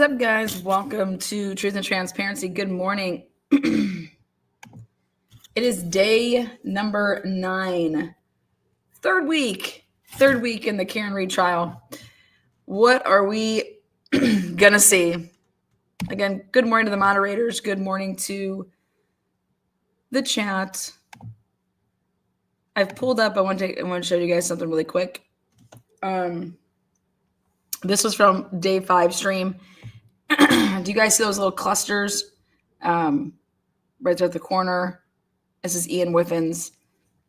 up, guys? Welcome to Truth and Transparency. Good morning. It is day number 9. Third week in the Karen Reed trial. What are we going to see? Again, good morning to the moderators. Good morning to the chat. I've pulled up. I want to show you guys something really quick. This was from day 5 stream. Do you guys see those little clusters right there at the corner? This is Ian Whiffen's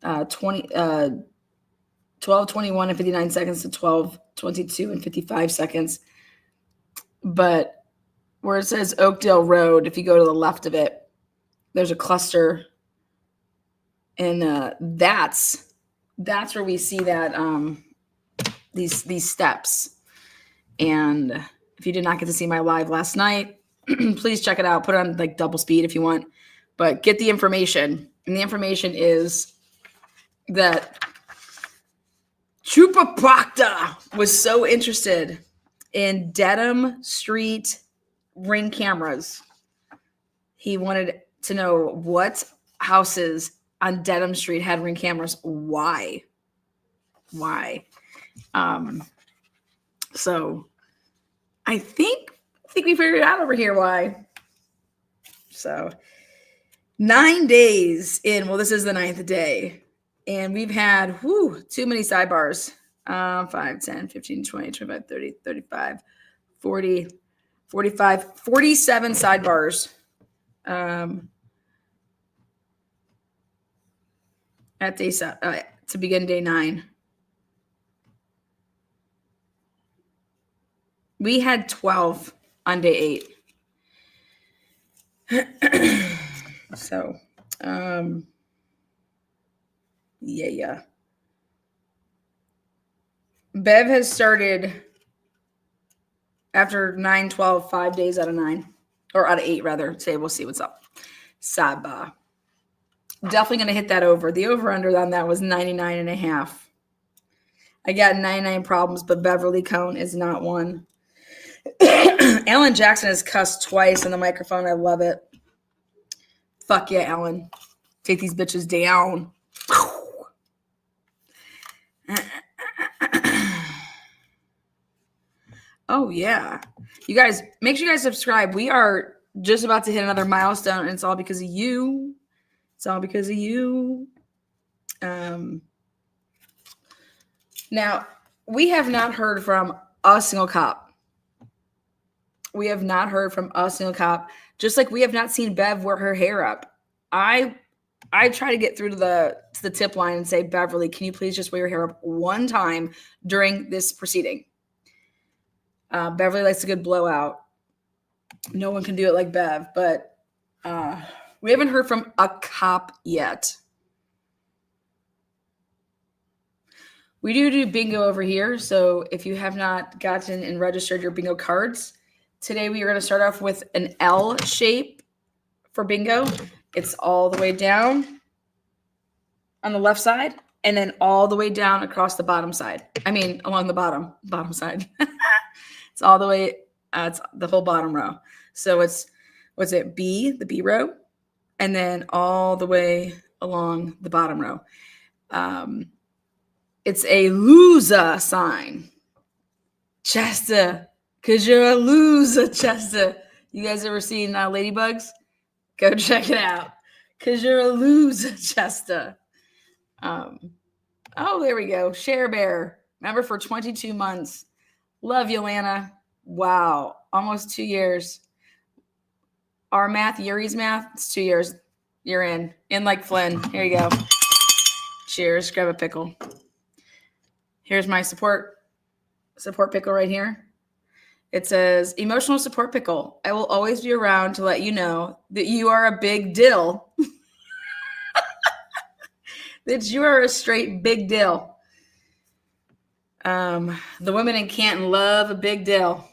12:21 and 59 seconds to 12:22 and 55 seconds. But where it says Oakdale Road, if you go to the left of it, there's a cluster. And that's where we see that these steps. And if you did not get to see my live last night, please check it out. Put it on like double speed if you want, but get the information. And the information is that Trooper Proctor was so interested in Dedham Street ring cameras. He wanted to know what houses on Dedham Street had ring cameras. Why? So I think we figured it out over here why. So 9 days in. Well, this is the 9th day. And we've had too many sidebars. 5, 10, 15, 20, 25, 30, 35, 40, 45, 47 sidebars. At day to begin day 9. We had 12 on day 8. So, yeah. Bev has started after 9, 12, 5 days out of 9, or out of 8 rather. Say we'll see what's up. Saba. Definitely going to hit that over. The over-under on that was 99.5. I got 99 problems, but Beverly Cone is not one. Alan Jackson has cussed twice on the microphone. I love it. Fuck yeah, Alan. Take these bitches down. Oh, yeah. You guys, make sure you guys subscribe. We are just about to hit another milestone, and it's all because of you. It's all because of you. Now, we have not heard from a single cop. We have not heard from a single cop. Just like we have not seen Bev wear her hair up. I try to get through to the tip line and say, Beverly, can you please just wear your hair up one time during this proceeding? Beverly likes a good blowout. No one can do it like Bev, but we haven't heard from a cop yet. We do bingo over here. So if you have not gotten and registered your bingo cards, today we are going to start off with an L shape for bingo. It's all the way down on the left side and then all the way down across the bottom side. I mean, along the bottom side. It's all the way, it's the whole bottom row. So it's, what's it, B, the B row, and then all the way along the bottom row. It's a loser sign. Chester, because you're a loser, Chester. You guys ever seen Ladybugs? Go check it out. Because you're a loser, Chester. Oh, there we go. Share Bear. Member for 22 months. Love you, Lana. Wow. Almost 2 years. Our math, Yuri's math, it's 2 years. You're in. In like Flynn. Here you go. Cheers. Grab a pickle. Here's my support pickle right here. It says, emotional support pickle. I will always be around to let you know that you are a big dill. That you are a straight big dill. The women in Canton love a big dill.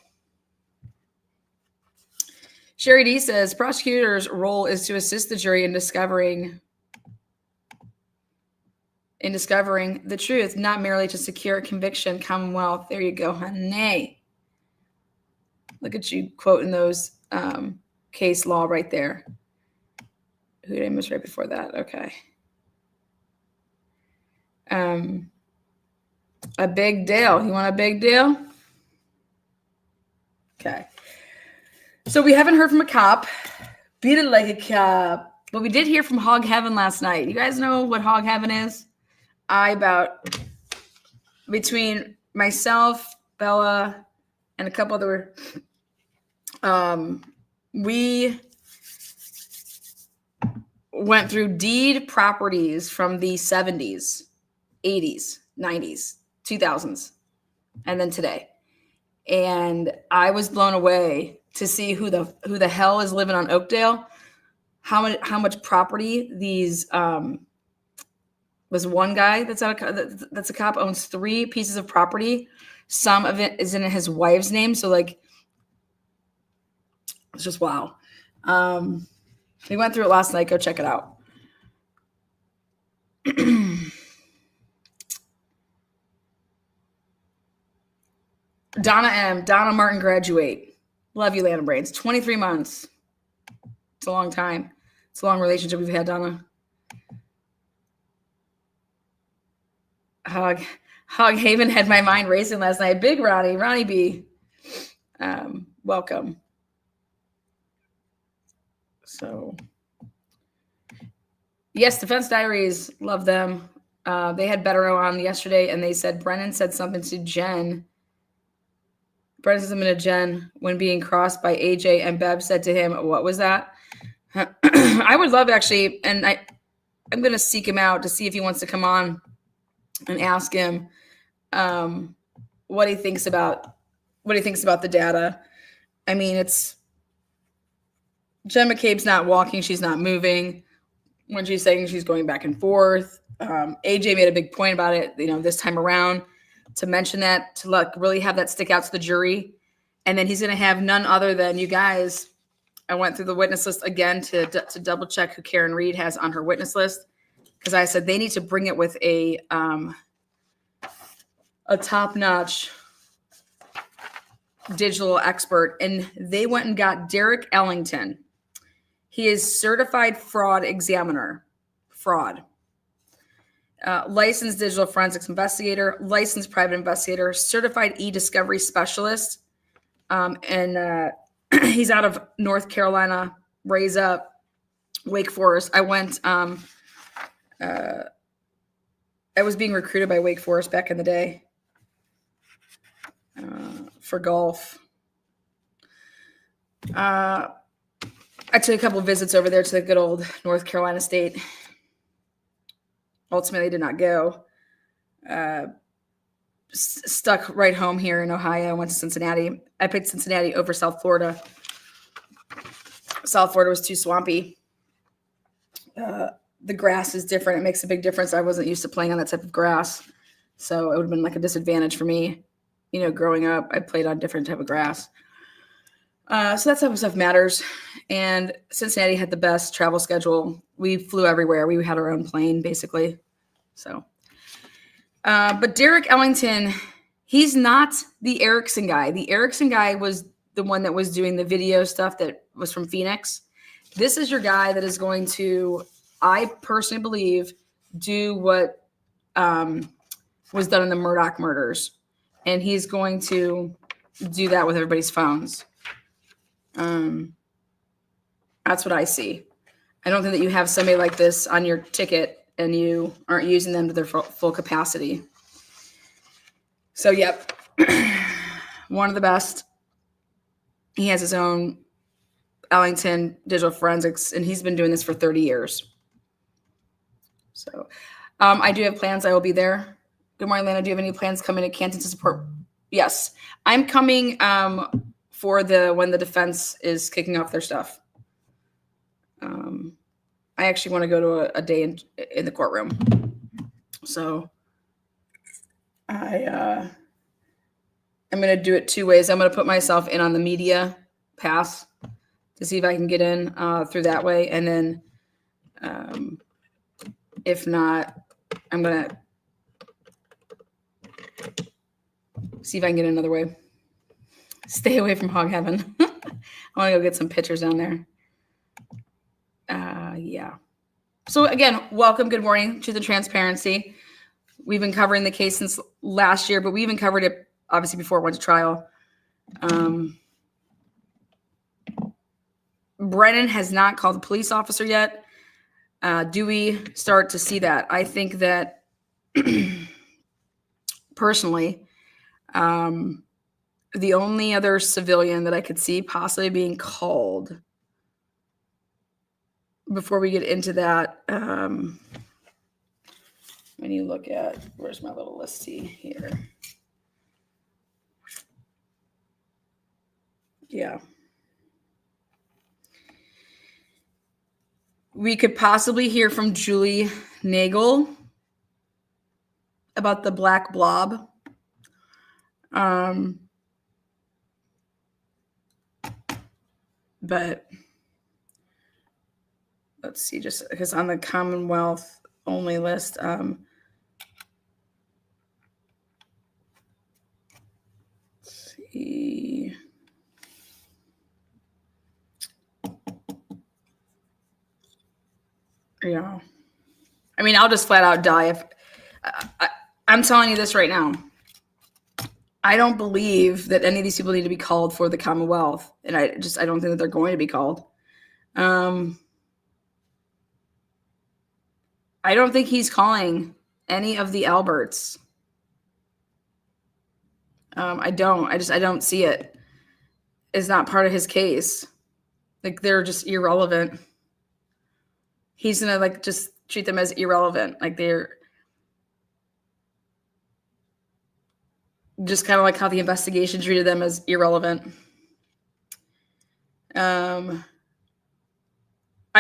Sherry D says, prosecutor's role is to assist the jury in discovering the truth, not merely to secure conviction. Commonwealth. There you go, honey. Look at you quoting those case law right there. Who did I miss right before that? Okay. A big deal. You want a big deal? Okay. So we haven't heard from a cop. Beat it like a cop. But we did hear from Hog Heaven last night. You guys know what Hog Heaven is? Between myself, Bella, and a couple other, we went through deed properties from the 70s, 80s, 90s, 2000s, and then today. And I was blown away to see who the hell is living on Oakdale. How much property these was one guy that's a cop owns 3 pieces of property. Some of it is in his wife's name, so like it's just wow. We went through it last night. Go check it out. Donna Martin graduate. Love you, Land of Brains. 23 months. It's a long time. It's a long relationship we've had, Donna. Hog Haven had my mind racing last night. Big Ronnie B. Welcome. So, yes, Defense Diaries, love them. They had Bettero on yesterday, and they said Brennan said something to Jen. Brennan said something to Jen when being crossed by AJ, and Bev said to him, "What was that?" I would love actually, and I'm going to seek him out to see if he wants to come on and ask him what he thinks about the data. I mean, it's Jen McCabe's not walking, she's not moving. When she's saying she's going back and forth, AJ made a big point about it, this time around, to mention that, to really have that stick out to the jury. And then he's going to have none other than you guys. I went through the witness list again to double check who Karen Reed has on her witness list, because I said they need to bring it with a top-notch digital expert, and they went and got Derek Ellington. He is certified fraud examiner, licensed digital forensics investigator, licensed private investigator, certified e-discovery specialist, and he's out of North Carolina, raised up Wake Forest. I was being recruited by Wake Forest back in the day for golf. I took a couple of visits over there to the good old North Carolina State. Ultimately did not go. Stuck right home here in Ohio. I went to Cincinnati. I picked Cincinnati over South Florida. South Florida was too swampy. The grass is different. It makes a big difference. I wasn't used to playing on that type of grass, so it would have been like a disadvantage for me. Growing up, I played on different type of grass. So that type of stuff matters. And Cincinnati had the best travel schedule. We flew everywhere. We had our own plane, basically. So, but Derek Ellington, he's not the Erickson guy. The Erickson guy was the one that was doing the video stuff that was from Phoenix. This is your guy that is going to, I personally believe, do what was done in the Murdaugh murders. And he's going to do that with everybody's phones. That's what I see. I don't think that you have somebody like this on your ticket and you aren't using them to their full capacity. So, yep. One of the best. He has his own Ellington digital forensics, and he's been doing this for 30 years. So, I do have plans. I will be there. Good morning, Lana. Do you have any plans coming to Canton to support? Yes. I'm coming for when the defense is kicking off their stuff. I actually want to go to a day in the courtroom. So I'm going to do it 2 ways. I'm going to put myself in on the media pass to see if I can get in through that way. And then if not, I'm going to see if I can get in another way. Stay away from hog heaven. I want to go get some pictures down there. Yeah. So again, welcome. Good morning. Truth and transparency. We've been covering the case since last year, but we even covered it obviously before it went to trial. Brennan has not called the police officer yet. Do we start to see that? I think that personally, the only other civilian that I could see possibly being called before we get into that, when you look at, where's my little listy here? Yeah. We could possibly hear from Julie Nagel about the black blob. But let's see, just because on the Commonwealth only list, let's see. Yeah. I mean, I'll just flat out die if I'm telling you this right now. I don't believe that any of these people need to be called for the Commonwealth, and I don't think that they're going to be called. I don't think he's calling any of the Alberts. I don't see it. It's not part of his case. Like, they're just irrelevant. He's gonna like just treat them as irrelevant. Like, they're just kind of like how the investigation treated them as irrelevant. I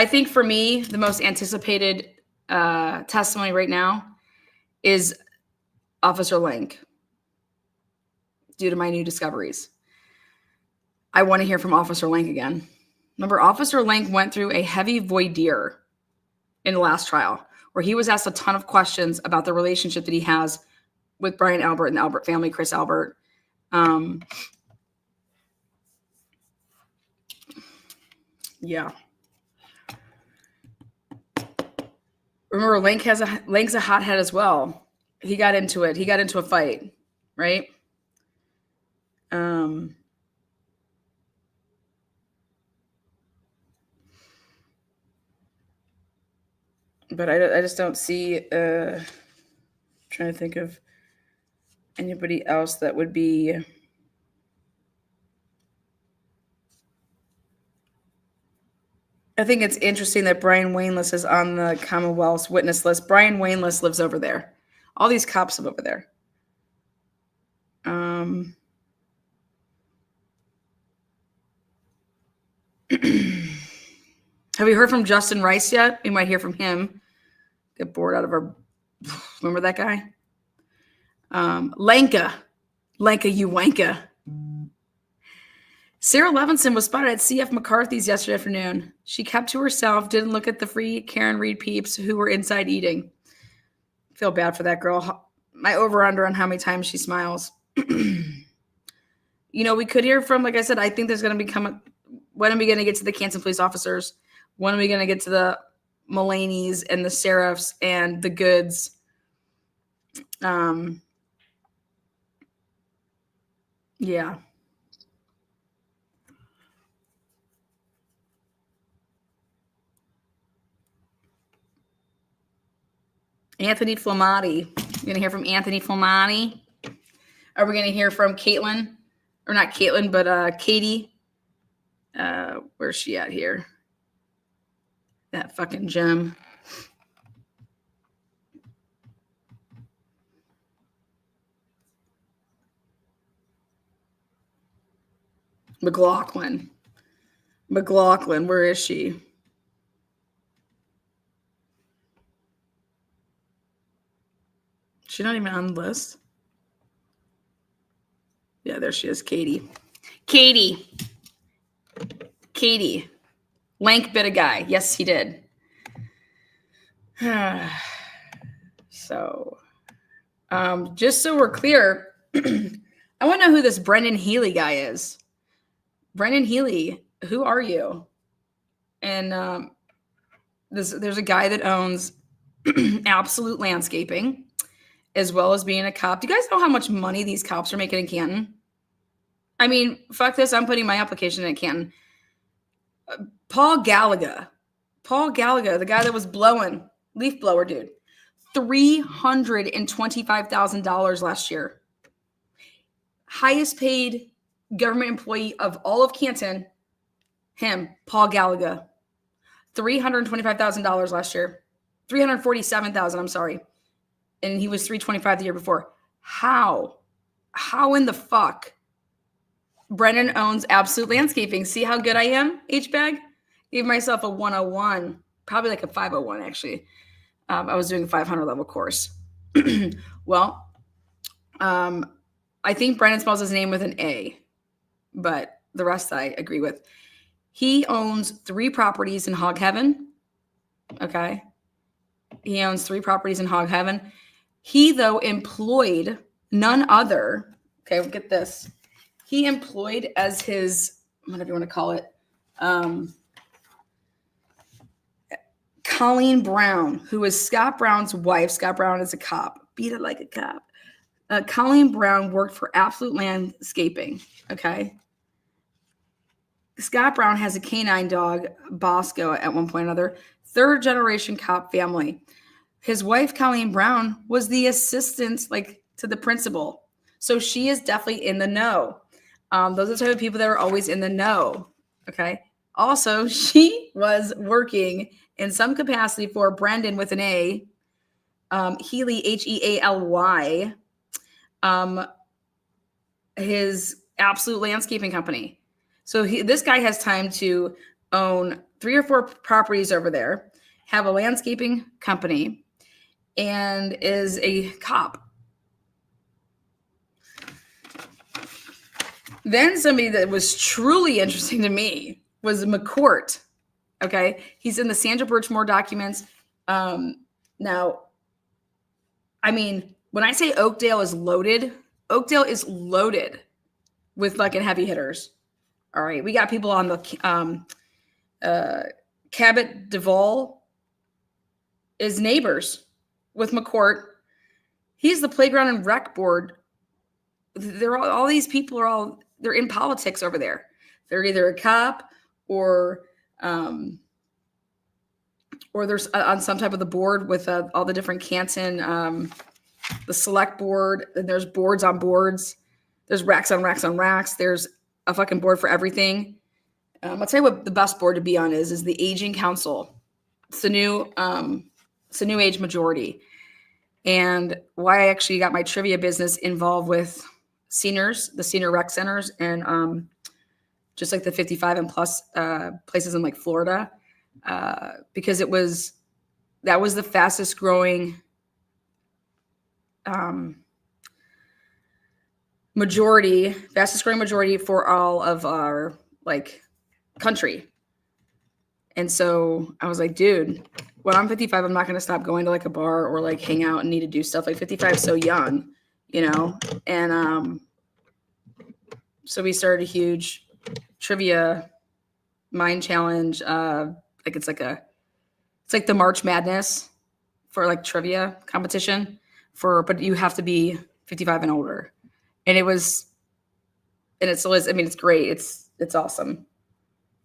think for me, the most anticipated testimony right now is Officer Lank, due to my new discoveries. I want to hear from Officer Lank again. Remember, Officer Lank went through a heavy voir dire in the last trial, where he was asked a ton of questions about the relationship that he has with Brian Albert and the Albert family, Chris Albert. Yeah. Remember, Lank's a hothead as well. He got into it. He got into a fight, right? But I just don't see. Trying to think of anybody else that would be. I think it's interesting that Brian Wainless is on the Commonwealth's witness list. Brian Wainless lives over there. All these cops live over there. Have we heard from Justin Rice yet? We might hear from him. Get bored out of our. Remember that guy? Lanka, you wanka. Sarah Levenson was spotted at CF McCarthy's yesterday afternoon. She kept to herself, didn't look at the free Karen Reed peeps who were inside eating. Feel bad for that girl. My over-under on how many times she smiles. We could hear from, like I said, I think there's going to become when are we going to get to the Canton police officers? When are we going to get to the Mulaney's and the Serifs and the Goods? Yeah. Anthony Flamati. You're going to hear from Anthony Flamati? Are we going to hear from Caitlin? Or not Caitlin, but Katie? Where's she at here? That fucking gem. Mclaughlin, where is she? She's not even on the list. Yeah, there she is, Katie. Lank bit a guy. Yes, he did. So, just so we're clear, I want to know who this Brendan Healy guy is. Brendan Healy, who are you? And there's a guy that owns Absolute Landscaping, as well as being a cop. Do you guys know how much money these cops are making in Canton? I mean, fuck this. I'm putting my application in Canton. Paul Gallagher, the guy that was blowing, leaf blower dude, $325,000 last year. Highest paid government employee of all of Canton, him, Paul Gallagher. $325,000 last year. $347,000, I'm sorry. And he was $325 the year before. How in the fuck? Brendan owns Absolute Landscaping. See how good I am, H-Bag? Gave myself a 101, probably like a 501, actually. I was doing a 500 level course. Well, I think Brendan spells his name with an A, but the rest I agree with. He owns 3 properties in Hog Heaven. Okay. He owns 3 properties in Hog Heaven. He, though, employed none other. Okay, we'll get this. He employed as his, whatever you want to call it, Colleen Brown, who is Scott Brown's wife. Scott Brown is a cop. Beat it like a cop. Colleen Brown worked for Absolute Landscaping. Okay. Scott Brown has a canine dog, Bosco, at one point or another. 3rd generation cop family. His wife, Colleen Brown, was the assistant, to the principal. So she is definitely in the know. Those are the type of people that are always in the know. Okay. Also, she was working in some capacity for Brendan with an A, Healy, Healy, his Absolute Landscaping company. So this guy has time to own 3 or 4 properties over there, have a landscaping company, and is a cop. Then somebody that was truly interesting to me was McCourt. Okay. He's in the Sandra Birchmore documents. Now, I mean, when I say Oakdale is loaded with fucking heavy hitters. All right. We got people on the Cabot Duvall is neighbors with McCourt. He's the playground and rec board. All these people they're in politics over there. They're either a cop or there's on some type of the board with all the different Canton, the select board. And there's boards on boards. There's racks on racks on racks. There's a fucking board for everything. I'll tell you what the best board to be on is the Aging Council. It's a new age majority. And why I actually got my trivia business involved with seniors, the senior rec centers, and just like the 55 and plus places in like Florida, because that was the fastest growing majority for all of our country. And so I was like, dude, when I'm 55, I'm not going to stop going to a bar or hang out and need to do stuff. 55 is so young, and so we started a huge trivia mind challenge. It's like the March Madness for trivia competition but you have to be 55 and older. And it still is. I mean, it's great. It's awesome.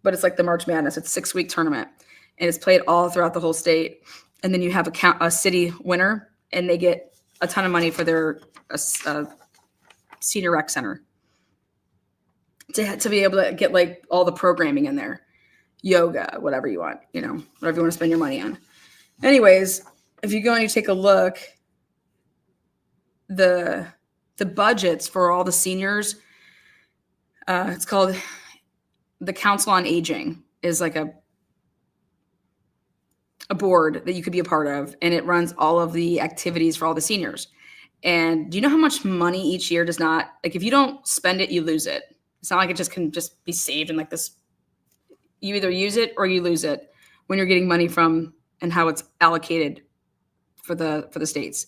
But it's like the March Madness. It's a 6-week tournament, and it's played all throughout the whole state. And then you have a city winner, and they get a ton of money for their senior rec center to be able to get all the programming in there, yoga, whatever you want, whatever you want to spend your money on. Anyways, if you go and you take a look, the budgets for all the seniors, it's called the Council on Aging, is a board that you could be a part of, and it runs all of the activities for all the seniors. And do you know how much money each year does not, if you don't spend it, you lose it. It's not like it just can just be saved in this. You either use it or you lose it when you're getting money from and how it's allocated for the states.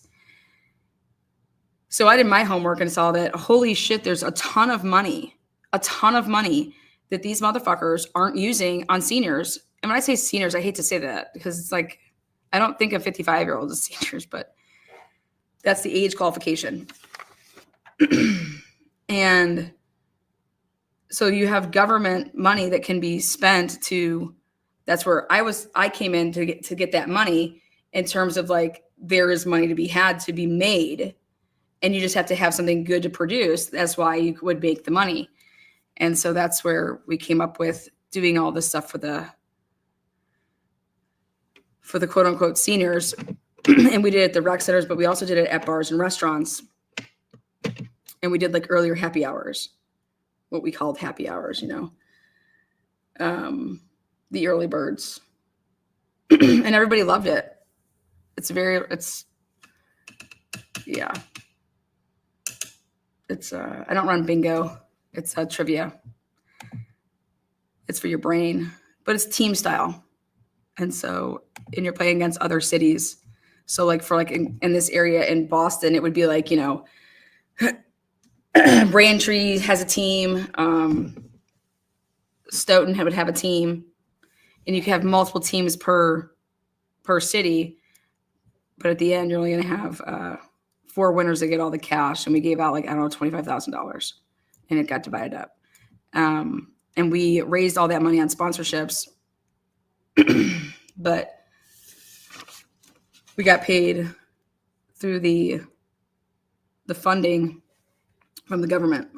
So I did my homework and saw that, holy shit, there's a ton of money that these motherfuckers aren't using on seniors. And when I say seniors, I hate to say that because it's like, I don't think of 55-year-olds as seniors, but that's the age qualification. And so you have government money that can be spent to, that's where I came in to get that money in terms of like, there is money to be had to be made, and you just have to have something good to produce. That's why you would make the money. And so that's where we came up with doing all this stuff for the quote unquote seniors. And we did it at the rec centers, but we also did it at bars and restaurants. And we did like earlier happy hours, what we called happy hours, the early birds. And everybody loved it. I don't run bingo. It's trivia. It's for your brain, but it's team style. And you're playing against other cities. So like for like in this area in Boston, it would be like, Braintree has a team. Stoughton would have a team, and you could have multiple teams per city. But at the end, you're only going to have 4 winners that get all the cash. And we gave out like, I don't know, $25,000, and it got divided up. And we raised all that money on sponsorships, but we got paid through the funding from the government,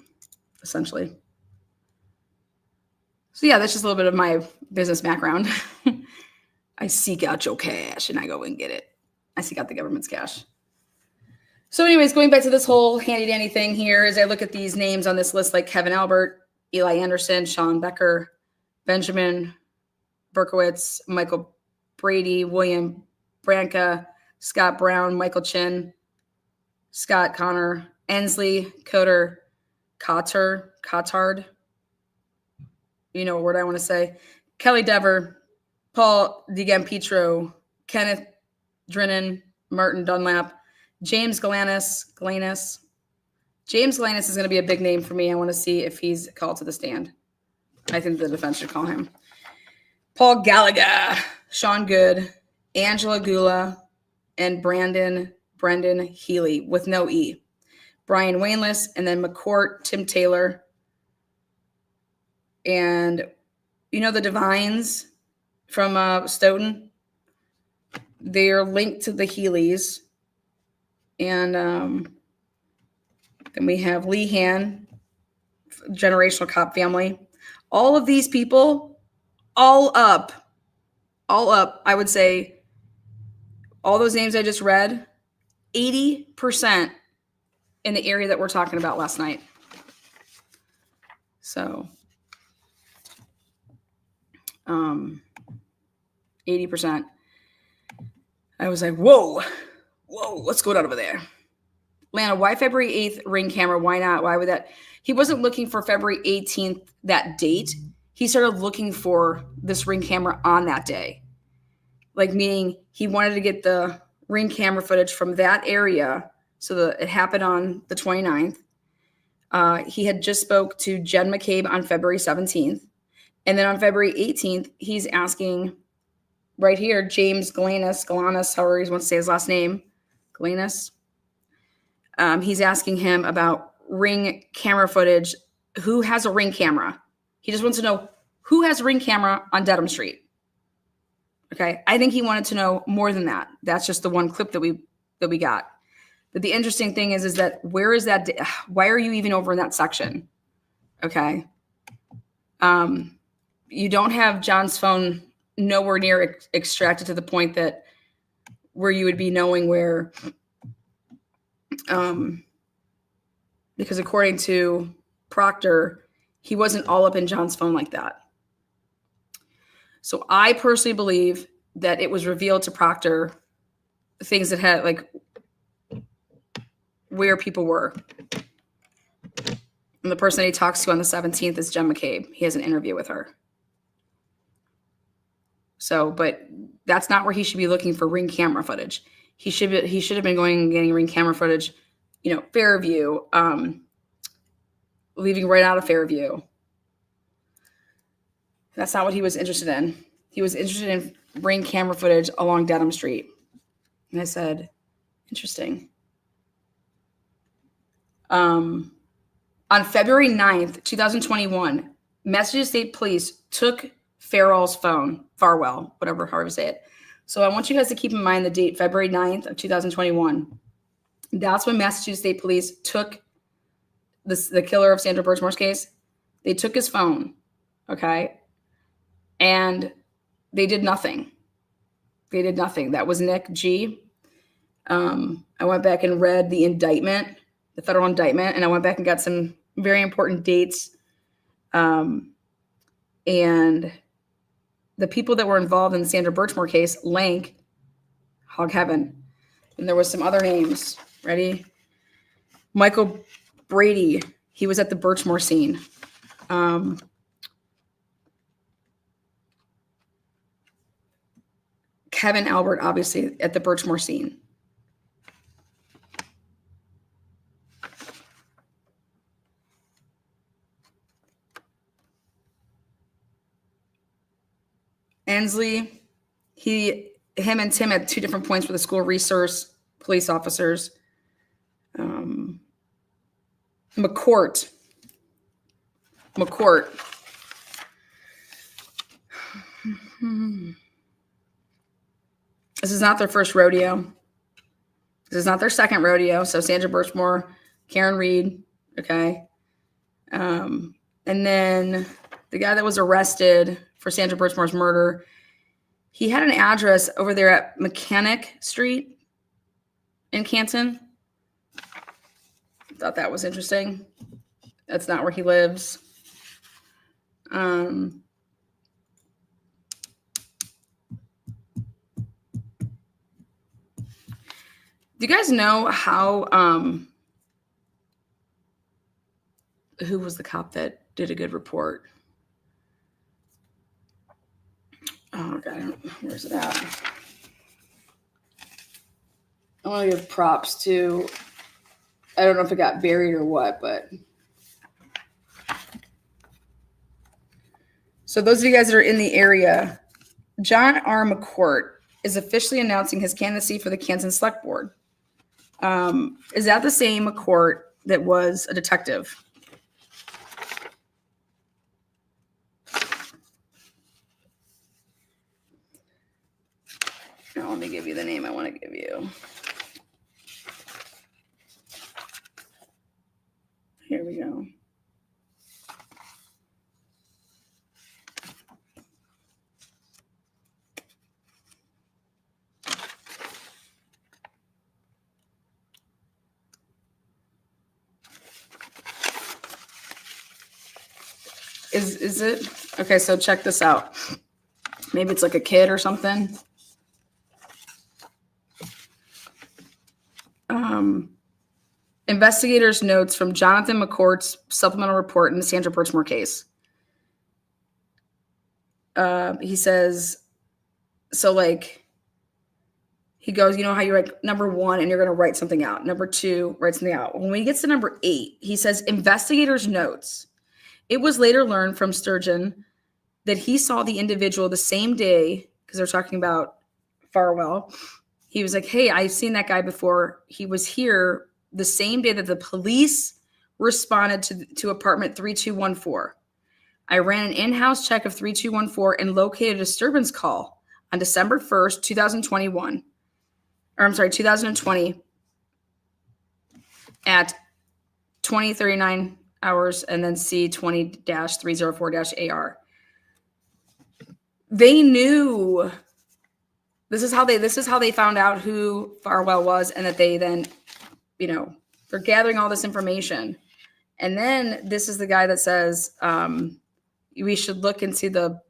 essentially. So yeah, that's just a little bit of my business background. I seek out your cash and I go and get it. I seek out the government's cash. So anyways, going back to this whole handy dandy thing here, as I look at these names on this list, like Kevin Albert, Eli Anderson, Sean Becker, Benjamin Berkowitz, Michael Brady, William Branca, Scott Brown, Michael Chin, Scott Connor, Ensley, Cottard. You know what word I want to say. Kelly Dever, Paul DiGampetro, Kenneth Drennan, Martin Dunlap, James Glanis. James Glanis is going to be a big name for me. I want to see if he's called to the stand. I think the defense should call him. Paul Gallagher, Sean Good, Angela Gula, and Brendan Healy with no E. Brian Wainless, and then McCourt, Tim Taylor. And the Divines from Stoughton? They're linked to the Healys. And then we have Lehan, generational cop family. All of these people, all up, I would say, all those names I just read, 80% in the area that we're talking about last night. So, 80%. I was like, whoa, what's going on over there? Lana, why February 8th ring camera? Why not? Why would that? He wasn't looking for February 18th, that date. He started looking for this ring camera on that day. Like, meaning he wanted to get the ring camera footage from that area. So that it happened on the 29th. He had just spoke to Jen McCabe on February 17th. And then on February 18th, he's asking right here, James Glanis, however he wants to say his last name, Glanis. He's asking him about ring camera footage. Who has a ring camera? He just wants to know who has a ring camera on Dedham Street. Okay. I think he wanted to know more than that. That's just the one clip that we got. But the interesting thing is that where is that? Why are you even over in that section? Okay. You don't have John's phone nowhere near extracted to the point that where you would be knowing where, because according to Proctor, he wasn't all up in John's phone like that. So I personally believe that it was revealed to Proctor things that had like where people were. And the person that he talks to on the 17th is Jen McCabe. He has an interview with her. So, but that's not where he should be looking for ring camera footage. He should have been going and getting ring camera footage Fairview, leaving right out of Fairview. That's not what he was interested in. He was interested in bringing camera footage along Dedham Street. And I said, interesting. On February 9th, 2021, Massachusetts State Police took Farwell, whatever, however you say it. So I want you guys to keep in mind the date, February 9th of 2021. That's when Massachusetts State Police took the killer of Sandra Birchmore's case. They took his phone, okay? And they did nothing. That was Nick G. I went back and read the indictment, the federal indictment, and I went back and got some very important dates. And the people that were involved in the Sandra Birchmore case, Lank, Hog Heaven. And there was some other names. Ready? Michael Brady. He was at the Birchmore scene. Kevin Albert, obviously, at the Birchmore scene. Ensley, him and Tim at two different points for the school resource police officers. McCourt. This is not their first rodeo. This is not their second rodeo. So Sandra Birchmore, Karen Reed, okay. And then the guy that was arrested for Sandra Birchmore's murder, he had an address over there at Mechanic Street in Canton. Thought that was interesting. That's not where he lives. Do you guys know how who was the cop that did a good report? Oh God, where's it at? I want to give props to, I don't know if it got buried or what, but. So those of you guys that are in the area, John R. McCourt is officially announcing his candidacy for the Canton Select Board. Is that the same McCourt that was a detective? Now, let me give you the name I want to give you. Here we go. Is it? Okay, so check this out. Maybe it's like a kid or something. Investigators' notes from Jonathan McCourt's supplemental report in the Sandra Birchmore case. He says, so like, he goes, you know how you write number 1 and you're going to write something out. Number 2, write something out. When he gets to number 8, he says, investigators' notes. It was later learned from Sturgeon that he saw the individual the same day, because they're talking about Farwell. He was like, hey, I've seen that guy before. He was here the same day that the police responded to apartment 3214. I ran an in-house check of 3214 and located a disturbance call on December 1st, 2020 at 20:39 hours and then C20-304-AR. They knew this is how they found out who Farwell was, and that they then, they're gathering all this information. And then this is the guy that says we should look and see the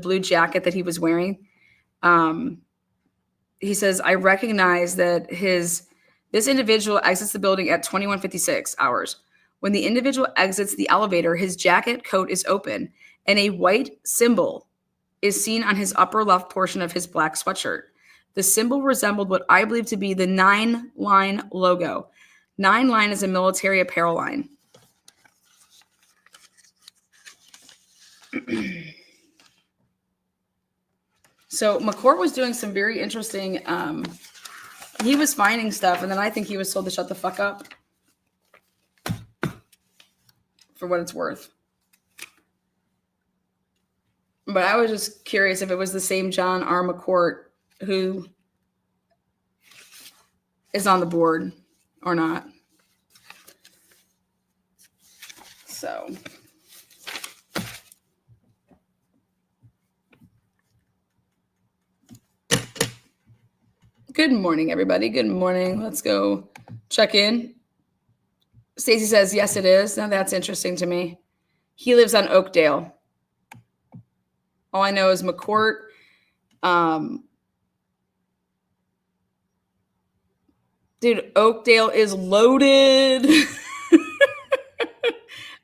blue jacket that he was wearing. He says, I recognize that this individual exits the building at 21:56 hours. When the individual exits the elevator, his jacket coat is open and a white symbol is seen on his upper left portion of his black sweatshirt. The symbol resembled what I believe to be the 9-line logo. 9 line is a military apparel line. So McCourt was doing some very interesting, he was finding stuff, and then I think he was told to shut the fuck up, for what it's worth. But I was just curious if it was the same John R. McCourt who is on the board or not. So good morning, everybody. Good morning. Let's go check in. Stacy says, yes, it is. Now that's interesting to me. He lives on Oakdale. All I know is McCourt. Dude, Oakdale is loaded.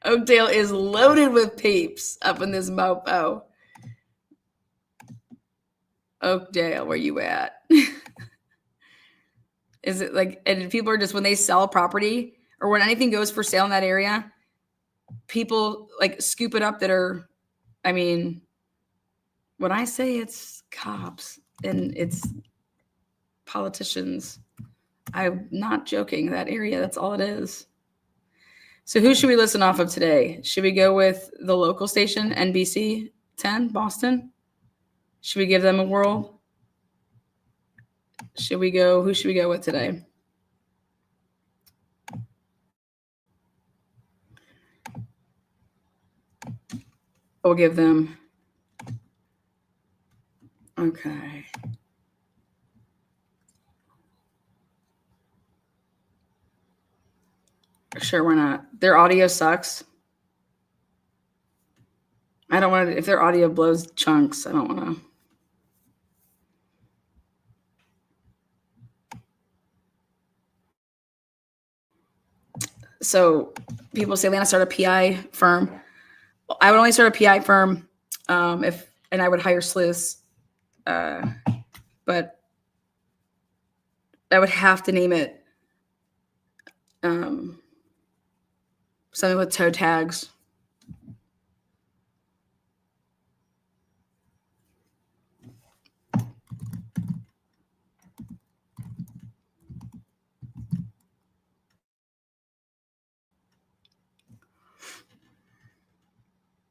Oakdale is loaded with peeps up in this mopo. Oakdale, where you at? Is it like, and people are just, when they sell property or when anything goes for sale in that area, people like scoop it up that are, I mean, when I say it's cops and it's politicians, I'm not joking. That area, that's all it is. So who should we listen off of today? Should we go with the local station, NBC 10, Boston? Should we give them a whirl? Who should we go with today? We'll give them. Okay. Sure, why not? Their audio sucks. I don't want to, if their audio blows chunks, I don't want to. So people say, Lana, start a PI firm. I would only start a PI firm and I would hire sleuths. But I would have to name it something with toe tags.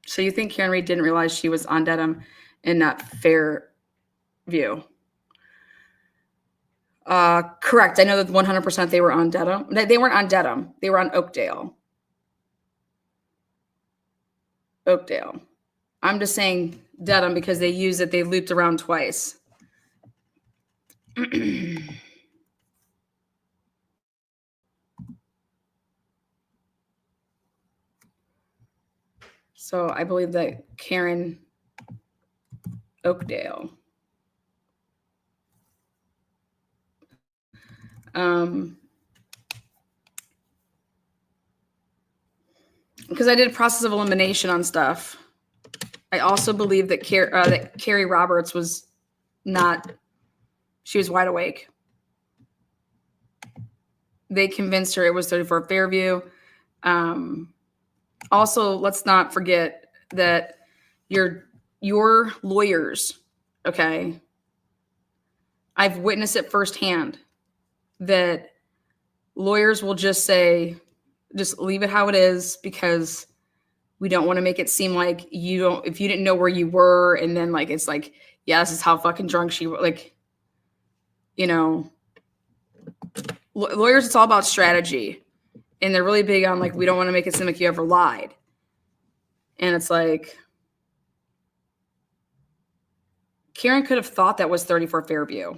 So you think Karen Reed didn't realize she was on Dedham and not Fairview? Correct. I know that 100% they were on Dedham. They weren't on Dedham. They were on Oakdale. Oakdale. I'm just saying Dedham because they used it. They looped around twice. So I believe that Karen Oakdale. Because I did process of elimination on stuff. I also believe that Carrie Roberts was not, she was wide awake. They convinced her it was 34 Fairview. Also, let's not forget that your lawyers, okay? I've witnessed it firsthand that lawyers will just say, just leave it how it is because we don't want to make it seem like if you didn't know where you were. And then like, it's like, yeah, this is how fucking drunk she was. Like, you know, lawyers, it's all about strategy. And they're really big on like, we don't want to make it seem like you ever lied. And it's like, Karen could have thought that was 34 Fairview.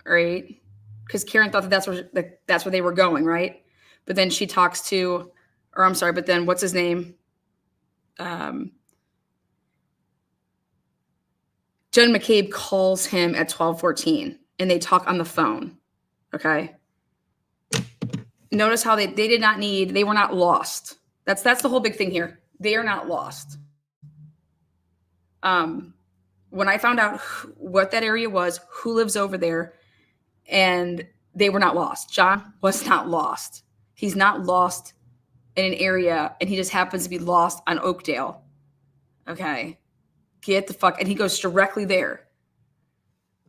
Right? Because Karen thought that's where they were going, right? But then she talks to, or I'm sorry, but then what's his name? Jen McCabe calls him at 12:14 and they talk on the phone. Okay. Notice how they were not lost. That's the whole big thing here. They are not lost. When I found out what that area was, who lives over there, and they were not lost. John was not lost. He's not lost in an area, and he just happens to be lost on Oakdale. Okay. Get the fuck, and he goes directly there.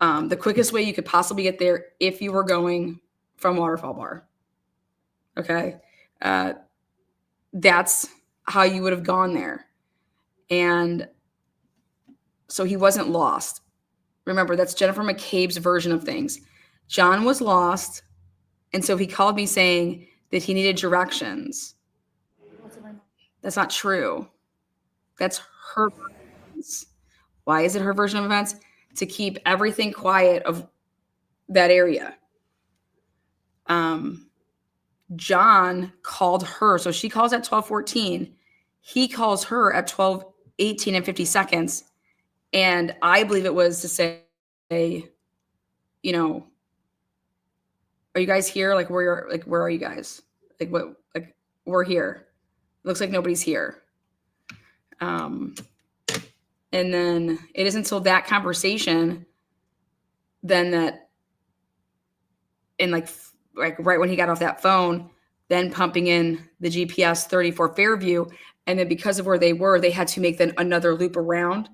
The quickest way you could possibly get there if you were going from Waterfall Bar. Okay. That's how you would have gone there. And so he wasn't lost. Remember, that's Jennifer McCabe's version of things. John was lost, and so he called me saying that he needed directions. That's not true. That's her version of events. Why is it her version of events? To keep everything quiet of that area. John called her. So she calls at 12:14. He calls her at 12:18 and 50 seconds. And I believe it was to say, you know, are you guys here? Like, where are you guys? Like, what? Like, we're here. Looks like nobody's here. And then it isn't until that conversation then that, and like right when he got off that phone, then pumping in the GPS 34 Fairview. And then because of where they were, they had to make then another loop around.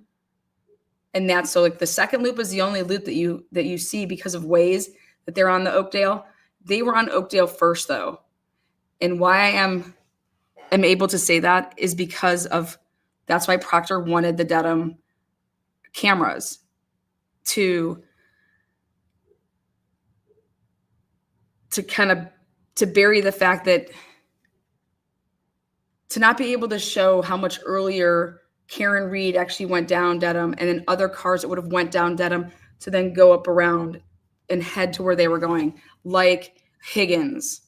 And that's so like the second loop is the only loop that you see because of ways that they're on the Oakdale. They were on Oakdale first though. And why I am able to say that is because of, that's why Proctor wanted the Dedham cameras to kind of, to bury the fact that, to not be able to show how much earlier Karen Reed actually went down Dedham, and then other cars that would have went down Dedham to then go up around and head to where they were going, like Higgins,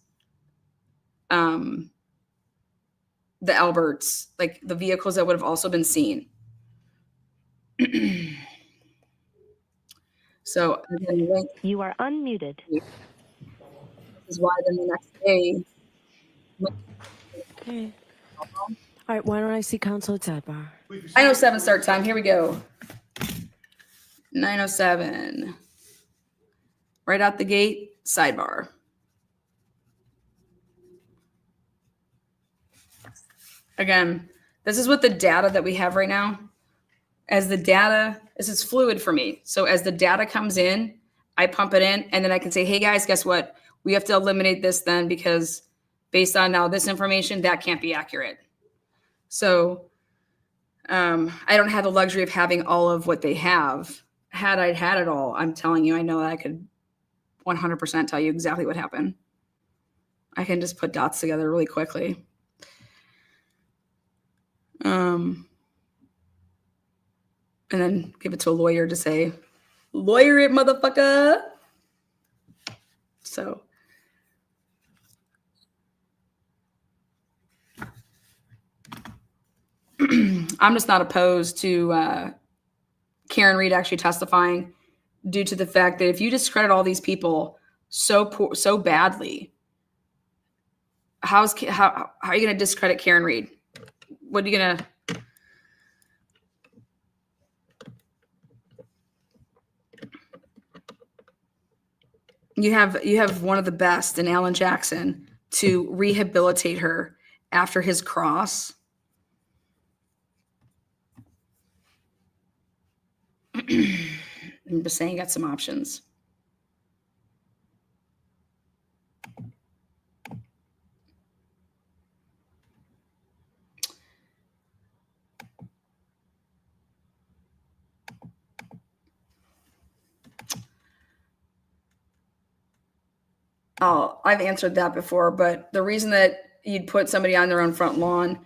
the Alberts, like the vehicles that would have also been seen. So again, you are unmuted. This is why then the next day. Okay. All right. Why don't I see counsel at sidebar? 9:07 start time. Here we go. 9:07. Right out the gate, sidebar. Again, this is what the data that we have right now. As the data, this is fluid for me. So as the data comes in, I pump it in, and then I can say, hey guys, guess what? We have to eliminate this then because based on now this information, that can't be accurate. So I don't have the luxury of having all of what they have. Had I had it all, I'm telling you, I know that I could 100% tell you exactly what happened. I can just put dots together really quickly. And then give it to a lawyer to say, lawyer it, motherfucker. So. I'm just not opposed to Karen Reed actually testifying due to the fact that if you discredit all these people so badly, how are you going to discredit Karen Reed? What are you going to? You have one of the best in Alan Jackson to rehabilitate her after his cross. I'm just saying, you got some options. Oh, I've answered that before, but the reason that you'd put somebody on their own front lawn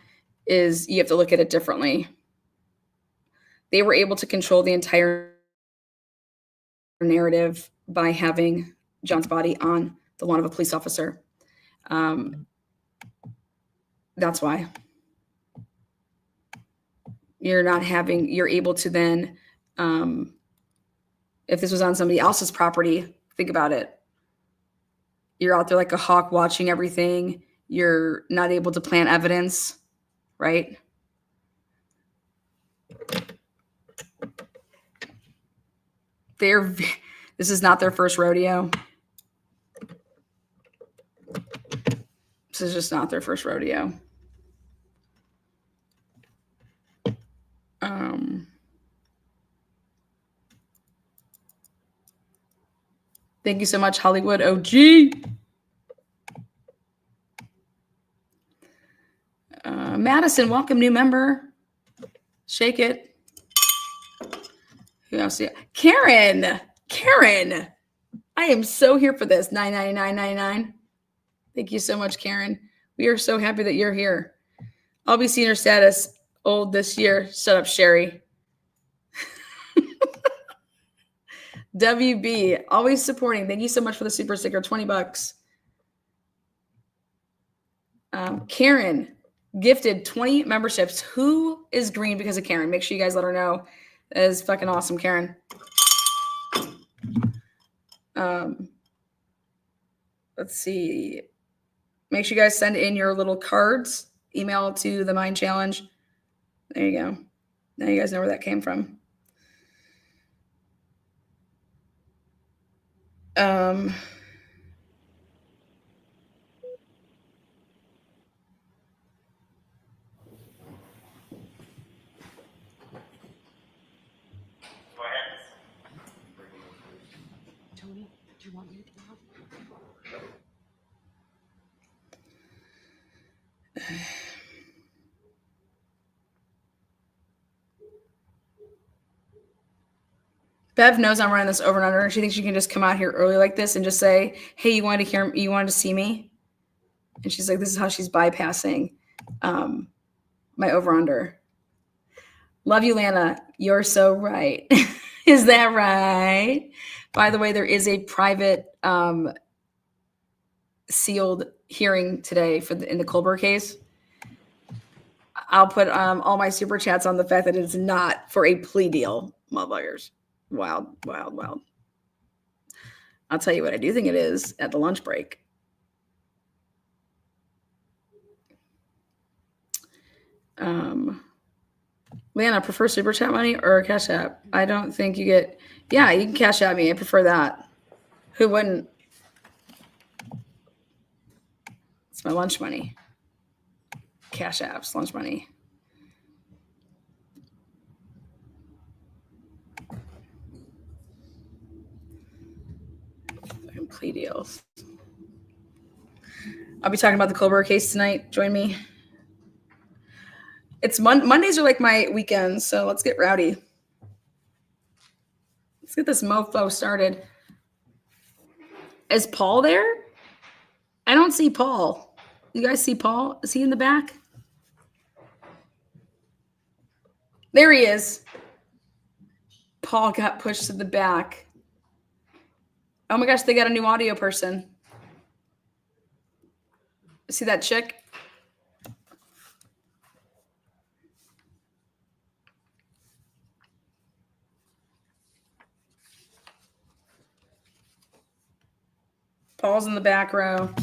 is you have to look at it differently. They were able to control the entire narrative by having John's body on the lawn of a police officer. That's why. You're able to then, if this was on somebody else's property, think about it. You're out there like a hawk watching everything. You're not able to plant evidence, right? This is not their first rodeo. This is just not their first rodeo. Thank you so much, Hollywood OG. Madison, welcome, new member. Shake it. Who else? Karen. I am so here for this. $9.99.99. Thank you so much, Karen. We are so happy that you're here. I'll be senior status old this year. Shut up, Sherry. WB, always supporting. Thank you so much for the super sticker, $20. Karen gifted 20 memberships. Who is green because of Karen? Make sure you guys let her know. That is fucking awesome, Karen. Let's see. Make sure you guys send in your little cards. Email to the Mind Challenge. There you go. Now you guys know where that came from. Tony, do you want me to help? Bev knows I'm running this over and under, and she thinks she can just come out here early like this and just say, "Hey, you wanted to see me?" And she's like, "This is how she's bypassing my over under." Love you, Lana. You're so right. Is that right? By the way, there is a private sealed hearing today in the Colbert case. I'll put all my super chats on the fact that it's not for a plea deal, motherfuckers. Wild. I'll tell you what I do think it is at the lunch break. Lana, prefer super chat money or cash app? I don't think you get. Yeah, you can cash at me. I prefer that. Who wouldn't? It's my lunch money. Cash apps, lunch money. Fucking plea deals. I'll be talking about the Colbert case tonight. Join me. It's Mondays are like my weekends, so let's get rowdy. Let's get this mofo started. Is Paul there? I don't see Paul. You guys see Paul? Is he in the back? There he is. Paul got pushed to the back. Oh my gosh, they got a new audio person. See that chick? Paul's in the back row.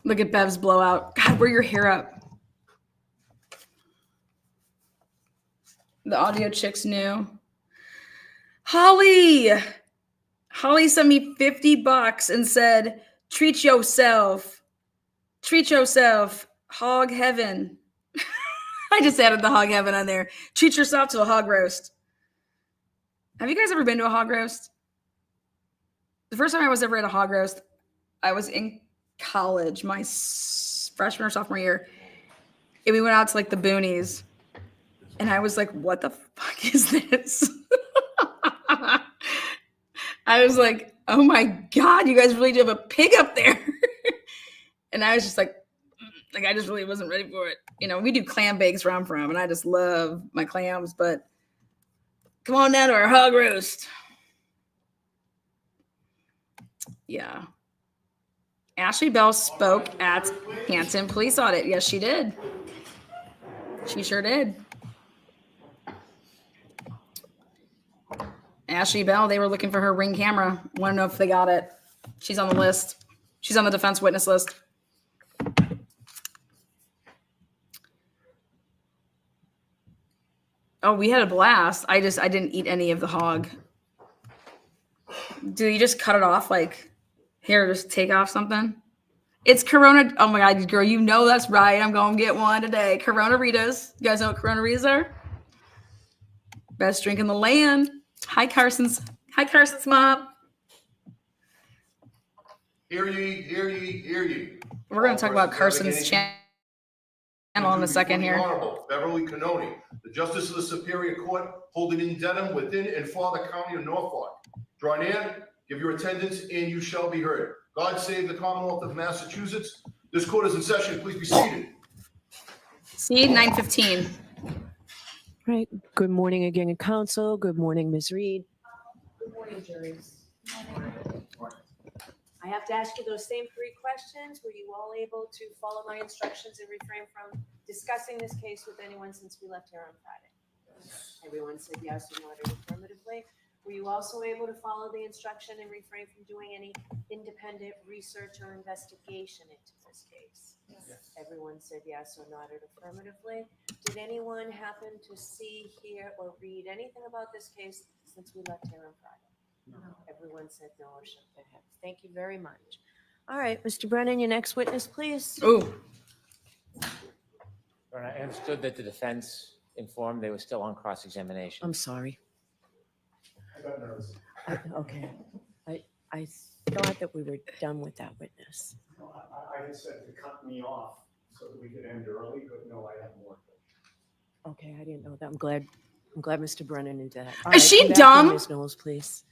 Look at Bev's blowout. God, wear your hair up. The audio chick's new. Holly sent me $50 and said, treat yourself. Hog heaven. I just added the hog heaven on there. Treat yourself to a hog roast. Have you guys ever been to a hog roast? The first time I was ever at a hog roast, I was in college, my freshman or sophomore year. And we went out to like the boonies. And I was like, what the fuck is this? I was like, oh my God, you guys really do have a pig up there. And I was just like, I just really wasn't ready for it. You know, we do clam bakes where I'm from, and I just love my clams, but come on down to our hog roast. Yeah. Ashley Bell spoke at Canton Police Audit. Yes, she did. She sure did. Ashley Bell, they were looking for her Ring camera. Want to know if they got it. She's on the list. She's on the defense witness list. Oh, we had a blast. I didn't eat any of the hog. Do you just cut it off? Like, here, just take off something? It's Corona. Oh my God, girl, you know that's right. I'm going to get one today. Corona Ritas. You guys know what Corona Ritas are? Best drink in the land. Hi, Carson's mom. Hear ye, hear ye, hear ye. We're going to talk about Carson's channel in a second here. Honorable Beverly Cannoni, the Justice of the Superior Court, holding in Dedham, within and for the County of Norfolk. Draw near, give your attendance, and you shall be heard. God save the Commonwealth of Massachusetts. This court is in session. Please be seated. See, 9:15. Right. Good morning again, counsel. Good morning, Ms. Reed. Good morning, juries. I have to ask you those same 3 questions. Were you all able to follow my instructions and refrain from discussing this case with anyone since we left here on Friday? Yes. Everyone said yes or no affirmatively. Were you also able to follow the instruction and refrain from doing any independent research or investigation into this case? Yes. Everyone said yes or nodded affirmatively. Did anyone happen to see, hear, or read anything about this case since we left here on Friday? No. Everyone said no or shook their heads. Thank you very much. All right, Mr. Brennan, your next witness, please. Oh, I understood that the defense informed they were still on cross-examination. I'm sorry. I got nervous. Okay. I thought that we were done with that witness. I had said to cut me off so that we could end early, but no, I have more. Okay, I didn't know that. I'm glad Mr. Brennan did that. All Is right, she come back to dumb? Ms. Knowles, please.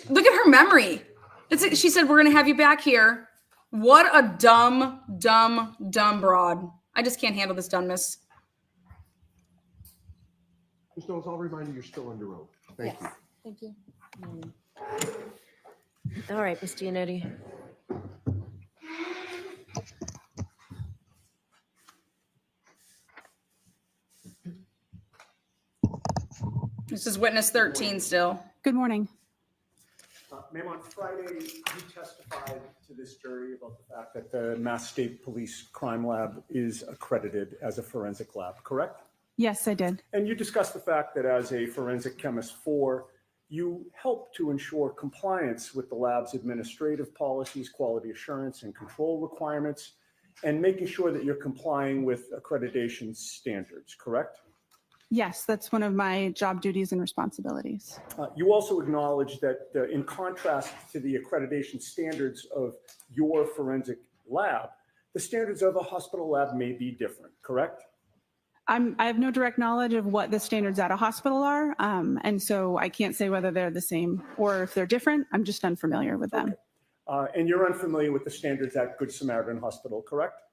look at her memory. She said, we're going to have you back here. What a dumb broad. I just can't handle this dumbness. Ms. Knowles, I'll remind you, you're still under oath. Thank you. Thank you. All right, Ms. Giannetti. This is witness 13 still. Good morning. Ma'am, on Friday, you testified to this jury about the fact that the Mass State Police Crime Lab is accredited as a forensic lab, correct? Yes, I did. And you discussed the fact that as a forensic chemist 4, you help to ensure compliance with the lab's administrative policies, quality assurance, and control requirements, and making sure that you're complying with accreditation standards, correct? Yes, that's one of my job duties and responsibilities. You also acknowledge that in contrast to the accreditation standards of your forensic lab, the standards of a hospital lab may be different, correct? I have no direct knowledge of what the standards at a hospital are, and so I can't say whether they're the same or if they're different. I'm just unfamiliar with them. Okay. And you're unfamiliar with the standards at Good Samaritan Hospital, correct?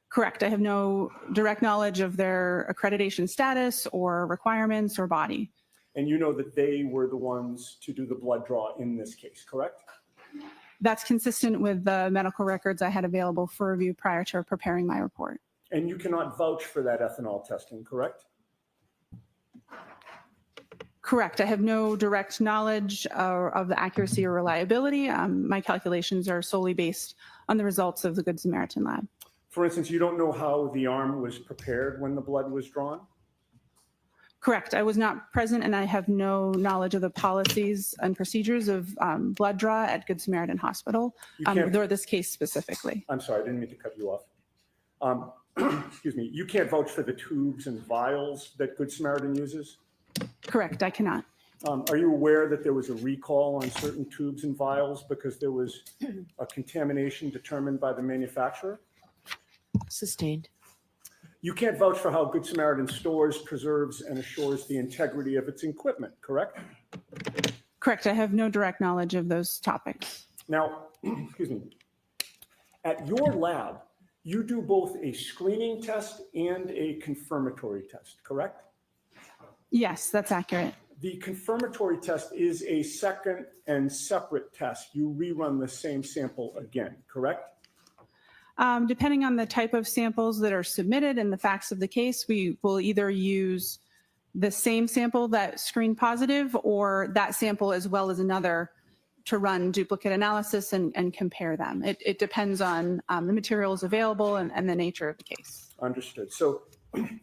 Correct. I have no direct knowledge of their accreditation status or requirements or body. And you know that they were the ones to do the blood draw in this case, correct? That's consistent with the medical records I had available for review prior to preparing my report. And you cannot vouch for that ethanol testing, correct? Correct. I have no direct knowledge of the accuracy or reliability. My calculations are solely based on the results of the Good Samaritan lab. For instance, you don't know how the arm was prepared when the blood was drawn? Correct. I was not present and I have no knowledge of the policies and procedures of blood draw at Good Samaritan Hospital, or this case specifically. I'm sorry, I didn't mean to cut you off. Excuse me, you can't vouch for the tubes and vials that Good Samaritan uses? Correct, I cannot. Are you aware that there was a recall on certain tubes and vials because there was a contamination determined by the manufacturer? Sustained. You can't vouch for how Good Samaritan stores, preserves, and assures the integrity of its equipment, correct? Correct, I have no direct knowledge of those topics. Now, excuse me, at your lab, you do both a screening test and a confirmatory test, correct? Yes, that's accurate. The confirmatory test is a second and separate test. You rerun the same sample again, correct? Depending on the type of samples that are submitted and the facts of the case, we will either use the same sample that screened positive or that sample as well as another run duplicate analysis and compare them. It depends on the materials available and the nature of the case. Understood. So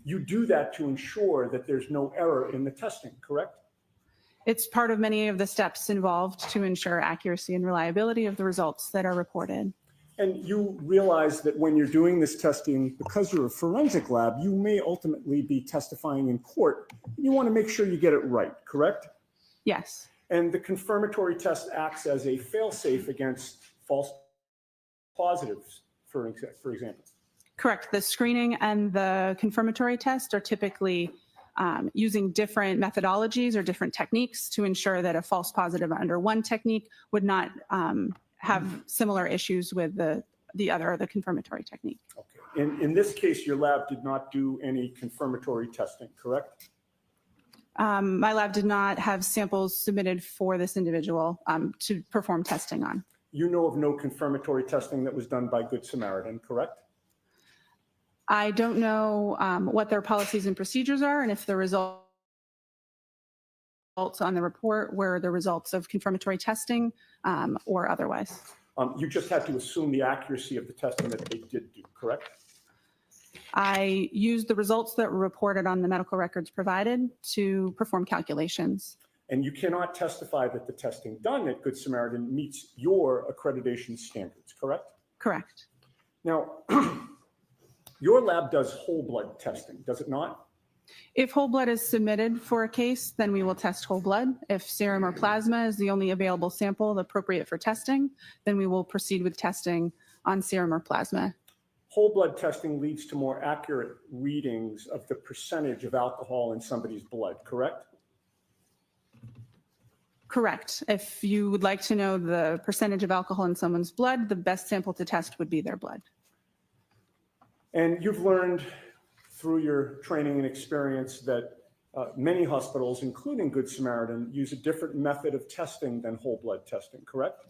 you do that to ensure that there's no error in the testing, correct? It's part of many of the steps involved to ensure accuracy and reliability of the results that are reported. And you realize that when you're doing this testing, because you're a forensic lab, you may ultimately be testifying in court. You want to make sure you get it right, correct? Yes. And the confirmatory test acts as a fail-safe against false positives, for example. Correct. The screening and the confirmatory test are typically using different methodologies or different techniques to ensure that a false positive under one technique would not have similar issues with the confirmatory technique. Okay. In this case, your lab did not do any confirmatory testing, correct? My lab did not have samples submitted for this individual to perform testing on. You know of no confirmatory testing that was done by Good Samaritan, correct? I don't know what their policies and procedures are, and if the results on the report were the results of confirmatory testing or otherwise. You just had to assume the accuracy of the testing that they did do, correct? I used the results that were reported on the medical records provided to perform calculations. And you cannot testify that the testing done at Good Samaritan meets your accreditation standards, correct? Correct. Now, your lab does whole blood testing, does it not? If whole blood is submitted for a case, then we will test whole blood. If serum or plasma is the only available sample appropriate for testing, then we will proceed with testing on serum or plasma. Whole blood testing leads to more accurate readings of the percentage of alcohol in somebody's blood, correct? Correct. If you would like to know the percentage of alcohol in someone's blood, the best sample to test would be their blood. And you've learned through your training and experience that many hospitals, including Good Samaritan, use a different method of testing than whole blood testing, correct?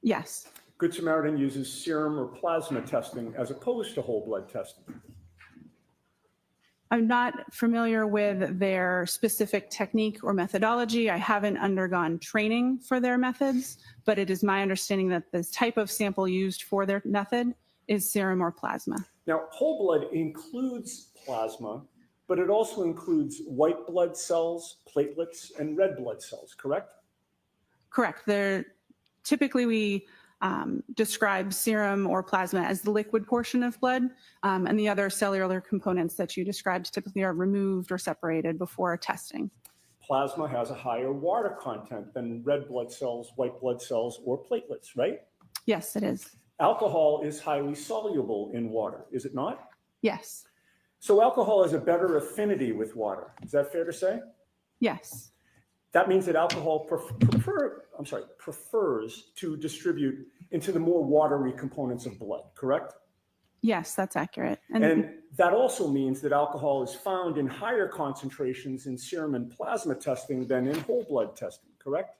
Yes. Good Samaritan uses serum or plasma testing as opposed to whole blood testing. I'm not familiar with their specific technique or methodology. I haven't undergone training for their methods, but it is my understanding that this type of sample used for their method is serum or plasma. Now, whole blood includes plasma, but it also includes white blood cells, platelets, and red blood cells, correct? Correct. Typically, we describe serum or plasma as the liquid portion of blood, and the other cellular components that you described typically are removed or separated before testing. Plasma has a higher water content than red blood cells, white blood cells, or platelets, right? Yes, it is. Alcohol is highly soluble in water, is it not? Yes. So alcohol has a better affinity with water. Is that fair to say? Yes. That means that alcohol prefers to distribute into the more watery components of blood, correct? Yes, that's accurate. And that also means that alcohol is found in higher concentrations in serum and plasma testing than in whole blood testing, correct?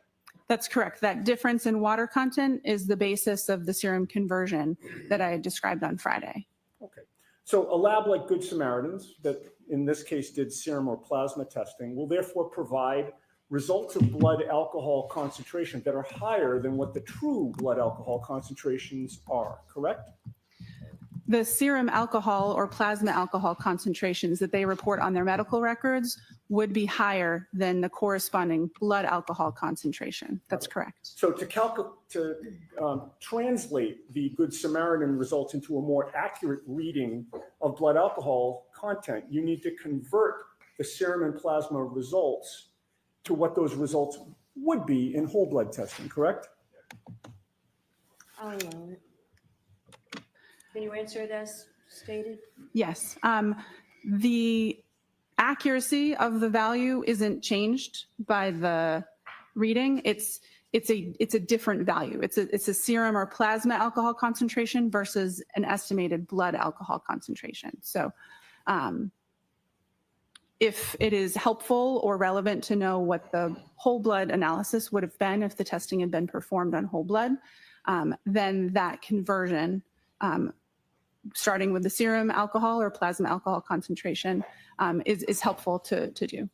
That's correct. That difference in water content is the basis of the serum conversion that I described on Friday. Okay. So a lab like Good Samaritans, that in this case did serum or plasma testing, will therefore provide results of blood alcohol concentration that are higher than what the true blood alcohol concentrations are, correct? The serum alcohol or plasma alcohol concentrations that they report on their medical records would be higher than the corresponding blood alcohol concentration. That's correct. So to translate the Good Samaritan results into a more accurate reading of blood alcohol content, you need to convert the serum and plasma results to what those results would be in whole blood testing, correct? I'll allow it. Can you answer this stated? Yes. The accuracy of the value isn't changed by the reading. It's a different value. It's a serum or plasma alcohol concentration versus an estimated blood alcohol concentration. So if it is helpful or relevant to know what the whole blood analysis would have been if the testing had been performed on whole blood, then that conversion, starting with the serum alcohol or plasma alcohol concentration, is helpful to do.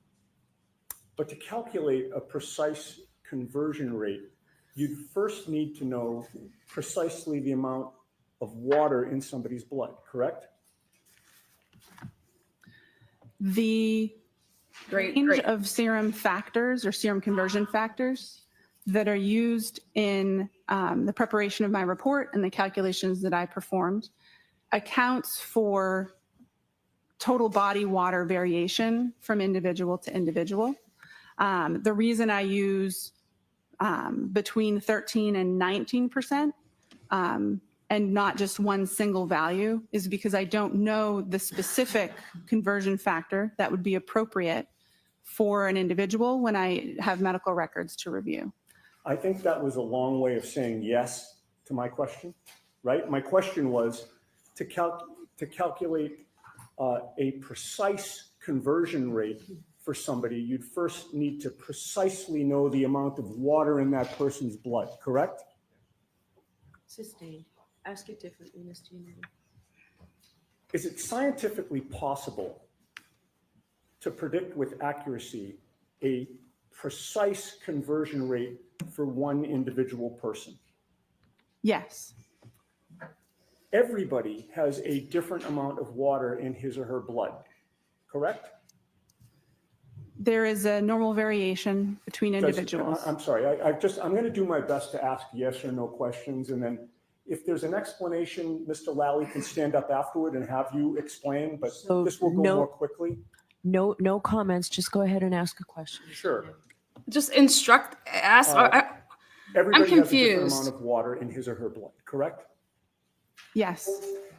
But to calculate a precise conversion rate, you'd first need to know precisely the amount of water in somebody's blood, correct? The Great, range great. of serum factors or serum conversion factors that are used in the preparation of my report and the calculations that I performed accounts for total body water variation from individual to individual. The reason I use between 13 and 19% and not just one single value is because I don't know the specific conversion factor that would be appropriate for an individual when I have medical records to review. I think that was a long way of saying yes to my question, right? My question was to calculate a precise conversion rate for somebody, you'd first need to precisely know the amount of water in that person's blood, correct? Sustained. Ask it differently, Mr. Unity. Is it scientifically possible to predict with accuracy a precise conversion rate for one individual person? Yes, Everybody has a different amount of water in his or her blood, correct? there is a normal variation between individuals. I'm sorry, I'm going to do my best to ask yes or no questions, and then if there's an explanation, Mr. Lally can stand up afterward and have you explain, but So this will go more quickly. No comments, just go ahead and ask a question. Sure. Just ask. Everybody has a different confused. amount of water in his or her blood, correct? Yes,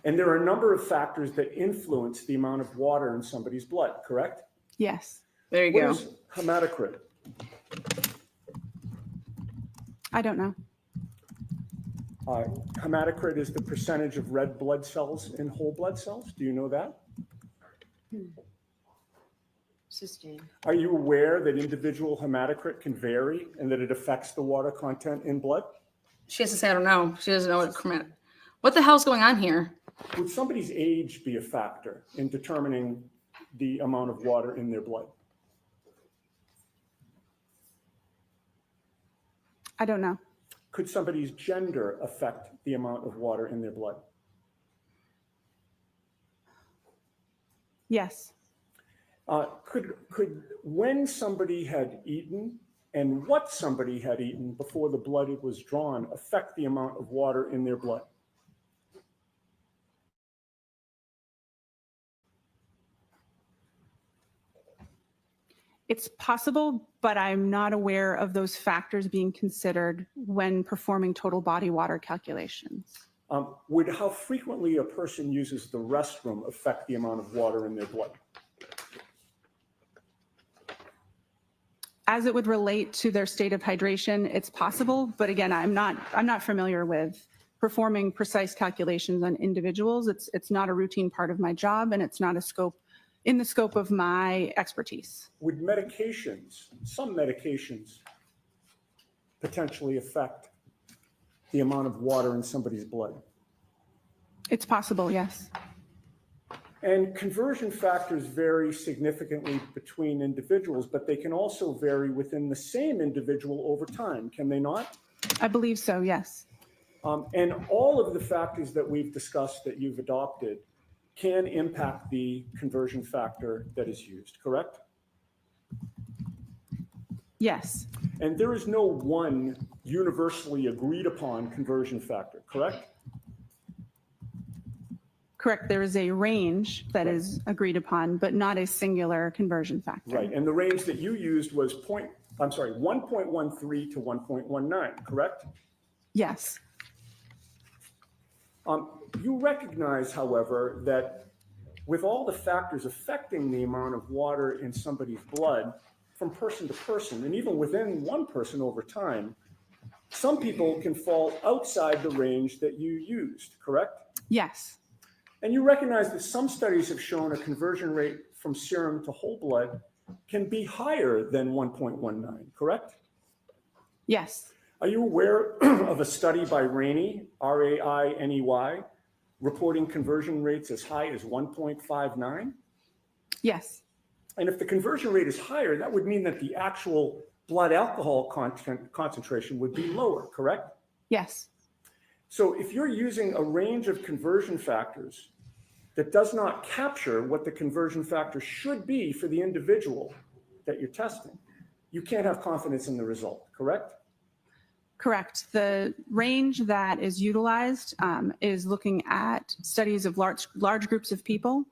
And there are a number of factors that influence the amount of water in somebody's blood, correct? yes. There you What go. is hematocrit? I don't know. Hematocrit is the percentage of red blood cells in whole blood cells. Do you know that? Sustained. Are you aware that individual hematocrit can vary and that it affects the water content in blood? She has to say, I don't know. She doesn't know what the hell's going on here. Would somebody's age be a factor in determining the amount of water in their blood? I don't know. Could somebody's gender affect the amount of water in their blood? Yes, Could when somebody had eaten and what somebody had eaten before the blood was drawn affect the amount of water in their blood? it's possible, but I'm not aware of those factors being considered when performing total body water calculations. Would how frequently a person uses the restroom affect the amount of water in their blood? As it would relate to their state of hydration, it's possible, but again, I'm not familiar with performing precise calculations on individuals. It's not a routine part of my job, and it's not in the scope of my expertise. Would medications, some medications, potentially affect the amount of water in somebody's blood? It's possible, yes. And conversion factors vary significantly between individuals, but they can also vary within the same individual over time, can they not? I believe so, yes. And all of the factors that we've discussed that you've adopted can impact the conversion factor that is used, correct? Yes, And there is no one universally agreed upon conversion factor, correct? correct. There is a range that is agreed upon, but not a singular conversion factor. Right, and the range that you used was 1.13 to 1.19, correct? Yes, You recognize, however, that with all the factors affecting the amount of water in somebody's blood from person to person, and even within one person over time, some people can fall outside the range that you used, correct? yes, And you recognize that some studies have shown a conversion rate from serum to whole blood can be higher than 1.19, correct? yes, Are you aware of a study by Rainey, R-A-I-N-E-Y, reporting conversion rates as high as 1.59? yes, And if the conversion rate is higher, that would mean that the actual blood alcohol concentration would be lower, correct? Yes. So if you're using a range of conversion factors that does not capture what the conversion factor should be for the individual that you're testing, you can't have confidence in the result, correct? Correct. The range that is utilized is looking at studies of large groups of people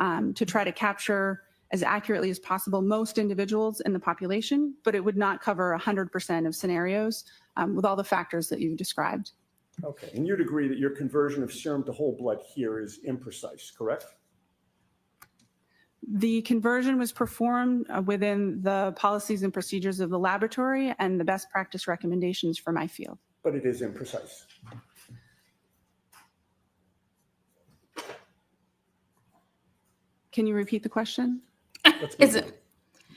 to try to capture as accurately as possible most individuals in the population, but it would not cover 100% of scenarios with all the factors that you've described. Okay, and you'd agree that your conversion of serum to whole blood here is imprecise, correct? The conversion was performed within the policies and procedures of the laboratory and the best practice recommendations for my field. But it is imprecise. Can you repeat the question? Let's Is move it- on.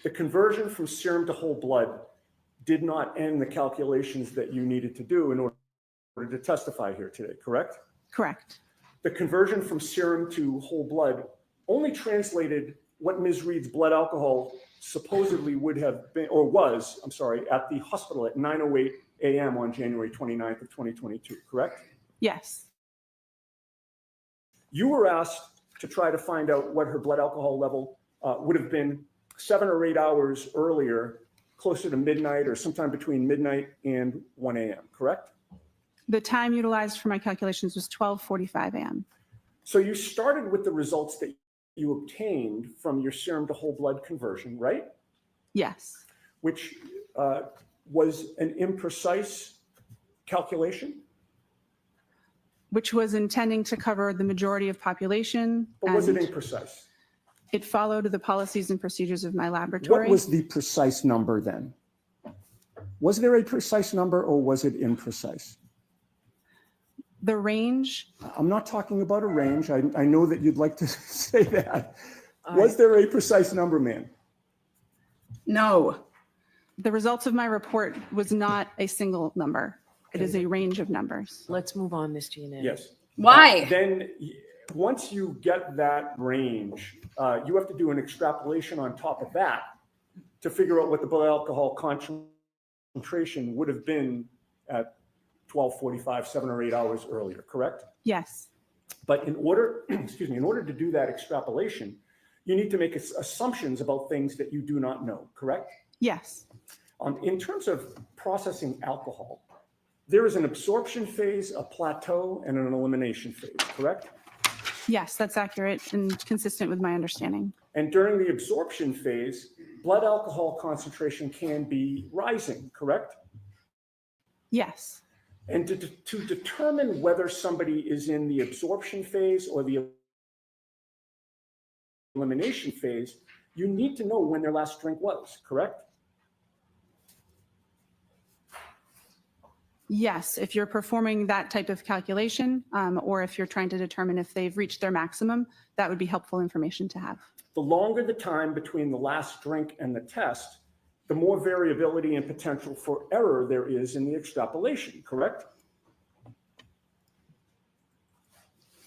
The conversion from serum to whole blood did not end the calculations that you needed to do in order to testify here today, correct? Correct. The conversion from serum to whole blood only translated what Ms. Reed's blood alcohol supposedly would have been, or was, I'm sorry, at the hospital at 9:08 a.m. on January 29th of 2022, correct? Yes. You were asked to try to find out what her blood alcohol level would have been 7 or 8 hours earlier, closer to midnight or sometime between midnight and 1 a.m., correct? The time utilized for my calculations was 12:45 a.m. So you started with the results that you obtained from your serum to whole blood conversion, right? Yes. Which was an imprecise calculation, Which was intending to cover the majority of population. but was it and imprecise? it followed the policies and procedures of my laboratory. What was the precise number then? Was there a precise number or was it imprecise? The range, I'm not talking about a range. I know that you'd like to say that. All Was right. there a precise number, ma'am? No. the results of my report was not a single number. It is a range of numbers. Let's move on, Ms. Giannetti. Yes. Why? Then, once you get that range, you have to do an extrapolation on top of that to figure out what the blood alcohol concentration would have been at 12:45, 7 or 8 hours earlier, correct? Yes. But in order, excuse me, in order to do that extrapolation, you need to make assumptions about things that you do not know, correct? Yes. In terms of processing alcohol, there is an absorption phase, a plateau, and an elimination phase, correct? Yes, that's accurate and consistent with my understanding. And during the absorption phase, blood alcohol concentration can be rising, correct? Yes. And to determine whether somebody is in the absorption phase or the elimination phase, you need to know when their last drink was, correct? Yes, if you're performing that type of calculation, or if you're trying to determine if they've reached their maximum, that would be helpful information to have. The longer the time between the last drink and the test, the more variability and potential for error there is in the extrapolation, correct?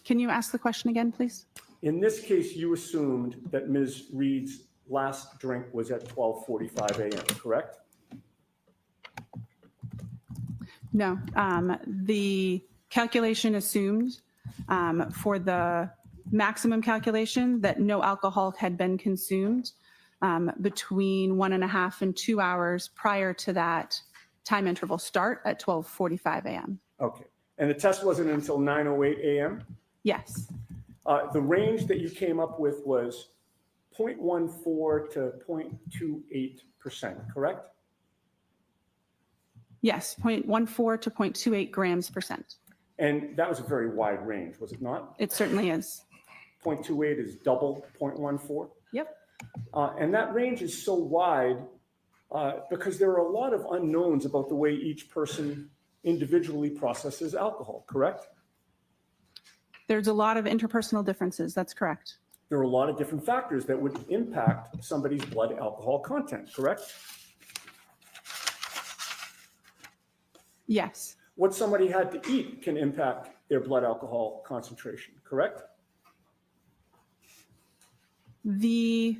Can you ask the question again, please? In this case, you assumed that Ms. Reed's last drink was at 12:45 a.m., correct? No. The calculation assumed for the maximum calculation that no alcohol had been consumed between 1.5 and 2 hours prior to that time interval start at 12:45 a.m. Okay. And the test wasn't until 9:08 a.m.? Yes. The range that you came up with was 0.14 to 0.28%, correct? Yes, 0.14 to 0.28 grams percent. And that was a very wide range, was it not? It certainly is. 0.28 is double 0.14? Yep. And that range is so wide because there are a lot of unknowns about the way each person individually processes alcohol, correct? There's a lot of interpersonal differences. That's correct. There are a lot of different factors that would impact somebody's blood alcohol content, correct? Yes. What somebody had to eat can impact their blood alcohol concentration, correct? The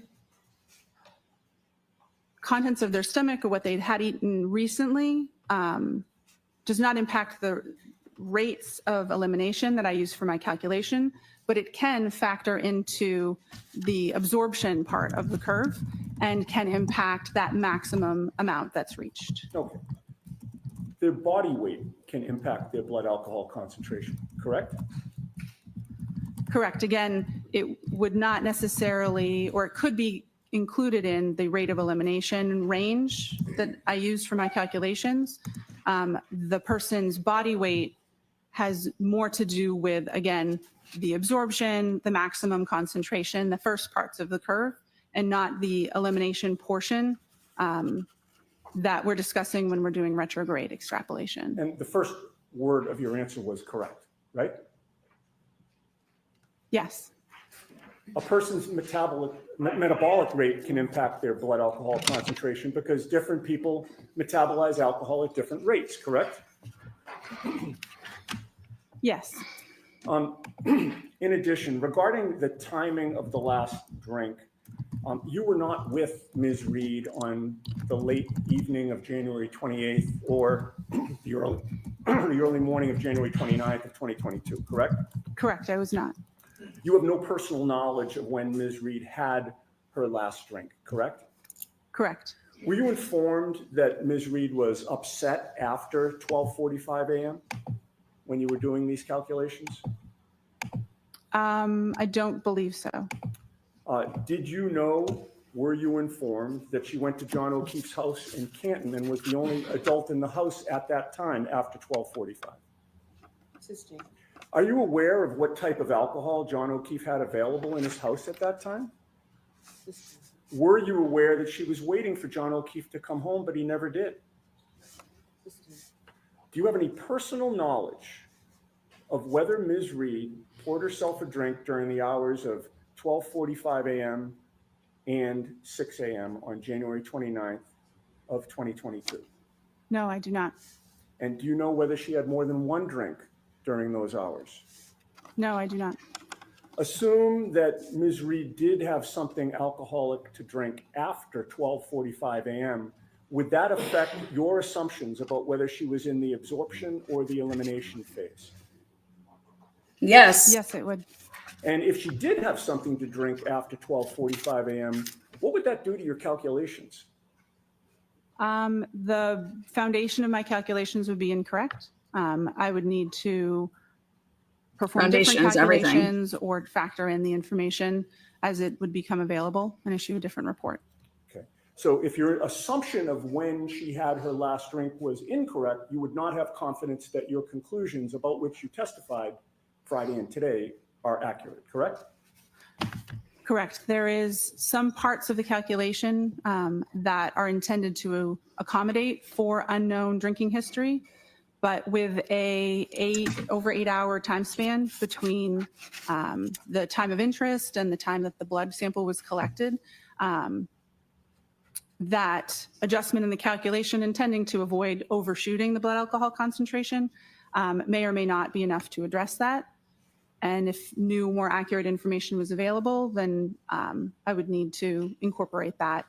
contents of their stomach or what they'd had eaten recently does not impact the rates of elimination that I use for my calculation, but it can factor into the absorption part of the curve and can impact that maximum amount that's reached. Okay. Their body weight can impact their blood alcohol concentration, correct? Correct. Again, it would not necessarily, or it could be included in the rate of elimination range that I use for my calculations. The person's body weight has more to do with, again, the absorption, the maximum concentration, the first parts of the curve, and not the elimination portion that we're discussing when we're doing retrograde extrapolation. And the first word of your answer was correct, right? Yes. A person's metabolic rate can impact their blood alcohol concentration because different people metabolize alcohol at different rates, correct? Yes. In addition, regarding the timing of the last drink, you were not with Ms. Reed on the late evening of January 28th or the early morning of January 29th of 2022, correct? Correct. I was not. You have no personal knowledge of when Ms. Reed had her last drink, correct? Correct. Were you informed that Ms. Reed was upset after 12:45 a.m. when you were doing these calculations? I don't believe so. Did you know, were you informed that she went to John O'Keefe's house in Canton and was the only adult in the house at that time after 12:45? Assisting. Are you aware of what type of alcohol John O'Keefe had available in his house at that time? Assisting. Were you aware that she was waiting for John O'Keefe to come home, but he never did? Assisting. Do you have any personal knowledge of whether Ms. Reed poured herself a drink during the hours of 12:45 a.m. and 6 a.m. on January 29th of 2022? No, I do not. And do you know whether she had more than one drink during those hours? No, I do not. Assume that Ms. Reed did have something alcoholic to drink after 12:45 a.m. Would that affect your assumptions about whether she was in the absorption or the elimination phase? Yes. Yes, it would. And if she did have something to drink after 12:45 a.m., what would that do to your calculations? The foundation of my calculations would be incorrect. I would need to perform different Foundations, everything. calculations or factor in the information as it would become available and issue a different report. Okay. So if your assumption of when she had her last drink was incorrect, you would not have confidence that your conclusions about which you testified Friday and today are accurate, correct? Correct. There is some parts of the calculation that are intended to accommodate for unknown drinking history, but with over 8 hour time span between the time of interest and the time that the blood sample was collected, that adjustment in the calculation intending to avoid overshooting the blood alcohol concentration may or may not be enough to address that. And if new, more accurate information was available, then I would need to incorporate that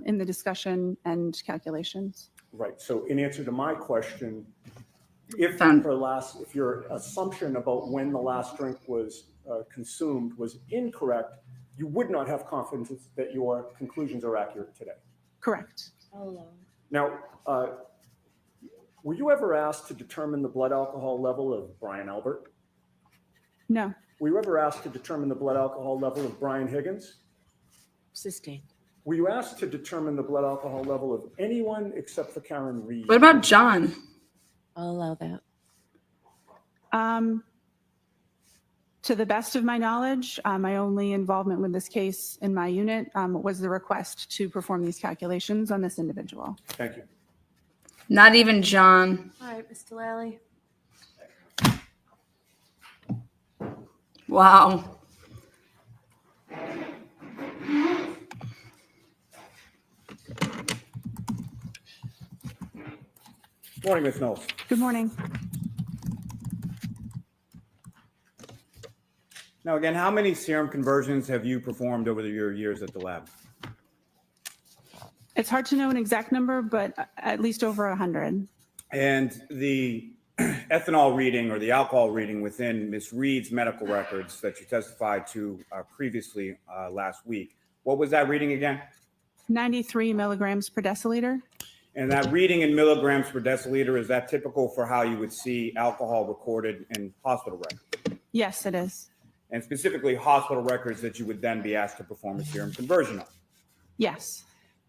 in the discussion and calculations. Right. So in answer to my question, if your assumption about when the last drink was consumed was incorrect, you would not have confidence that your conclusions are accurate today. Correct. Now, were you ever asked to determine the blood alcohol level of Brian Albert? No. Were you ever asked to determine the blood alcohol level of Brian Higgins? Sustained. Were you asked to determine the blood alcohol level of anyone except for Karen Reed? What about John? I'll allow that. To the best of my knowledge, my only involvement with this case in my unit was the request to perform these calculations on this individual. Thank you. Not even John. All right, Mr. Lally. Wow. Morning, Ms. Knowles. Good morning. Now, again, how many serum conversions have you performed over your years at the lab? It's hard to know an exact number, but at least over 100. And the ethanol reading or the alcohol reading within Ms. Reed's medical records that you testified to previously last week, what was that reading again? 93 milligrams per deciliter. And that reading in milligrams per deciliter, is that typical for how you would see alcohol recorded in hospital records? Yes, it is. And specifically hospital records that you would then be asked to perform a serum conversion on? Yes.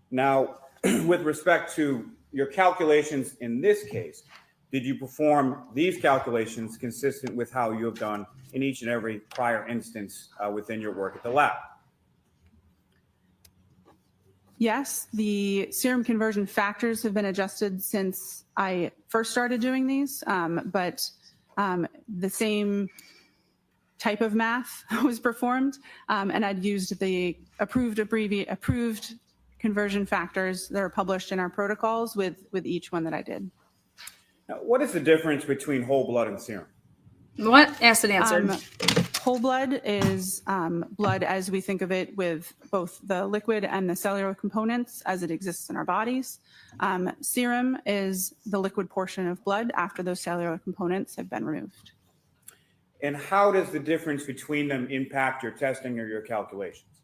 Now, with respect to your calculations in this case, did you perform these calculations consistent with how you have done in each and every prior instance within your work at the lab? Yes, the serum conversion factors have been adjusted since I first started doing these, but the same type of math was performed, and I'd used the approved conversion factors that are published in our protocols with each one that I did. Now, what is the difference between whole blood and serum? What? Asked and answered. Whole blood is blood as we think of it, with both the liquid and the cellular components as it exists in our bodies. Serum is the liquid portion of blood after those cellular components have been removed. And how does the difference between them impact your testing or your calculations?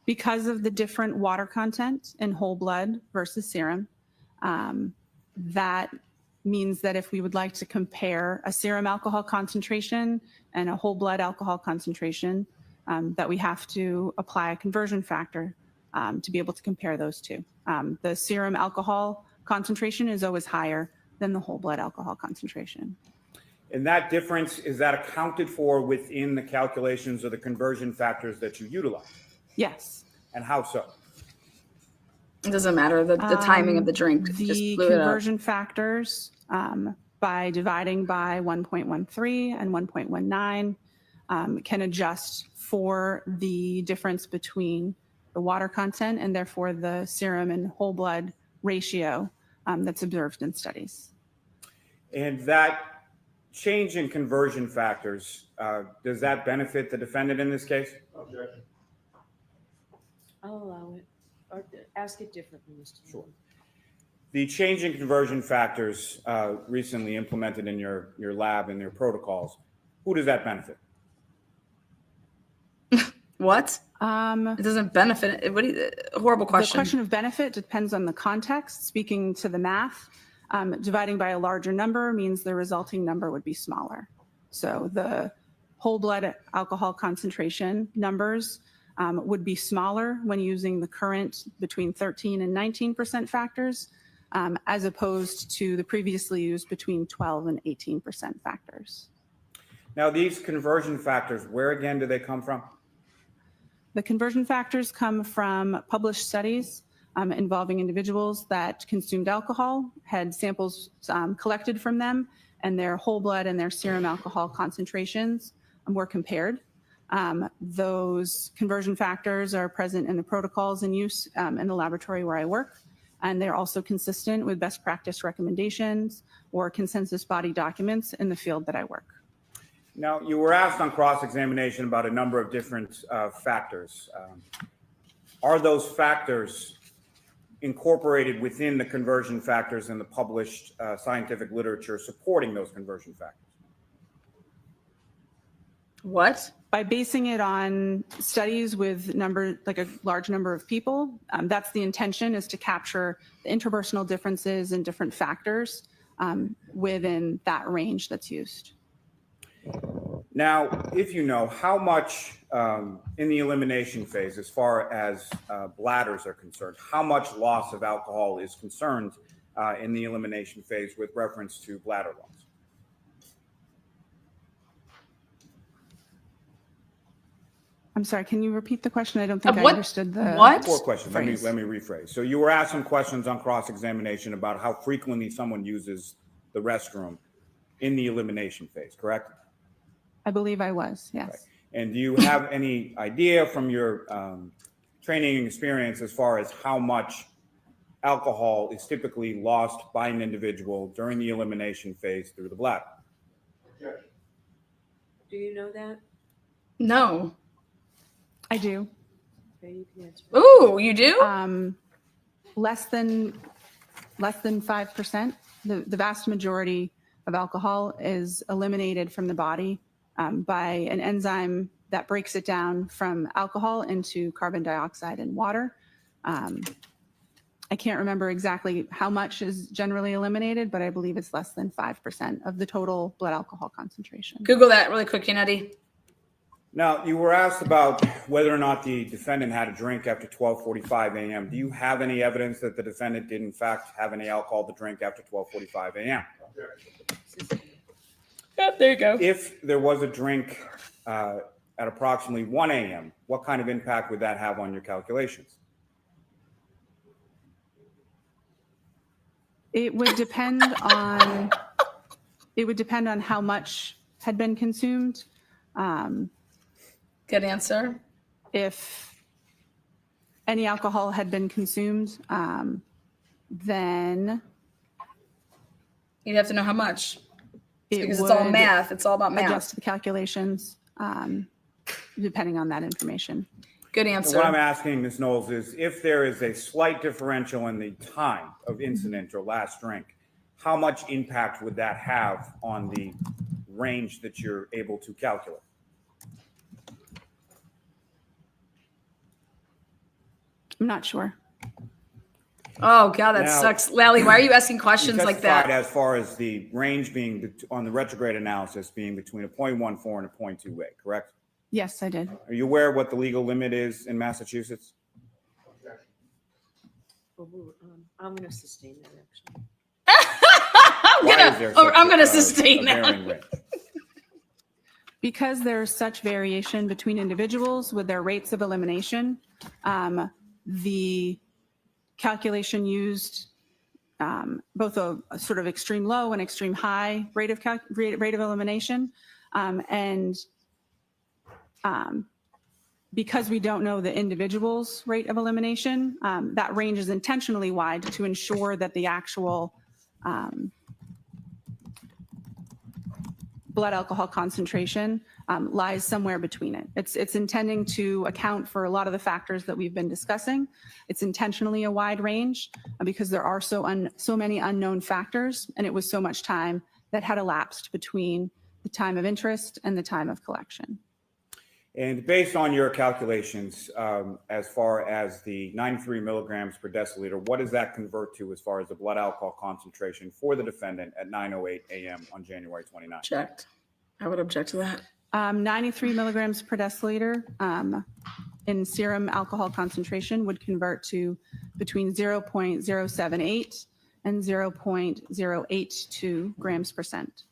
Because of the different water content in whole blood versus serum, that means that if we would like to compare a serum alcohol concentration and a whole blood alcohol concentration, that we have to apply a conversion factor to be able to compare those two. The serum alcohol concentration is always higher than the whole blood alcohol concentration. And that difference, is that accounted for within the calculations or the conversion factors that you utilize? Yes. And how so? It doesn't matter the timing of the drink. The Just blew it up. conversion factors, by dividing by 1.13 and 1.19, can adjust for the difference between the water content and therefore the serum and whole blood ratio that's observed in studies. And that change in conversion factors, does that benefit the defendant in this case? Objection. I'll allow it, or ask it differently, Mr. Sure. Chairman. The change in conversion factors recently implemented in your lab and your protocols, who does that benefit? What? It doesn't benefit. What do you, horrible The question. question of benefit depends on the context. Speaking to the math, dividing by a larger number means the resulting number would be smaller. So the whole blood alcohol concentration numbers would be smaller when using the current between 13 and 19% factors, as opposed to the previously used between 12 and 18% factors. Now, these conversion factors, where again do they come from? The conversion factors come from published studies involving individuals that consumed alcohol, had samples collected from them, and their whole blood and their serum alcohol concentrations were compared. Those conversion factors are present in the protocols in use in the laboratory where I work, and they're also consistent with best practice recommendations or consensus body documents in the field that I work. Now, you were asked on cross-examination about a number of different factors. Are those factors incorporated within the conversion factors in the published scientific literature supporting those conversion factors? What? By basing it on studies with like a large number of people, that's the intention, is to capture the interpersonal differences and different factors within that range that's used. Now, if you know, how much in the elimination phase, as far as bladders are concerned, how much loss of alcohol is concerned in the elimination phase with reference to bladder loss? I'm sorry, can you repeat the question? I don't think I What? understood the What? Four questions. Let phrase. me rephrase. So you were asked some questions on cross-examination about how frequently someone uses the restroom in the elimination phase, correct? I believe I was, yes. And do you have any idea from your training and experience as far as how much alcohol is typically lost by an individual during the elimination phase through the bladder? Do you know that? No. I do. Okay, you can answer. Ooh, you do? Less than 5%. The vast majority of alcohol is eliminated from the body by an enzyme that breaks it down from alcohol into carbon dioxide and water. I can't remember exactly how much is generally eliminated, but I believe it's less than 5% of the total blood alcohol concentration. Google that really quick, Kennedy. Now, you were asked about whether or not the defendant had a drink after 12:45 a.m. Do you have any evidence that the defendant did in fact have any alcohol to drink after 12:45 a.m.? Yep, there you go. If there was a drink at approximately 1 a.m., what kind of impact would that have on your calculations? It would depend on how much had been consumed. Good answer. If any alcohol had been consumed, then You'd have to know how much. it Because would it's all math. It's all about math. adjust the calculations depending on that information. Good And answer. what I'm asking, Ms. Knowles, is if there is a slight differential in the time of incident or last drink, how much impact would that have on the range that you're able to calculate? I'm not sure. Oh, God, that Now- sucks. Lally, why are you asking You questions like testified that? as far as the range being on the retrograde analysis being between a 0.14 and a 0.28, correct? Yes, I did. Are you aware of what the legal limit is in Massachusetts? I'm going to sustain that, actually. Why is there such I'm gonna a sustain that. varying range? Because there's such variation between individuals with their rates of elimination, the calculation used both a sort of extreme low and extreme high rate of elimination, and because we don't know the individual's rate of elimination, that range is intentionally wide to ensure that the actual blood alcohol concentration lies somewhere between it. It's intending to account for a lot of the factors that we've been discussing. It's intentionally a wide range because there are so many unknown factors, and it was so much time that had elapsed between the time of interest and the time of collection. And based on your calculations, as far as the 93 milligrams per deciliter, what does that convert to as far as the blood alcohol concentration for the defendant at 9:08 a.m. on January 29th? Checked. I would object to that. 93 milligrams per deciliter in serum alcohol concentration would convert to between 0.078 and 0.082 grams percent.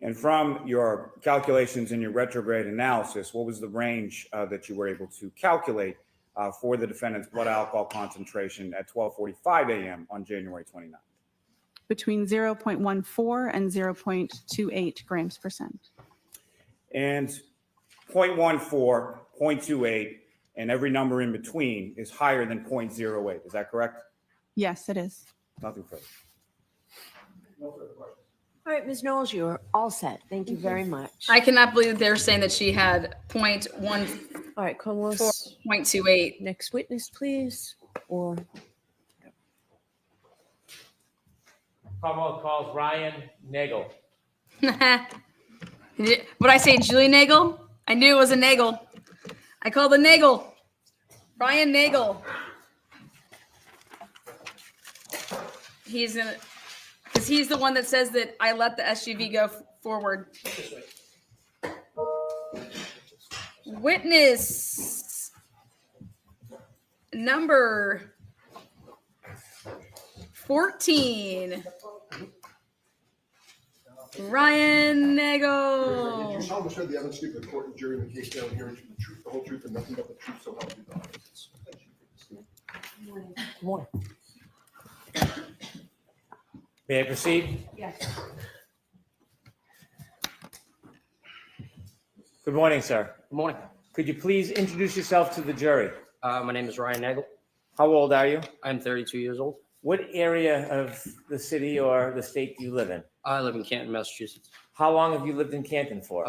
And from your calculations in your retrograde analysis, what was the range that you were able to calculate for the defendant's blood alcohol concentration at 12:45 a.m. on January 29th? Between 0.14 and 0.28 grams percent. And 0.14, 0.28, and every number in between is higher than 0.08. Is that correct? Yes, it is. Nothing further. All right, Ms. Knowles, you're all set. Thank you very much. I cannot believe that they're saying that she had 0.14, All right, Carlos, 0.28. next witness, please. Or Commonwealth calls Ryan Nagel. Would I say Julie Nagel? I knew it was a Nagel. I called the Nagel. Ryan Nagel. He's gonna, because he's the one that says that I let the SUV go forward. Witness number 14. Ryan Nagel. You solemnly swear the evidence you give the court and jury in the case down here is the truth, the whole truth, and nothing but the truth, so help you God. more. May I proceed? Yes. Good morning, sir. Good morning. Could you please introduce yourself to the jury? My name is Ryan Nagel. How old are you? I'm 32 years old. What area of the city or the state do you live in? I live in Canton, Massachusetts. How long have you lived in Canton for?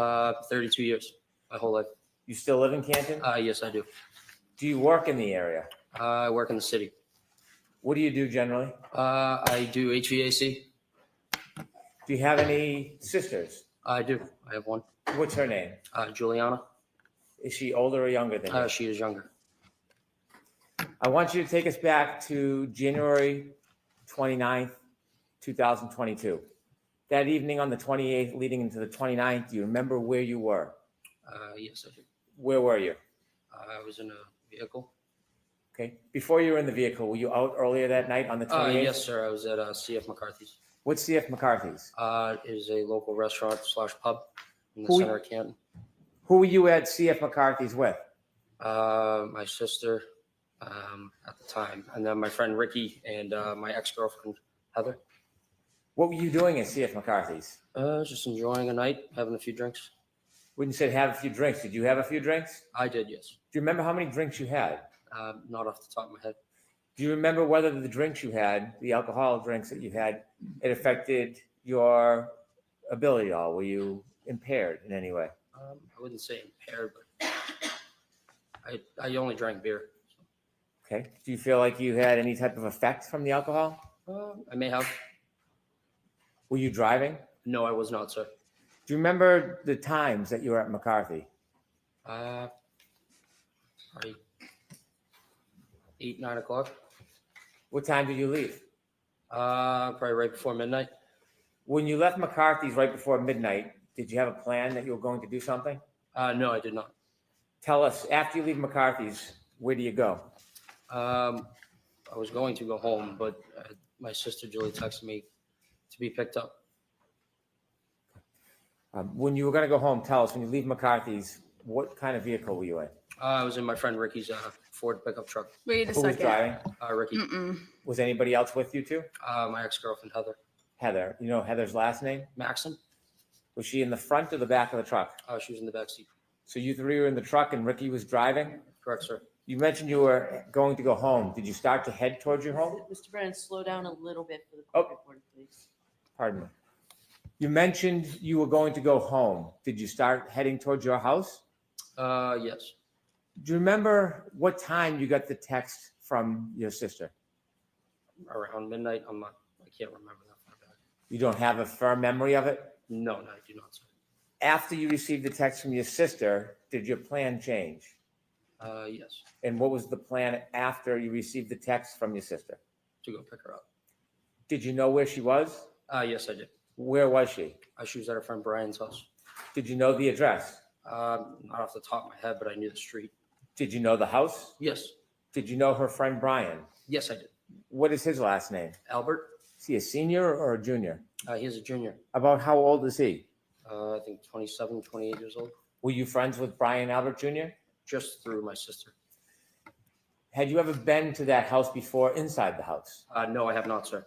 32 years, my whole life. You still live in Canton? Yes, I do. Do you work in the area? I work in the city. What do you do generally? I do HVAC. Do you have any sisters? I do. I have one. What's her name? Juliana. Is she older or younger than you? She is younger. I want you to take us back to January 29th, 2022. That evening on the 28th, leading into the 29th, do you remember where you were? Yes, I do. Where were you? I was in a vehicle. Okay. Before you were in the vehicle, were you out earlier that night on the 28th? Yes, sir. I was at CF McCarthy's. What's CF McCarthy's? It is a local restaurant / pub in the Who- center of Canton. Who were you at CF McCarthy's with? My sister at the time, and then my friend Ricky and my ex-girlfriend Heather. What were you doing at CF McCarthy's? Just enjoying a night, having a few drinks. When you said have a few drinks, did you have a few drinks? I did, yes. Do you remember how many drinks you had? Not off the top of my head. Do you remember whether the drinks you had, the alcoholic drinks that you had, it affected your ability at all? Were you impaired in any way? I wouldn't say impaired, but I only drank beer. Okay. Do you feel like you had any type of effect from the alcohol? I may have. Were you driving? No, I was not, sir. Do you remember the times that you were at McCarthy? Probably 8, 9 o'clock. What time did you leave? Probably right before midnight. When you left McCarthy's right before midnight, did you have a plan that you were going to do something? No, I did not. Tell us, after you leave McCarthy's, where do you go? I was going to go home, but my sister Julie texted me to be picked up. When you were going to go home, tell us, when you leave McCarthy's, what kind of vehicle were you in? I was in my friend Ricky's Ford pickup truck. Wait a Who was second. driving? Ricky, Was anybody else with you too? my ex-girlfriend Heather. Heather. You know Heather's last name? Maxon. Was she in the front or the back of the truck? She was in the back seat. So you three were in the truck and Ricky was driving? Correct, sir. You mentioned you were going to go home. Did you start to head towards your home? Mr. Brennan, slow down a little bit for the Oh. court reporter, please. Pardon me. You mentioned you were going to go home. Did you start heading towards your house? Yes. Do you remember what time you got the text from your sister? Around midnight. I can't remember that far back. You don't have a firm memory of it? No, I do not, sir. After you received the text from your sister, did your plan change? Yes. And what was the plan after you received the text from your sister? To go pick her up. Did you know where she was? Yes, I did. Where was she? She was at her friend Brian's house. Did you know the address? Not off the top of my head, but I knew the street. Did you know the house? Yes. Did you know her friend Brian? Yes, I did. What is his last name? Albert. Is he a senior or a junior? He is a junior. About how old is he? I think 27, 28 years old. Were you friends with Brian Albert Jr.? Just through my sister. Had you ever been to that house before inside the house? No, I have not, sir.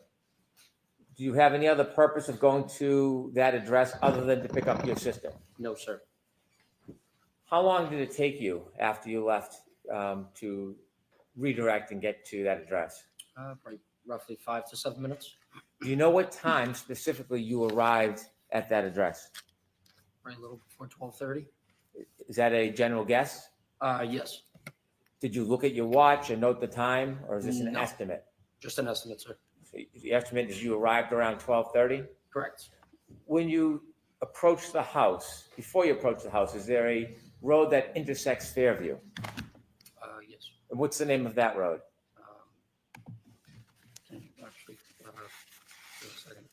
Do you have any other purpose of going to that address other than to pick up your sister? No, sir. How long did it take you after you left to redirect and get to that address? Probably roughly 5 to 7 minutes. Do you know what time specifically you arrived at that address? Right, a little before 12:30. Is that a general guess? Yes. Did you look at your watch and note the time, or is this an No. estimate? Just an estimate, sir. So the estimate is you arrived around 12:30? Correct. When you approach the house, before you approach the house, is there a road that intersects Fairview? Yes. And what's the name of that road? Actually, give a second.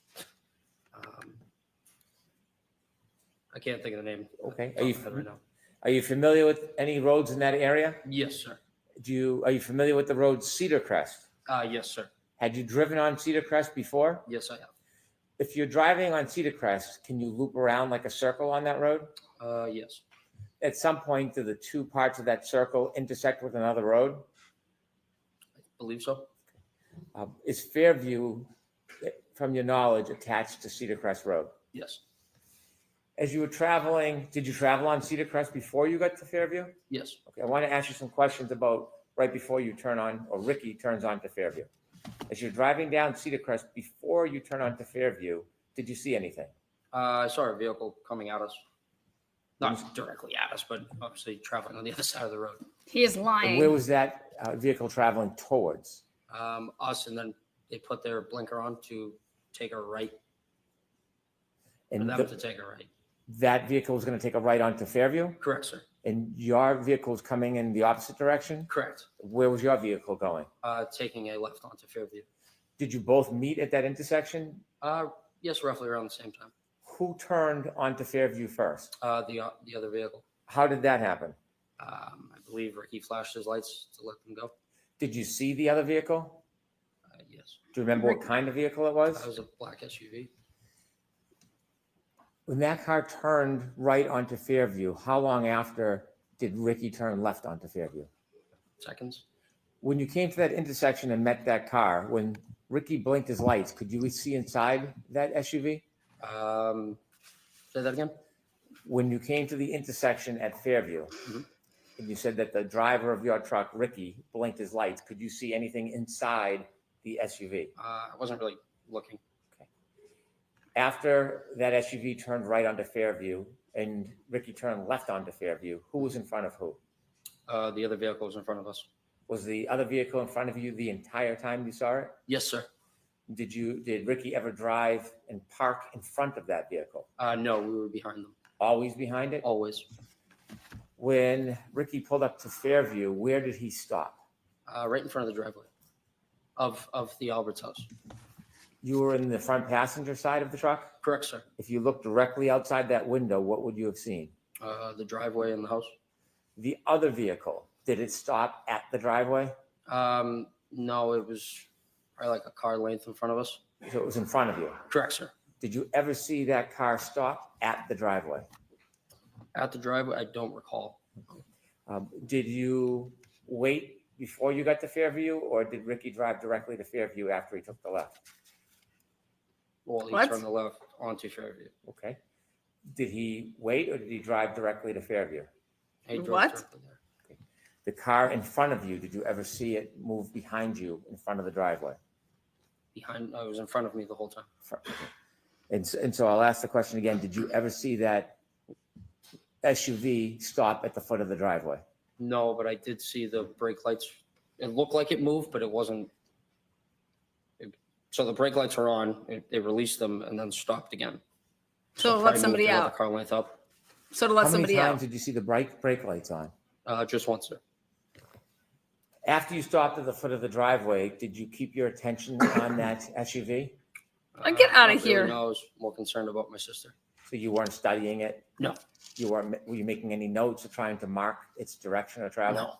I can't think of the name. Okay. Are you right now? Are you familiar with any roads in that area? Yes, sir. Are you familiar with the road Cedar Crest? Yes, sir. Had you driven on Cedar Crest before? Yes, I have. If you're driving on Cedar Crest, can you loop around like a circle on that road? Yes. At some point, do the two parts of that circle intersect with another road? I believe so. Is Fairview, from your knowledge, attached to Cedar Crest Road? Yes. As you were traveling, did you travel on Cedar Crest before you got to Fairview? Yes. Okay, I want to ask you some questions about right before you turn on, or Ricky turns on to Fairview. As you're driving down Cedar Crest, before you turn on to Fairview, did you see anything? I saw a vehicle coming at us. Not directly at us, but obviously traveling on the other side of the road. He is And lying. where was that vehicle traveling towards? Us, and then they put their blinker on to take a right, for And them to take a right. that vehicle was going to take a right onto Fairview? Correct, sir. And your vehicle was coming in the opposite direction? Correct. Where was your vehicle going? Taking a left onto Fairview. Did you both meet at that intersection? Yes, roughly around the same time. Who turned onto Fairview first? The other vehicle. How did that happen? I believe Ricky flashed his lights to let them go. Did you see the other vehicle? Yes. Do you remember what kind of vehicle it was? That was a black SUV. When that car turned right onto Fairview, how long after did Ricky turn left onto Fairview? Seconds. When you came to that intersection and met that car, when Ricky blinked his lights, could you see inside that SUV? Say that again? When you came to the intersection at Fairview, Mhm. and you said that the driver of your truck, Ricky, blinked his lights, could you see anything inside the SUV? I wasn't really looking. After that SUV turned right onto Fairview and Ricky turned left onto Fairview, who was in front of who? The other vehicle was in front of us. Was the other vehicle in front of you the entire time you saw it? Yes, sir. Did Ricky ever drive and park in front of that vehicle? No, we were behind them. Always behind it? Always. When Ricky pulled up to Fairview, where did he stop? Right in front of the driveway of the Albert's house. You were in the front passenger side of the truck? Correct, sir. If you looked directly outside that window, what would you have seen? The driveway and the house. The other vehicle, did it stop at the driveway? No, it was probably like a car length in front of us. So it was in front of you. Correct, sir. Did you ever see that car stop at the driveway? At the driveway, I don't recall. Did you wait before you got to Fairview, or did Ricky drive directly to Fairview after he took the left? Well, he What? turned the left onto Fairview. Okay. Did he wait or did he drive directly to Fairview? He drove What? directly there. The car in front of you, did you ever see it move behind you in front of the driveway? It was in front of me the whole time. And so I'll ask the question again. Did you ever see that SUV stop at the foot of the driveway? No, but I did see the brake lights. It looked like it moved, but it wasn't. So the brake lights were on. They released them and then stopped again. So probably let moved somebody another out. car length up. So to let How many somebody times out. did you see the brake lights on? Just once, sir. After you stopped at the foot of the driveway, did you keep your attention on that SUV? Get outta not really, here. No, I was more concerned about my sister. So you weren't studying it? No. Were you making any notes or trying to mark its direction of travel?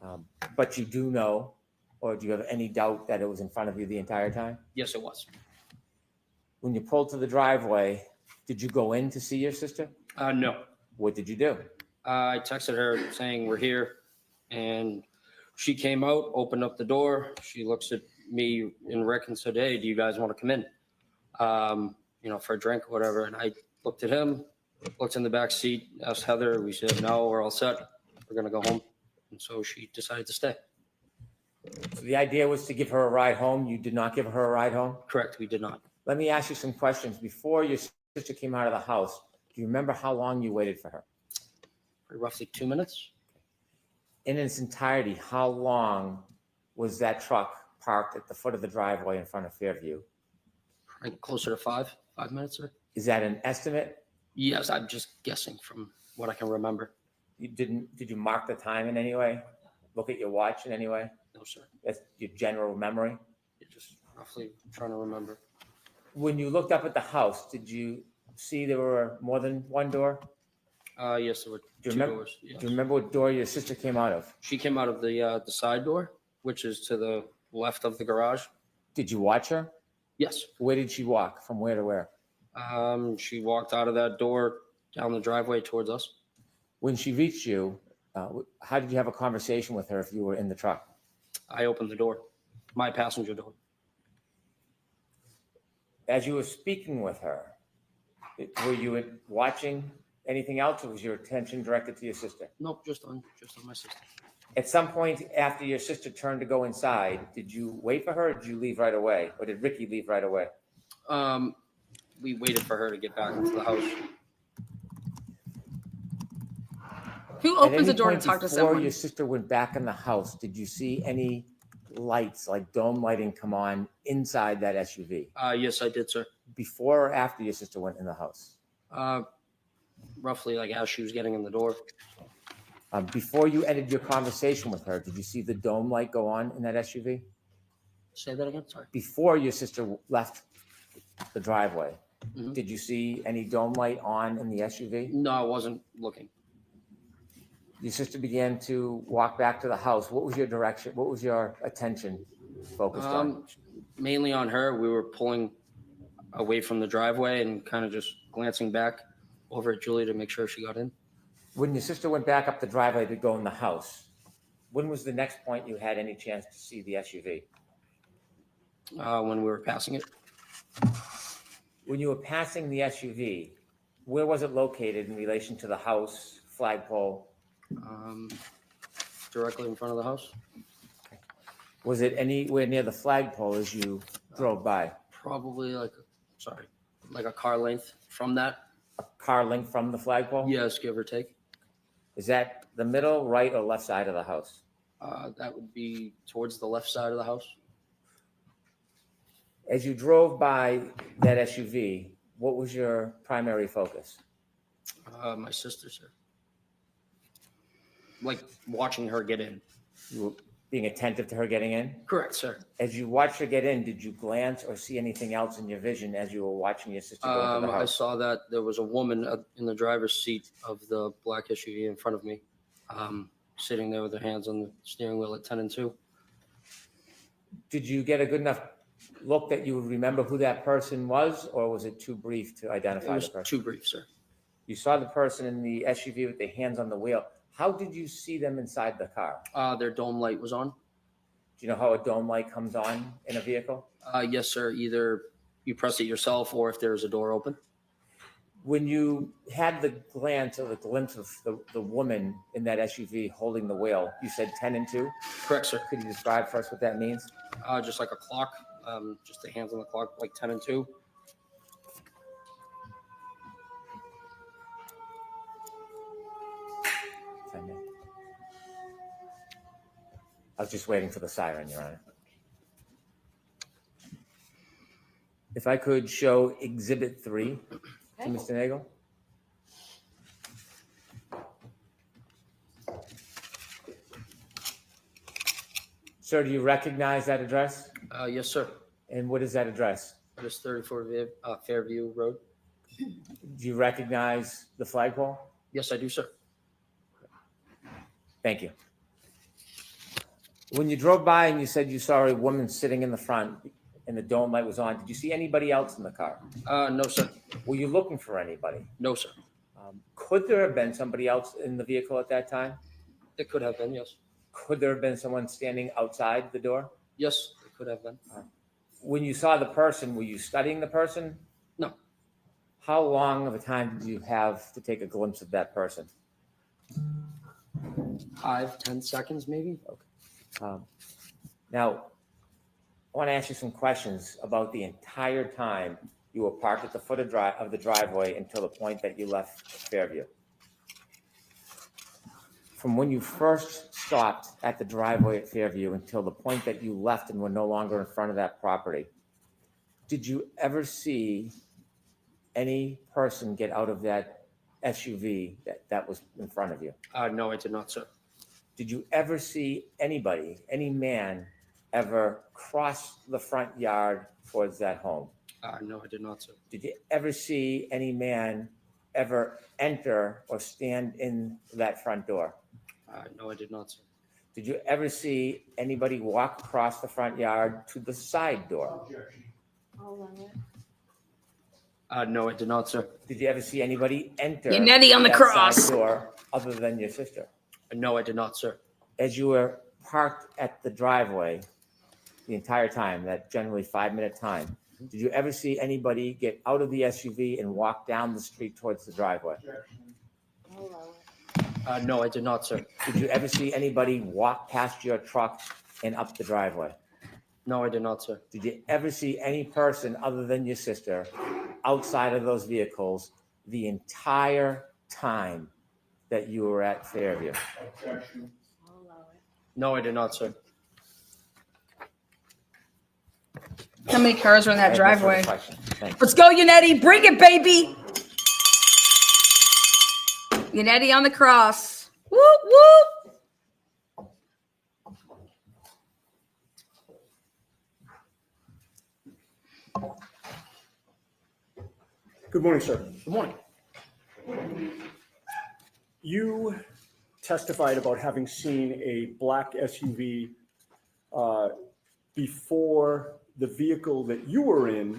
No. But you do know, or do you have any doubt that it was in front of you the entire time? Yes, it was. When you pulled to the driveway, did you go in to see your sister? No. What did you do? I texted her saying we're here, and she came out, opened up the door. She looks at me and Rick and said, "Hey, do you guys want to come in? For a drink or whatever." And I looked at him, looked in the back seat, asked Heather. We said, "No, we're all set. We're gonna go home." And so she decided to stay. So the idea was to give her a ride home. You did not give her a ride home? Correct, we did not. Let me ask you some questions. Before your sister came out of the house, do you remember how long you waited for her? For roughly 2 minutes. In its entirety, how long was that truck parked at the foot of the driveway in front of Fairview? Like closer to 5 minutes, sir. Is that an estimate? Yes, I'm just guessing from what I can remember. Did you mark the time in any way? Look at your watch in any way? No, sir. That's your general memory? You're just roughly trying to remember. When you looked up at the house, did you see there were more than one door? Yes, there were Do you two remember? doors. Yes. Do you remember what door your sister came out of? She came out of the side door, which is to the left of the garage. Did you watch her? Yes. Where did she walk? From where to where? She walked out of that door down the driveway towards us. When she reached you, how did you have a conversation with her if you were in the truck? I opened the door, my passenger door. As you were speaking with her, were you watching anything else, or was your attention directed to your sister? Nope, just on my sister. At some point after your sister turned to go inside, did you wait for her, or did you leave right away? Or did Ricky leave right away? We waited for her to get back into the house. Who At opens any the door to point talk to before someone? your sister went back in the house, did you see any lights like dome lighting come on inside that SUV? Yes, I did, sir. Before or after your sister went in the house? Roughly like as she was getting in the door. Before you ended your conversation with her, did you see the dome light go on in that SUV? Say that again, sorry. Before your sister left the driveway, Mhm. did you see any dome light on in the SUV? No, I wasn't looking. Your sister began to walk back to the house. What was your direction? What was your attention focused on? Mainly on her. We were pulling away from the driveway and kind of just glancing back over at Julie to make sure she got in. When your sister went back up the driveway to go in the house, when was the next point you had any chance to see the SUV? When we were passing it. When you were passing the SUV, where was it located in relation to the house, flagpole? Directly in front of the house. Was it anywhere near the flagpole as you drove by? Probably like a car length from that. A car length from the flagpole? Yes, give or take. Is that the middle, right, or left side of the house? That would be towards the left side of the house. As you drove by that SUV, what was your primary focus? My sister, sir. Like watching her get in. You were being attentive to her getting in? Correct, sir. As you watched her get in, did you glance or see anything else in your vision as you were watching your sister go into the I house? saw that there was a woman in the driver's seat of the black SUV in front of me, sitting there with her hands on the steering wheel at 10 and 2. Did you get a good enough look that you would remember who that person was, or was it too brief to It identify was the person? too brief, sir. You saw the person in the SUV with their hands on the wheel. How did you see them inside the car? Their dome light was on. Do you know how a dome light comes on in a vehicle? Yes, sir. Either you press it yourself or if there's a door open. When you had the glance or the glimpse of the woman in that SUV holding the wheel, you said 10 and 2? Correct, sir. Could you describe for us what that means? Just like a clock, just the hands on the clock, like 10 and 2. I was just waiting for the siren, Your Honor. If I could show Exhibit 3 to Mr. Nagel. Sir, do you recognize that address? Yes, sir. And what is that address? That is 34 Fairview Road. Do you recognize the flagpole? Yes, I do, sir. Thank you. When you drove by and you said you saw a woman sitting in the front and the dome light was on, did you see anybody else in the car? No, sir. Were you looking for anybody? No, sir. Could there have been somebody else in the vehicle at that time? It could have been, yes. Could there have been someone standing outside the door? Yes, it could have been. When you saw the person, were you studying the person? No. How long of a time did you have to take a glimpse of that person? 5-10 seconds, maybe. Now, I want to ask you some questions about the entire time you were parked at the foot of the driveway until the point that you left Fairview. From when you first stopped at the driveway at Fairview until the point that you left and were no longer in front of that property, did you ever see any person get out of that SUV that was in front of you? No, I did not, sir. Did you ever see anybody, any man, ever cross the front yard towards that home? No, I did not, sir. Did you ever see any man ever enter or stand in that front door? No, I did not, sir. Did you ever see anybody walk across the front yard to the side door? No, I did not, sir. Did you ever see anybody enter Yannetti on the that cross. side door other than your sister? No, I did not, sir. As you were parked at the driveway the entire time, that generally 5-minute time, did you ever see anybody get out of the SUV and walk down the street towards the driveway? No, I did not, sir. Did you ever see anybody walk past your truck and up the driveway? No, I did not, sir. Did you ever see any person other than your sister outside of those vehicles the entire time that you were at Fairview? Objection. I'll allow it. No, I did not, sir. How many cars were in I that have no further driveway? questions. Thanks. Let's go, Unetti. Bring it, baby. Unetti on the cross. Whoop, whoop. Good morning, sir. Good morning. You testified about having seen a black SUV before the vehicle that you were in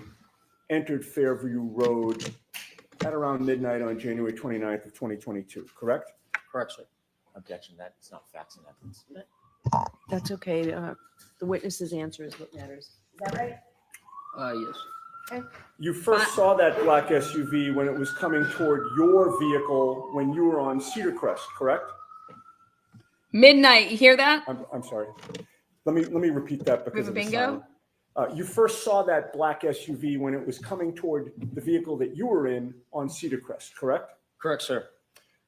entered Fairview Road at around midnight on January 29th of 2022, correct? Correct, sir. Objection, that's not facts and evidence. That's okay. The witness's answer is what matters. Is that right? Yes. You first saw that black SUV when it was coming toward your vehicle when you were on Cedar Crest, correct? Midnight. You hear that? I'm sorry. Let me repeat that We because have a of the bingo? sound. You first saw that black SUV when it was coming toward the vehicle that you were in on Cedar Crest, correct? Correct, sir.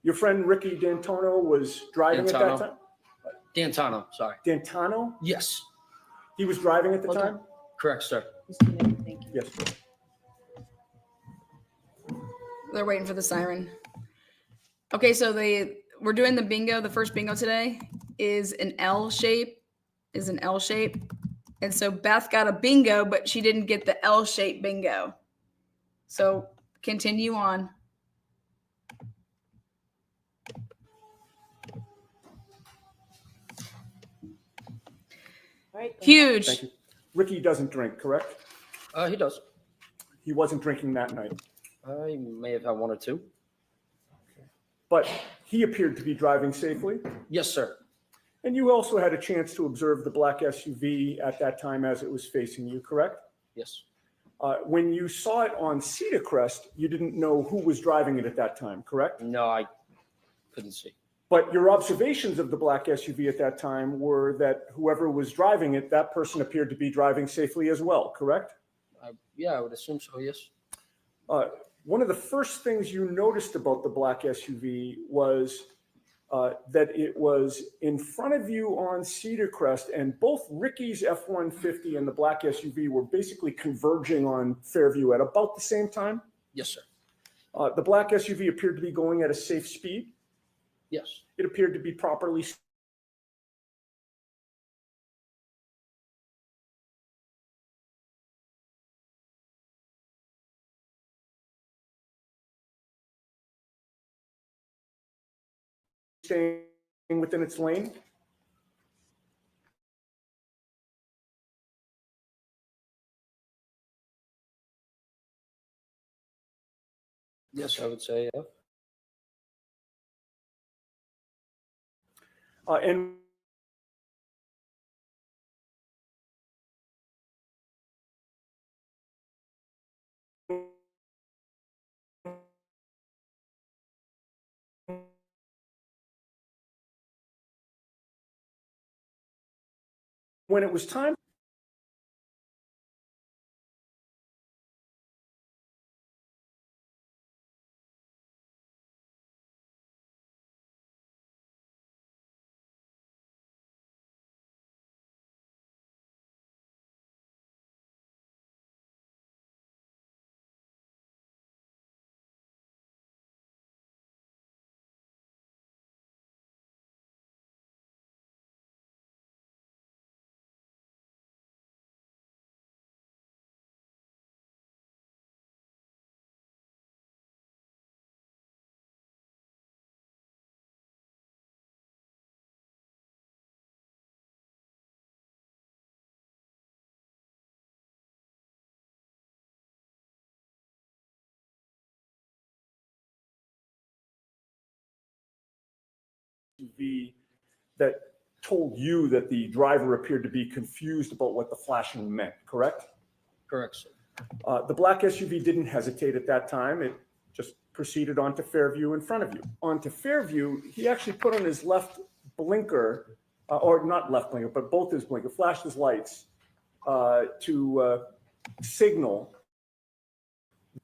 Your friend Ricky D'Antonio was driving at that D'Antano. time? D'Antano, sorry. D'Antano? Yes. He was driving at the Hold on. time? Correct, sir. Mr. Mayor, thank you. Yes. They're waiting for the siren. Okay, so we're doing the bingo. The first bingo today is an L shape. And so Beth got a bingo, but she didn't get the L shape bingo. So continue on. All right. Huge. Thank you. Ricky doesn't drink, correct? He does. He wasn't drinking that night, I may have had one or two. but he appeared to be driving safely. Yes, sir. And you also had a chance to observe the black SUV at that time as it was facing you, correct? Yes. When you saw it on Cedar Crest, you didn't know who was driving it at that time, correct? No, I couldn't see. But your observations of the black SUV at that time were that whoever was driving it, that person appeared to be driving safely as well, correct? Yeah, I would assume so, yes. One of the first things you noticed about the black SUV was that it was in front of you on Cedar Crest, and both Ricky's F-150 and the black SUV were basically converging on Fairview at about the same time. Yes, sir. The black SUV appeared to be going at a safe speed. Yes. It appeared to be properly staying within its lane. Yes, I would say, yeah. And when it was time that told you that the driver appeared to be confused about what the flashing meant, correct? Correct, sir. The black SUV didn't hesitate at that time. It just proceeded onto Fairview in front of you. Onto Fairview, he actually put on his left blinker, or not left blinker, but both his blinker, flashed his lights to signal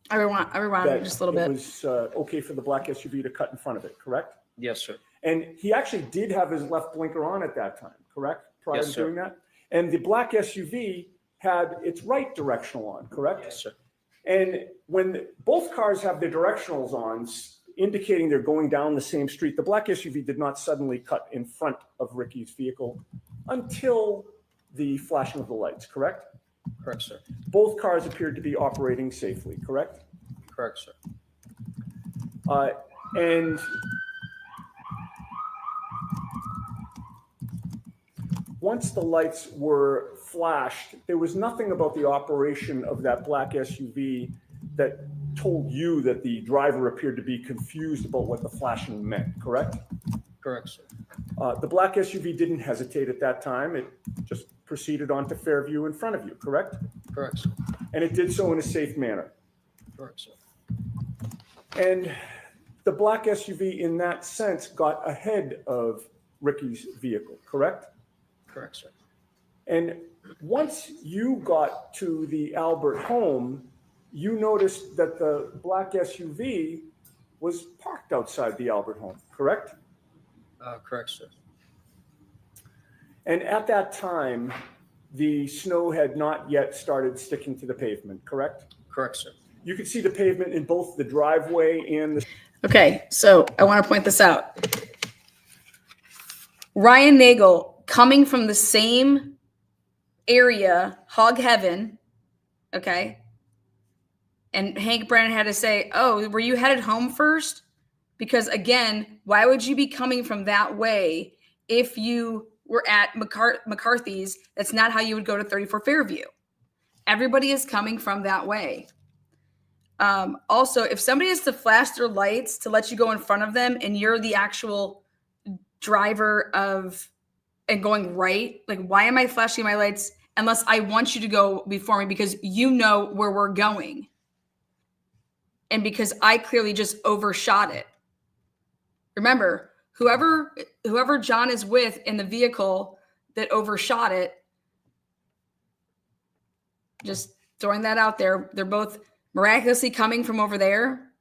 I rewind that just a little it bit. was okay for the black SUV to cut in front of it, correct? Yes, sir. And he actually did have his left blinker on at that time, correct? Prior Yes, to sir. doing that? And the black SUV had its right directional on, correct? Yes, sir. And when both cars have their directionals on, indicating they're going down the same street, the black SUV did not suddenly cut in front of Ricky's vehicle until the flashing of the lights, correct? Correct, sir. Both cars appeared to be operating safely, correct? Correct, sir. And once the lights were flashed, there was nothing about the operation of that black SUV that told you that the driver appeared to be confused about what the flashing meant, correct? Correct, sir. The black SUV didn't hesitate at that time. It just proceeded on to Fairview in front of you, correct? Correct, sir. And it did so in a safe manner. Correct, sir. And the black SUV in that sense got ahead of Ricky's vehicle, correct? Correct, sir. And once you got to the Albert home, you noticed that the black SUV was parked outside the Albert home, correct? Correct, sir. And at that time, the snow had not yet started sticking to the pavement, correct? Correct, sir. You could see the pavement in both the driveway and the... Okay, so I want to point this out. Ryan Nagel coming from the same area, Hog Heaven, okay? And Hank Brennan had to say, oh, were you headed home first? Because again, why would you be coming from that way if you were at McCarthy's? That's not how you would go to 34 Fairview. Everybody is coming from that way. Also, if somebody has to flash their lights to let you go in front of them and you're the actual driver of and going right, like, why am I flashing my lights unless I want you to go before me because you know where we're going? And because I clearly just overshot it. Remember, whoever John is with in the vehicle that overshot it, just throwing that out there, they're both miraculously coming from over there,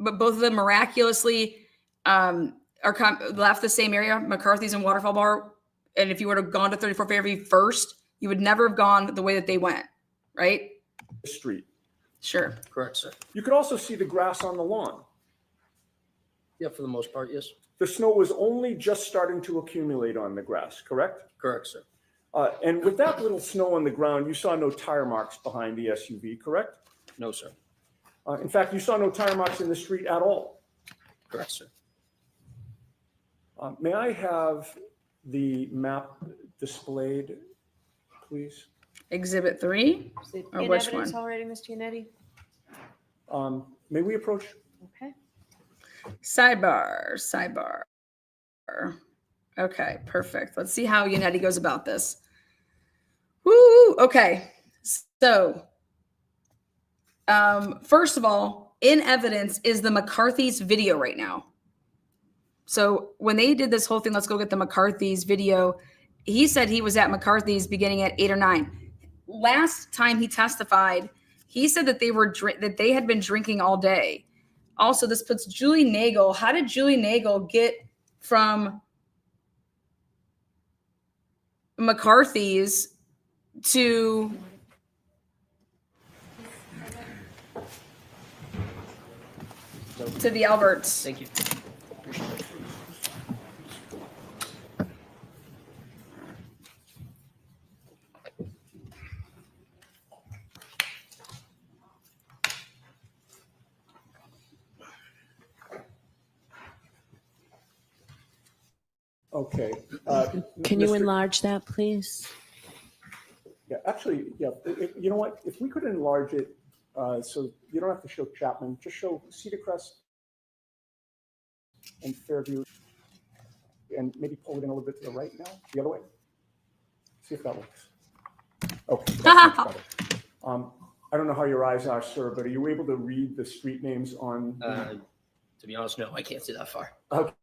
but both of them miraculously left the same area, McCarthy's and Waterfall Bar. And if you would have gone to 34 Fairview first, you would never have gone the way that they went, right? street. Sure. Correct, sir. You could also see the grass on the lawn. Yeah, for the most part, yes. The snow was only just starting to accumulate on the grass, correct? Correct, sir. And with that little snow on the ground, you saw no tire marks behind the SUV, correct? No, sir. In fact, you saw no tire marks in the street at all. Correct, sir. May I have the map displayed, please? Exhibit 3? Is it Or in which evidence one? already, Ms. Giannetti? May we approach? Okay. Sidebar. Okay, perfect. Let's see how Yannetti goes about this. Woo! Okay. So, first of all, in evidence is the McCarthy's video right now. So when they did this whole thing, let's go get the McCarthy's video. He said he was at McCarthy's beginning at 8 or 9. Last time he testified, he said that they had been drinking all day. Also, this puts Julie Nagel. How did Julie Nagel get from McCarthy's to the Alberts? Thank you. Okay. Can you Mr. enlarge that, please? Yeah, actually, yeah. You know what? If we could enlarge it, so you don't have to show Chapman, just show Cedar Crest and Fairview, and maybe pull it in a little bit to the right now, the other way. See if that works. Okay. That's much better. I don't know how your eyes are, sir, but are you able to read the street names on? To be honest, no, I can't see that far. Okay.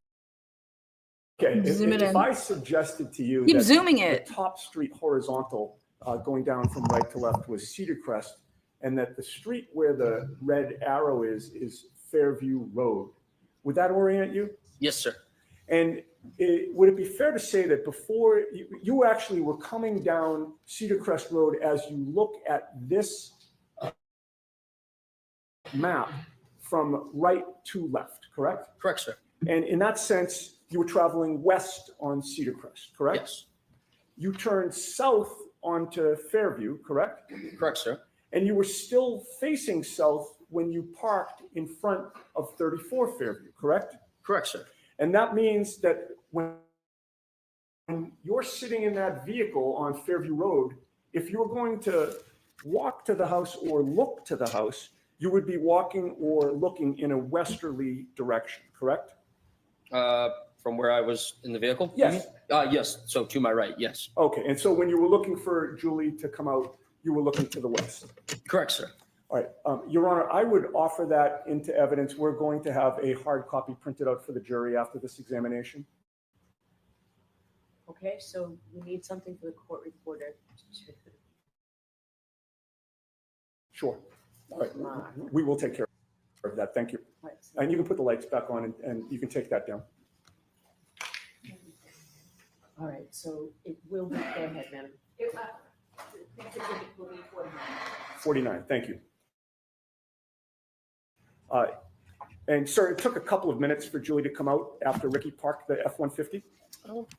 Okay. Zoom it If in. I suggested to you Keep that zooming it. the top street horizontal going down from right to left was Cedar Crest, and that the street where the red arrow is Fairview Road. Would that orient you? Yes, sir. And would it be fair to say that before you actually were coming down Cedar Crest Road as you look at this map from right to left, correct? Correct, sir. And in that sense, you were traveling west on Cedar Crest, correct? Yes. You turned south onto Fairview, correct? Correct, sir. And you were still facing south when you parked in front of 34 Fairview, correct? Correct, sir. And that means that when you're sitting in that vehicle on Fairview Road, if you're going to walk to the house or look to the house, you would be walking or looking in a westerly direction, correct? From where I was in the vehicle? Yes. Yes. So to my right, yes. Okay, and so when you were looking for Julie to come out, you were looking to the west? Correct, sir. All right, Your Honor, I would offer that into evidence. We're going to have a hard copy printed out for the jury after this examination. Okay, so we need something for the court reporter to Sure. All right, mark. we will take care of that. Thank you. Right. And you can put the lights back on and you can take that down. All right, so it will be, go ahead, madam. 49, thank you. And sir, it took a couple of minutes for Julie to come out after Ricky parked the F-150.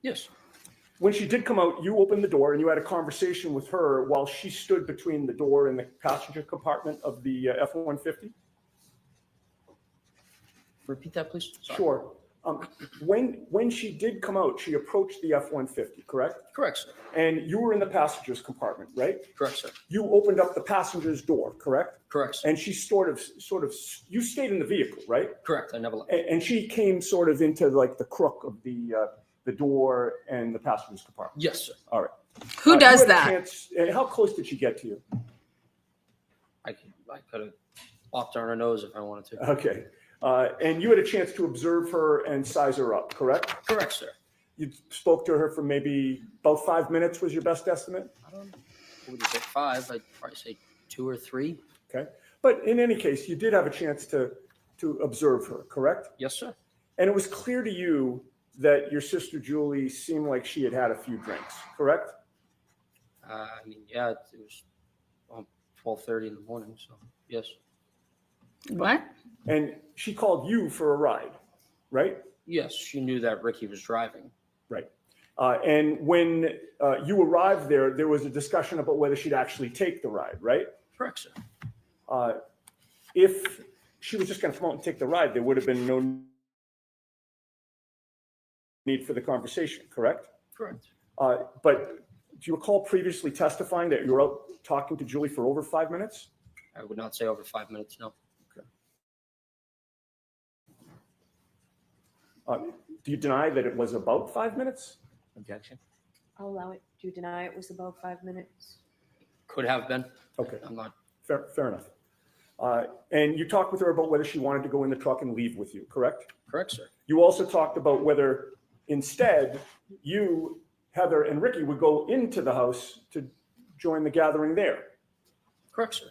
Yes. When she did come out, you opened the door and you had a conversation with her while she stood between the door and the passenger compartment of the F-150? Repeat that, please. Sorry. Sure. When she did come out, she approached the F-150, correct? Correct, sir. And you were in the passenger's compartment, right? Correct, sir. You opened up the passenger's door, correct? Correct, sir. And she sort of, you stayed in the vehicle, right? Correct. I never left. And she came sort of into like the crook of the door and the passenger's compartment. Yes, sir. All right. Who You does had a that? chance- how close did she get to you? I could have popped on her nose if I wanted to. Okay. And you had a chance to observe her and size her up, correct? Correct, sir. You spoke to her for maybe about 5 minutes was your best estimate? What would you say, 5? I'd probably say 2 or 3. Okay. But in any case, you did have a chance to observe her, correct? Yes, sir. And it was clear to you that your sister Julie seemed like she had had a few drinks, correct? I mean, yeah, it was 12:30 in the morning, so yes. What? And she called you for a ride, right? Yes, she knew that Ricky was driving. Right. And when you arrived there, there was a discussion about whether she'd actually take the ride, right? Correct, sir. If she was just going to come out and take the ride, there would have been no need for the conversation, correct? Correct. But do you recall previously testifying that you were out talking to Julie for over 5 minutes? I would not say over 5 minutes, no. Do you deny that it was about 5 minutes? Objection. I'll allow it. Do you deny it was about 5 minutes? Could have been. Okay, I'm not. fair enough. And you talked with her about whether she wanted to go in the truck and leave with you, correct? Correct, sir. You also talked about whether instead you, Heather, and Ricky would go into the house to join the gathering there. Correct, sir.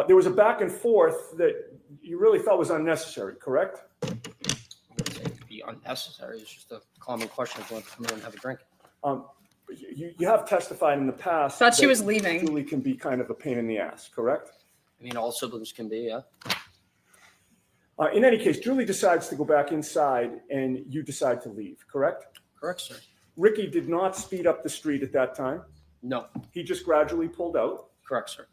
There was a back and forth that you really thought was unnecessary, correct? I wouldn't say it could be unnecessary. It's just a common question if you want to come in and have a drink. You have testified in the past. Thought she that was leaving. Julie can be kind of a pain in the ass, correct? I mean, all siblings can be, yeah. In any case, Julie decides to go back inside and you decide to leave, correct? Correct, sir. Ricky did not speed up the street at that time. No. He just gradually pulled out. Correct, sir.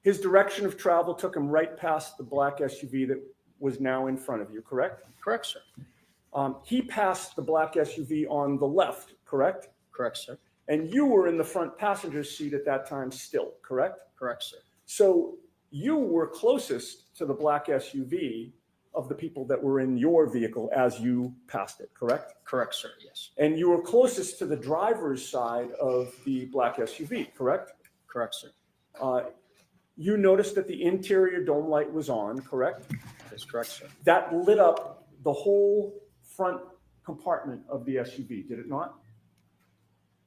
His direction of travel took him right past the black SUV that was now in front of you, correct? Correct, sir. He passed the black SUV on the left, correct? Correct, sir. And you were in the front passenger seat at that time still, correct? Correct, sir. So you were closest to the black SUV of the people that were in your vehicle as you passed it, correct? Correct, sir. Yes. And you were closest to the driver's side of the black SUV, correct? Correct, sir. You noticed that the interior dome light was on, correct? That is correct, sir. That lit up the whole front compartment of the SUV, did it not?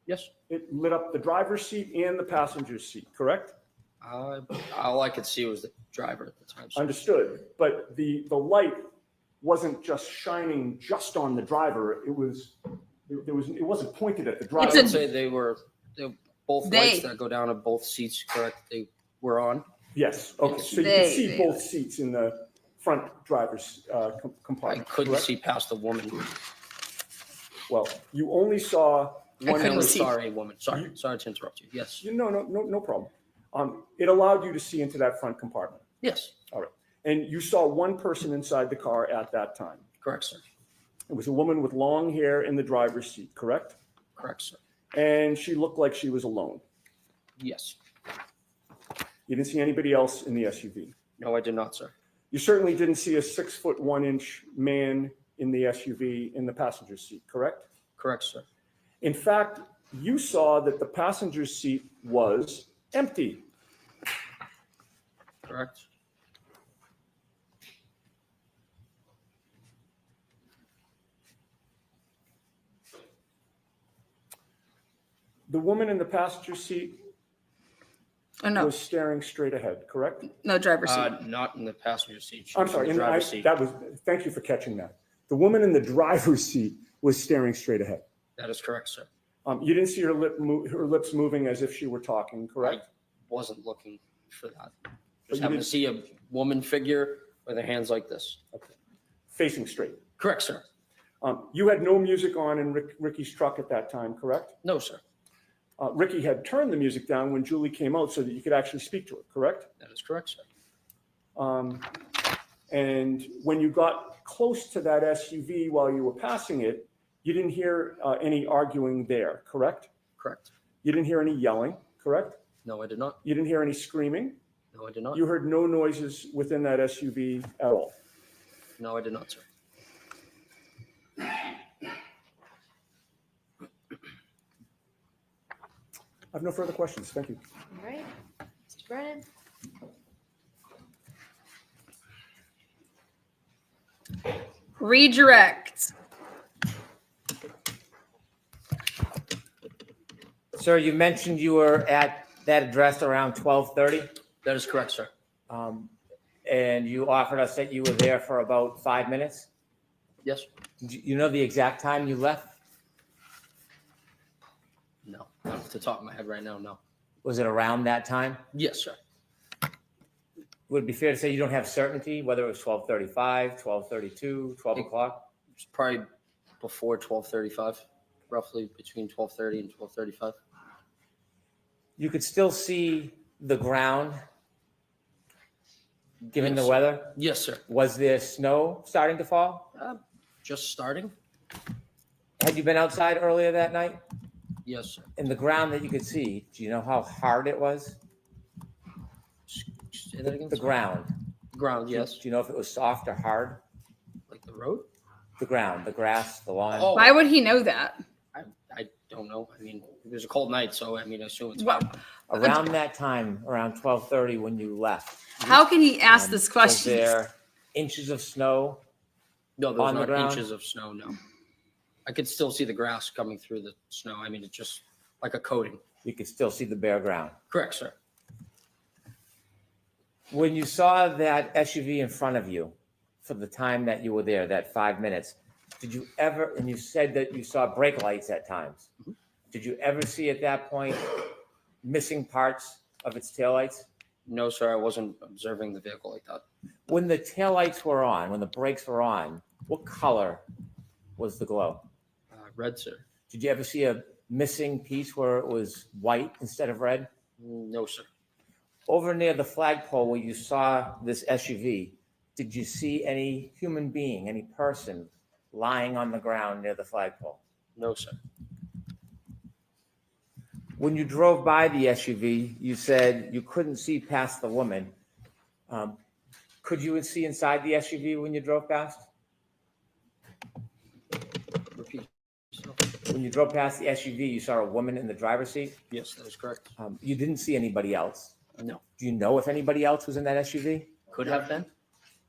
Yes. It lit up the driver's seat and the passenger's seat, correct? All I could see was the driver at the time, sir. Understood. But the light wasn't just shining just on the driver. It wasn't pointed at the I driver. would say they were both They- lights that go down at both seats, correct? They were on. Yes, okay, so you could see both seats in the front driver's I compartment. couldn't correct? see past the woman. Well, you only saw I one. couldn't only see. saw a woman. Sorry to interrupt you. Yes. No problem. It allowed you to see into that front compartment. Yes, And you saw one person inside the car at that time. correct, sir. It was a woman with long hair in the driver's seat, correct? Correct, sir. And she looked like she was alone. Yes. You didn't see anybody else in the SUV. No, I did not, sir. You certainly didn't see a 6'1" man in the SUV in the passenger seat, correct? Correct, sir. In fact, you saw that the passenger seat was empty. Correct. The woman in the passenger seat Oh, no, was staring straight ahead, correct? no driver's seat. Not in the passenger seat. She I'm was in sorry, the and driver's seat. thank you for catching that. The woman in the driver's seat was staring straight ahead. That is correct, sir. You didn't see her lips moving as if she were talking, correct? Wasn't looking for that. But Just you happened didn't- to see a woman figure with her hands like this. Facing straight. Correct, sir. You had no music on in Ricky's truck at that time, correct? No, sir. Ricky had turned the music down when Julie came out so that you could actually speak to her, correct? That is correct, sir. And when you got close to that SUV while you were passing it, you didn't hear any arguing there, correct? Correct. You didn't hear any yelling, correct? No, I did not. You didn't hear any screaming? No, I did not. You heard no noises within that SUV at all? No, I did not, sir. I have no further questions. Thank you. All right, Mr. Brennan? Redirect. Sir, you mentioned you were at that address around 12:30, That is correct, sir. and you offered us that you were there for about 5 minutes. Yes. Do you know the exact time you left? No, not off the top of my head right now, no. Was it around that time? Yes, sir. Would it be fair to say you don't have certainty whether it was 12:35, 12:32, 12 o'clock? It's probably before 12:35, roughly between 12:30 and 12:35. You could still see the ground, given the Yes. weather. Yes, sir. Was there snow starting to fall? Just starting? Had you been outside earlier that night? Yes, sir. In the ground that you could see, do you know how hard it was? Say that again? The ground. Ground, yes. Do you know if it was soft or hard? Like the road? The ground, the grass, the lawn. Oh, Why would he know that? I don't know. I mean, it was a cold night, so I mean, I assume it's Well, fine. Around that time, around 12:30 when you left. how can he ask this Was question? there inches of snow? No, there was on the not ground? inches of snow, no. I could still see the grass coming through the snow. I mean, it's just like a coating. You could still see the bare ground. Correct, sir. When you saw that SUV in front of you for the time that you were there, that 5 minutes, did you ever, and you said that you saw brake lights at times. Did you ever see at that point missing parts of its taillights? No, sir, I wasn't observing the vehicle like that. When the taillights were on, when the brakes were on, what color was the glow? Red, sir. Did you ever see a missing piece where it was white instead of red? No, sir. Over near the flagpole where you saw this SUV, did you see any human being, any person lying on the ground near the flagpole? No, sir. When you drove by the SUV, you said you couldn't see past the woman. Could you see inside the SUV when you drove past? Repeat. So, When you drove past the SUV, you saw a woman in the driver's seat. yes, that is correct. You didn't see anybody else. No. Do you know if anybody else was in that SUV? Could have been.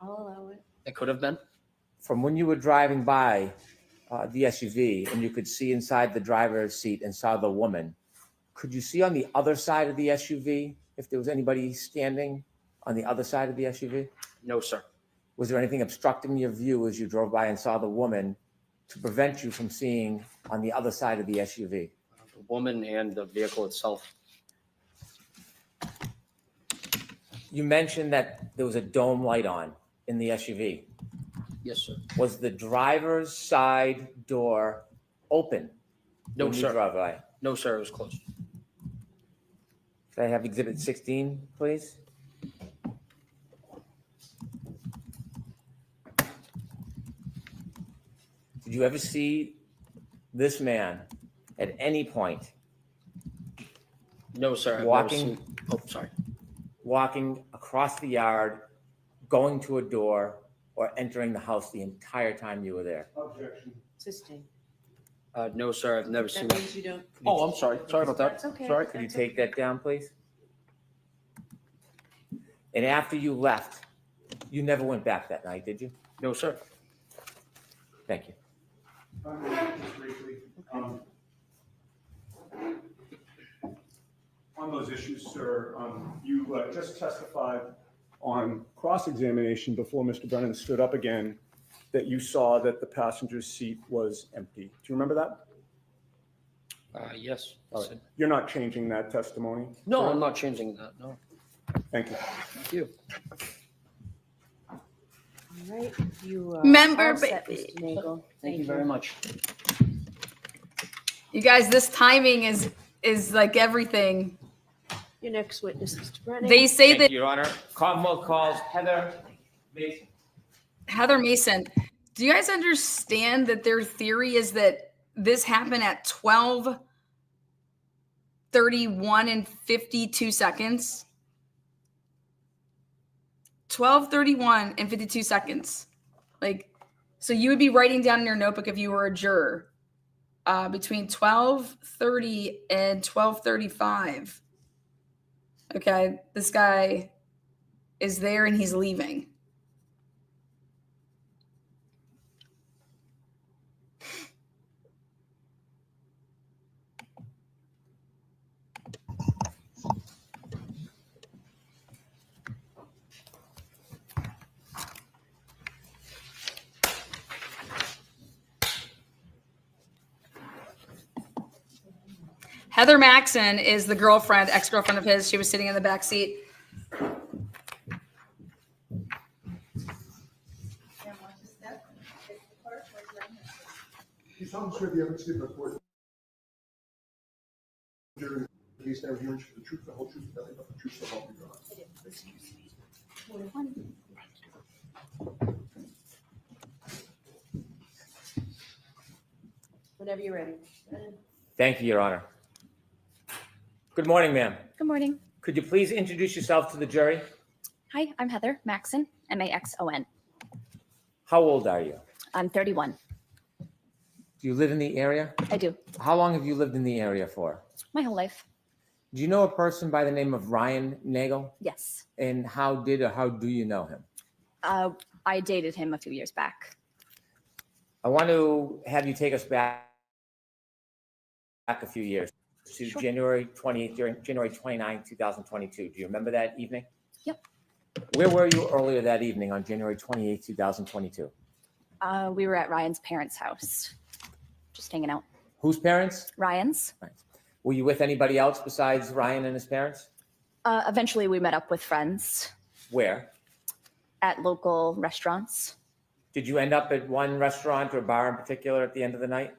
I'll allow it. It could have been. From when you were driving by the SUV and you could see inside the driver's seat and saw the woman, could you see on the other side of the SUV if there was anybody standing on the other side of the SUV? No, sir. Was there anything obstructing your view as you drove by and saw the woman to prevent you from seeing on the other side of the SUV? The woman and the vehicle itself. You mentioned that there was a dome light on in the SUV. Yes, sir. Was the driver's side door open? No, when you sir. drove by? No, sir, it was closed. Can I have exhibit 16, please? Did you ever see this man at any point No, sir. I've never Walking? seen- Oh, sorry. walking across the yard, going to a door, or entering the house the entire time you were there? Objection. Sustain. No, sir, I've never seen That that. means you don't. Oh, I'm sorry. Sorry about that. That's okay. Sorry. Could you That's take that down, please? And after you left, you never went back that night, did you? No, sir. Thank you. Just briefly, on those issues, sir, you just testified on cross-examination before Mr. Brennan stood up again that you saw that the passenger's seat was empty. Do you remember that? Yes. All right. You're not changing that testimony? No, sir? I'm not changing that. No. Thank you. Thank you. All right, you. Member all set, baby. Mr. Nagel. Thank you very much. You guys, this timing is like everything. Your next witness, Mr. Brennan. They say Thank that you, Your Honor. Commonwealth calls Heather Mason. Heather Mason. Do you guys understand that their theory is that this happened at 12:31 and 52 seconds? 12:31 and 52 seconds. Like, so you would be writing down in your notebook if you were a juror between 12:30 and 12:35. Okay, this guy is there and he's leaving. Heather Maxon is the girlfriend, ex-girlfriend of his. She was sitting in the back seat. You solemnly swear the evidence given before during the case now hearing the truth, the whole truth, and nothing but the truth, so help you God. Whenever you're ready. Thank you, Your Honor. Good morning, ma'am. Good morning. Could you please introduce yourself to the jury? Hi, I'm Heather Maxon, Maxon. How old are you? I'm 31. Do you live in the area? I do. How long have you lived in the area for? My whole life. Do you know a person by the name of Ryan Nagel? Yes. And how do you know him? I dated him a few years back. I want to have you take us back a few years to Sure. January 29, 2022. Do you remember that evening? Yep. Where were you earlier that evening on January 28, 2022? We were at Ryan's parents' house, just hanging out. Whose parents? Ryan's. Right. Were you with anybody else besides Ryan and his parents? Eventually, we met up with friends Where? at local restaurants. Did you end up at one restaurant or bar in particular at the end of the night?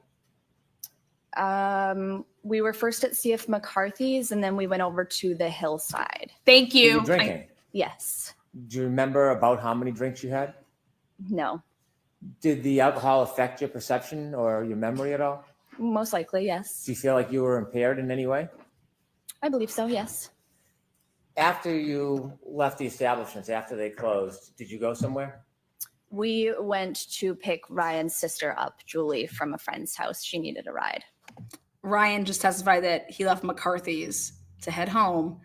We were first at CF McCarthy's, and then we went over to the hillside. Thank Were you. you drinking? Yes. Do you remember about how many drinks you had? No. Did the alcohol affect your perception or your memory at all? Most likely, yes. Do you feel like you were impaired in any way? I believe so, yes. After you left the establishments, after they closed, did you go somewhere? We went to pick Ryan's sister up, Julie, from a friend's house. She needed a ride. Ryan just testified that he left McCarthy's to head home.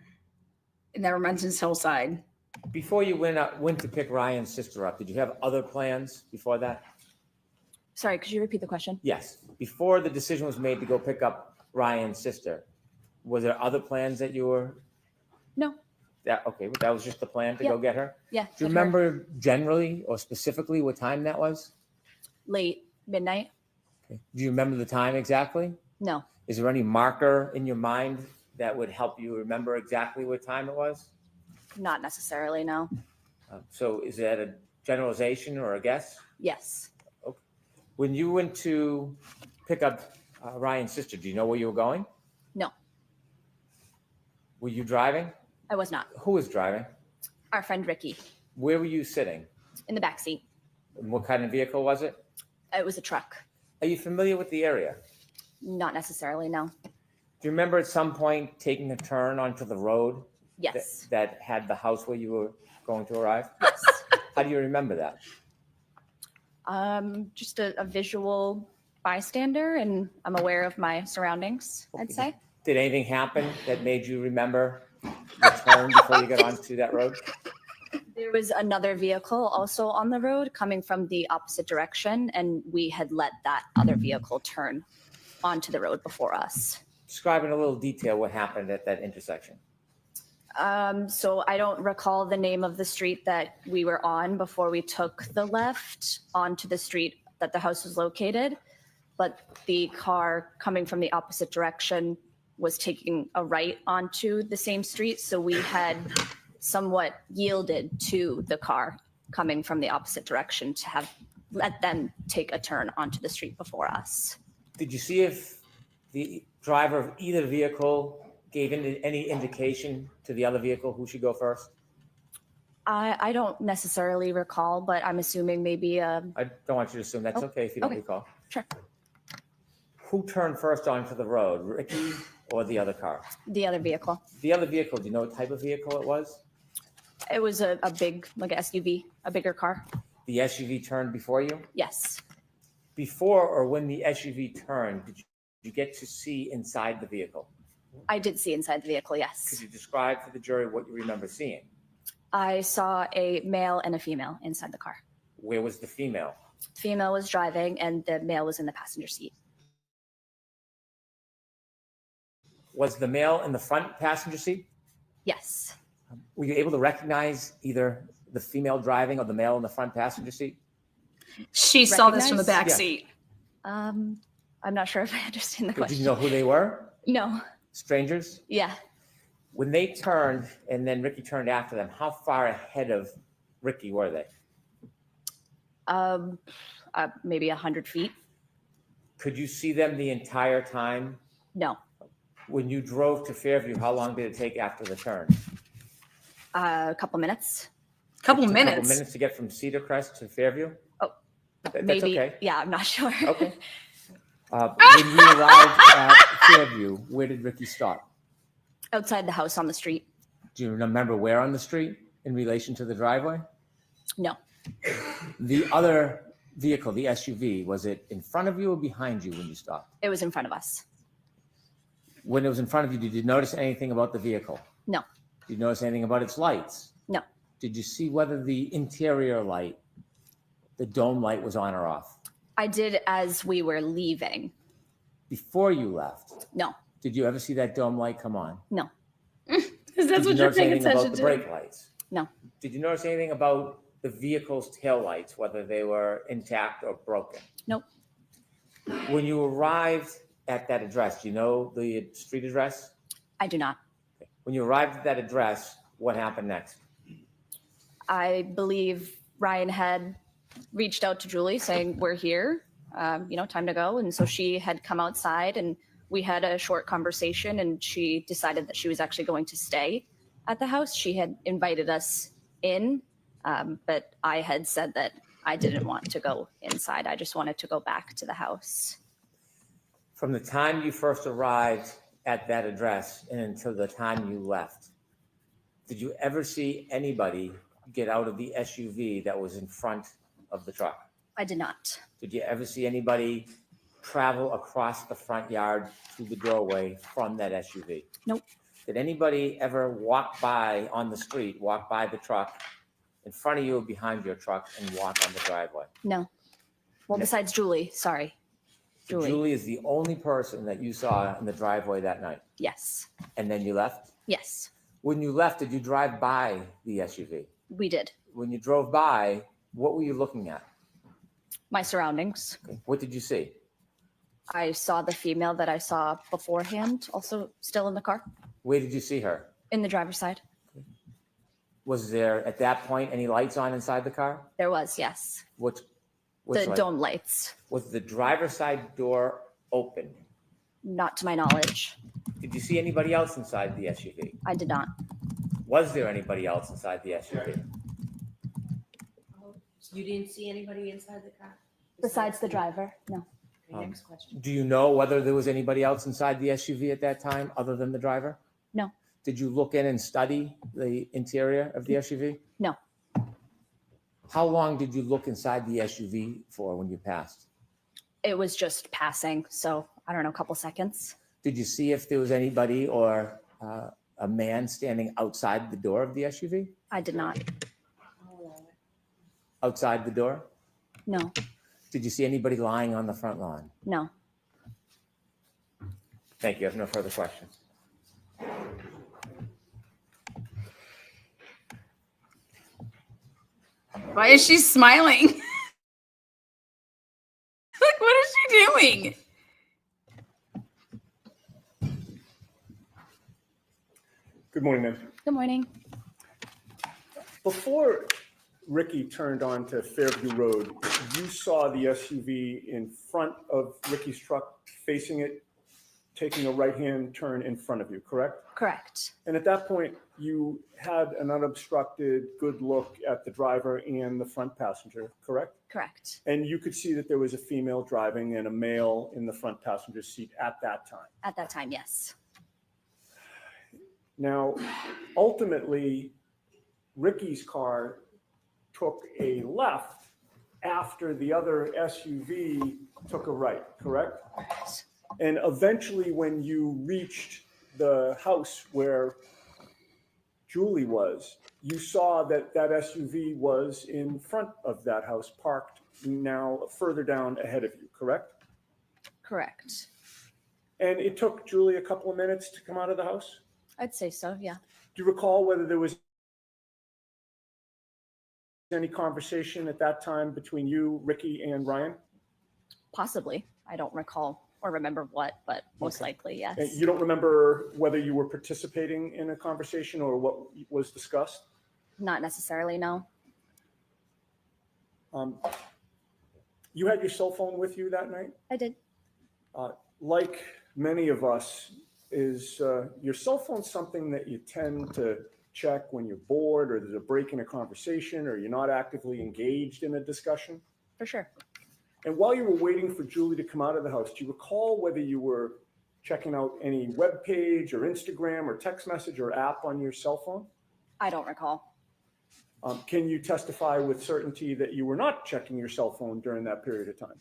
It never mentions Hillside. Before you went to pick Ryan's sister up, did you have other plans before that? Sorry, could you repeat the question? Yes. Before the decision was made to go pick up Ryan's sister, were there other plans that you were? No. Okay, that was just the plan to go get her? Yeah. Do you get her remember generally or specifically what time that was? late midnight? Okay. Do you remember the time exactly? No, Is there any marker in your mind that would help you remember exactly what time it was? not necessarily. No. So is that a generalization or a guess? Yes. When you went to pick up Ryan's sister, do you know where you were going? No, Were you driving? I was not. Who was driving? Our friend Ricky Where were you sitting? in the back seat. And what kind of vehicle was it? It was a truck. Are you familiar with the area? Not necessarily. No. Do you remember at some point taking a turn onto the road Yes. that had the house where you were going to arrive? Yes. How do you remember that? Just a visual bystander, and I'm aware of my surroundings, I'd say. Did anything happen that made you remember the turn before you got onto that road? There was another vehicle also on the road coming from the opposite direction, and we had let that other vehicle turn onto the road before us. Describe in a little detail what happened at that intersection. So I don't recall the name of the street that we were on before we took the left onto the street that the house was located, but the car coming from the opposite direction was taking a right onto the same street. So we had somewhat yielded to the car coming from the opposite direction to have let them take a turn onto the street before us. Did you see if the driver of either vehicle gave any indication to the other vehicle who should go first? I don't necessarily recall, but I'm assuming maybe I don't want you to assume. That's okay if you don't okay. recall. Sure. Who turned first onto the road, Ricky or the other car? The other vehicle. The other vehicle, do you know what type of vehicle it was? It was a big, like an SUV, a bigger car. The SUV turned before you? Yes. Before or when the SUV turned, did you get to see inside the vehicle? I did see inside the vehicle, Could yes. you describe to the jury what you remember seeing? I saw a male and a female inside the car. Where was the female? Female was driving and the male was in the passenger seat. Was the male in the front passenger seat? Yes. Were you able to recognize either the female driving or the male in the front passenger seat? She saw this from the back Yeah. seat. I'm not sure if I understand the Did you question. know who they were? No. Strangers? Yeah. When they turned and then Ricky turned after them, how far ahead of Ricky were they? Maybe 100 feet. Could you see them the entire time? No. When you drove to Fairview, how long did it take after the turn? A couple minutes. Couple A couple minutes. minutes to get from Cedar Crest to Fairview? Oh, That's maybe. okay. Yeah, I'm not sure. Okay. When you arrived at Fairview, where did Ricky stop? Outside the house on the street. Do you remember where on the street in relation to the driveway? No. The other vehicle, the SUV, was it in front of you or behind you when you stopped? It was in front of us. When it was in front of you, did you notice anything about the vehicle? No. Did you notice anything about its lights? No. Did you see whether the interior light, the dome light, was on or off? I did as we were leaving. Before you left, No. did you ever see that dome light come on? No. Because Did that's you what you're notice paying anything attention about the to. brake lights? No. Did you notice anything about the vehicle's taillights, whether they were intact or broken? Nope. When you arrived at that address, do you know the street address? I do not. When you arrived at that address, what happened next? I believe Ryan had reached out to Julie saying, we're here, time to go. And so she had come outside and we had a short conversation and she decided that she was actually going to stay at the house. She had invited us in, but I had said that I didn't want to go inside. I just wanted to go back to the house. From the time you first arrived at that address and until the time you left, did you ever see anybody get out of the SUV that was in front of the truck? I did not. Did you ever see anybody travel across the front yard through the doorway from that SUV? Nope. Did anybody ever walk by on the street, walk by the truck in front of you or behind your truck and walk on the driveway? No. Well, No. besides Julie, sorry. So Julie is the only person that you saw in the driveway that night, Yes. and then you left? Yes. When you left, did you drive by the SUV? We did. When you drove by, what were you looking at? My surroundings. Okay. What did you see? I saw the female that I saw beforehand, also still in the car, Where did you see her? in the driver's side. Was there, at that point, any lights on inside the car? There was, yes. Which The light? dome lights, Was the driver's side door open? not to my knowledge. Did you see anybody else inside the SUV? I did not. Was there anybody else inside the SUV? You didn't see anybody inside the car? Besides the driver, no. Okay, next question. Do you know whether there was anybody else inside the SUV at that time other than the driver? No. Did you look in and study the interior of the SUV? No. How long did you look inside the SUV for when you passed? It was just passing, so I don't know, a couple seconds. Did you see if there was anybody or a man standing outside the door of the SUV? I did not. Outside the door? No, Did you see anybody lying on the front lawn? no. Thank you. I have no further questions. Why is she smiling? Like, what is she doing? Good morning, ma'am. Good morning. Before Ricky turned onto Fairview Road, you saw the SUV in front of Ricky's truck, facing it, taking a right-hand turn in front of you, correct? Correct. And at that point, you had an unobstructed, good look at the driver and the front passenger, correct? Correct. And you could see that there was a female driving and a male in the front passenger seat at that time. At that time, yes. Now, ultimately, Ricky's car took a left after the other SUV took a right, correct? Correct. And eventually, when you reached the house where Julie was, you saw that that SUV was in front of that house, parked now further down ahead of you, correct? Correct. And it took Julie a couple of minutes to come out of the house? I'd say so, yeah. Do you recall whether there was any conversation at that time between you, Ricky, and Ryan? Possibly. I don't recall or remember what, but most likely, yes. And you don't remember whether you were participating in a conversation or what was discussed? Not necessarily, no. You had your cell phone with you that night? I did. Like many of us, is your cell phone something that you tend to check when you're bored or there's a break in a conversation or you're not actively engaged in a discussion? For sure. And while you were waiting for Julie to come out of the house, do you recall whether you were checking out any web page or Instagram or text message or app on your cell phone? I don't recall. Can you testify with certainty that you were not checking your cell phone during that period of time?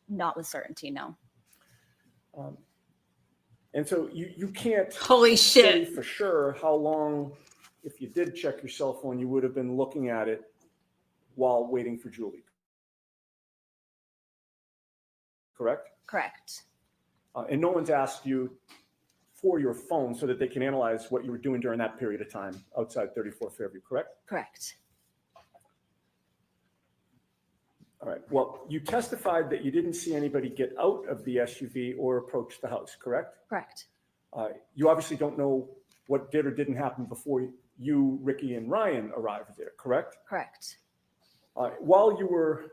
Not with certainty, no. And so you can't Holy say shit. for sure how long, if you did check your cell phone, you would have been looking at it while waiting for Julie. Correct? Correct. And no one's asked you for your phone so that they can analyze what you were doing during that period of time outside 34 Fairview, correct? Correct. All right. Well, you testified that you didn't see anybody get out of the SUV or approach the house, correct? Correct. You obviously don't know what did or didn't happen before you, Ricky, and Ryan arrived there, correct? Correct. While you were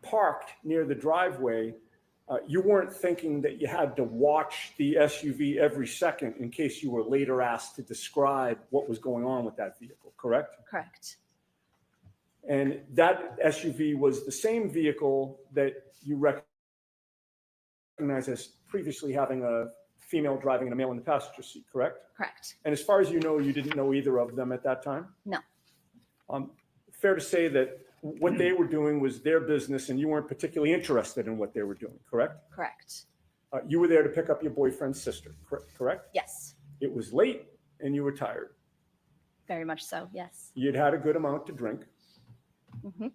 parked near the driveway, you weren't thinking that you had to watch the SUV every second in case you were later asked to describe what was going on with that vehicle, correct? Correct. And that SUV was the same vehicle that you recognize as previously having a female driving and a male in the passenger seat, correct? Correct. And as far as you know, you didn't know either of them at that time? No. Fair to say that what they were doing was their business and you weren't particularly interested in what they were doing, correct? Correct. You were there to pick up your boyfriend's sister, correct? Yes. It was late and you were tired. Very much so, yes. You'd had a good amount to drink. Mm-hmm.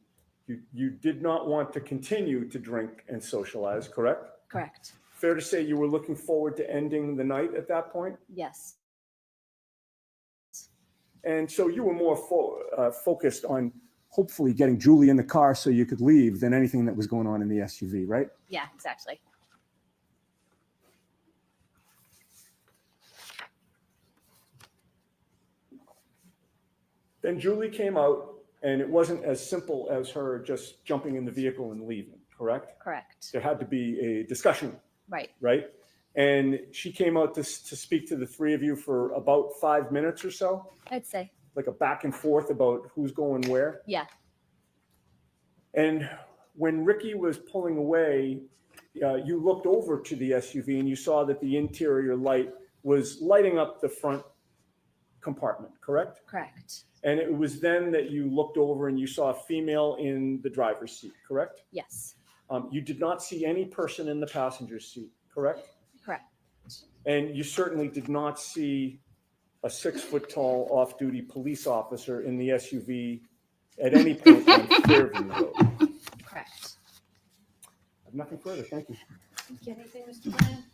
You did not want to continue to drink and socialize, correct? Correct. Fair to say you were looking forward to ending the night at that point? Yes. And so you were more focused on hopefully getting Julie in the car so you could leave than anything that was going on in the SUV, right? Yeah, exactly. Then Julie came out, and it wasn't as simple as her just jumping in the vehicle and leaving, correct? Correct. There had to be a discussion, Right. right? And she came out to speak to the three of you for about 5 minutes or so, I'd say. like a back and forth about who's going where. Yeah. And when Ricky was pulling away, you looked over to the SUV and you saw that the interior light was lighting up the front compartment, correct? Correct. And it was then that you looked over and you saw a female in the driver's seat, correct? Yes. You did not see any person in the passenger seat, correct? Correct. And you certainly did not see a 6-foot-tall off-duty police officer in the SUV at any point on Fairview Road. Correct. I have nothing further. Thank you. Anything, Mr. Brennan?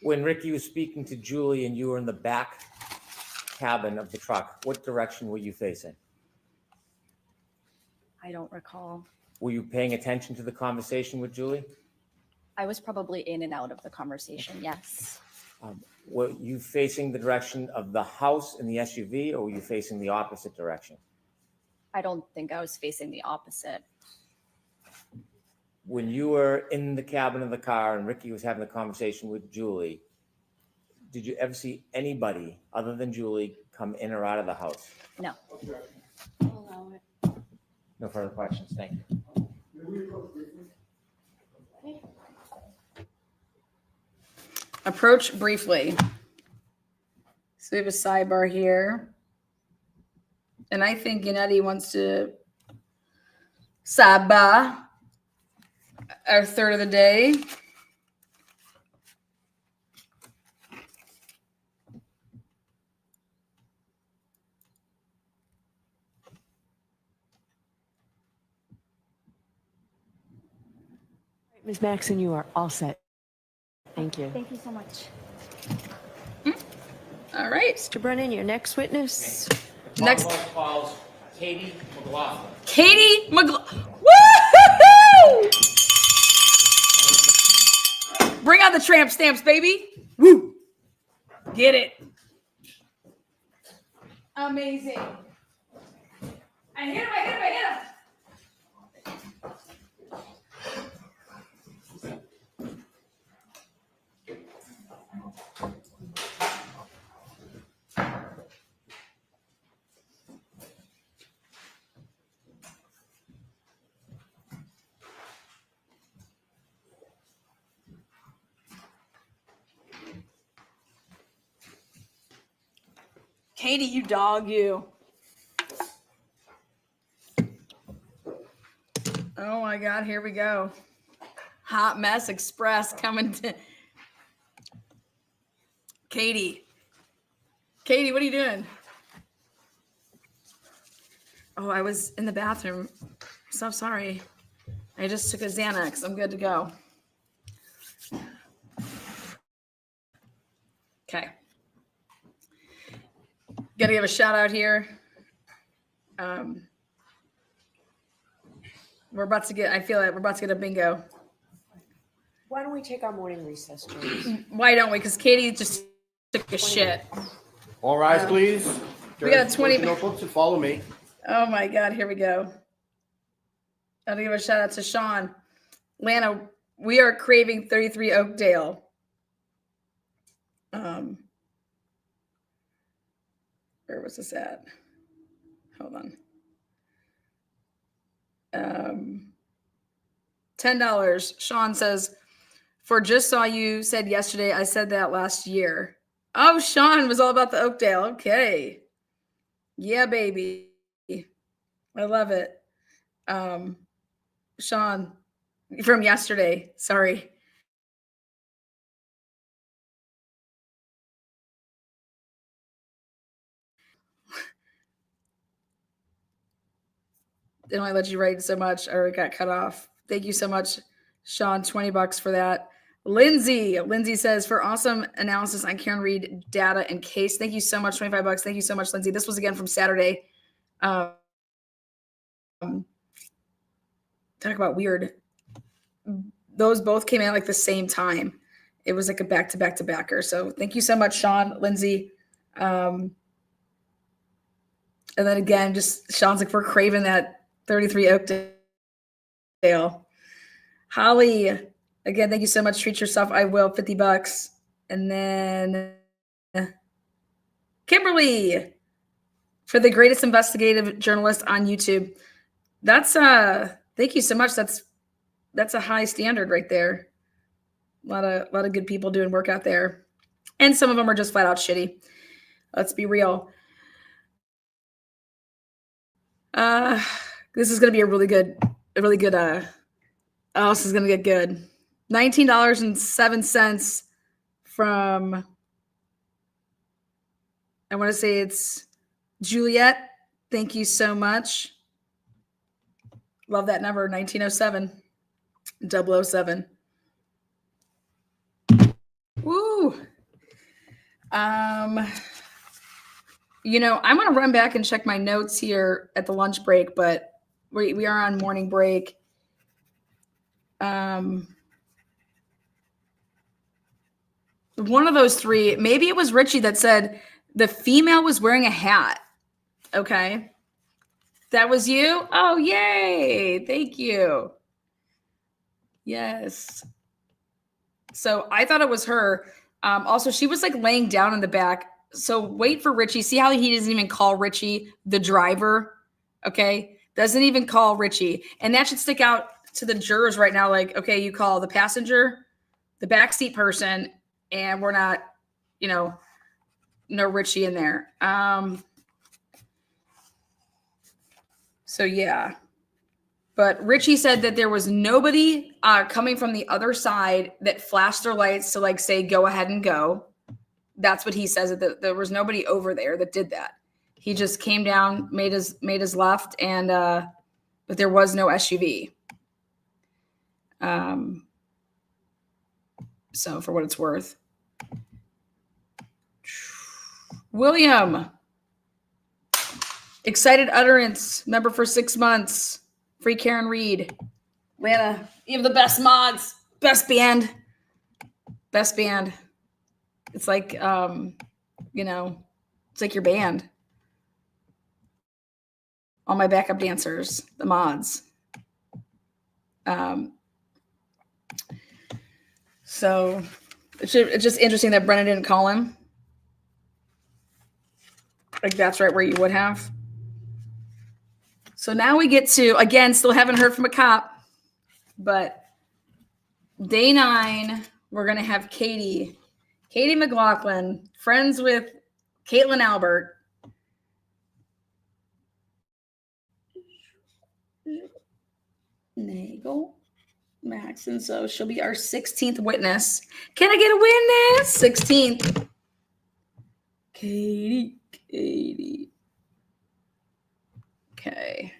When Ricky was speaking to Julie and you were in the back cabin of the truck, what direction were you facing? I don't recall. Were you paying attention to the conversation with Julie? I was probably in and out of the conversation. Yes. Were you facing the direction of the house in the SUV, or were you facing the opposite direction? I don't think I was facing the opposite. When you were in the cabin of the car and Ricky was having a conversation with Julie, did you ever see anybody other than Julie come in or out of the house? No. I'll allow it. No further questions. Thank you. Approach briefly. So we have a sidebar here. And I think Yannetti wants to sidebar our third of the day. Ms. Maxon, you are all set. Thank you. Thank you so much. All right. Mr. Brennan, your next witness. Next. Commonwealth calls Katie Mclaughlin. Katie McLaughlin. Woo! Bring out the tramp stamps, baby. Woo! Get it. Amazing. I hit him, I hit him, I hit him. Katie, you dog, you. Oh my God, here we go. Hot Mess Express coming to Katie. Katie, what are you doing? Oh, I was in the bathroom. So sorry. I just took a Xanax. I'm good to go. Okay. Got to give a shout out here. We're about to get, I feel like we're about to get a bingo. Why don't we take our morning recess, James? Why don't we? Because Katie just took a shit. All rise, please. We got 20 notebooks and follow me. Oh my God, here we go. I'll give a shout out to Sean. Lana, we are craving 33 Oakdale. Where was this at? Hold on. $10. Sean says, for just saw you said yesterday, I said that last year. Oh, Sean was all about the Oakdale. Okay. Yeah, baby. I love it. Sean, from yesterday. Sorry. Didn't I let you write so much? I already got cut off. Thank you so much, Sean, $20 for that. Lindsay says, for awesome analysis on Karen Reed data and case. Thank you so much. $25. Thank you so much, Lindsay. This was again from Saturday. Talk about weird. Those both came out like the same time. It was like a back-to-back-to-backer. So thank you so much, Sean, Lindsay. And then again, just Sean's like, we're craving that 33 Oakdale. Holly, again, thank you so much. Treat yourself. I will. $50. And then Kimberly for the greatest investigative journalist on YouTube. That's thank you so much. That's a high standard right there. A lot of good people doing work out there. And some of them are just flat out shitty. Let's be real. This is going to be a really good, oh, this is going to get good. $19.07 from, I want to say it's Juliet. Thank you so much. Love that number, 1907, 007. Woo. You know, I'm going to run back and check my notes here at the lunch break, but we are on morning break. One of those three, maybe it was Richie that said the female was wearing a hat. Okay. That was you? Oh, yay. Thank you. Yes. So I thought it was her. Also, she was like laying down in the back. So wait for Richie. See how he doesn't even call Richie the driver? Okay. Doesn't even call Richie. And that should stick out to the jurors right now. Like, okay, you call the passenger, the backseat person, and we're not, no Richie in there. So yeah. But Richie said that there was nobody coming from the other side that flashed their lights to like say, go ahead and go. That's what he says, that there was nobody over there that did that. He just came down, made his left, and but there was no SUV. So for what it's worth. William. Excited utterance. Member for 6 months. Free Karen Reed. Lana, you have the best mods. Best band. Best band. It's like, it's like your band. All my backup dancers, the mods. So it's just interesting that Brennan didn't call him. Like that's right where you would have. So now we get to, again, still haven't heard from a cop, but day 9, we're going to have Katie Mclaughlin, friends with Caitlin Albert. Nagel, Max, and so she'll be our 16th witness. Can I get a witness? 16th. Katie. Okay.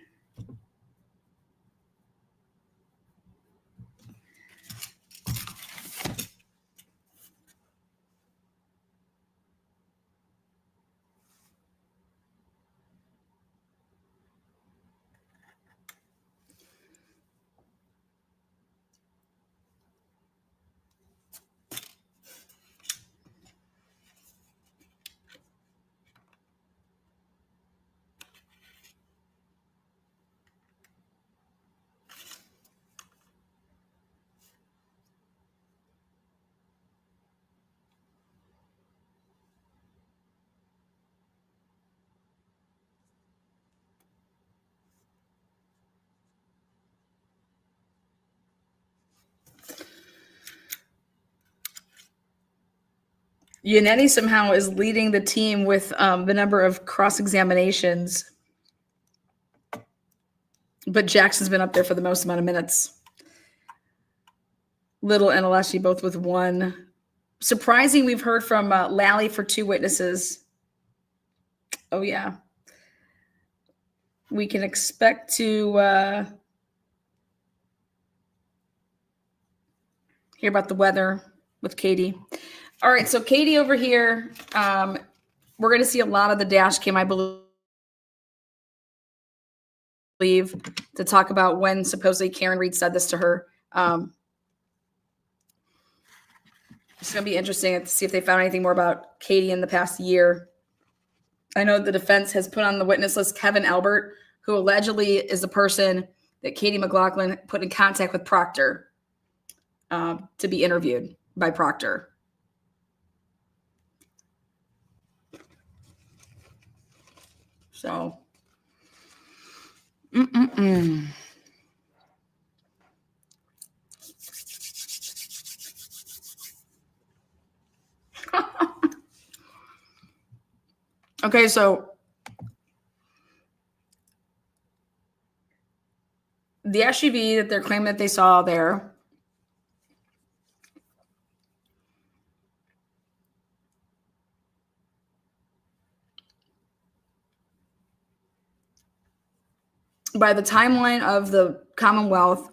Yannetti somehow is leading the team with the number of cross-examinations. But Jackson's been up there for the most amount of minutes. Little and Aleshi both with 1. Surprising, we've heard from Lally for 2 witnesses. Oh, yeah. We can expect to hear about the weather with Katie. All right, so Katie over here, we're going to see a lot of the dash cam, I believe, to talk about when supposedly Karen Reed said this to her. It's going to be interesting to see if they found anything more about Katie in the past year. I know the defense has put on the witness list Kevin Albert, who allegedly is the person that Katie Mclaughlin put in contact with Proctor to be interviewed by Proctor. So, okay, so the SUV that they're claiming that they saw there, by the timeline of the Commonwealth,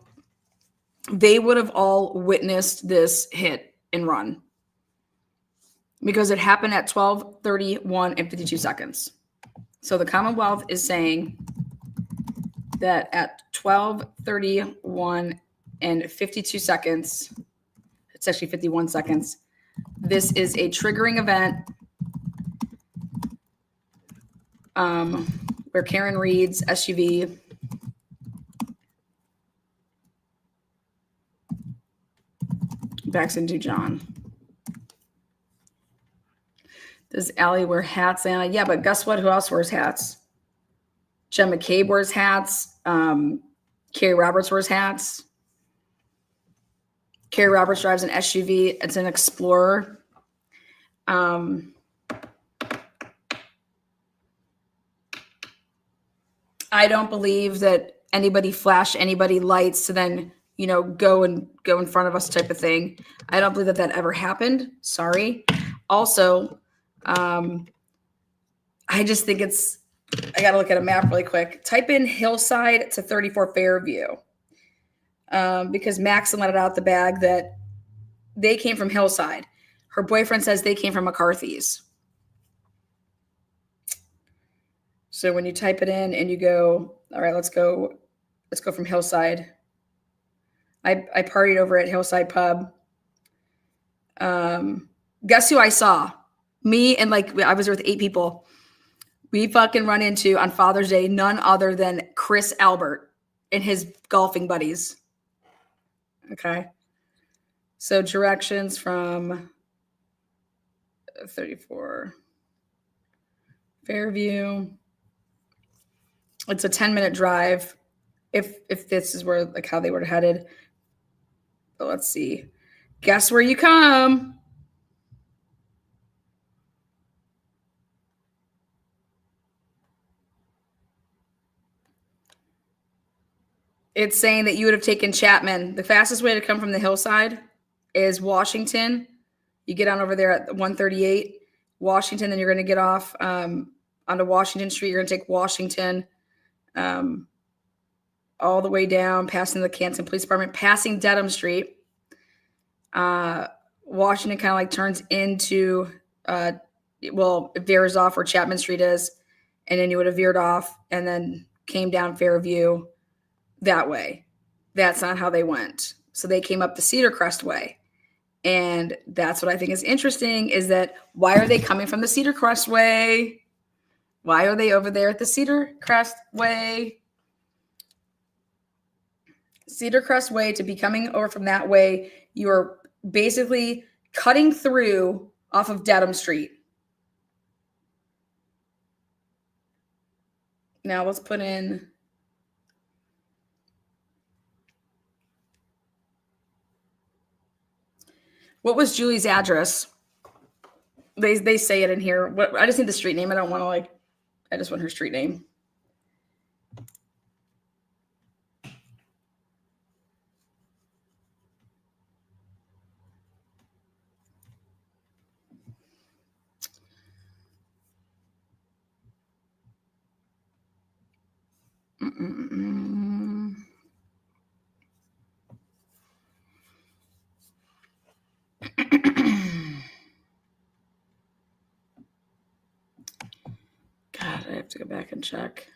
they would have all witnessed this hit and run because it happened at 12:31 and 52 seconds. So the Commonwealth is saying that at 12:31 and 52 seconds, it's actually 51 seconds, this is a triggering event where Karen Reed's SUV backs into John. Does Allie wear hats, Anna? Yeah, but guess what? Who else wears hats? Jen McCabe wears hats. Carrie Roberts wears hats. Carrie Roberts drives an SUV. It's an Explorer. I don't believe that anybody flashed anybody lights to then, go in front of us type of thing. I don't believe that ever happened. Sorry. Also, I just think I got to look at a map really quick. Type in Hillside to 34 Fairview. Because Maxon let it out the bag that they came from Hillside. Her boyfriend says they came from McCarthy's. So when you type it in and you go, all right, let's go from Hillside. I partied over at Hillside Pub. Guess who I saw? Me and I was there with 8 people. We fucking run into on Father's Day none other than Chris Albert and his golfing buddies. Okay. So directions from 34 Fairview. It's a 10-minute drive if this is where how they were headed. But let's see. Guess where you come? It's saying that you would have taken Chapman. The fastest way to come from the Hillside is Washington. You get on over there at 138 Washington, then you're going to get off onto Washington Street. You're going to take Washington all the way down, passing the Canton Police Department, passing Dedham Street. Washington kind of turns into, it veers off where Chapman Street is, and then you would have veered off and then came down Fairview that way. That's not how they went. So they came up the Cedar Crest way. And that's what I think is interesting is that why are they coming from the Cedar Crest way? Why are they over there at the Cedar Crest way? Cedar Crest way to be coming over from that way, you are basically cutting through off of Dedham Street. Now let's put in what was Julie's address? They say it in here. I just need the street name. I don't want to I just want her street name. have to go back and check.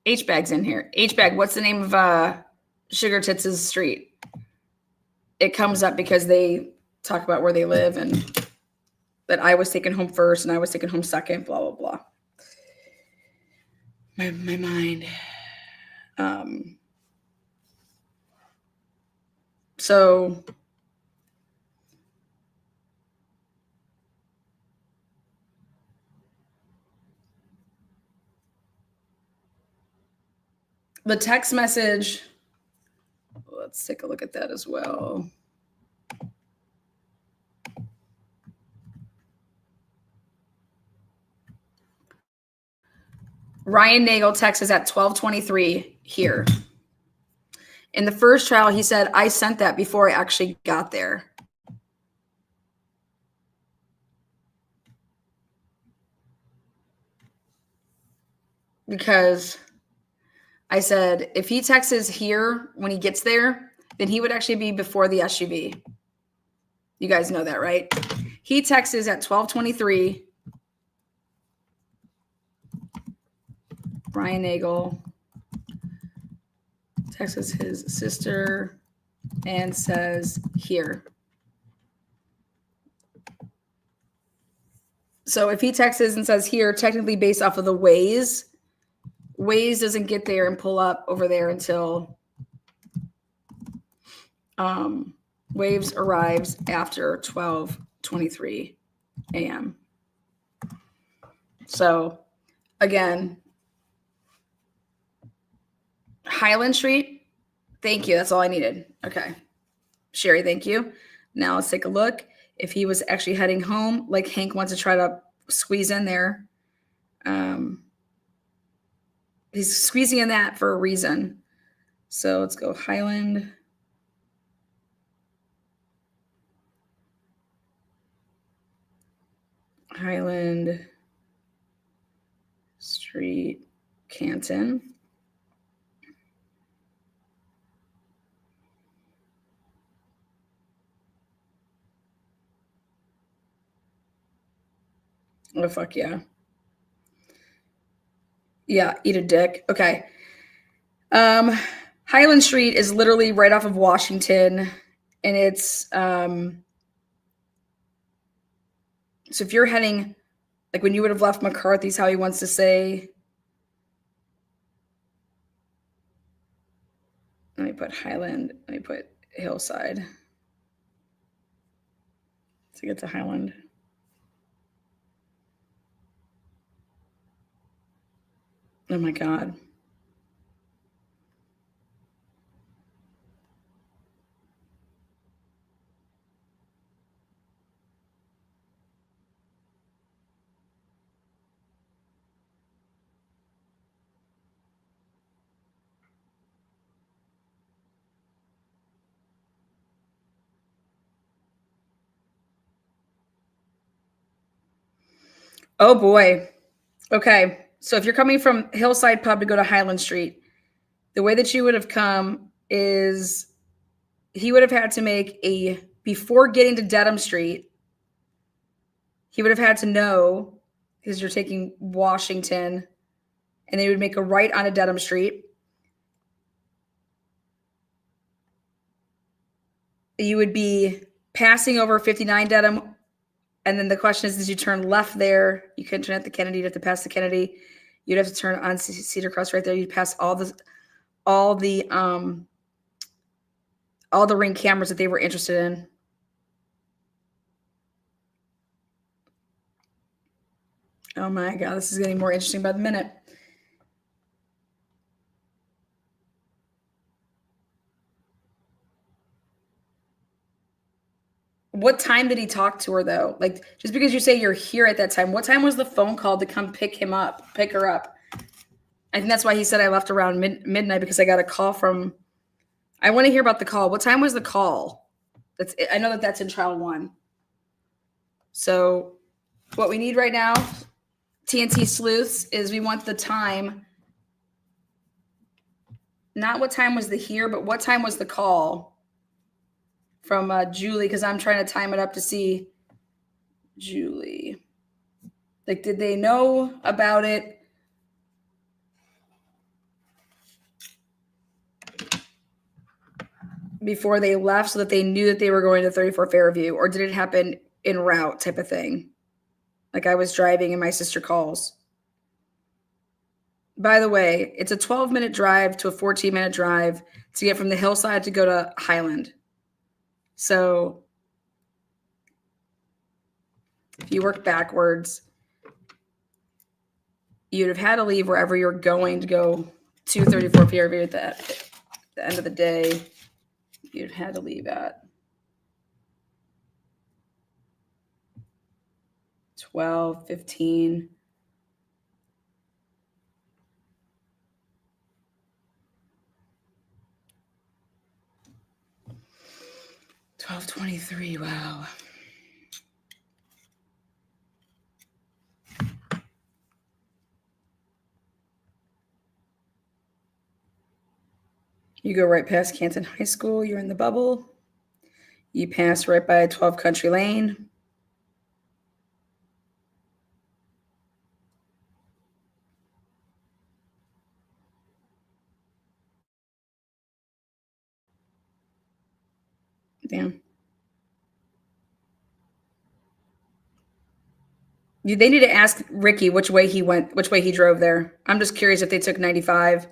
H-Bag's in here. H-Bag, what's the name of Sugar Tits' street? It comes up because they talk about where they live and that I was taken home first and I was taken home second, blah, blah, blah. My mind. So the text message, let's take a look at that as well. Ryan Nagel text is at 12:23 here. In the first trial, he said, I sent that before I actually got there. Because I said, if he texts here when he gets there, then he would actually be before the SUV. You guys know that, right? He texts at 12:23. Brian Nagel texts his sister and says here. So if he texts and says here, technically based off of the Waze doesn't get there and pull up over there until Waves arrives after 12:23 a.m. So again, Highland Street, thank you. That's all I needed. Okay. Sherry, thank you. Now let's take a look. If he was actually heading home, like Hank wants to try to squeeze in there. He's squeezing in that for a reason. So let's go Highland. Highland Street, Canton. Oh, fuck yeah. Yeah, eat a dick. Okay. Highland Street is literally right off of Washington. And it's, so if you're heading, like when you would have left McCarthy's, how he wants to say, let me put Highland, let me put Hillside to get to Highland. Oh my God. Oh boy. Okay. So if you're coming from Hillside Pub to go to Highland Street, the way that you would have come is he would have had to make before getting to Dedham Street, he would have had to know, because you're taking Washington, and they would make a right onto Dedham Street. You would be passing over 59 Dedham. And then the question is, did you turn left there? You couldn't turn at the Kennedy. You'd have to pass the Kennedy. You'd have to turn on Cedar Cross right there. You'd pass all the Ring cameras that they were interested in. Oh my God, this is getting more interesting by the minute. What time did he talk to her though? Like, just because you say you're here at that time, what time was the phone call to come pick her up? I think that's why he said I left around midnight, because I got a call from, I want to hear about the call. What time was the call? I know that's in trial 1. So what we need right now, TNT sleuths, is we want the time, not what time was the here, but what time was the call from Julie, because I'm trying to time it up to see Julie. Like, did they know about it before they left so that they knew that they were going to 34 Fairview, or did it happen en route type of thing? Like, I was driving and my sister calls. By the way, it's a 12-minute drive to a 14-minute drive to get from the hillside to go to Highland. So if you work backwards, you'd have had to leave wherever you're going to go to 34 Fairview at the end of the day. You'd have had to leave at 12:15. $12:23. Wow. You go right past Canton High School. You're in the bubble. You pass right by 12 Country Lane. Damn. They need to ask Ricky which way he went, which way he drove there. I'm just curious if they took 95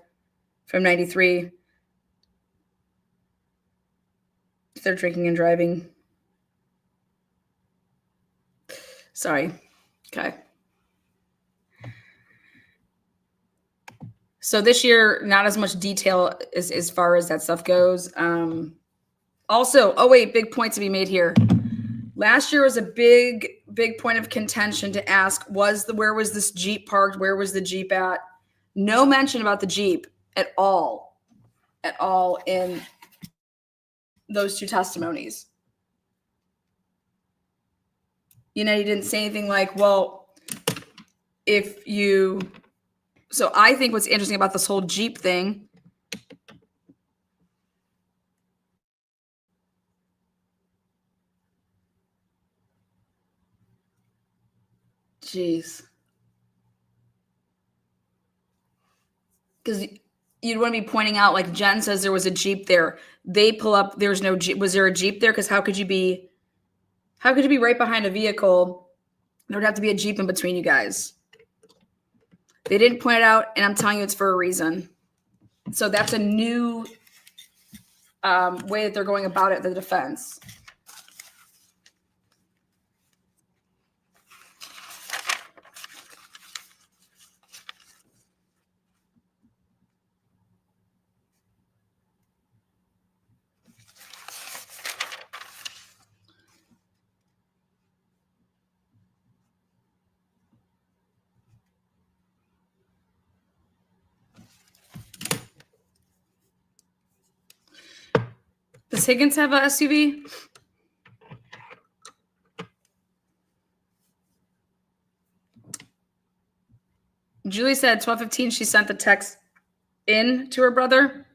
from 93. If they're drinking and driving. Sorry. Okay. So this year, not as much detail as far as that stuff goes. Also, oh wait, big point to be made here. Last year was a big point of contention to ask, where was this Jeep parked? Where was the Jeep at? No mention about the Jeep at all in those two testimonies. You know, you didn't say anything like, well, so I think what's interesting about this whole Jeep thing jeez. Because you'd want to be pointing out, like Jen says there was a Jeep there. They pull up, there's no Jeep. Was there a Jeep there? Because how could you be right behind a vehicle? There would have to be a Jeep in between you guys. They didn't point it out, and I'm telling you it's for a reason. So that's a new way that they're going about it, the defense. Does Higgins have a SUV? Julie said 12:15 she sent the text in to her brother.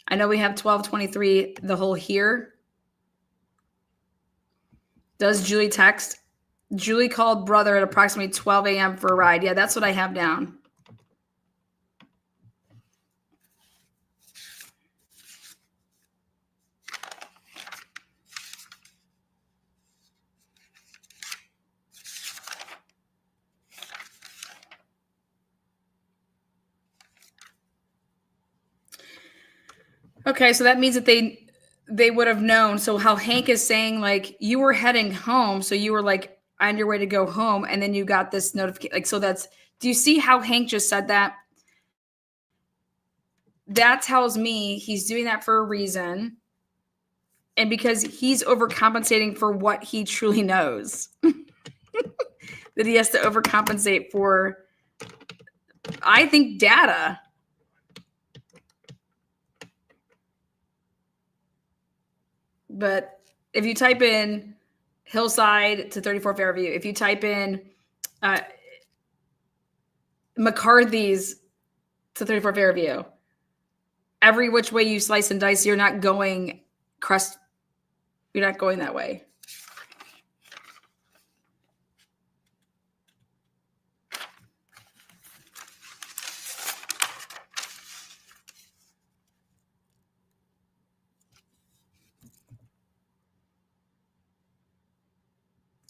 I know we have 12:23 the whole here. Does Julie text? Julie called brother at approximately 12 a.m. for a ride. Yeah, that's what I have down. Okay, so that means that they would have known. So how Hank is saying, like, you were heading home, so you were like on your way to go home, and then you got this notification. Like, so do you see how Hank just said that? That tells me he's doing that for a reason, and because he's overcompensating for what he truly knows. That he has to overcompensate for, I think, data. But if you type in Hillside to 34 Fairview, if you type in McCarthy's to 34 Fairview, every which way you slice and dice, you're not going you're not going that way.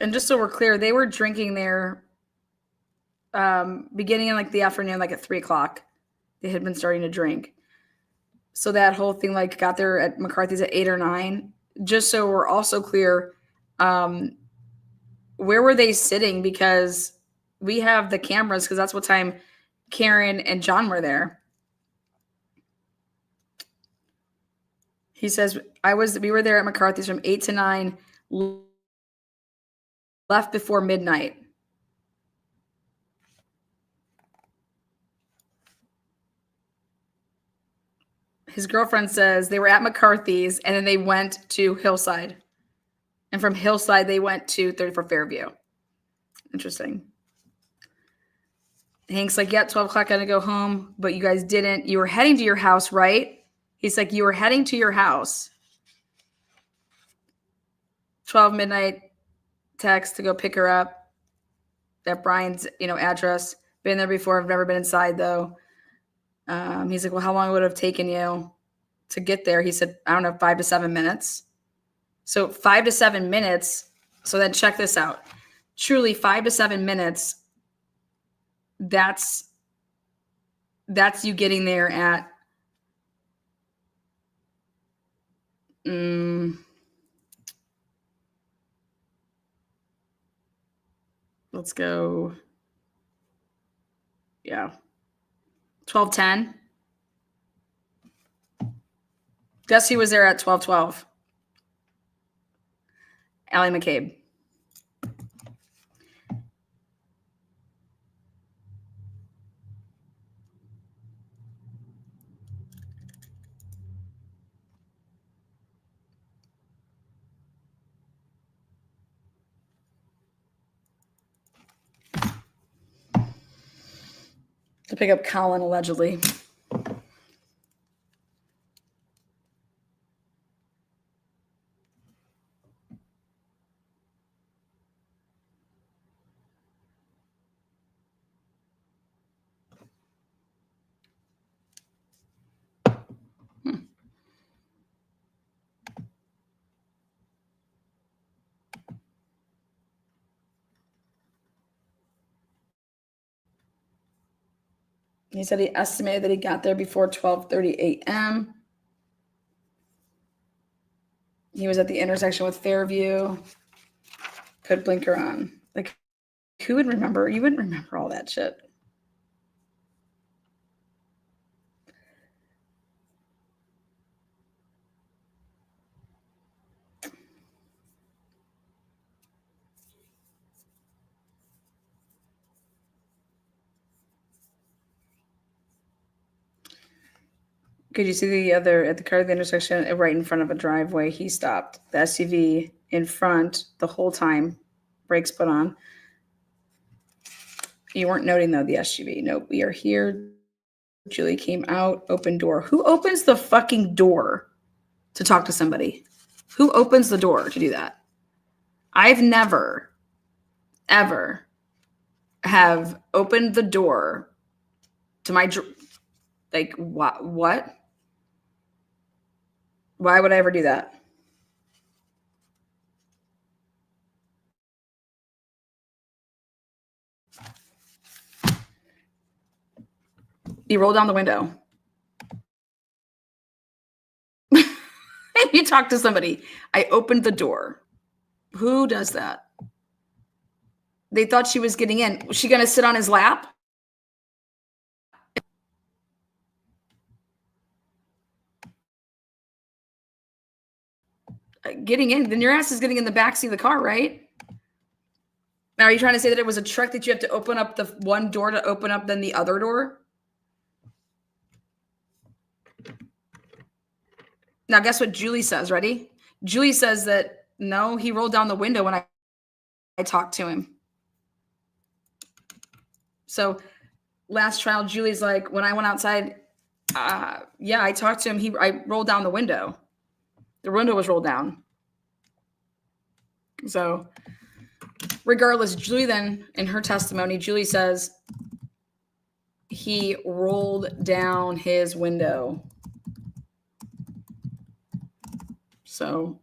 And just so we're clear, they were drinking there beginning in like the afternoon, like at 3:00. They had been starting to drink. So that whole thing like got there at McCarthy's at 8 or 9. Just so we're also clear, where were they sitting? Because we have the cameras, because that's what time Karen and John were there. He says, we were there at McCarthy's from 8 to 9, left before midnight. His girlfriend says they were at McCarthy's and then they went to Hillside. And from Hillside, they went to 34 Fairview. Interesting. Hank's like, yeah, 12 o'clock, gotta go home, but you guys didn't. You were heading to your house, right? He's like, you were heading to your house. 12 midnight text to go pick her up at Brian's, address. Been there before. I've never been inside though. He's like, well, how long would it have taken you to get there? He said, I don't know, 5 to 7 minutes. So 5 to 7 minutes. So then check this out. Truly 5 to 7 minutes. That's you getting there at let's go. Yeah. 12:10. Guess who was there at 12:12? Allie McCabe. To pick up Colin, allegedly. He said he estimated that he got there before 12:30 a.m. He was at the intersection with Fairview. Put blinker on. Like, who would remember? You wouldn't remember all that shit. Could you see at the car at the intersection right in front of a driveway? He stopped. The SUV in front the whole time, brakes put on. You weren't noting though the SUV. Nope, we are here. Julie came out, open door. Who opens the fucking door to talk to somebody? Who opens the door to do that? I've never, ever have opened the door to my, like, what? Why would I ever do that? You roll down the window. And you talk to somebody. I opened the door. Who does that? They thought she was getting in. Was she going to sit on his lap? Getting in, then your ass is getting in the backseat of the car, right? Now, are you trying to say that it was a trick that you have to open up the one door to open up then the other door? Now, guess what Julie says? Ready? Julie says that, no, he rolled down the window when I talked to him. So last trial, Julie's like, when I went outside, yeah, I talked to him. I rolled down the window. The window was rolled down. So regardless, Julie then, in her testimony, Julie says he rolled down his window. So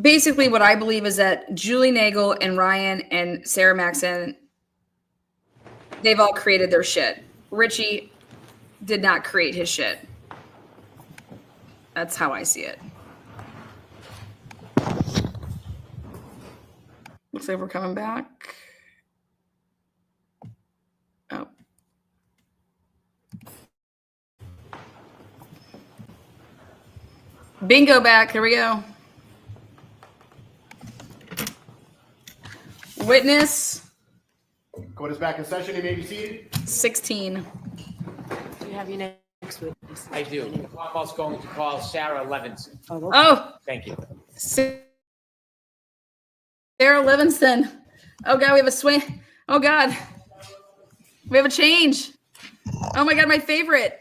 basically what I believe is that Julie Nagel and Ryan and Sarah Maxon, they've all created their shit. Richie did not create his shit. That's how I see it. Looks like we're coming back. Oh. Bingo back. Here we go. Witness Court is back in session. You may be seated. 16. Do you have your next witness? I do. The Commonwealth's going to call Sarah Levenson. Oh, Thank you. Sarah Levenson. Oh, God, we have a swing. Oh, God. We have a change. Oh, my God, my favorite.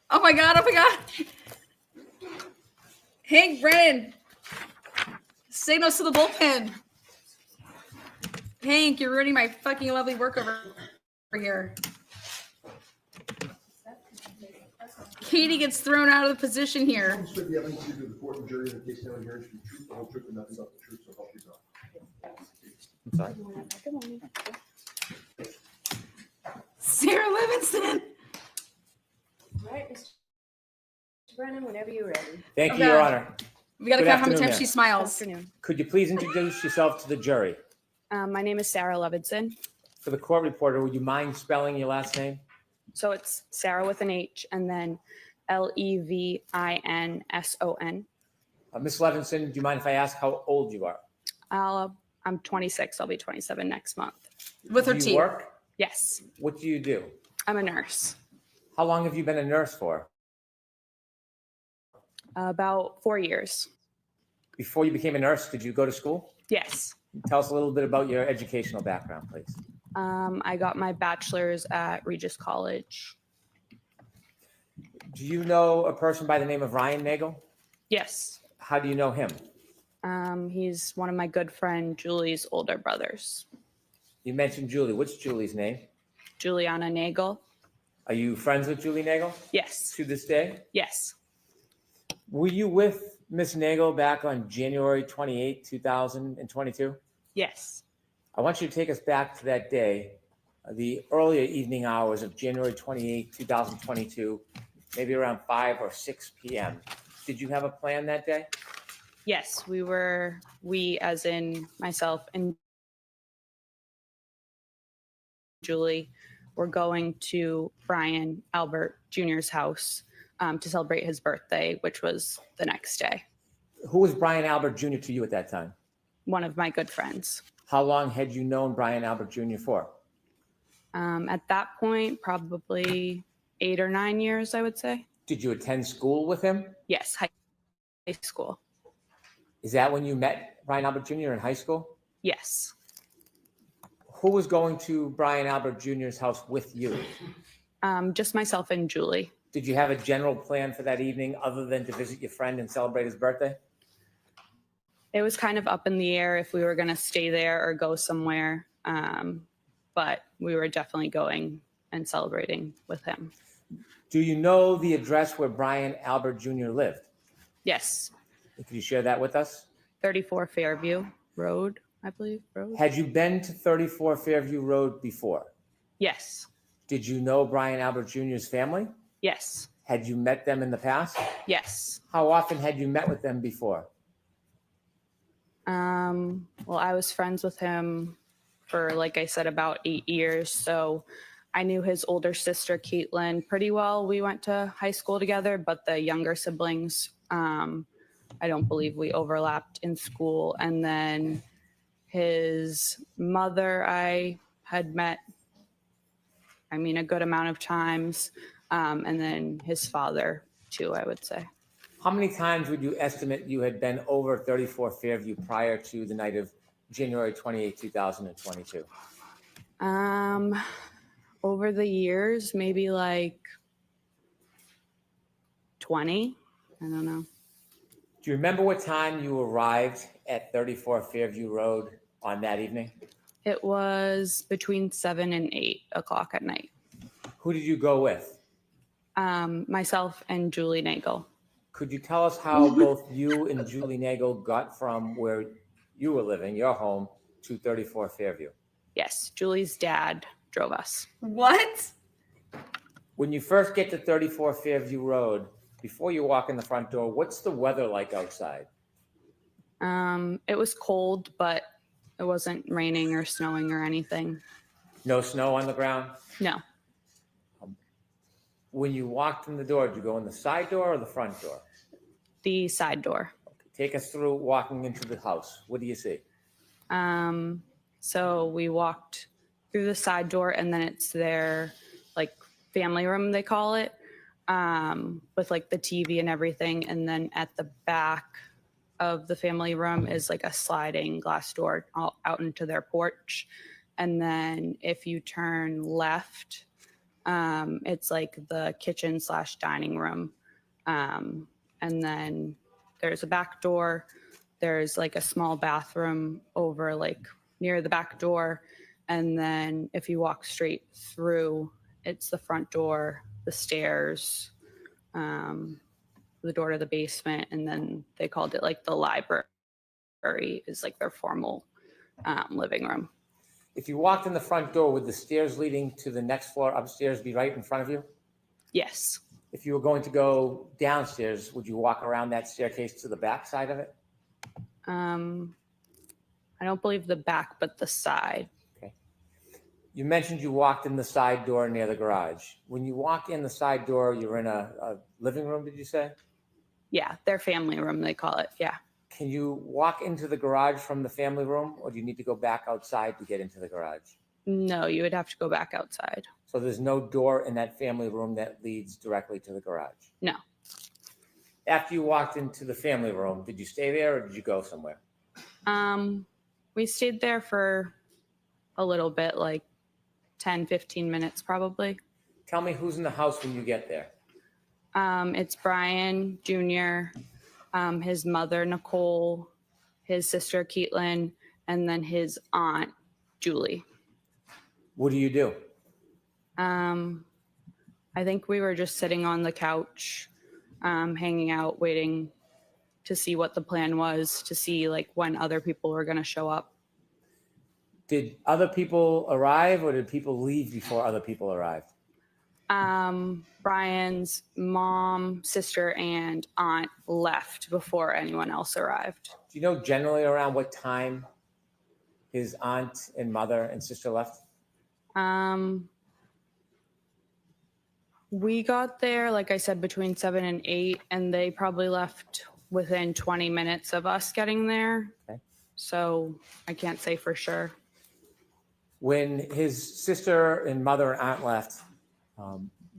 Oh, my God. Oh, my God. Hank Brennan. Signals to the bullpen. Hank, you're ruining my fucking lovely work over here. Katie gets thrown out of the position here. Swear the evidence you do the court and jury in the case now and hearing should be truth, the whole truth, and nothing but the truth, so help you God. I'm sorry. Sarah Levenson. All right, Mr. Brennan, whenever you're ready. Thank you, Okay. Your Honor. We got to Good count how many afternoon, times ma'am. she smiles. Afternoon. Could you please introduce yourself to the jury? My name is Sarah Levenson. For the court reporter, would you mind spelling your last name? So it's Sarah with an H and then Levinson. Ms. Levenson, do you mind if I ask how old you are? I'm 26. I'll be 27 next month. With her Do you teeth. work? Yes, What do you do? I'm a nurse. How long have you been a nurse for? About 4 years. Before you became a nurse, did you go to school? Yes. Tell us a little bit about your educational background, please. I got my bachelor's at Regis College. Do you know a person by the name of Ryan Nagel? Yes. How do you know him? He's one of my good friend Julie's older brothers. You mentioned Julie. What's Julie's name? Juliana Nagel. Are you friends with Julie Nagel Yes. to this day? Yes. Were you with Miss Nagel back on January 28, 2022? Yes. I want you to take us back to that day, the earlier evening hours of January 28, 2022, maybe around 5 or 6 p.m. Did you have a plan that day? Yes, we as in myself and Julie were going to Brian Albert Jr.'s house to celebrate his birthday, which was the next day. Who was Brian Albert Jr. to you at that time? One of my good friends. How long had you known Brian Albert Jr. for? At that point, probably 8 or 9 years, I would say. Did you attend school with him? Yes, high school. Is that when you met Brian Albert Jr. in high school? Yes. Who was going to Brian Albert Jr.'s house with you? Just myself and Julie. Did you have a general plan for that evening other than to visit your friend and celebrate his birthday? It was kind of up in the air if we were going to stay there or go somewhere. But we were definitely going and celebrating with him. Do you know the address where Brian Albert Jr. lived? Yes. Could you share that with us? 34 Fairview Road, I believe. Road. Had you been to 34 Fairview Road before? Yes. Did you know Brian Albert Jr.'s family? Yes. Had you met them in the past? Yes. How often had you met with them before? Well, I was friends with him for, like I said, about 8 years. So I knew his older sister, Caitlin, pretty well. We went to high school together, but the younger siblings, I don't believe we overlapped in school. And then his mother, I had met, a good amount of times. And then his father, too, I would say. How many times would you estimate you had been over 34 Fairview prior to the night of January 28, 2022? Over the years, maybe like 20. I don't know. Do you remember what time you arrived at 34 Fairview Road on that evening? It was between 7 and 8 o'clock at night. Who did you go with? Myself and Julie Nagel. Could you tell us how both you and Julie Nagel got from where you were living, your home, to 34 Fairview? Yes, Julie's dad drove us. What? When you first get to 34 Fairview Road, before you walk in the front door, what's the weather like outside? It was cold, but it wasn't raining or snowing or anything. No snow on the ground? No, When you walked in the door, did you go in the side door or the front door? the side door. Take us through walking into the house. What do you see? So we walked through the side door, and then it's their like family room, they call it, with like the TV and everything. And then at the back of the family room is like a sliding glass door out into their porch. And then if you turn left, it's like the kitchen / dining room. And then there's a back door. There's like a small bathroom over like near the back door. And then if you walk straight through, it's the front door, the stairs, the door to the basement. And then they called it like the library is like their formal living room. If you walked in the front door, would the stairs leading to the next floor upstairs be right in front of you? Yes. If you were going to go downstairs, would you walk around that staircase to the back side of it? I don't believe the back, but the side. Okay. You mentioned you walked in the side door near the garage. When you walk in the side door, you're in a living room, did you say? Yeah, their family room, they call it. Yeah. Can you walk into the garage from the family room, or do you need to go back outside to get into the garage? No, you would have to go back outside. So there's no door in that family room that leads directly to the garage? No. After you walked into the family room, did you stay there or did you go somewhere? We stayed there for a little bit, like 10, 15 minutes probably. Tell me who's in the house when you get there. It's Brian Jr., his mother, Nicole, his sister, Caitlin, and then his aunt, Julie. What do you do? I think we were just sitting on the couch, hanging out, waiting to see what the plan was, to see like when other people were going to show up. Did other people arrive or did people leave before other people arrived? Brian's mom, sister, and aunt left before anyone else arrived. Do you know generally around what time his aunt and mother and sister left? We got there, like I said, between 7 and 8, and they probably left within 20 minutes of us getting there. Okay. So I can't say for sure. When his sister and mother and aunt left,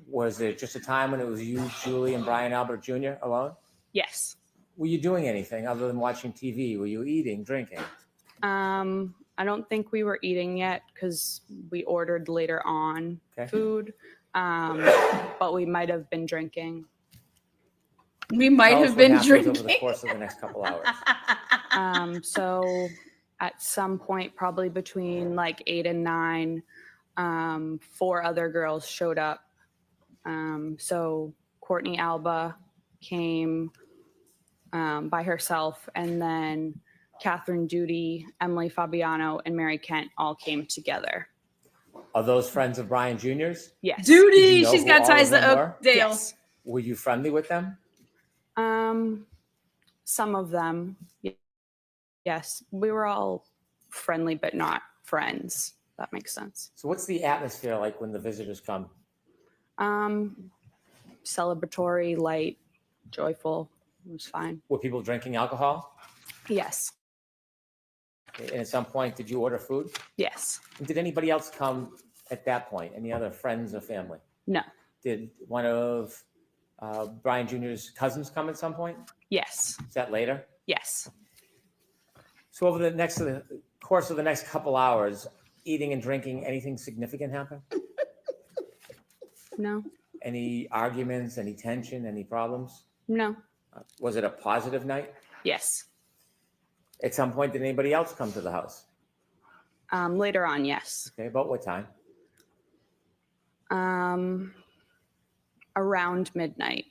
was it just a time when it was you, Julie, and Brian Albert Jr. alone? Yes. Were you doing anything other than watching TV? Were you eating, drinking? I don't think we were eating yet because we ordered later on food, but we might have been drinking. We might Tell us have what been happens drinking. over the course of the next couple hours. So at some point, probably between like 8 and 9, 4 other girls showed up. So Courtney Alba came by herself, and then Catherine Duty, Emily Fabiano, and Mary Kent all came together. Are those friends of Brian Jr.'s? Yes. Did Duty, you know she's who got all ties of them to were? Oakdale. Yes. Were you friendly with them? Some of them, yes. We were all friendly, but not friends. That makes sense. So what's the atmosphere like when the visitors come? Celebratory, light, joyful. It was fine. Were people drinking alcohol? Yes. And at some point, did you order food? Yes. And did anybody else come at that point? Any other friends or family? No. Did one of Brian Jr.'s cousins come at some point? Yes. Is that later? Yes. So over the course of the next couple hours, eating and drinking, anything significant happen? No. Any arguments, any tension, any problems? No. Was it a positive night? Yes. At some point, did anybody else come to the house? Later on, yes. Okay, about what time? Around midnight.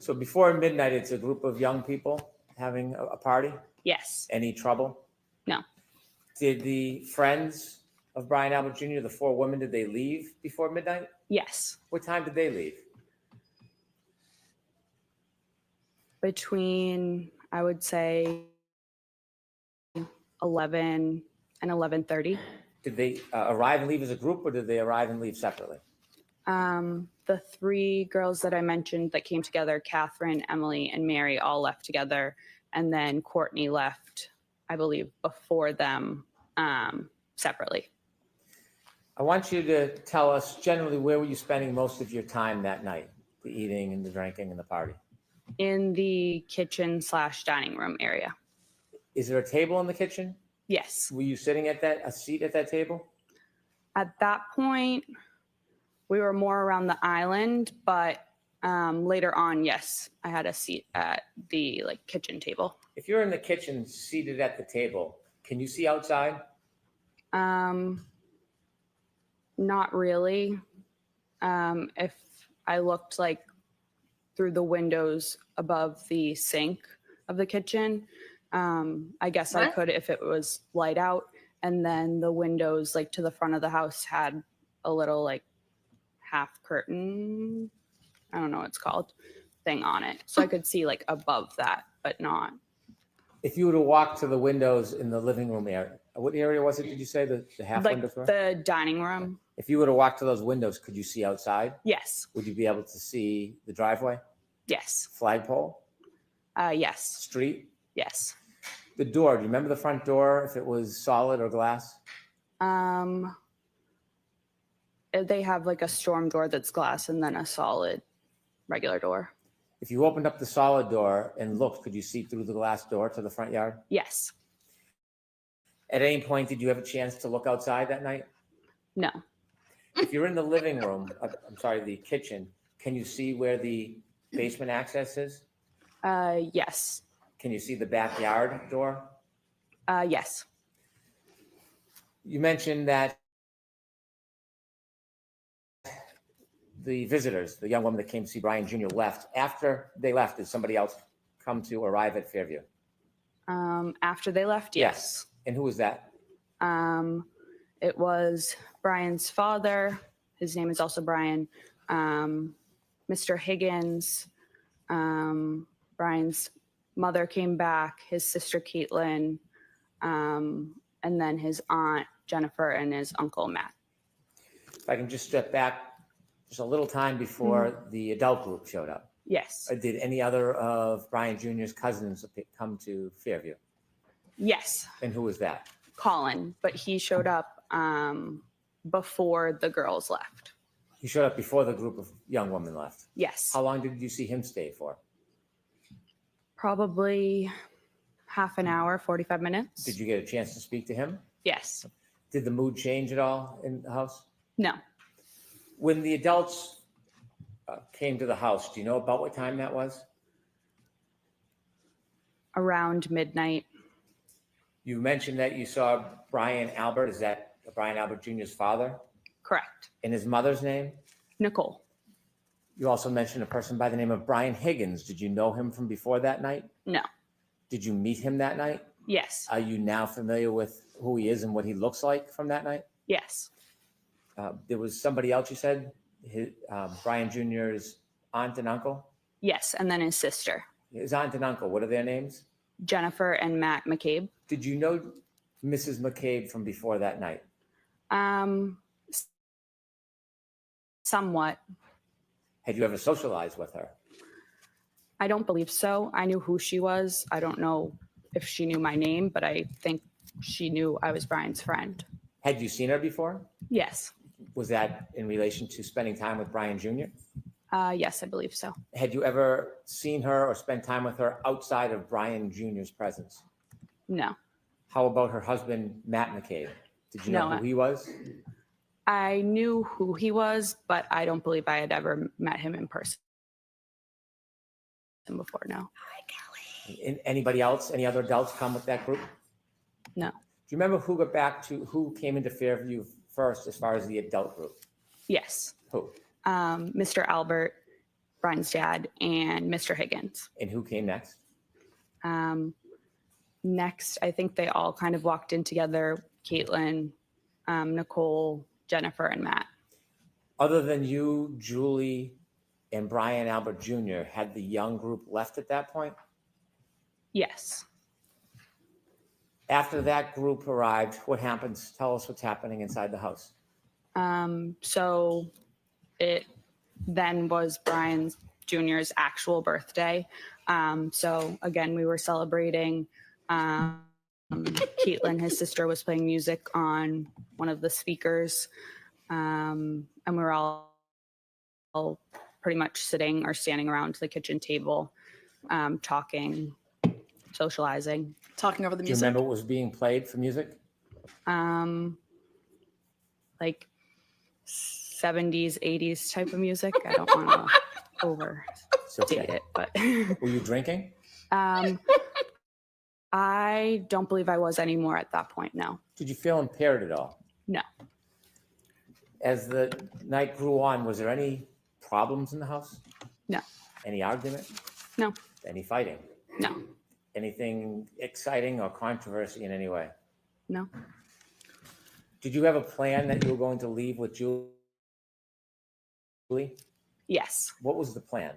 So before midnight, it's a group of young people having a party? Yes. Any trouble? No. Did the friends of Brian Albert Jr., the 4 women, did they leave before midnight? Yes. What time did they leave? Between, I would say, 11 and 11:30. Did they arrive and leave as a group, or did they arrive and leave separately? The 3 girls that I mentioned that came together, Catherine, Emily, and Mary, all left together. And then Courtney left, I believe, before them separately. I want you to tell us generally where were you spending most of your time that night, the eating and the drinking and the party? In the kitchen/dining room area. Is there a table in the kitchen? Yes. Were you sitting at a seat at that table? At that point, we were more around the island, but later on, yes, I had a seat at the kitchen table. If you're in the kitchen seated at the table, can you see outside? Not really. If I looked through the windows above the sink of the kitchen, I guess I could if it was light out. And then the windows to the front of the house had a little half curtain, I don't know what it's called, thing on it. So I could see above that, but not. If you were to walk to the windows in the living room area, what area was it, did you say, the half windows were? The dining room. If you were to walk to those windows, could you see outside? Yes. Would you be able to see the driveway? Yes. Flagpole? Yes. Street? Yes. The door, do you remember the front door, if it was solid or glass? They have a storm door that's glass and then a solid regular door. If you opened up the solid door and looked, could you see through the glass door to the front yard? Yes. At any point, did you have a chance to look outside that night? No. If you're in the living room, the kitchen, can you see where the basement access is? Yes. Can you see the backyard door? Yes. You mentioned that the visitors, the young woman that came to see Brian Jr. left. After they left, did somebody else come to arrive at Fairview? After they left, yes. And who was that? It was Brian's father. His name is also Brian. Mr. Higgins. Brian's mother came back, his sister Caitlin, and then his aunt Jennifer and his uncle Matt. If I can just step back just a little time before the adult group showed up. Yes. Did any other of Brian Jr.'s cousins come to Fairview? Yes. And who was that? Colin, but he showed up before the girls left. He showed up before the group of young women left. Yes. How long did you see him stay for? Probably half an hour, 45 minutes. Did you get a chance to speak to him? Yes. Did the mood change at all in the house? No. When the adults came to the house, do you know about what time that was? Around midnight. You mentioned that you saw Brian Albert. Is that Brian Albert Jr.'s father? Correct. And his mother's name? Nicole. You also mentioned a person by the name of Brian Higgins. Did you know him from before that night? No. Did you meet him that night? Yes. Are you now familiar with who he is and what he looks like from that night? Yes. There was somebody else you said, Brian Jr.'s aunt and uncle? Yes, and then his sister. His aunt and uncle, what are their names? Jennifer and Matt McCabe. Did you know Mrs. McCabe from before that night? Somewhat. Had you ever socialized with her? I don't believe so. I knew who she was. I don't know if she knew my name, but I think she knew I was Brian's friend. Had you seen her before? Yes. Was that in relation to spending time with Brian Jr.? Yes, I believe so. Had you ever seen her or spent time with her outside of Brian Jr.'s presence? No. How about her husband, Matt McCabe? Did you know No. who he was? I knew who he was, but I don't believe I had ever met him in person before. No. And anybody else, any other adults come with that group? No. Do you remember who came into Fairview first as far as the adult group? Yes. Who? Mr. Albert, Brian's dad, and Mr. Higgins. And who came next? Next, I think they all kind of walked in together, Caitlin, Nicole, Jennifer, and Matt. Other than you, Julie, and Brian Albert Jr., had the young group left at that point? Yes. After that group arrived, what happens? Tell us what's happening inside the house. So it then was Brian Jr.'s actual birthday. So again, we were celebrating. Caitlin, his sister, was playing music on one of the speakers. And we were all pretty much sitting or standing around the kitchen table, talking, socializing. Talking over the Do you music. remember what was being played for music? Like 70s, 80s type of music. I don't want to overstate it, but Were you drinking? I don't believe I was anymore at that point. No. Did you feel impaired at all? No. As the night grew on, was there any problems in the house? No. Any argument? No. Any fighting? No. Anything exciting or controversy in any way? No. Did you have a plan that you were going to leave with Julie? Yes. What was the plan?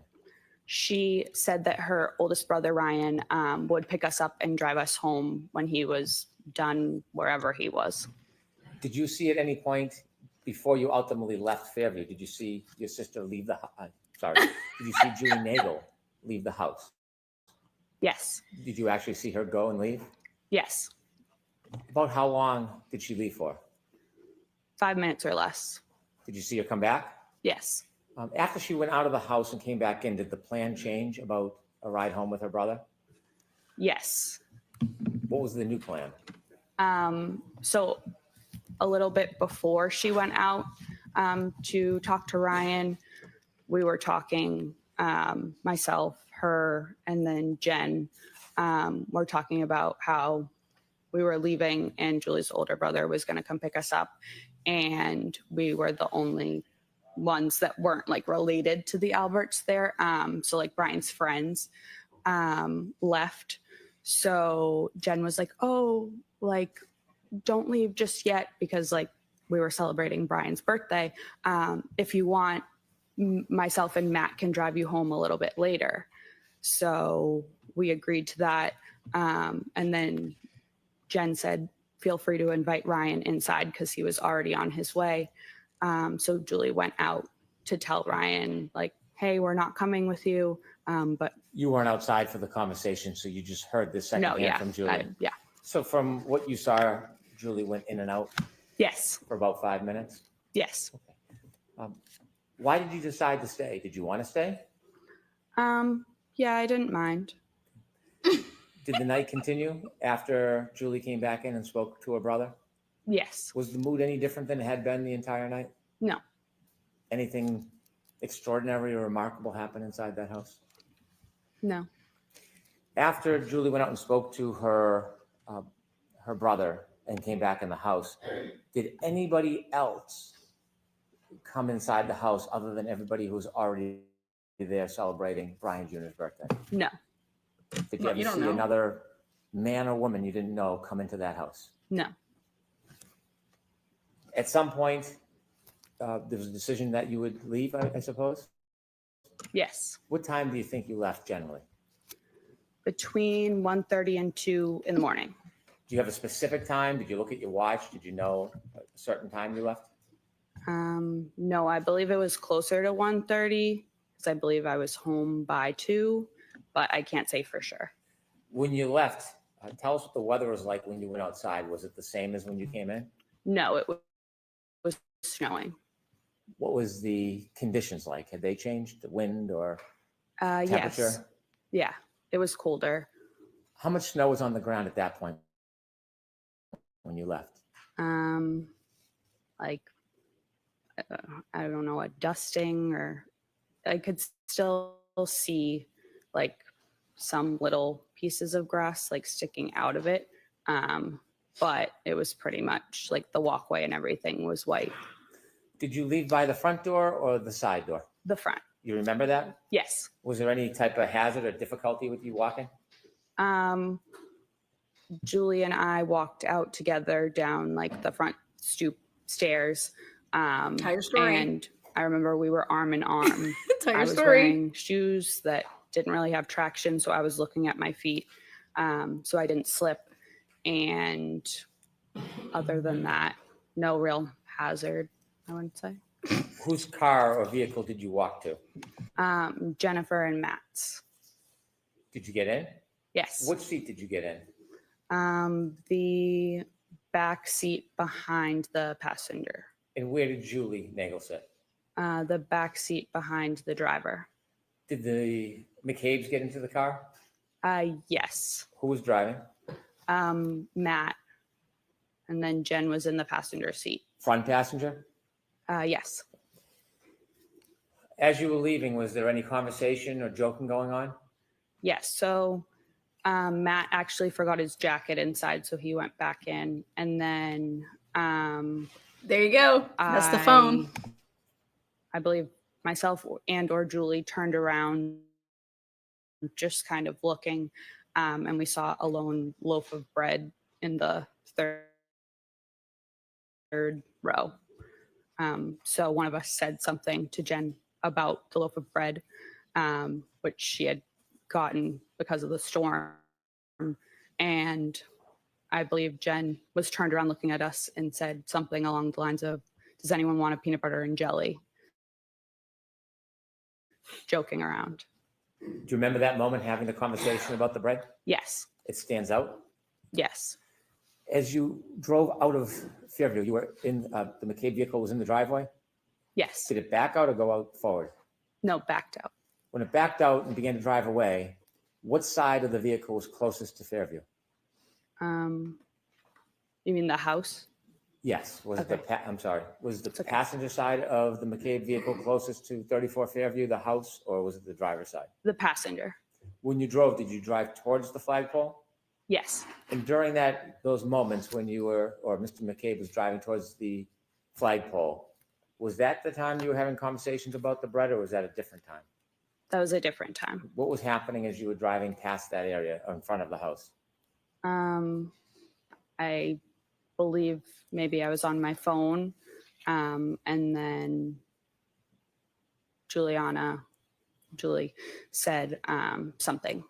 She said that her oldest brother, Ryan, would pick us up and drive us home when he was done wherever he was. Did you see at any point before you ultimately left Fairview, did you see your sister leave the did you see Julie Nagel leave the house? Yes. Did you actually see her go and leave? Yes. About how long did she leave for? 5 minutes or less. Did you see her come back? Yes. After she went out of the house and came back in, did the plan change about a ride home with her brother? Yes. What was the new plan? So a little bit before she went out to talk to Ryan, we were talking, myself, her, and then Jen, we're talking about how we were leaving and Julie's older brother was going to come pick us up. And we were the only ones that weren't like related to the Alberts there. So like Brian's friends left. So Jen was like, oh, like, don't leave just yet, because like we were celebrating Brian's birthday. If you want, myself and Matt can drive you home a little bit later. So we agreed to that. And then Jen said, feel free to invite Ryan inside because he was already on his way. So Julie went out to tell Ryan, like, hey, we're not coming with you. But You weren't outside for the conversation, so you just heard this no, secondhand yeah, from Julie. yeah. So from what you saw, Julie went in and out Yes, for about 5 minutes. yes. Why did you decide to stay? Did you want to stay? Yeah, I didn't mind. Did the night continue after Julie came back in and spoke to her brother? Yes, Was the mood any different than it had been the entire night? no, Anything extraordinary or remarkable happen inside that house? no. After Julie went out and spoke to her brother and came back in the house, did anybody else come inside the house other than everybody who was already there celebrating Brian Jr.'s birthday? No, Did you No, ever you don't see know. another man or woman you didn't know come into that house? no. At some point, there was a decision that you would leave, I suppose? Yes. What time do you think you left generally? Between 1:30 and 2 in the morning. Do you have a specific time? Did you look at your watch? Did you know a certain time you left? No, I believe it was closer to 1:30 because I believe I was home by 2, but I can't say for sure. When you left, tell us what the weather was like when you went outside. Was it the same as when you came in? No, it was snowing. What was the conditions like? Had they changed, the wind or temperature? Yes. Yeah, it was colder. How much snow was on the ground at that point when you left? Like, I don't know, a dusting, or I could still see like some little pieces of grass like sticking out of it. But it was pretty much like the walkway and everything was white. Did you leave by the front door or the side door? The front. You remember that? Yes. Was there any type of hazard or difficulty with you walking? Julie and I walked out together down like the front stoop stairs. Tell your story. And I remember we were arm in arm. Tell I your was story. wearing shoes that didn't really have traction, so I was looking at my feet, so I didn't slip. And other than that, no real hazard, I wouldn't say. Whose car or vehicle did you walk to? Jennifer and Matt's. Did you get in? Yes. Which seat did you get in? The back seat behind the passenger. And where did Julie Nagel sit? The back seat behind the driver. Did the McCabe's get into the car? Yes. Who was driving? Matt. And then Jen was in the passenger seat. Front passenger? Yes. As you were leaving, was there any conversation or joking going on? Yes. So Matt actually forgot his jacket inside, so he went back in. And then there you go. That's the phone. I believe myself and or Julie turned around, just kind of looking, and we saw a lone loaf of bread in the third row. So one of us said something to Jen about the loaf of bread, which she had gotten because of the storm. And I believe Jen was turned around looking at us and said something along the lines of, "Does anyone want a peanut butter and jelly?" Joking around. Do you remember that moment having the conversation about the bread? Yes. It stands out? Yes. As you drove out of Fairview, you were in, the McCabe vehicle was in the driveway? Yes. Did it back out or go out forward? No, backed out. When it backed out and began to drive away, what side of the vehicle was closest to Fairview? You mean the house? Yes. Was it Okay. I'm sorry. Was the passenger side of the McCabe vehicle closest to 34 Fairview, the house, or was it the driver's side? The passenger. When you drove, did you drive towards the flagpole? Yes. And during those moments when you were, or Mr. McCabe was driving towards the flagpole, was that the time you were having conversations about the bread, or was that a different time? That was a different time. What was happening as you were driving past that area in front of the house? I believe maybe I was on my phone, and then Julie said something.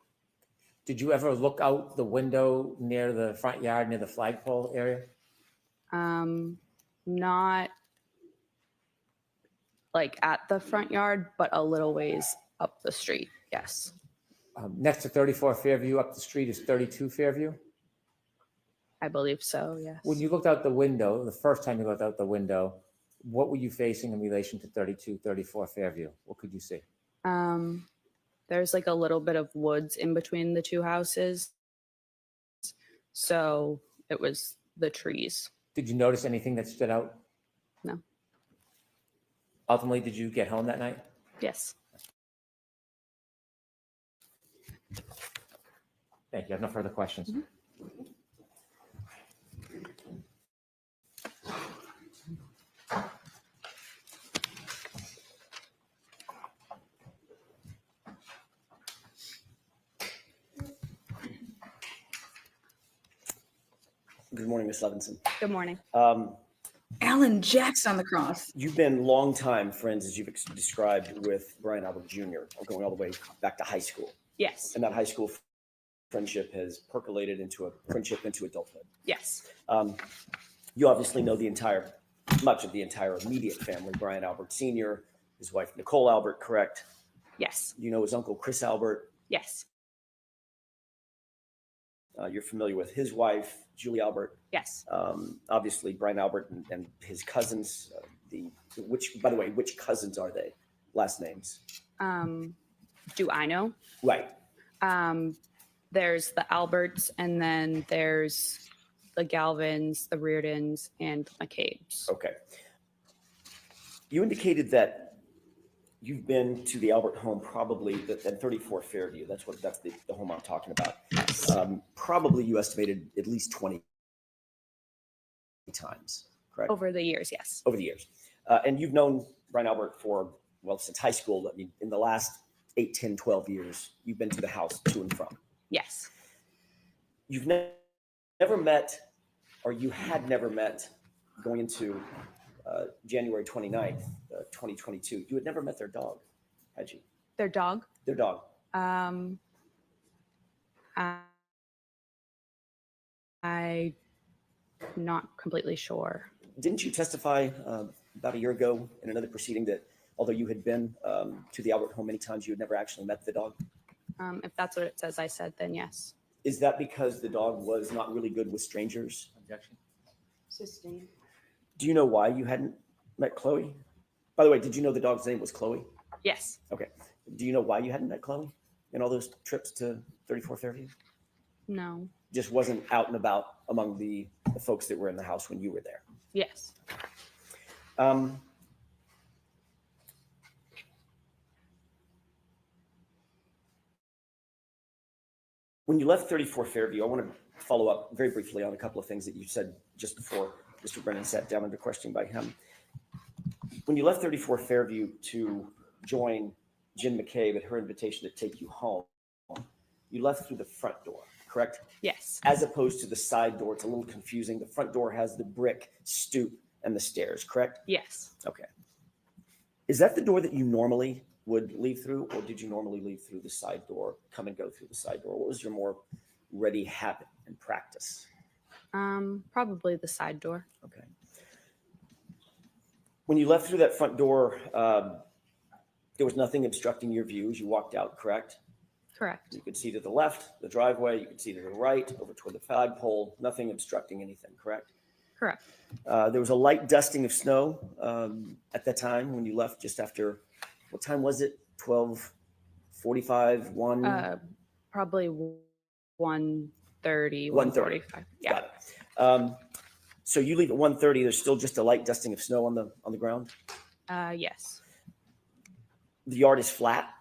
Did you ever look out the window near the front yard, near the flagpole area? Not like at the front yard, but a little ways up the street. Yes. Next to 34 Fairview, up the street is 32 Fairview? I believe so, yes. When you looked out the window, the first time you looked out the window, what were you facing in relation to 32, 34 Fairview? What could you see? There's like a little bit of woods in between the two houses. So it was the trees. Did you notice anything that stood out? No. Ultimately, did you get home that night? Yes. Thank you. I have no further questions. Mm-hmm. Good morning, Ms. Levenson. Good morning. Alan Jackson on the cross. You've been longtime friends, as you've described, with Brian Albert Jr., going all the way back to high school. Yes. And that high school friendship has percolated into a friendship into adulthood. Yes. You obviously know much of the entire immediate family, Brian Albert Sr., his wife, Nicole Albert, correct? Yes. You know his uncle, Chris Albert. Yes. You're familiar with his wife, Julie Albert. Yes. Obviously, Brian Albert and his cousins. By the way, which cousins are they? Last names? Do I know? Right. There's the Alberts, and then there's the Galvins, the Reardons, and McCabe's. Okay. You indicated that you've been to the Albert home probably at 34 Fairview. That's the home I'm talking about. Probably you estimated at least 20 times, correct? Over the years, yes. Over the years. And you've known Brian Albert for well, since high school, I mean, in the last 8, 10, 12 years, you've been to the house to and from. Yes. You've never met, or you had never met going into January 29th, 2022. You had never met their dog, had you? Their dog? Their dog. I'm not completely sure. Didn't you testify about a year ago in another proceeding that although you had been to the Albert home many times, you had never actually met the dog? If that's what it says I said, then yes. Is that because the dog was not really good with strangers? Objection. Sustained. Do you know why you hadn't met Chloe? By the way, did you know the dog's name was Chloe? Yes. Okay. Do you know why you hadn't met Chloe in all those trips to 34 Fairview? No. Just wasn't out and about among the folks that were in the house when you were there. Yes. When you left 34 Fairview, I want to follow up very briefly on a couple of things that you said just before Mr. Brennan sat down under questioning by him. When you left 34 Fairview to join Jen McCabe at her invitation to take you home, you left through the front door, correct? Yes. As opposed to the side door. It's a little confusing. The front door has the brick stoop and the stairs, correct? Yes. Okay. Is that the door that you normally would leave through, or did you normally leave through the side door, come and go through the side door? What was your more ready habit and practice? Probably the side door. Okay. When you left through that front door, there was nothing obstructing your view as you walked out, correct? Correct. You could see to the left, the driveway. You could see to the right, over toward the flagpole. Nothing obstructing anything, correct? Correct. There was a light dusting of snow at that time when you left just after, what time was it? 12:45, 1? Probably 1:30, 1:30. 1:45. Yeah. Got it. So you leave at 1:30. There's still just a light dusting of snow on the ground. Yes. The yard is flat.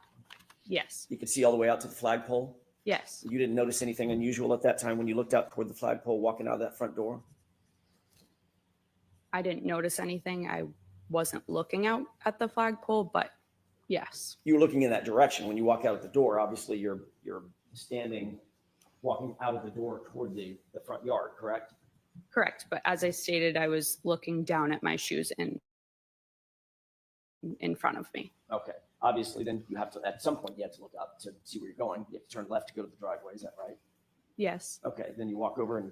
Yes. You could see all the way out to the flagpole. Yes. You didn't notice anything unusual at that time when you looked out toward the flagpole walking out of that front door? I didn't notice anything. I wasn't looking out at the flagpole, but yes. You were looking in that direction. When you walk out of the door, obviously you're standing, walking out of the door toward the front yard, correct? Correct. But as I stated, I was looking down at my shoes in front of me. Okay. Obviously, then you have to, at some point, you have to look up to see where you're going. You have to turn left to go to the driveway. Is that right? Yes. Okay. Then you walk over and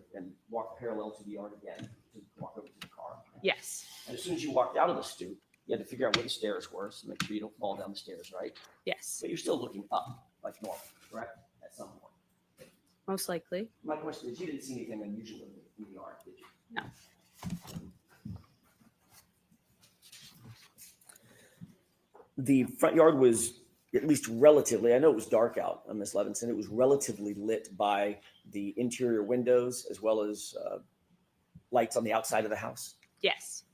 walk parallel to the yard again to walk over to the car. Yes. And as soon as you walked out of the stoop, you had to figure out where the stairs were, so make sure you don't fall down the stairs, right? Yes. But you're still looking up like normal, correct? At some point. Most likely. My question is, you didn't see anything unusual in the yard, did you? No. The front yard was at least relatively, I know it was dark out on Miss Levenson, it was relatively lit by the interior windows as well as lights on the outside of the house. Yes.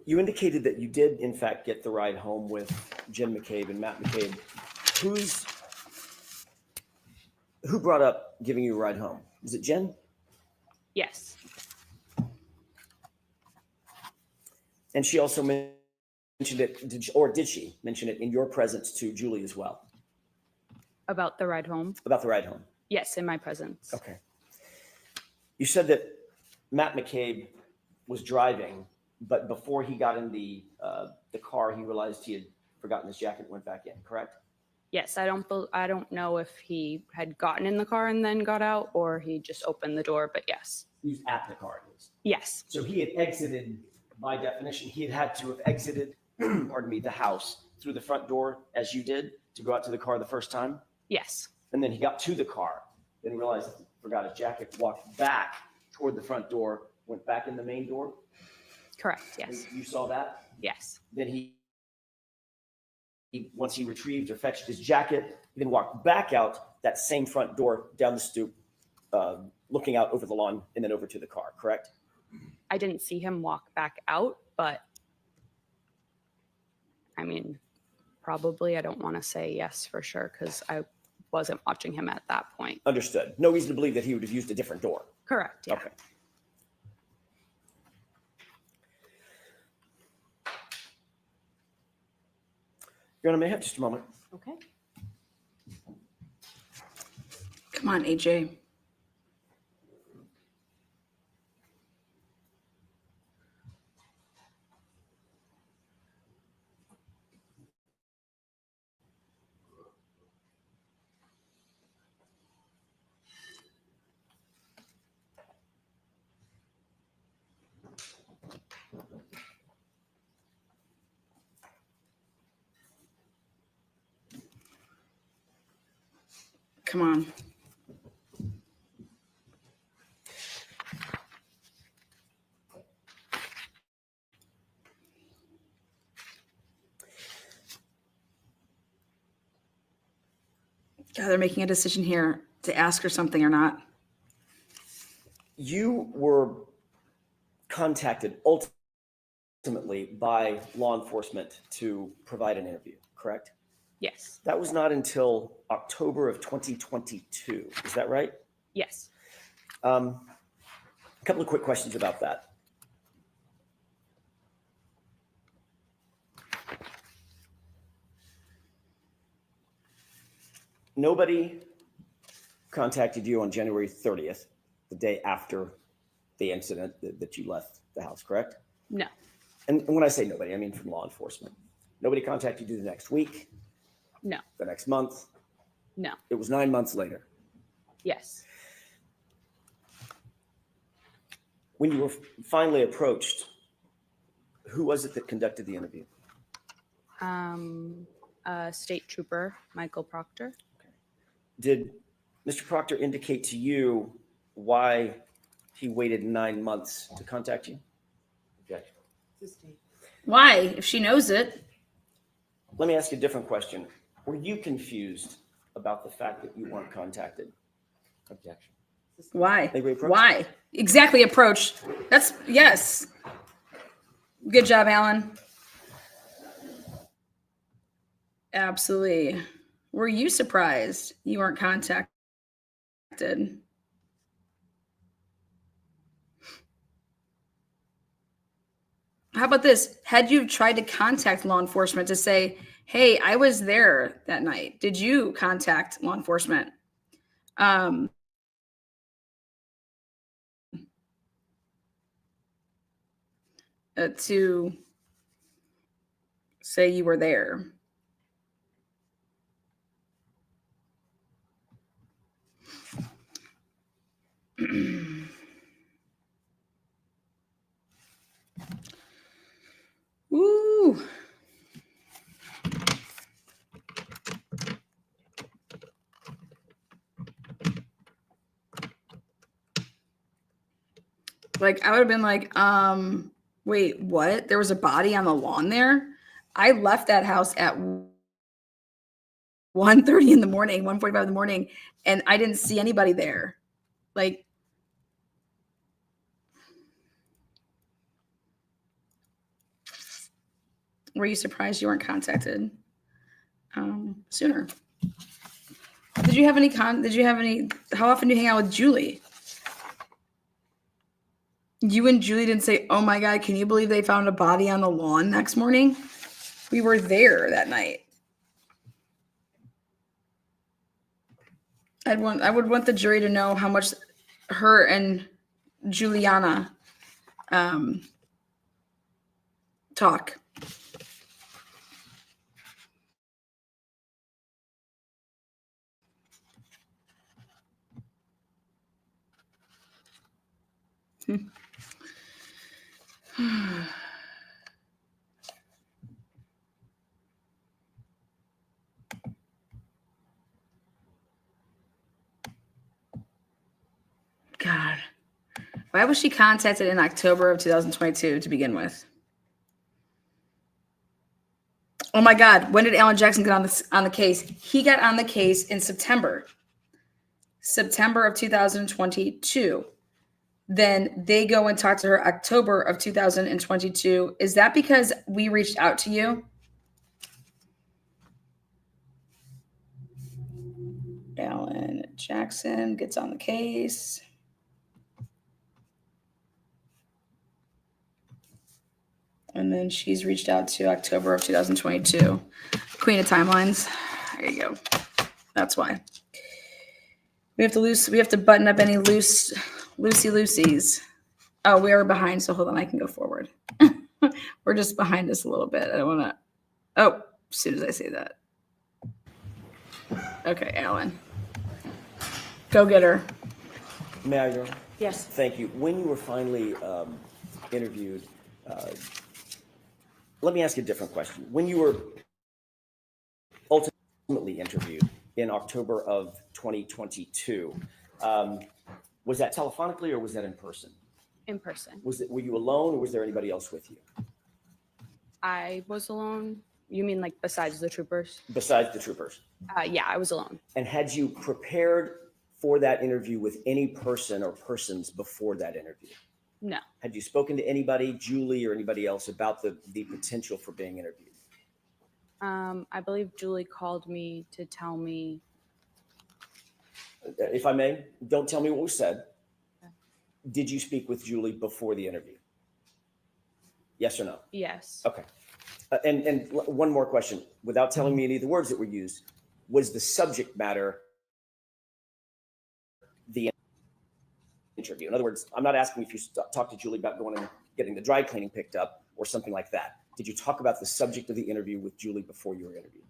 You indicated that you did, in fact, get the ride home with Jen McCabe and Matt McCabe. Who brought up giving you a ride home? Was it Jen? Yes. And she also mentioned it, did she mention it in your presence to Julie as well? About the ride home? About the ride home? Yes, in my presence. Okay. You said that Matt McCabe was driving, but before he got in the car, he realized he had forgotten his jacket and went back in, correct? Yes, I don't know if he had gotten in the car and then got out, or he just opened the door, but yes. He was at the car, at least. Yes. So he had exited, by definition, he had to have exited, pardon me, the house through the front door as you did to go out to the car the first time? Yes. And then he got to the car, then realized he forgot his jacket, walked back toward the front door, went back in the main door? Correct, yes. You saw that? Yes. Then he once he retrieved or fetched his jacket, he then walked back out that same front door down the stoop, looking out over the lawn and then over to the car, correct? I didn't see him walk back out, but I mean, probably. I don't want to say yes for sure because I wasn't watching him at that point. Understood. No reason to believe that he would have used a different door. Correct. Yeah. Okay. Your Honor, may I have just a moment? Okay. Come on, AJ. Come on. God, they're making a decision here to ask her something or not. You were contacted ultimately by law enforcement to provide an interview, correct? Yes. That was not until October of 2022. Is that right? Yes. A couple of quick questions about that. Nobody contacted you on January 30th, the day after the incident that you left the house, correct? No. And when I say nobody, I mean from law enforcement. Nobody contacted you the next week, No. the next month. No. It was 9 months later. Yes. When you were finally approached, who was it that conducted the interview? State Trooper Michael Proctor. Did Mr. Proctor indicate to you why he waited 9 months to contact you? Objection. Why? If she knows it. Let me ask you a different question. Were you confused about the fact that you weren't contacted? Objection. Why? Maybe approach? Why? Exactly, approach. That's, yes. Good job, Alan. Absolutely. Were you surprised you weren't contacted? How about this? Had you tried to contact law enforcement to say, hey, I was there that night, did you contact law enforcement? To say you were there? Woo. Like, I would have been like, wait, what? There was a body on the lawn there? I left that house at 1:30 in the morning, 1:45 in the morning, and I didn't see anybody there. Like, were you surprised you weren't contacted sooner? Did you have any how often do you hang out with Julie? You and Julie didn't say, oh my God, can you believe they found a body on the lawn next morning? We were there that night. I would want the jury to know how much her and Juliana talk. God. Why was she contacted in October of 2022 to begin with? Oh my God. When did Alan Jackson get on the case? He got on the case in September of 2022. Then they go and talk to her October of 2022. Is that because we reached out to you? Alan Jackson gets on the case. And then she's reached out to October of 2022. Queen of timelines. There you go. That's why. We have to button up any loosies. Oh, we are behind, so hold on, I can go forward. We're just behind us a little bit. I don't want to. Oh, as soon as I say that. Okay, Alan. Go get her. May I, Your Honor? Yes. Thank you. When you were finally interviewed, let me ask you a different question. When you were ultimately interviewed in October of 2022, was that telephonically or was that in person? In person. Were you alone or was there anybody else with you? I was alone. You mean like besides the troopers? Besides the troopers? Yeah, I was alone. And had you prepared for that interview with any person or persons before that interview? No. Had you spoken to anybody, Julie or anybody else, about the potential for being interviewed? I believe Julie called me to tell me. If I may, don't tell me what was said. Did you speak with Julie before the interview? Yes or no? Yes. Okay. And one more question, without telling me any of the words that were used, was the subject matter the interview? In other words, I'm not asking if you talked to Julie about going and getting the dry cleaning picked up or something like that. Did you talk about the subject of the interview with Julie before you were interviewed?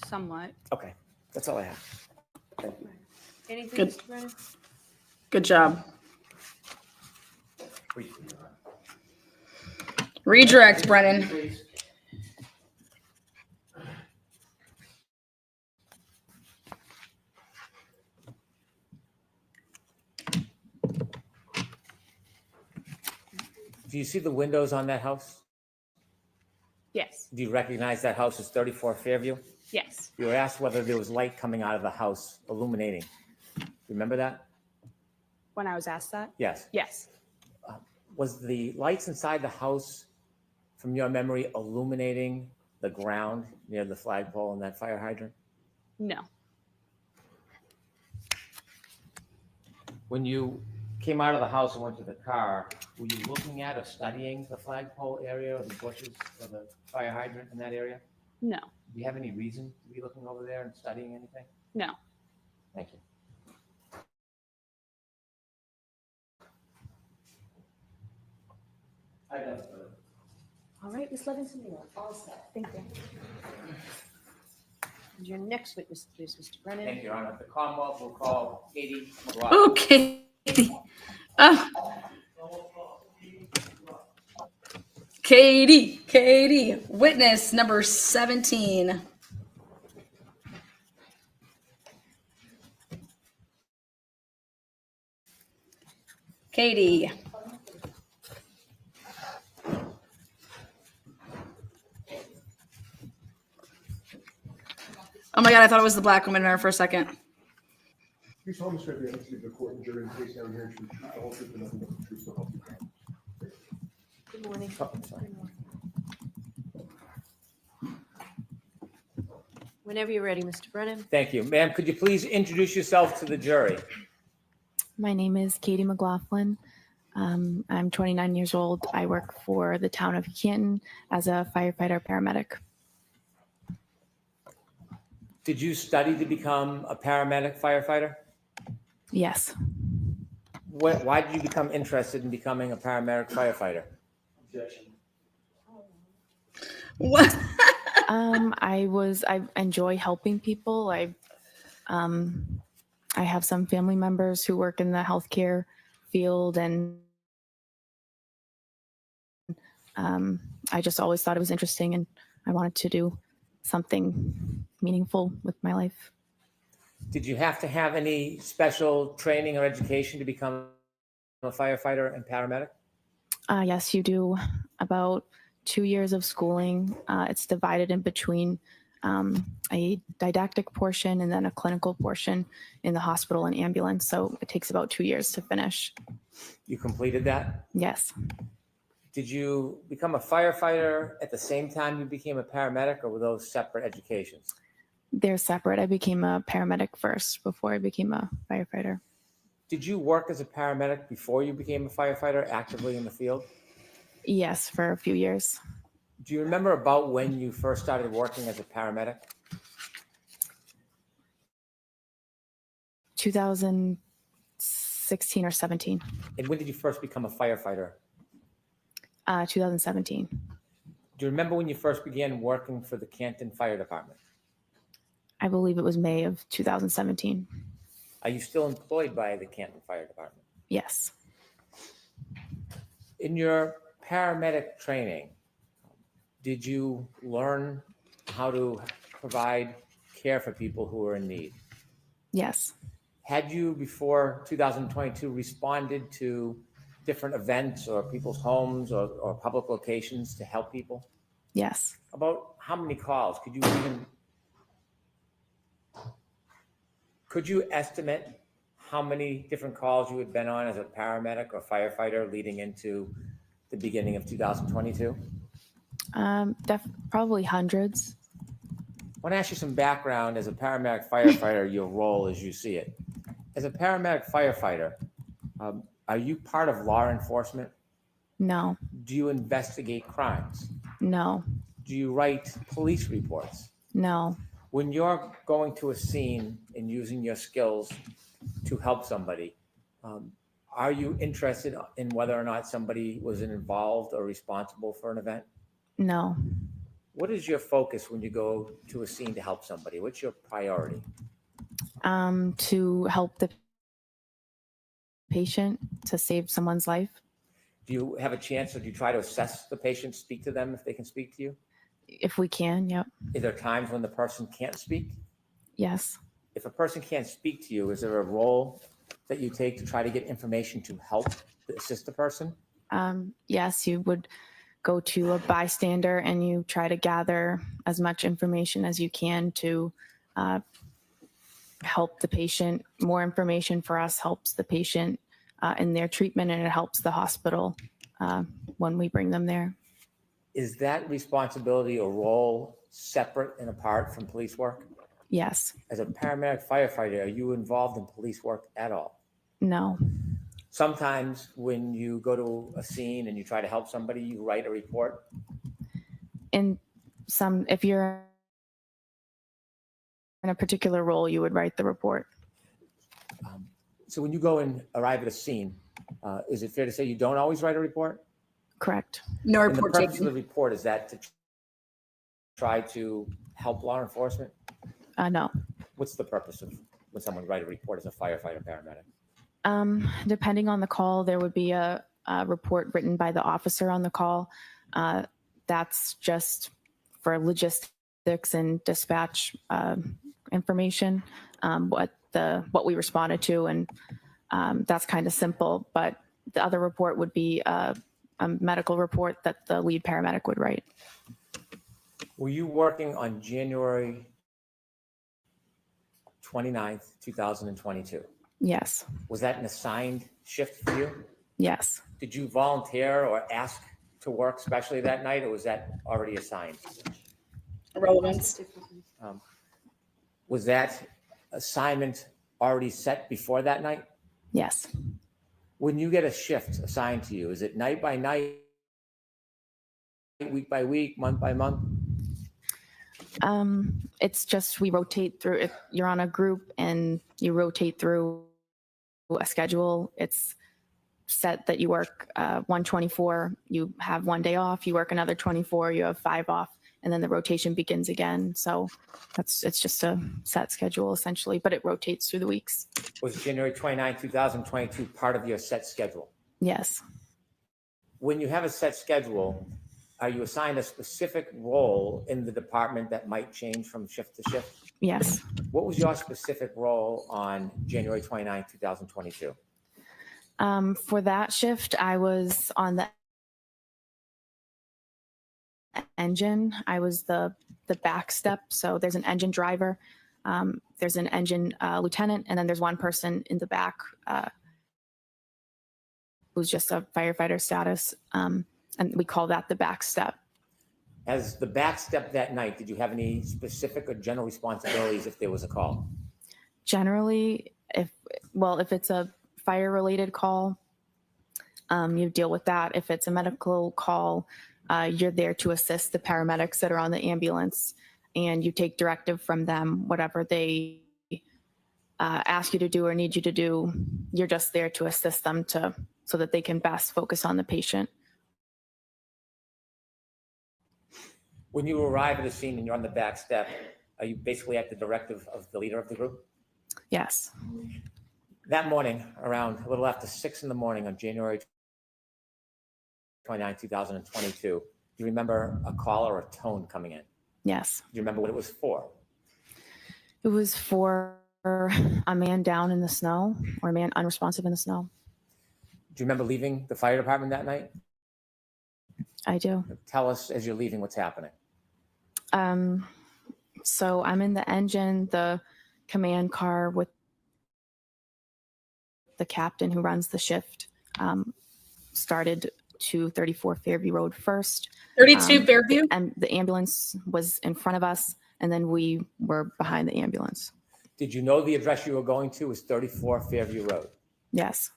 Somewhat. Okay, that's all I have. Thank you. Anything, Good. Mr. Brennan? Good job. Redirect, Brennan. Do you see the windows on that house? Yes. Do you recognize that house as 34 Fairview? Yes. You were asked whether there was light coming out of the house illuminating. Remember that? When I was asked that? Yes. Yes. Was the lights inside the house, from your memory, illuminating the ground near the flagpole and that fire hydrant? No. When you came out of the house and went to the car, were you looking at or studying the flagpole area or the bushes or the fire hydrant in that area? No. Do you have any reason to be looking over there and studying anything? No. Thank you. All right, Ms. Levenson, you are all set. Thank you. And your next witness, please, Mr. Brennan. Thank you, Your Honor. The Commonwealth will call Katie McLaughlin. Okay. Katie, witness number 17. Katie. Oh my God, I thought it was the black woman there for a second. You solemnly swear to be honest with the court and jury in the case now and here and truth, the whole truth, and nothing but the truth, so help you God. Good morning. Oh, I'm sorry. Whenever you're ready, Mr. Brennan. Thank you. Ma'am, could you please introduce yourself to the jury? My name is Katie McLaughlin. I'm 29 years old. I work for the town of Canton as a firefighter paramedic. Did you study to become a paramedic firefighter? Yes. Why did you become interested in becoming a paramedic firefighter? Objection. What? I enjoy helping people. I have some family members who work in the healthcare field, and I just always thought it was interesting, and I wanted to do something meaningful with my life. Did you have to have any special training or education to become a firefighter and paramedic? Yes, you do. About 2 years of schooling. It's divided in between a didactic portion and then a clinical portion in the hospital and ambulance. So it takes about 2 years to finish. You completed that? Yes. Did you become a firefighter at the same time you became a paramedic, or were those separate educations? They're separate. I became a paramedic first before I became a firefighter. Did you work as a paramedic before you became a firefighter actively in the field? Yes, for a few years. Do you remember about when you first started working as a paramedic? 2016 or 17. And when did you first become a firefighter? 2017. Do you remember when you first began working for the Canton Fire Department? I believe it was May of 2017. Are you still employed by the Canton Fire Department? Yes. In your paramedic training, did you learn how to provide care for people who are in need? Yes. Had you, before 2022, responded to different events or people's homes or public locations to help people? Yes. About how many calls? Could you estimate how many different calls you had been on as a paramedic or firefighter leading into the beginning of 2022? Probably hundreds. I want to ask you some background as a paramedic firefighter, your role as you see it. As a paramedic firefighter, are you part of law enforcement? No. Do you investigate crimes? No. Do you write police reports? No. When you're going to a scene and using your skills to help somebody, are you interested in whether or not somebody was involved or responsible for an event? No. What is your focus when you go to a scene to help somebody? What's your priority? To help the patient, to save someone's life. Do you have a chance, or do you try to assess the patient, speak to them if they can speak to you? If we can, yep. Is there times when the person can't speak? Yes. If a person can't speak to you, is there a role that you take to try to get information to help assist the person? Yes, you would go to a bystander and you try to gather as much information as you can to help the patient. More information for us helps the patient in their treatment, and it helps the hospital when we bring them there. Is that responsibility or role separate and apart from police work? Yes. As a paramedic firefighter, are you involved in police work at all? No. Sometimes when you go to a scene and you try to help somebody, you write a report. If you're in a particular role, you would write the report. So when you go and arrive at a scene, is it fair to say you don't always write a report? Correct. No And the report purpose of taken. the report, is that to try to help law enforcement? No. What's the purpose of when someone write a report as a firefighter paramedic? Depending on the call, there would be a report written by the officer on the call. That's just for logistics and dispatch information, what we responded to, and that's kind of simple. But the other report would be a medical report that the lead paramedic would write. Were you working on January 29th, 2022? Yes. Was that an assigned shift for you? Yes. Did you volunteer or ask to work especially that night, or was that already assigned? Relevance. Was that assignment already set before that night? Yes. When you get a shift assigned to you, is it night by night, week by week, month by month? It's just we rotate through. If you're on a group and you rotate through a schedule, it's set that you work 124, you have 1 day off, you work another 24, you have 5 off, and then the rotation begins again. So it's just a set schedule essentially, but it rotates through the weeks. Was January 29, 2022 part of your set schedule? Yes. When you have a set schedule, are you assigned a specific role in the department that might change from shift to shift? Yes. What was your specific role on January 29, 2022? For that shift, I was on the engine. I was the back step. So there's an engine driver, there's an engine lieutenant, and then there's one person in the back who's just a firefighter status. And we call that the back step. As the back step that night, did you have any specific or general responsibilities if there was a call? Generally, if it's a fire related call, you deal with that. If it's a medical call, you're there to assist the paramedics that are on the ambulance, and you take directive from them, whatever they ask you to do or need you to do. You're just there to assist them so that they can best focus on the patient. When you arrive at the scene and you're on the back step, are you basically at the directive of the leader of the group? Yes. That morning, around a little after 6 in the morning on January 29, 2022, do you remember a call or a tone coming in? Yes. Do you remember what it was for? It was for a man down in the snow, or a man unresponsive in the snow. Do you remember leaving the fire department that night? I do. Tell us as you're leaving what's happening. So I'm in the engine, the command car with the captain who runs the shift, started to 34 Fairview Road first. 32 Fairview? And the ambulance was in front of us, and then we were behind the ambulance. Did you know the address you were going to was 34 Fairview Road? Yes.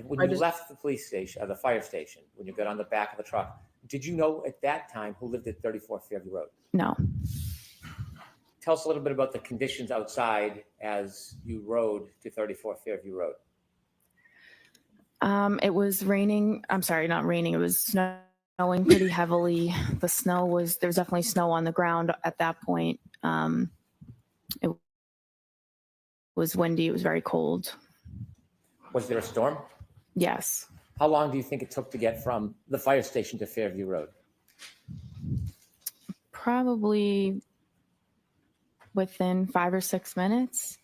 When you left the police station, or the fire station, when you got on the back of the truck, did you know at that time who lived at 34 Fairview Road? No. Tell us a little bit about the conditions outside as you rode to 34 Fairview Road. It was raining. I'm sorry, not raining. It was snowing pretty heavily. There was definitely snow on the ground at that point. It was windy. It was very cold. Was there a storm? Yes. How long do you think it took to get from the fire station to Fairview Road? Probably within 5 or 6 minutes.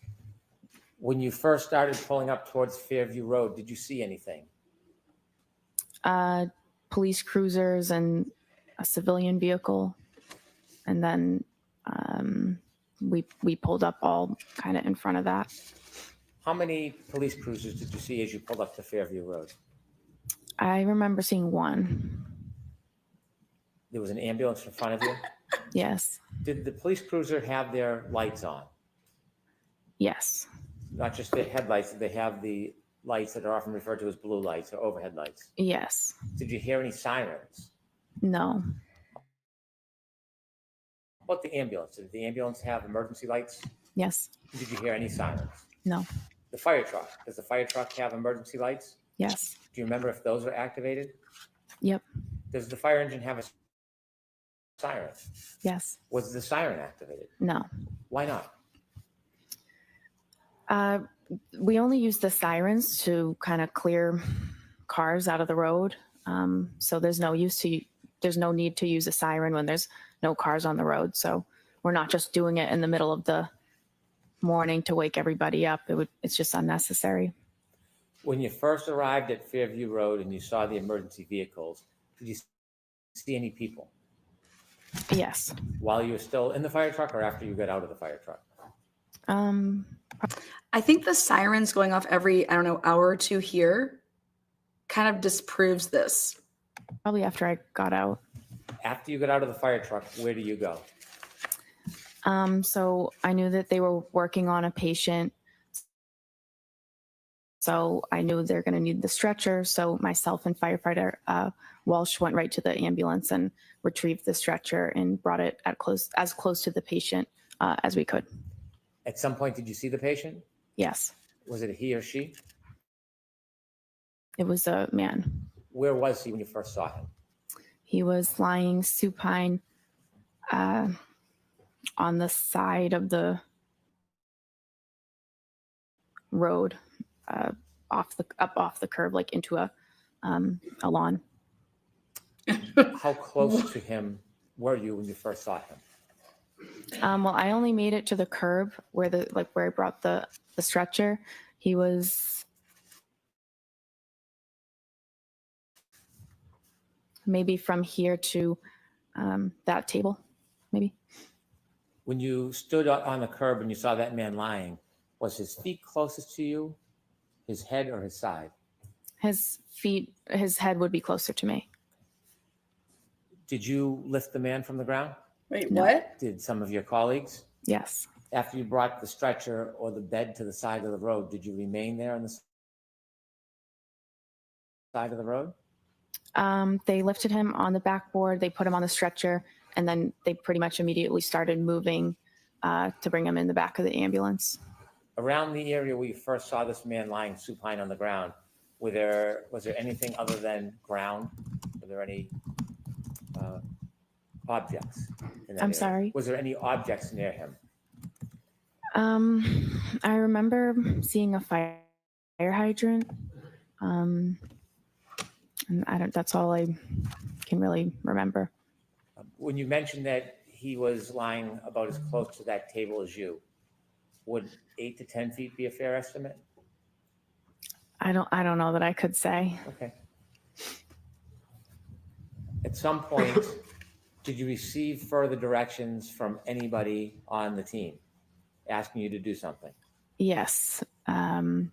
When you first started pulling up towards Fairview Road, did you see anything? Police cruisers and a civilian vehicle. And then we pulled up all kind of in front of that. How many police cruisers did you see as you pulled up to Fairview Road? I remember seeing one. There was an ambulance in front of you? Yes. Did the police cruiser have their lights on? Yes. Not just their headlights, did they have the lights that are often referred to as blue lights or overhead lights? Yes. Did you hear any sirens? No. How about the ambulance? Did the ambulance have emergency lights? Yes. Did you hear any sirens? No. The fire truck, does the fire truck have emergency lights? Yes. Do you remember if those were activated? Yep. Does the fire engine have a siren? Yes. Was the siren activated? No. Why not? We only use the sirens to kind of clear cars out of the road. So there's no need to use a siren when there's no cars on the road. So we're not just doing it in the middle of the morning to wake everybody up. It's just unnecessary. When you first arrived at Fairview Road and you saw the emergency vehicles, did you see any people? Yes. While you were still in the fire truck or after you got out of the fire truck? I think the sirens going off every, hour or two here kind of disproves this. Probably after I got out. After you got out of the fire truck, where do you go? So I knew that they were working on a patient. So I knew they're going to need the stretcher. So myself and firefighter Walsh went right to the ambulance and retrieved the stretcher and brought it as close to the patient as we could. At some point, did you see the patient? Yes. Was it a he or she? It was a man. Where was he when you first saw him? He was lying supine on the side of the road, off the curb, like into a lawn. How close to him were you when you first saw him? Well, I only made it to the curb where I brought the stretcher. He was maybe from here to that table, maybe. When you stood on the curb and you saw that man lying, was his feet closest to you, his head, or his side? His head would be closer to me. Did you lift the man from the ground? Wait, No. what? Did some of your colleagues? Yes. After you brought the stretcher or the bed to the side of the road, did you remain there on the side of the road? They lifted him on the backboard, they put him on the stretcher, and then they pretty much immediately started moving to bring him in the back of the ambulance. Around the area where you first saw this man lying supine on the ground, was there anything other than ground? Were there any objects in that I'm area? sorry? Was there any objects near him? I remember seeing a fire hydrant. And that's all I can really remember. When you mentioned that he was lying about as close to that table as you, would 8 to 10 feet be a fair estimate? I don't know that I could say. Okay. At some point, did you receive further directions from anybody on the team asking you to do something? Yes. Firefighter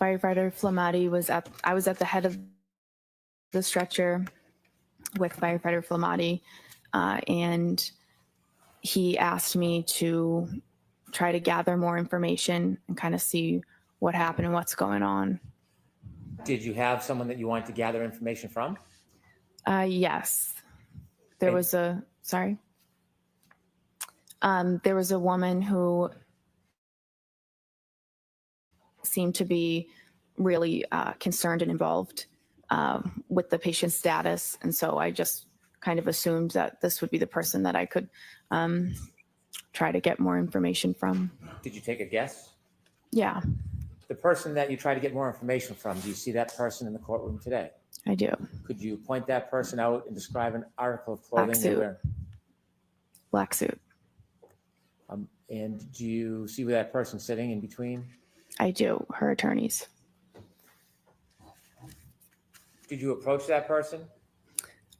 Flamati I was at the head of the stretcher with Firefighter Flamati, and he asked me to try to gather more information and kind of see what happened and what's going on. Did you have someone that you wanted to gather information from? Yes. There And- was a, sorry. There was a woman who seemed to be really concerned and involved with the patient's status. And so I just kind of assumed that this would be the person that I could try to get more information from. Did you take a guess? Yeah, The person that you try to get more information from, do you see that person in the courtroom today? I do. Could you point that person out and describe an article of Black clothing they suit. wear? Black suit. And do you see where that person's sitting in between? I do. Her attorneys. Did you approach that person?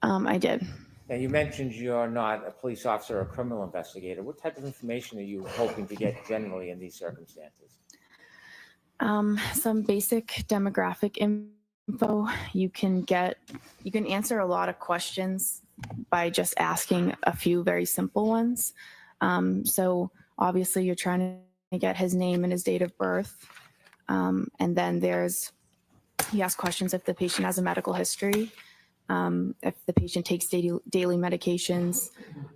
I did. Now, you mentioned you're not a police officer or a criminal investigator. What type of information are you hoping to get generally in these circumstances? Some basic demographic info. You can answer a lot of questions by just asking a few very simple ones. So obviously you're trying to get his name and his date of birth. And then you ask questions if the patient has a medical history, if the patient takes daily medications,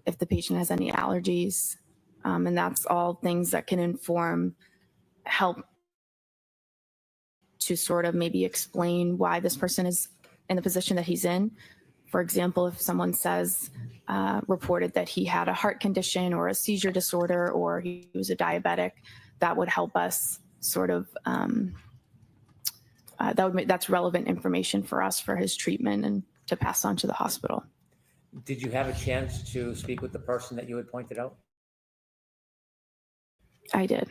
if the patient has any allergies. And that's all things that can help to sort of maybe explain why this person is in the position that he's in. For example, if someone reported that he had a heart condition or a seizure disorder or he was a diabetic, that would help us sort of, that's relevant information for us for his treatment and to pass on to the hospital. Did you have a chance to speak with the person that you had pointed out? I did.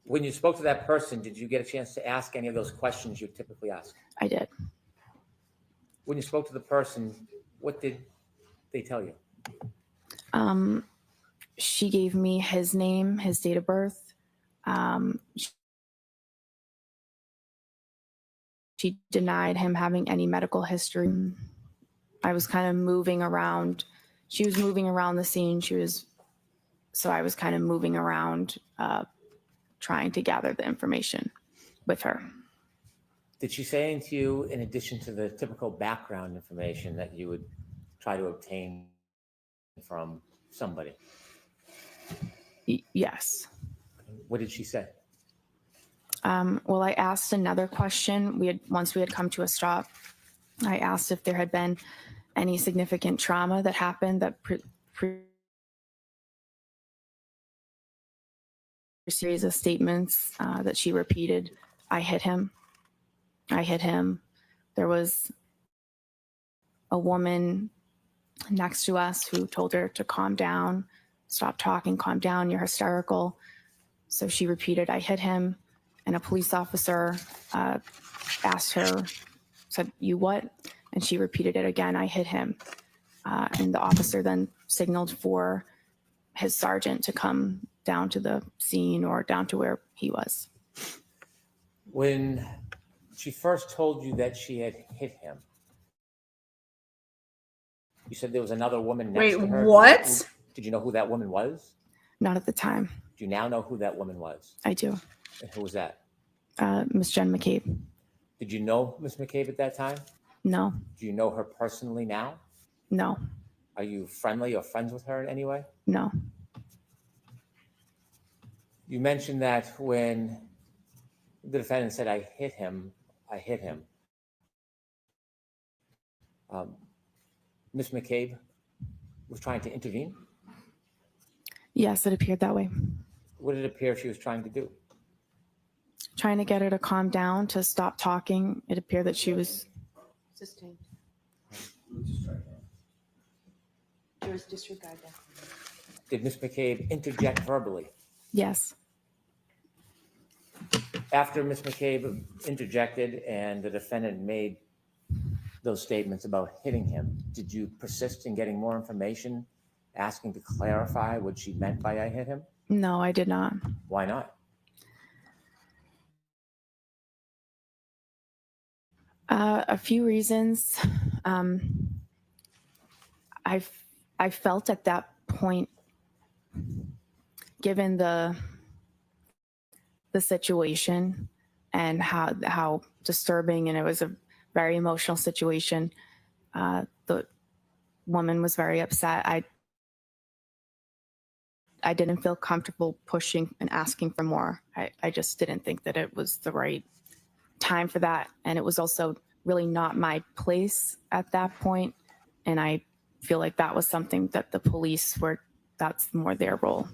When you spoke to that person, did you get a chance to ask any of those questions you typically ask? I did. When you spoke to the person, what did they tell you? She gave me his name, his date of birth. She denied him having any medical history. I was kind of moving around. She was moving around the scene. So I was kind of moving around, trying to gather the information with her. Did she say anything to you in addition to the typical background information that you would try to obtain from somebody? Yes. What did she say? Well, I asked another question. Once we had come to a stop, I asked if there had been any significant trauma that happened that series of statements that she repeated. I hit him. There was a woman next to us who told her to calm down, stop talking, calm down, you're hysterical. So she repeated, I hit him. And a police officer asked her, said, you what? And she repeated it again, I hit him. And the officer then signaled for his sergeant to come down to the scene or down to where he was. When she first told you that she had hit him, You said there was another woman next Wait, to her. what? Did you know who that woman was? Not at the time. Do you now know who that woman was? I do. And who was that? Miss Jen McCabe. Did you know Miss McCabe at that time? No, Do you know her personally now? no, Are you friendly or friends with her in any way? no. You mentioned that when the defendant said, I hit him. Miss McCabe was trying to intervene. Yes, it appeared that way. What did it appear she was trying to do? Trying to get her to calm down, to stop talking. It appeared that she was. Sustained. Just disregard that. Did Miss McCabe interject verbally? Yes, After Miss McCabe interjected and the defendant made those statements about hitting him, did you persist in getting more information, asking to clarify what she meant by I hit him? no, I did not. Why not? A few reasons. I felt at that point, given the situation and how disturbing, and it was a very emotional situation. The woman was very upset. I didn't feel comfortable pushing and asking for more. I just didn't think that it was the right time for that. And it was also really not my place at that point. And I feel like that was something that the police that's more their role.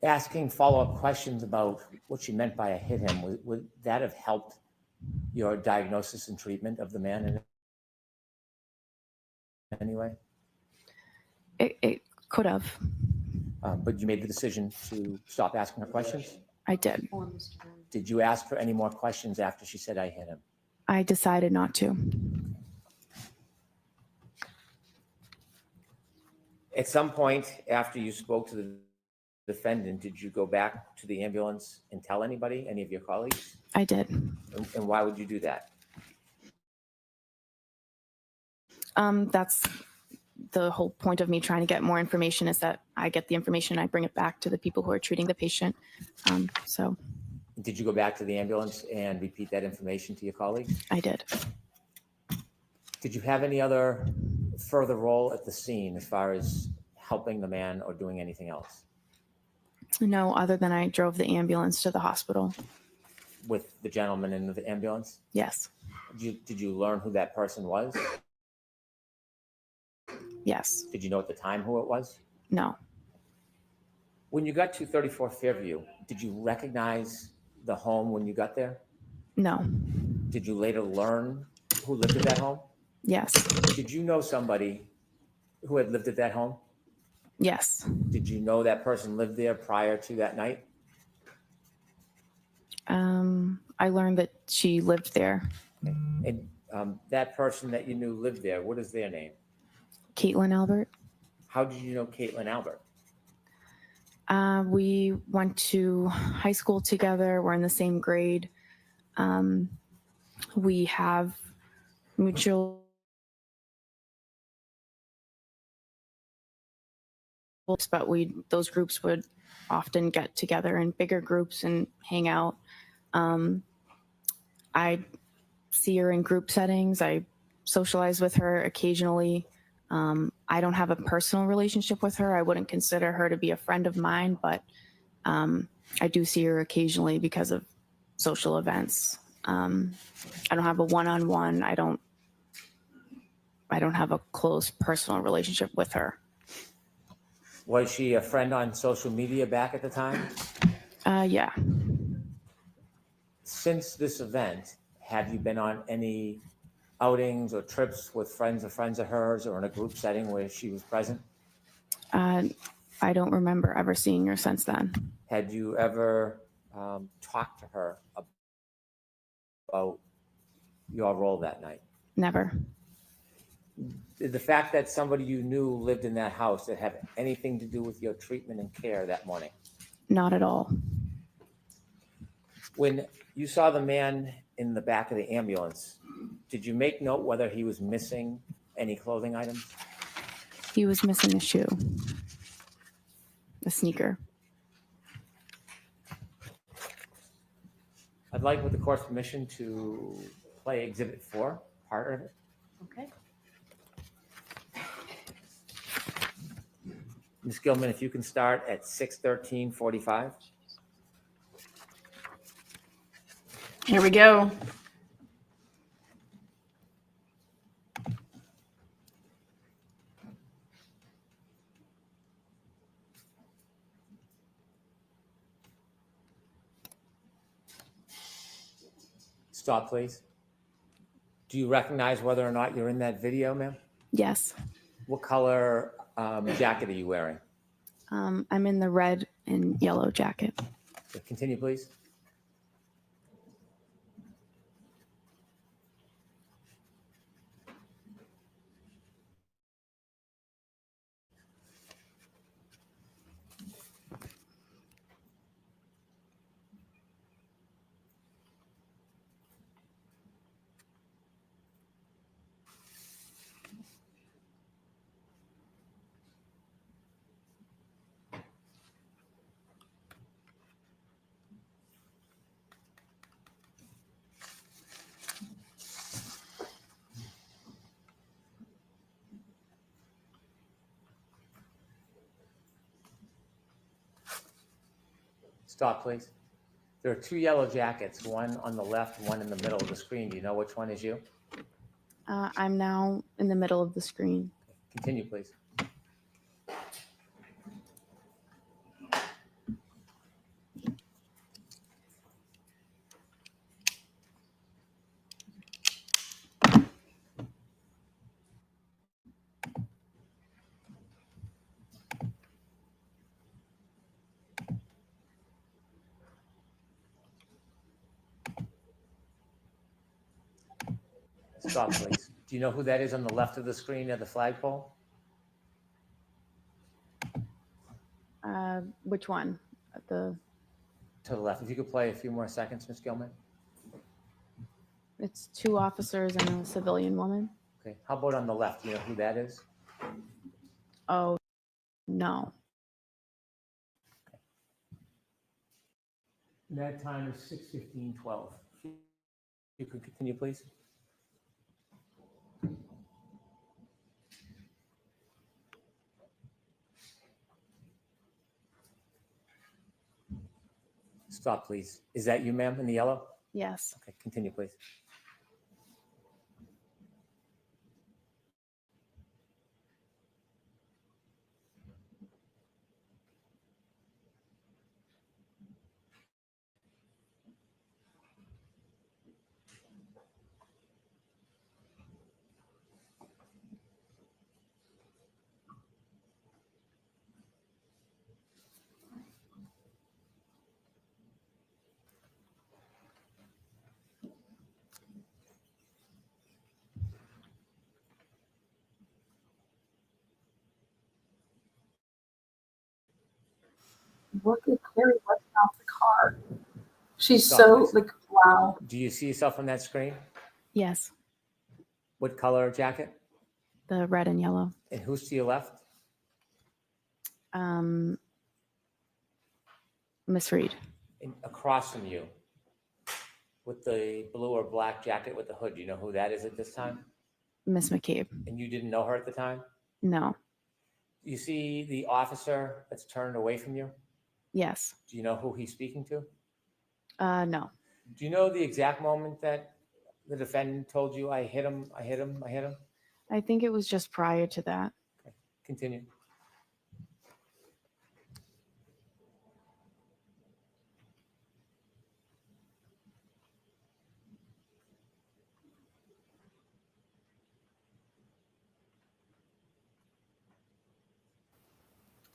Asking follow-up questions about what she meant by I hit him, would that have helped your diagnosis and treatment of the man in any way? It could have. But you made the decision to stop asking her questions? I did. Did you ask her any more questions after she said I hit him? I decided not to. At some point after you spoke to the defendant, did you go back to the ambulance and tell anybody, any of your colleagues? I did. And why would you do that? That's the whole point of me trying to get more information, is that I get the information, I bring it back to the people who are treating the patient. So Did you go back to the ambulance and repeat that information to your colleagues? I did. Did you have any other further role at the scene as far as helping the man or doing anything else No, other than I drove the ambulance to the hospital. with the gentleman in the ambulance? Yes. Did you learn who that person was? Yes. Did you know at the time who it was? No. When you got to 34 Fairview, did you recognize the home when you got there? No. Did you later learn who lived at that home? Yes. Did you know somebody who had lived at that home? Yes. Did you know that person lived there prior to that night? I learned that she lived there. And that person that you knew lived there, what is their name? Caitlin Albert. How did you know Caitlin Albert? We went to high school together. We're in the same grade. We have mutual but those groups would often get together in bigger groups and hang out. I see her in group settings. I socialize with her occasionally. I don't have a personal relationship with her. I wouldn't consider her to be a friend of mine, but I do see her occasionally because of social events. I don't have a one-on-one. I don't have a close personal relationship with her. Was she a friend on social media back at the time? Yeah. Since this event, have you been on any outings or trips with friends of hers or in a group setting where she was present? I don't remember ever seeing her since then. Had you ever talked to her about your role that night? Never. Did the fact that somebody you knew lived in that house that have anything to do with your treatment and care that morning? Not at all. When you saw the man in the back of the ambulance, did you make note whether he was missing Any clothing items? He was missing a shoe, a sneaker. I'd like, with the court's permission, to play Exhibit 4, part of it. Okay. Ms. Gilman, if you can start at 6:13:45. Here we go. Stop, please. Do you recognize whether or not you're in that video, ma'am? Yes. What color jacket are you wearing? I'm in the red and yellow jacket. Okay, continue, please. Stop, please. There are 2 yellow jackets, one on the left, one in the middle of the screen. Do you know which one is you? I'm now in the middle of the screen. Continue, please. Stop, please. Do you know who that is on the left of the screen at the flagpole? Which one? To the left. If you could play a few more seconds, Ms. Gilman. It's 2 officers and a civilian woman. Okay. How about on the left? Do you know who that is? Oh, no. And that time is 6:15:12. You could continue, please. Stop, please. Is that you, ma'am, in the yellow? Yes. Okay, continue, please. Look at Carrie what's off the car. She's Stop, so please. like, wow. Do you see yourself on that screen? Yes. What color jacket? The red and yellow. And who's to your left? Miss Reed. And across from you, with the blue or black jacket with the hood. Do you know who that is at this time? Miss McCabe. And you didn't know her at the time? No. You see the officer that's turned away from you? Yes. Do you know who he's speaking to? No. Do you know the exact moment that the defendant told you, I hit him, I hit him, I hit him? I think it was just prior to that. Okay, continue.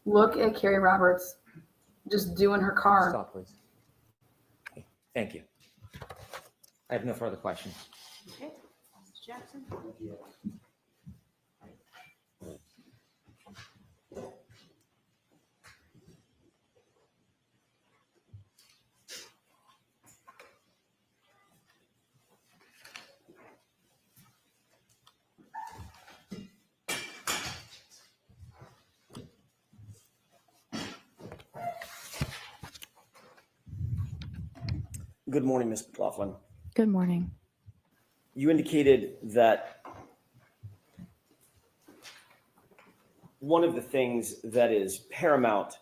Look at Carrie Roberts just doing her car. Stop, please. Okay, thank you. I have no further questions. Okay, Mr. Jackson? Good morning, Ms. Mclaughlin. Good morning. You indicated that one of the things that is paramount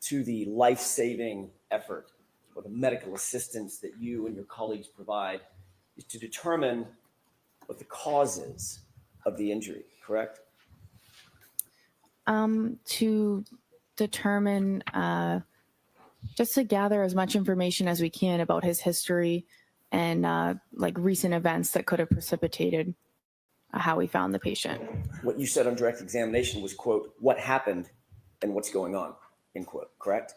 to the life-saving effort or the medical assistance that you and your colleagues provide is to determine what the cause is of the injury, correct? To determine, just to gather as much information as we can about his history and like recent events that could have precipitated how we found the patient. What you said on direct examination was, quote, what happened and what's going on, end quote, correct?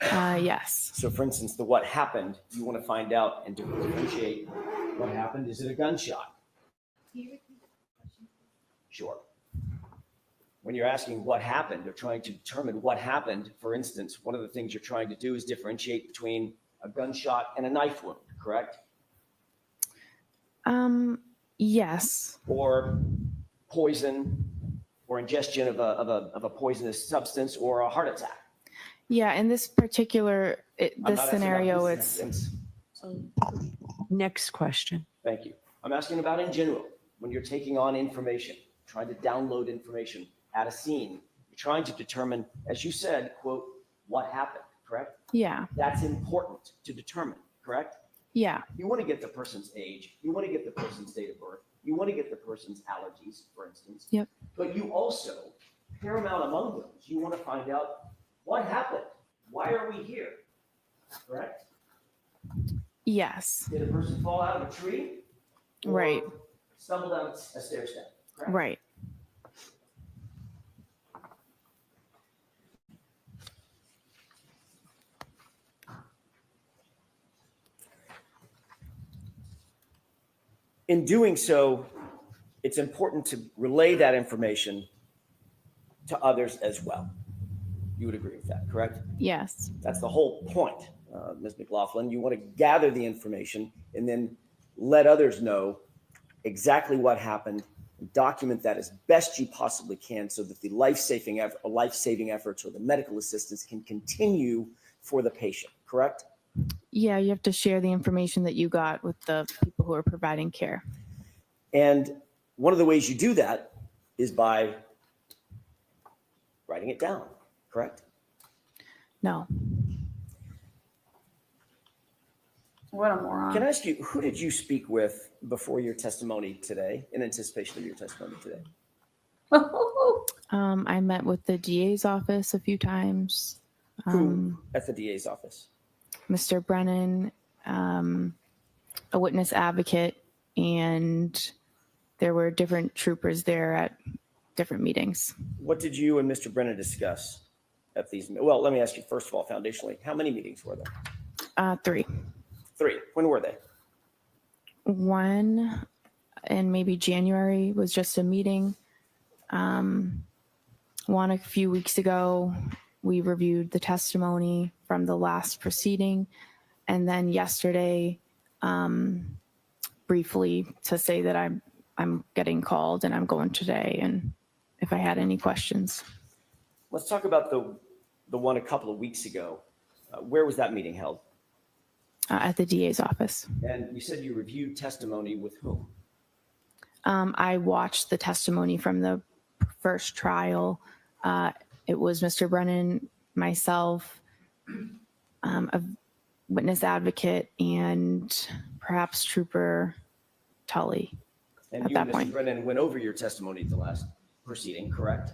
Yes. So for instance, the what happened, you want to find out and differentiate what happened. Is it a gunshot? Sure. When you're asking what happened or trying to determine what happened, for instance, one of the things you're trying to do is differentiate between a gunshot and a knife wound, correct? Yes. Or poison or ingestion of a poisonous substance or a heart attack. Yeah, in this particular, I'm this not asking about scenario, this it's, instance. Next question. Thank you. I'm asking about in general, when you're taking on information, trying to download information at a scene, you're trying to determine, as you said, quote, what happened, correct? yeah, That's important to determine, correct? yeah, You want to get the person's age, you want to get the person's date of birth, you want to get the person's allergies, for instance. Yep. But you also, paramount among those, you want to find out what happened? Why are we here? Correct? yes, Did a person fall out of a tree? Or right, stumble down a stair step? Correct? right. In doing so, it's important to relay that information to others as well. You would agree with that, correct? Yes, That's the whole point, Ms. Mclaughlin. You want to gather the information and then let others know exactly what happened, document that as best you possibly can so that the life-saving efforts or the medical assistance can continue for the patient, correct? yeah, you have to share the information that you got with the people who are providing care. And one of the ways you do that is by writing it down, correct? No. What a moron. Can I ask you, who did you speak with before your testimony today, in anticipation of your testimony today? I met with the DA's office a few times. Who at the DA's office? Mr. Brennan, a witness advocate, and there were different troopers there at different meetings. What did you and Mr. Brennan discuss at these? Well, let me ask you, first of all, foundationally, how many meetings were there? 3. 3. When were they? One in maybe January was just a meeting. One a few weeks ago, we reviewed the testimony from the last proceeding. And then yesterday, briefly to say that I'm getting called and I'm going today, and if I had any questions. Let's talk about the one a couple of weeks ago. Where was that meeting held? At the DA's office. And you said you reviewed testimony with whom? I watched the testimony from the first trial. It was Mr. Brennan, myself, a witness advocate, and perhaps Trooper Tully. And At you that and Mr. point. Brennan went over your testimony at the last proceeding, correct?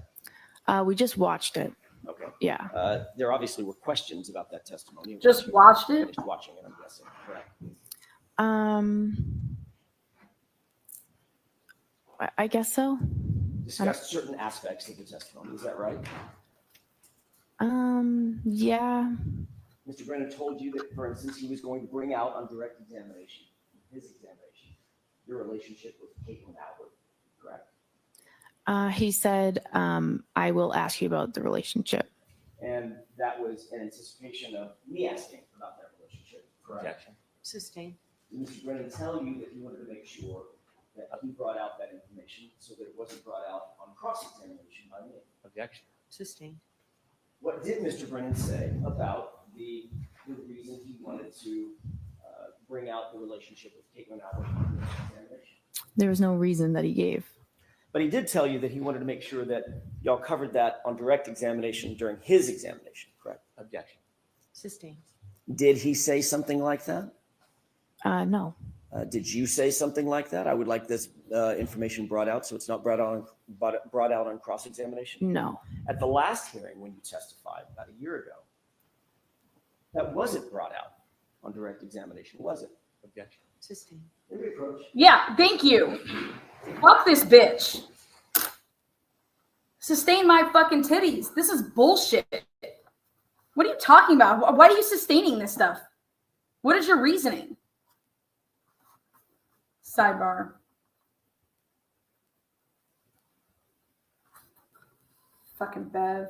We just watched it. Okay. Yeah. There obviously were questions about that testimony. Just watched it? Finished watching it, I'm guessing, correct? I guess so. Discussed certain aspects of the testimony, is that right? Yeah. Mr. Brennan told you that, for instance, he was going to bring out on direct examination, his examination, your relationship with Caitlin Albert, correct? He said, I will ask you about the relationship. And that was in anticipation of me asking about that relationship, correct? Objection. Sustained. Did Mr. Brennan tell you that he wanted to make sure that he brought out that information so that it wasn't brought out on cross-examination by me? Objection. Sustained. What did Mr. Brennan say about the reason he wanted to bring out the relationship with Caitlin Albert on this examination? There was no reason that he gave. But he did tell you that he wanted to make sure that y'all covered that on direct examination during his examination, correct? Objection. Sustained. Did he say something like that? No. Did you say something like that? I would like this information brought out so it's not brought out on cross-examination. No. At the last hearing, when you testified about a year ago, that wasn't brought out on direct examination, was it? Objection. Sustained. Yeah, thank you. Fuck this bitch. Sustain my fucking titties. This is bullshit. What are you talking about? Why are you sustaining this stuff? What is your reasoning? Sidebar. Fucking Bev.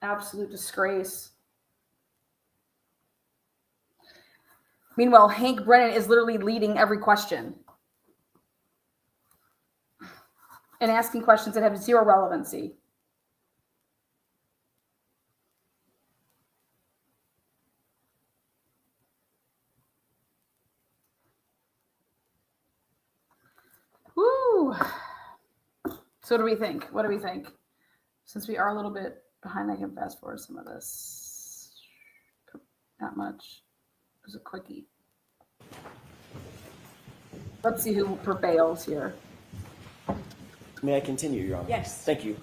Absolute disgrace. Meanwhile, Hank Brennan is literally leading every question and asking questions that have zero relevancy. Woo. So what do we think? What do we think? Since we are a little bit behind, I can fast forward some of this. Not much. It was a quickie. Let's see who prevails here. May I continue, Your Honor? Yes. Thank you.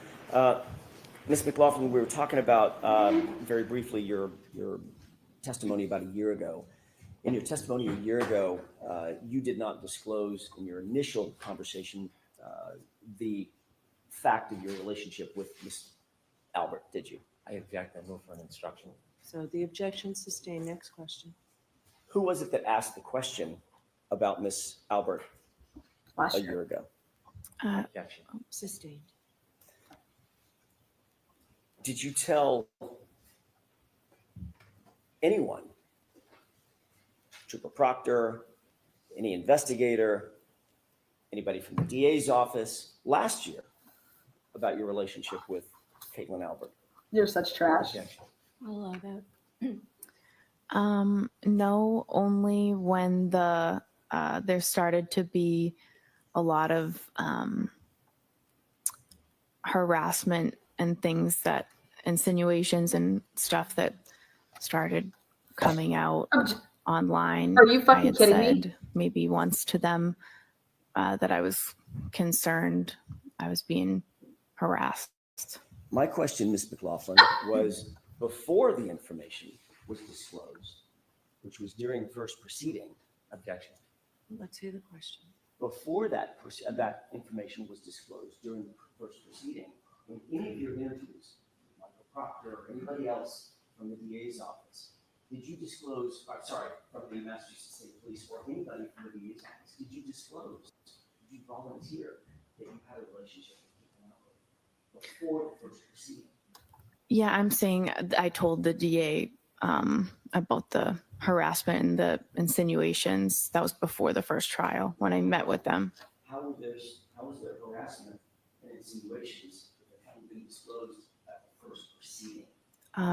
Ms. McLaughlin, we were talking about very briefly your testimony about a year ago. In your testimony a year ago, you did not disclose in your initial conversation the fact of your relationship with Ms. Albert, did you? I object. I move for an instruction. So the objection sustained. Next question. Who was it that asked the question about Ms. Albert Last a year. year ago? Objection. Sustained. Did you tell anyone, Trooper Proctor, any investigator, anybody from the DA's office last year about your relationship with Caitlin Albert? You're such trash. Objection. I'll allow that. No, only when there started to be a lot of harassment and things that insinuations and stuff that started coming out online. Are you I fucking had kidding me? said maybe once to them that I was concerned I was being harassed. My question, Ms. McLaughlin, was before the information was disclosed, which was during the first proceeding. Objection. Let's hear the question. Before that information was disclosed during the first proceeding, in any of your interviews, Michael Proctor or anybody else from the DA's office, did you disclose, from the Massachusetts State Police or anybody from the DA's office, did you disclose, did you volunteer that you had a relationship with people before the first proceeding? Yeah, I'm saying I told the DA about the harassment and the insinuations. That was before the first trial when I met with them. How was there harassment and insinuations that haven't been disclosed at the first proceeding?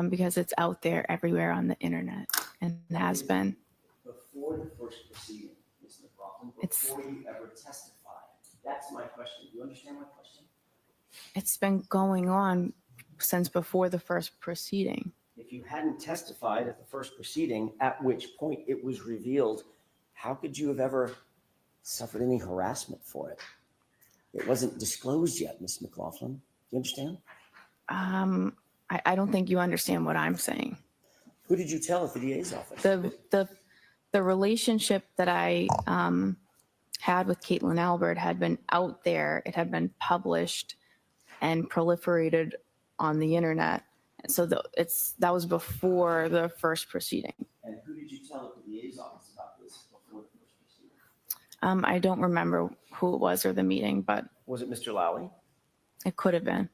Because it's out there everywhere on the internet and has been. Before the first proceeding, Ms. McLaughlin, before you ever testified. That's my question. Do you understand my question? It's been going on since before the first proceeding. If you hadn't testified at the first proceeding, at which point it was revealed, how could you have ever suffered any harassment for it? It wasn't disclosed yet, Ms. McLaughlin. Do you understand? I don't think you understand what I'm saying. Who did you tell at the DA's office? The relationship that I had with Caitlin Albert had been out there. It had been published and proliferated on the internet. So that was before the first proceeding. And who did you tell at the DA's office about this before the first proceeding? I don't remember who it was or the meeting, but Was it Mr. Lowry? it could have been.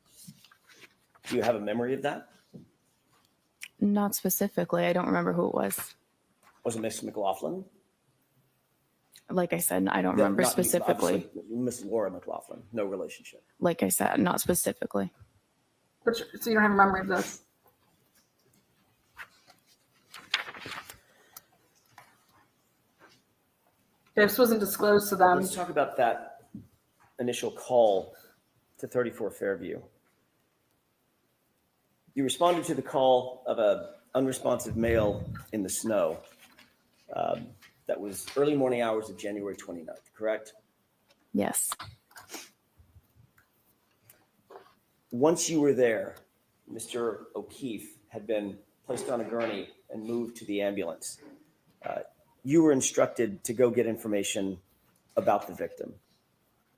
Do you have a memory of that? Not specifically. I don't remember who it was. Was it Ms. McLaughlin? Like I said, I don't remember Not you, specifically. obviously, Miss Laura McLaughlin, no relationship. Like I said, not specifically. So you don't have a memory of this? This wasn't disclosed to them. Let's talk about that initial call to 34 Fairview. You responded to the call of a unresponsive male in the snow. That was early morning hours of January 29th, correct? Yes. Once you were there, Mr. O'Keefe had been placed on a gurney and moved to the ambulance. You were instructed to go get information about the victim.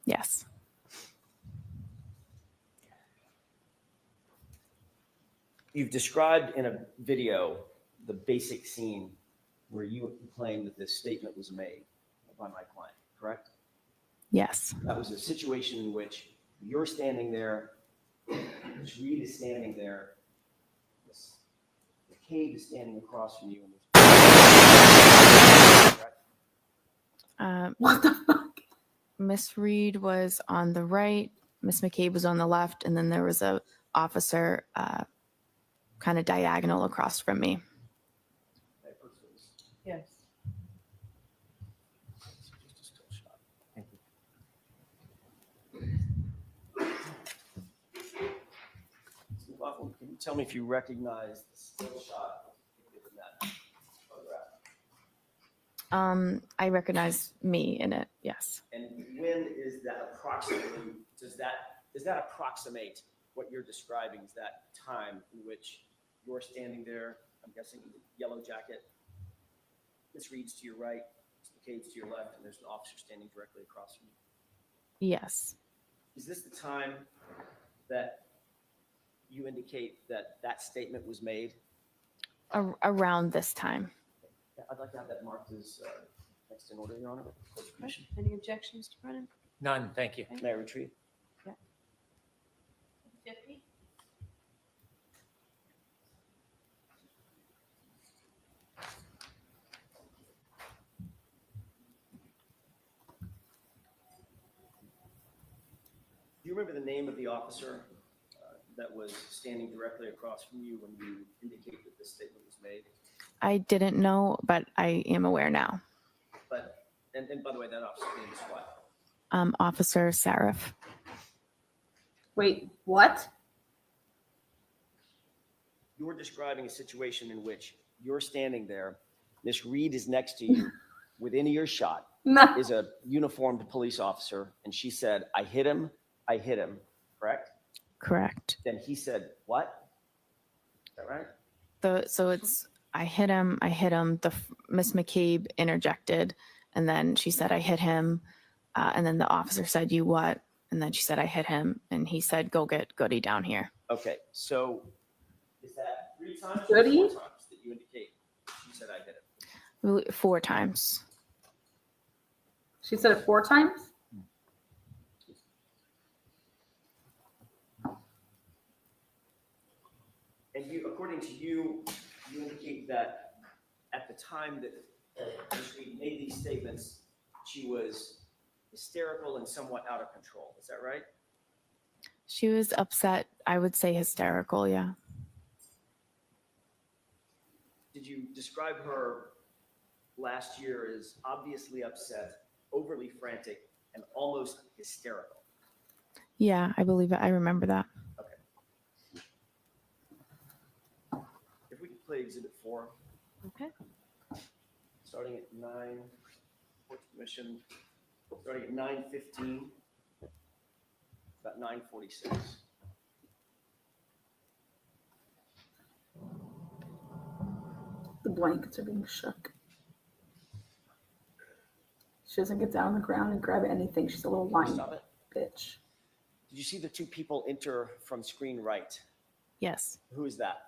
Yes. You've described in a video the basic scene where you claim that this statement was made by my client, correct? Yes. That was a situation in which you're standing there, Ms. Reed is standing there, Ms. McCabe is standing across from you. What the fuck? Miss Reed was on the right, Miss McCabe was on the left, and then there was a officer kind of diagonal across from me. Yes. Mclaughlin, can you tell me if you recognize the still shot in that photograph? I recognize me in it, yes. And when is that approximately, does that approximate what you're describing as that time in which you're standing there, I'm guessing in the yellow jacket, Ms. Reed's to your right, Ms. McCabe's to your left, and there's an officer standing directly across from you? Yes. Is this the time that you indicate that that statement was made? Around this time. Yeah, I'd like to have that marked as next in order, Your Honor. Any objections, Mr. Brennan? None, thank you. May I retrieve? 50? Do you remember the name of the officer that was standing directly across from you when you indicate that this statement was made? I didn't know, but I am aware now. But, and by the way, that officer's name is what? Officer Sarif. Wait, what? You're describing a situation in which you're standing there, Miss Reed is next to you, within earshot No. is a uniformed police officer, and she said, I hit him, correct? Correct. Then he said, what? Is that right? So it's, I hit him. Miss McCabe interjected, and then she said, I hit him. And then the officer said, you what? And then she said, I hit him. And he said, go get Goody down here. Okay, so is that 3 times or 4 Goody? times that you indicate she said I hit him? 4 times. She said it 4 times? And you, according to you, you indicate that at the time that Ms. Reed made these statements, she was hysterical and somewhat out of control. Is that right? She was upset. I would say hysterical. Yeah. Did you describe her last year as obviously upset, overly frantic, and almost hysterical? Yeah, I believe it. I remember that. Okay. If we could play Exhibit 4. Okay. Starting at 9, Court Commission, starting at 9:15, about 9:46. The blankets are being shook. She doesn't get down on the ground and grab anything. She's a little whiny Stop it. bitch. Did you see the 2 people enter from screen right? Yes. Who is that?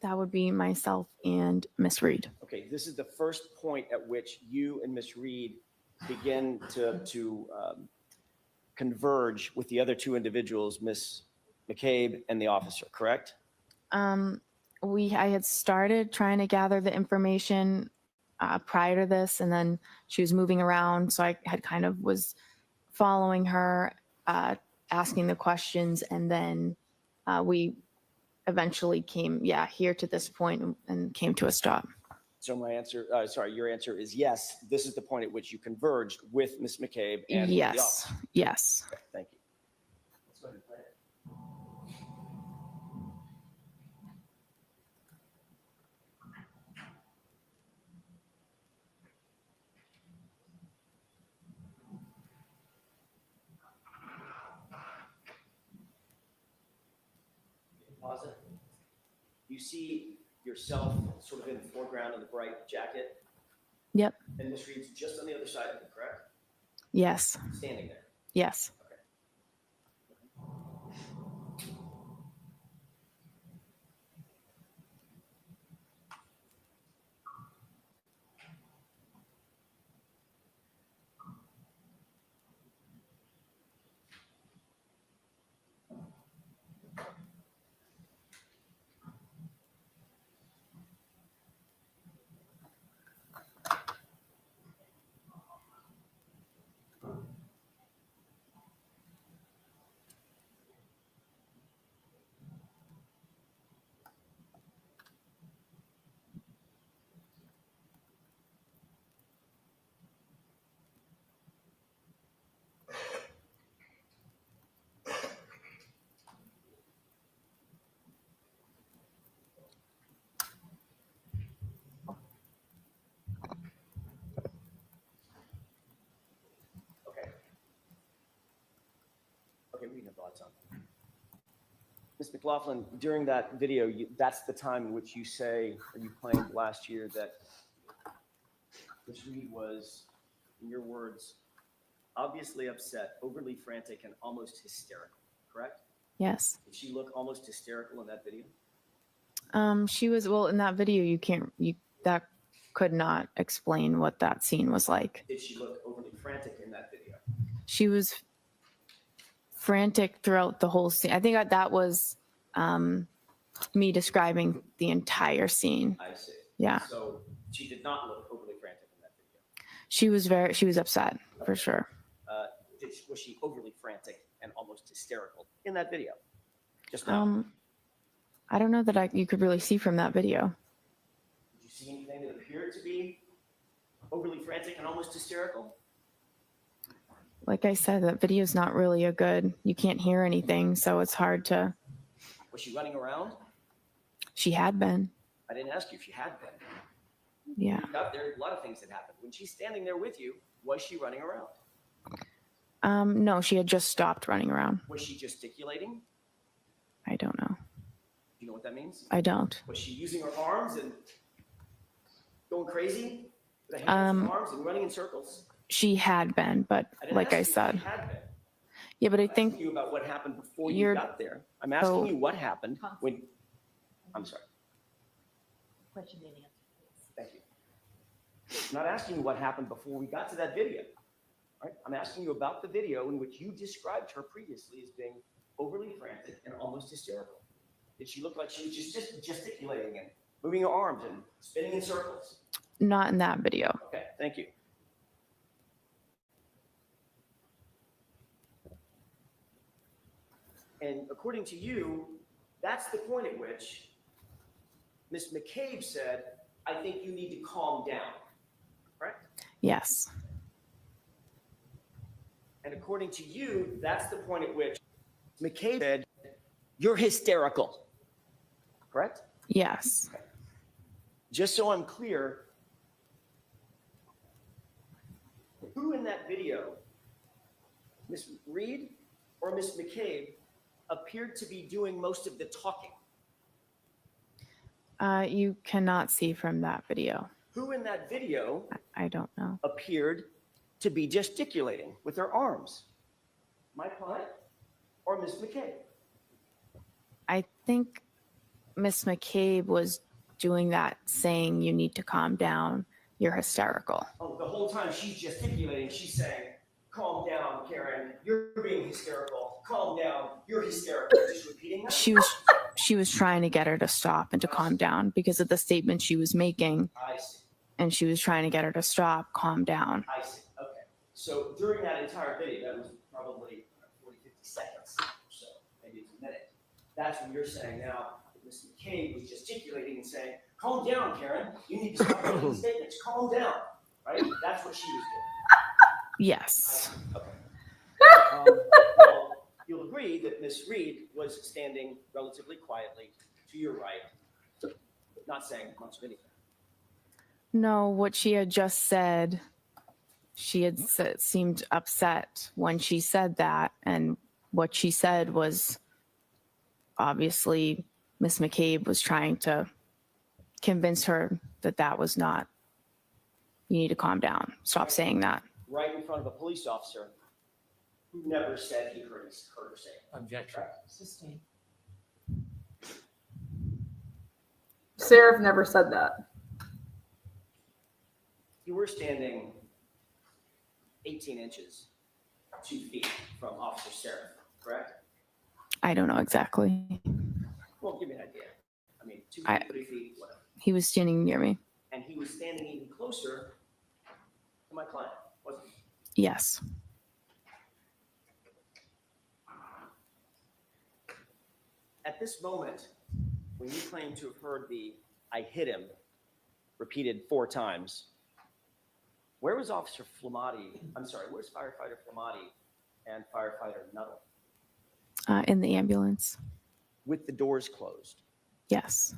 That would be myself and Miss Reed. Okay, this is the first point at which you and Miss Reed begin to converge with the other 2 individuals, Miss McCabe and the officer, correct? I had started trying to gather the information prior to this, and then she was moving around, so I had kind of was following her, asking the questions, and then we eventually came, here to this point and came to a stop. So my answer, your answer is yes. This is the point at which you converged with Ms. McCabe and with the Yes, officer. yes. Okay, thank you. Let's go ahead and play it. Pause it. You see yourself sort of in the foreground in the bright jacket, Yep. and Ms. Reed's just on the other side of it, correct? Yes. Standing there. Yes. Okay, we can have thoughts on that. Ms. McLaughlin, during that video, that's the time in which you say, or you claimed last year that Ms. Reed was, in your words, obviously upset, overly frantic, and almost hysterical, correct? Yes. Did she look almost hysterical in that video? She was, well, in that video, that could not explain what that scene was like. Did she look overly frantic in that video? She was frantic throughout the whole scene. I think that was me describing the entire scene. I see. Yeah. So she did not look overly frantic in that video. She was upset for sure. Was she overly frantic and almost hysterical in that video? Just now. I don't know that you could really see from that video. Did you see anything that appeared to be overly frantic and almost hysterical? Like I said, that video is not really you can't hear anything, so it's hard to. Was she running around? She had been. I didn't ask you if she had been. Yeah. You got there, a lot of things that happened. When she's standing there with you, was she running around? No, she had just stopped running around. Was she gesticulating? I don't know. Do you know what that means? I don't. Was she using her arms and going crazy? With her hands and arms and running in circles? She had been, but like I said. Yeah, but I think. I'm asking you about what happened before you got there. I'm asking you what happened when. I'm sorry. Question and answer. Thank you. I'm not asking you what happened before we got to that video. All right? I'm asking you about the video in which you described her previously as being overly frantic and almost hysterical. Did she look like she was just gesticulating and moving her arms and spinning in circles? Not in that video. Okay, thank you. And according to you, that's the point at which Ms. McCabe said, I think you need to calm down, correct? Yes. And according to you, that's the point at which McCabe said, you're hysterical, correct? Yes. Okay. Just so I'm clear, who in that video, Ms. Reed or Ms. McCabe, appeared to be doing most of the talking? You cannot see from that video. Who in that video I don't know. appeared to be gesticulating with their arms? My client or Ms. McCabe? I think Miss McCabe was doing that, saying you need to calm down. You're hysterical. Oh, the whole time she's gesticulating, she's saying, calm down, Karen. You're being hysterical. Calm down. You're hysterical. Just repeating that? She was trying to get her to stop and to calm down because of the statement she was making. I see. And she was trying to get her to stop, calm down. I see. Okay. So during that entire video, that was probably 40, 50 seconds or so, maybe it's a minute. That's when you're saying now that Ms. McCabe was gesticulating and saying, Calm down, Karen. You need to stop making statements. Calm down, right? That's what she was Yes. doing. Okay. Well, you'll agree that Miss Reed was standing relatively quietly to your right, not saying much of anything. No, what she had just said, she had seemed upset when she said that. And what she said was obviously Miss McCabe was trying to convince her that that was not, you need to calm down. Stop saying that. Right in front of a police officer who never said he heard her say it. Objection. Sustained. Seraph never said that. You were standing 18 inches, 2 feet from Officer Seraph, correct? I don't know exactly. Well, give me an idea. I mean, 2 feet, 3 feet, whatever. He was standing near me. And he was standing even closer to my client, wasn't he? Yes. At this moment, when you claim to have heard the "I hit him" repeated 4 times, where was Officer Flamati? I'm sorry, where's Firefighter Flamati and Firefighter Nuttall? In the ambulance. With the doors closed. Yes.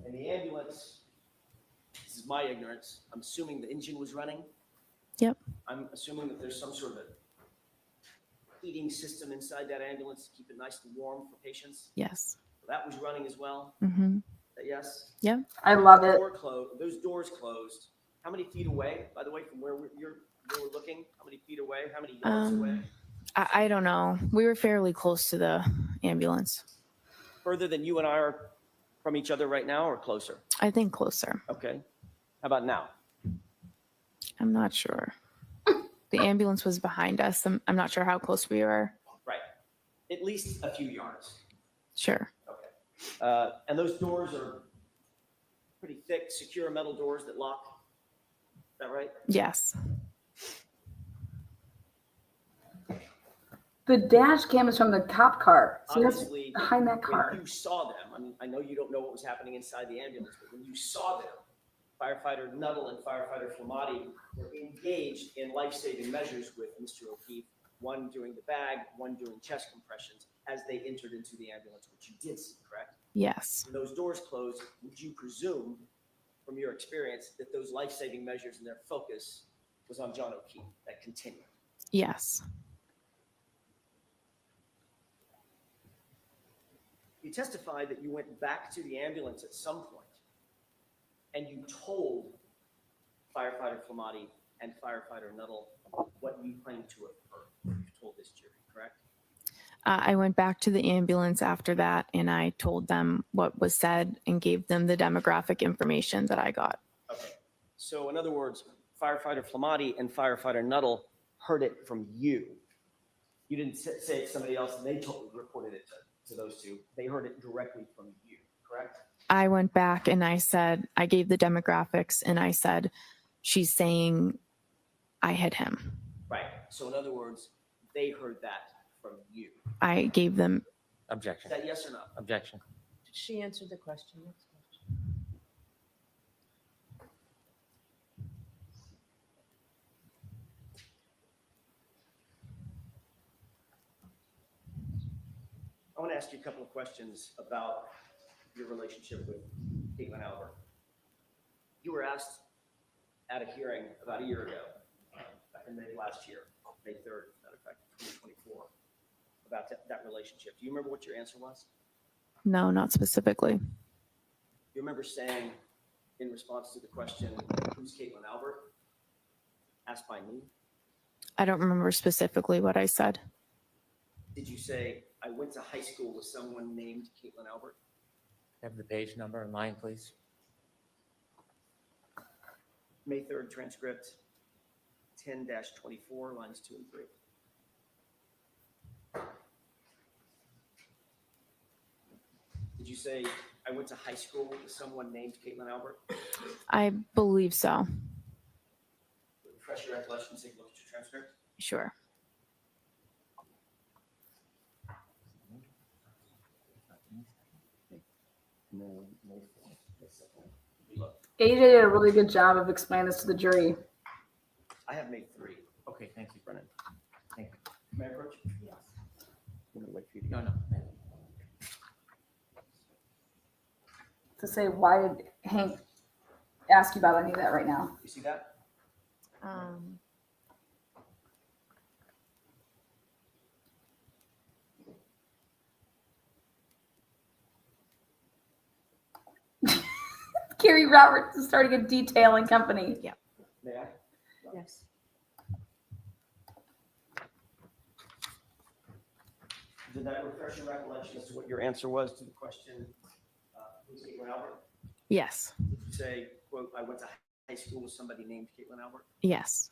And the ambulance, this is my ignorance, I'm assuming the engine was running. Yep. I'm assuming that there's some sort of a heating system inside that ambulance to keep it nice and warm for patients. Yes. So that was running as well. Mm-hmm. Yes. Yep. I love it. Those doors closed. How many feet away, by the way, from where we're looking? How many feet away? How many yards away? I don't know. We were fairly close to the ambulance. Further than you and I are from each other right now, or closer? I think closer. Okay. How about now? I'm not sure. The ambulance was behind us. I'm not sure how close we were. Right. At least a few yards. Sure. Okay. And those doors are pretty thick, secure metal doors that lock. Is that right? Yes. The dash cam is from the cop car. So that's Obviously, behind that car. when you saw them, I mean, I know you don't know what was happening inside the ambulance, but when you saw them, Firefighter Nuttall and Firefighter Flamati were engaged in life-saving measures with Mr. O'Keefe, one doing the bag, one doing chest compressions as they entered into the ambulance, which you did see, correct? Yes. When those doors closed, would you presume, from your experience, that those life-saving measures and their focus was on John O'Keefe, that continued? Yes. You testified that you went back to the ambulance at some point and you told Firefighter Flamati and Firefighter Nuttall what you claimed to have heard. You told this jury, correct? I went back to the ambulance after that and I told them what was said and gave them the demographic information that I got. Okay. So in other words, Firefighter Flamati and Firefighter Nuttall heard it from you. You didn't say it to somebody else and they reported it to those two. They heard it directly from you, correct? I went back and I said, I gave the demographics and I said, she's saying I hit him. Right. So in other words, they heard that from you. I gave them. Objection. Is that yes or no? Objection. She answered the question. Next question. I want to ask you a couple of questions about your relationship with Caitlin Albert. You were asked at a hearing about a year ago, back in May last year, May 3rd, matter of fact, 2024, about that relationship. Do you remember what your answer was? No, not specifically. You remember saying in response to the question, who's Caitlin Albert? Asked by me. I don't remember specifically what I said. Did you say, I went to high school with someone named Caitlin Albert? Have the page number in line, please. May 3rd transcript, 10-24, lines 2 and 3. Did you say, I went to high school with someone named Caitlin Albert? I believe so. Refresh your recollection, take a look at your transcript. Sure. No, AJ did a really good job of explaining this to the jury. I have made 3. Okay, thank you, Brennan. Thank you. May I approach? Yes. I'm gonna wait for you to No, go. no. To say, why did Hank ask you about any of that right now? You see that? Um, Carrie Roberts is starting a detailing company. May I? yes. Did that refresh your recollection as to what your answer was to the question, who's Caitlin Albert? Yes. Did you say, quote, I went to high school with somebody named Caitlin Albert? Yes.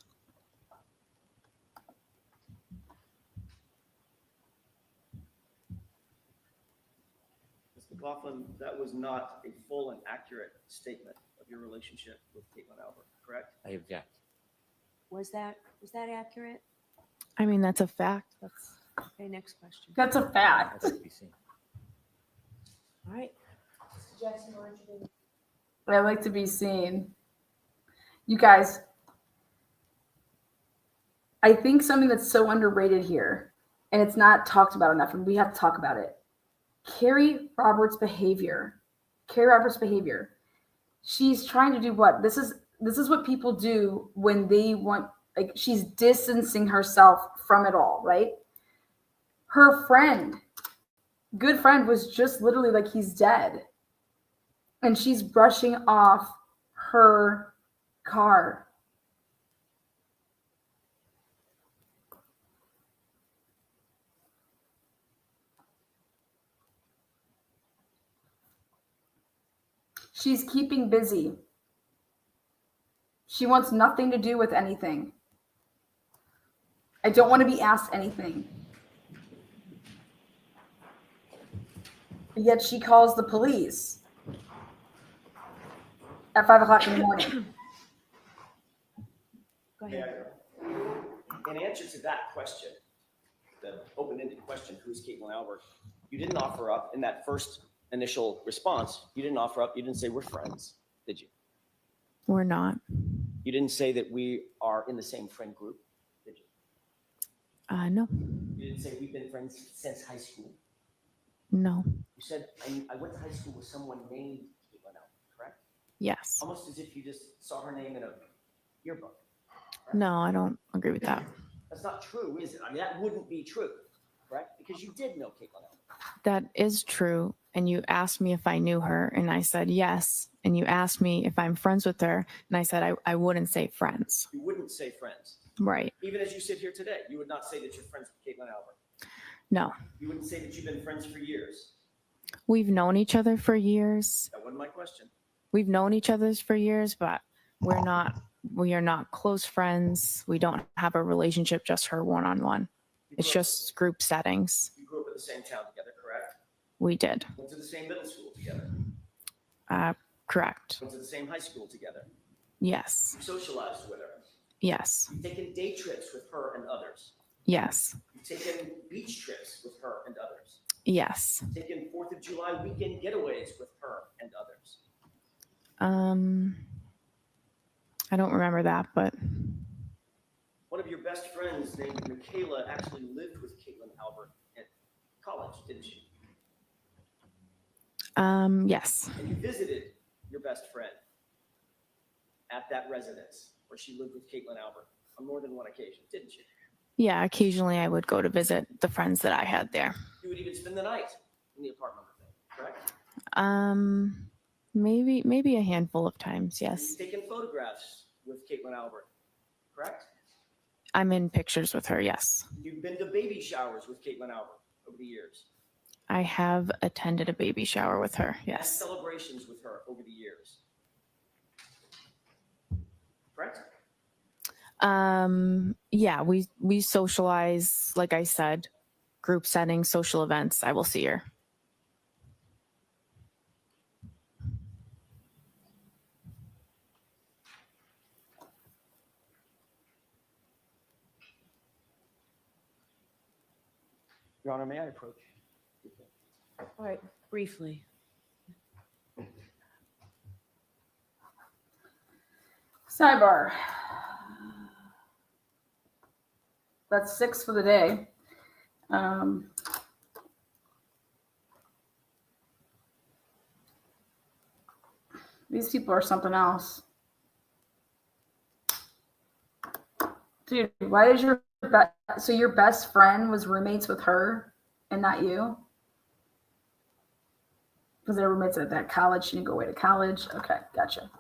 Ms. McLaughlin, that was not a full and accurate statement of your relationship with Caitlin Albert, correct? I object. Was that accurate? I mean, that's a fact. That's Okay, next question. That's a fact. That's to be seen. All right. Mr. Jackson, why don't you do I like to be seen. You guys, I think something that's so underrated here, and it's not talked about enough, and we have to talk about it. Carrie Roberts' behavior. She's trying to do what? This is what people do when they want, like, she's distancing herself from it all, right? Her friend, good friend, was just literally like, he's dead. And she's brushing off her car. She's keeping busy. She wants nothing to do with anything. I don't want to be asked anything. Yet she calls the police at 5 o'clock in the morning. Go May ahead. I? In answer to that question, the open-ended question, who's Caitlin Albert, you didn't offer up in that first initial response, you didn't offer up, you didn't say we're friends, did you? We're not. You didn't say that we are in the same friend group, did you? No. You didn't say we've been friends since high school. No. You said, I went to high school with someone named Caitlin Albert, correct? Yes. Almost as if you just saw her name in a yearbook. No, I don't agree with that. That's not true, is it? I mean, that wouldn't be true, correct? Because you did know Caitlin Albert. That is true. And you asked me if I knew her, and I said yes. And you asked me if I'm friends with her, and I said I wouldn't say friends. You wouldn't say friends. Right. Even as you sit here today, you would not say that you're friends with Caitlin Albert. No. You wouldn't say that you've been friends for years. We've known each other for years. That wasn't my question. We've known each other for years, but we are not close friends. We don't have a relationship, just her one-on-one. It's just group settings. You grew up in the same town together, correct? We did. Went to the same middle school together. Correct. Went to the same high school together. Yes. You socialized with her. Yes. You've taken day trips with her and others. Yes. You've taken beach trips with her and others. Yes. You've taken 4th of July weekend getaways with her and others. I don't remember that, but One of your best friends named Michaela actually lived with Caitlin Albert at college, didn't she? yes. And you visited your best friend at that residence where she lived with Caitlin Albert on more than one occasion, didn't you? Yeah, occasionally I would go to visit the friends that I had there. You would even spend the night in the apartment with them, correct? Maybe a handful of times, yes. You've taken photographs with Caitlin Albert, correct? I'm in pictures with her, yes. You've been to baby showers with Caitlin Albert over the years. I have attended a baby shower with her, And yes. celebrations with her over the years. Correct? Yeah, we socialize, like I said, group settings, social events. I will see her. Your Honor, may I approach? All right, briefly. Sidebar. That's 6 for the day. These people are something else. Dude, why is your so your best friend was roommates with her and not you? Because they were roommates at that college. She didn't go away to college. Okay, gotcha.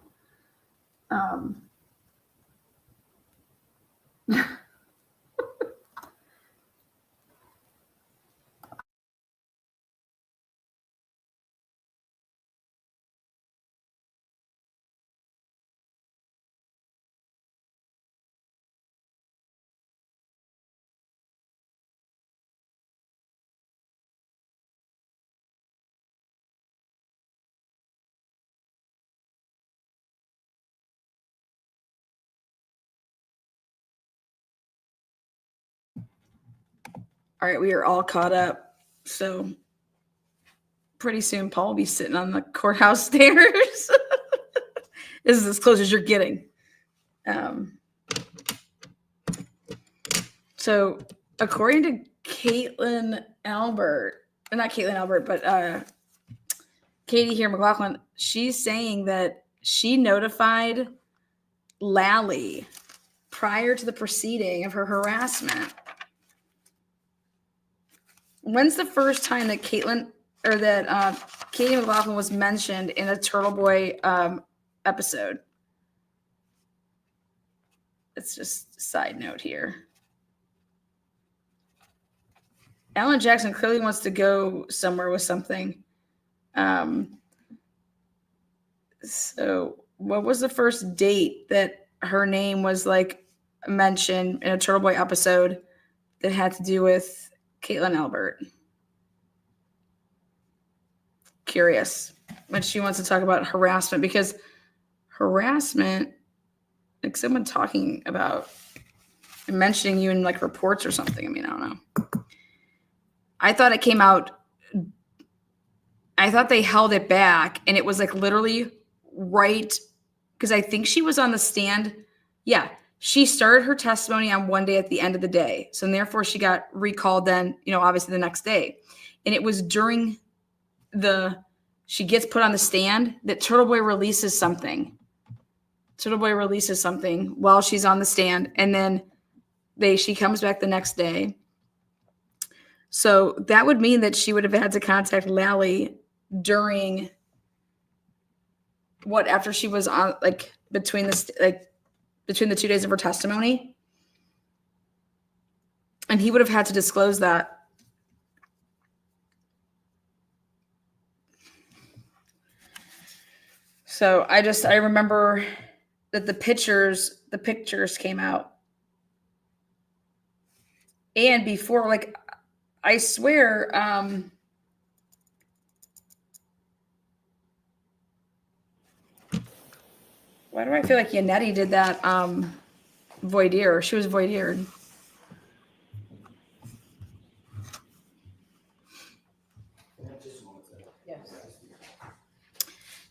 All right, we are all caught up. So pretty soon Paul will be sitting on the courthouse stairs. This is as close as you're getting. So according to Caitlin Albert, not Caitlin Albert, but Katie here, Mclaughlin, she's saying that she notified Lally prior to the proceeding of her harassment. When's the first time that Caitlin or that Katie Mclaughlin was mentioned in a Turtle Boy episode? It's just a side note here. Alan Jackson clearly wants to go somewhere with something. So what was the first date that her name was like mentioned in a Turtle Boy episode that had to do with Caitlin Albert? Curious when she wants to talk about harassment, because harassment, like someone talking about and mentioning you in like reports or something. I mean, I don't know. I thought it came out. I thought they held it back, and it was like literally right because I think she was on the stand. Yeah, she started her testimony on one day at the end of the day, so therefore she got recalled. Then obviously the next day, and it was during she gets put on the stand that Turtle Boy releases something. Turtle Boy releases something while she's on the stand, and then she comes back the next day. So that would mean that she would have had to contact Lally during after she was on between the 2 days of her testimony, and he would have had to disclose that. So I remember that the pictures came out, and before I swear why do I feel like Yannetti did that voir dire? She was voir dired.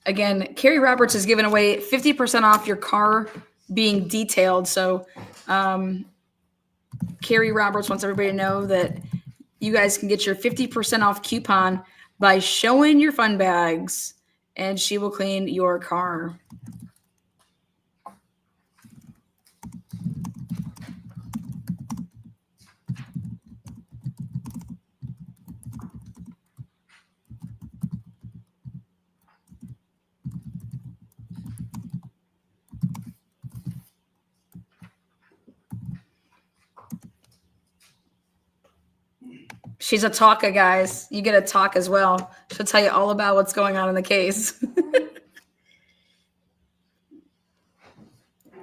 Again, Carrie Roberts has given away 50% off your car being detailed. So Carrie Roberts wants everybody to know that you guys can get your 50% off coupon by showing your fun bags, and she will clean your car. She's a talker, guys. You get a talk as well. She'll tell you all about what's going on in the case.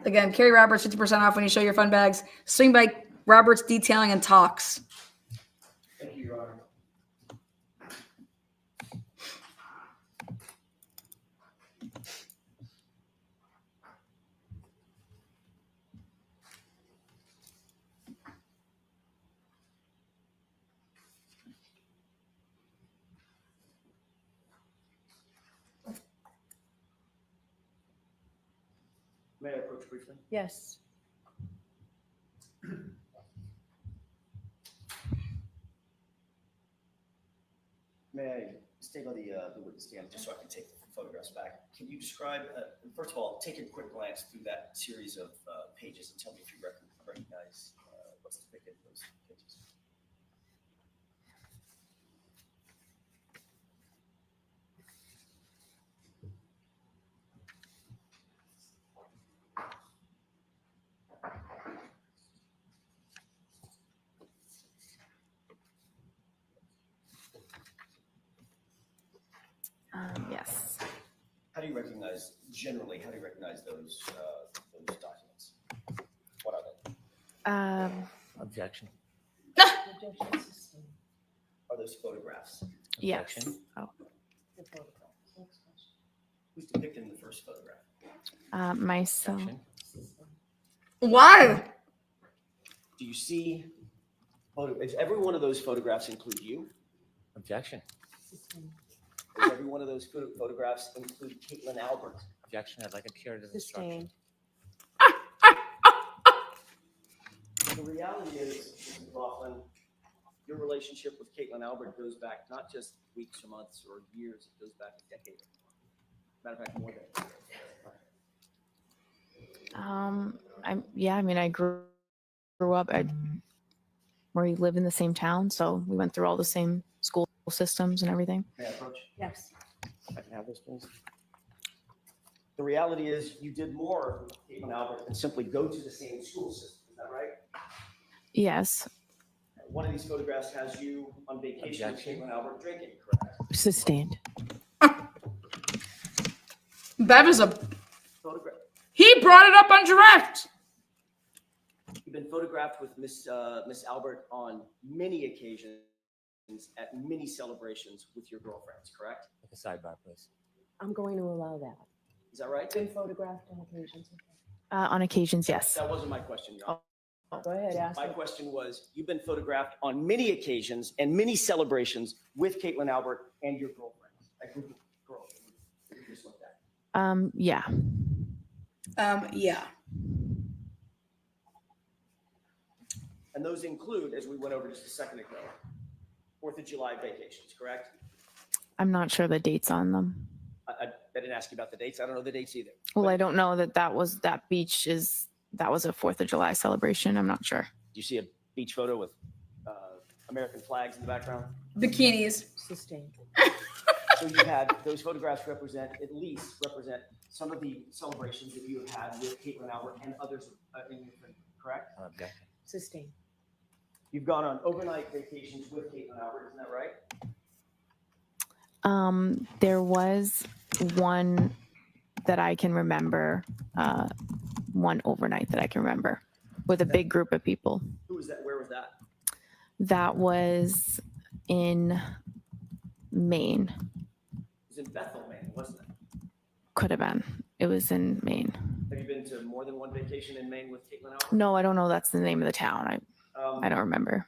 Again, Carrie Roberts, 50% off when you show your fun bags. Swing by Roberts Detailing and Talks. Thank you, Your Honor. May I approach briefly? Yes. May I stay by the witness stand just so I can take the photographs back? Can you describe, first of all, take a quick glance through that series of pages and tell me if you recognize what's depicted in those pages? Yes. How do you recognize, generally, how do you recognize those documents? What are they? Objection. Objection sustained. Are those photographs? Yes. Oh. The photograph. Next question. Who's depicted in the first photograph? Myself. Objection. Why? Do you see, does every one of those photographs include you? Objection. Sustained. Does every one of those photographs include Caitlin Albert? Objection. I'd like a curative instruction. Sustained. The reality is, Mr. McLaughlin, your relationship with Caitlin Albert goes back not just weeks or months or years, it goes back a decade. Matter of fact, more than a decade. I mean, I grew up where we live in the same town, so we went through all the same school systems and everything. May I approach? Yes. If I can have this, please. The reality is, you did more with Caitlin Albert than simply go to the same school system. Is that right? Yes. One of these photographs has you on vacation with Objection. Caitlin Albert drinking, correct? Sustained. That is a. Photograph. He brought it up on direct. You've been photographed with Miss Albert on many occasions at many celebrations with your girlfriends, correct? Like a sidebar, please. I'm going to allow that. Is that right? Been photographed on occasions. On occasions, yes. That wasn't my question, Your Honor. Go ahead, ask My it. question was, you've been photographed on many occasions and many celebrations with Caitlin Albert and your girlfriends, a group of girls that you just looked at. Yeah. Yeah. And those include, as we went over just a second ago, 4th of July vacations, correct? I'm not sure the dates on them. I didn't ask you about the dates. I don't know the dates either. Well, I don't know that was that was a 4th of July celebration. I'm not sure. Do you see a beach photo with American flags in the background? Bikinis. Sustained. So you had, those photographs represent some of the celebrations that you have had with Caitlin Albert and others in your friend, correct? Objection. Sustained. You've gone on overnight vacations with Caitlin Albert, isn't that right? There was one that I can remember, one overnight that I can remember with a big group of people. Who was that? Where was that? That was in Maine. It was in Bethel, Maine, wasn't it? Could have been. It was in Maine. Have you been to more than one vacation in Maine with Caitlin Albert? No, I don't know. That's the name of the town. I don't remember.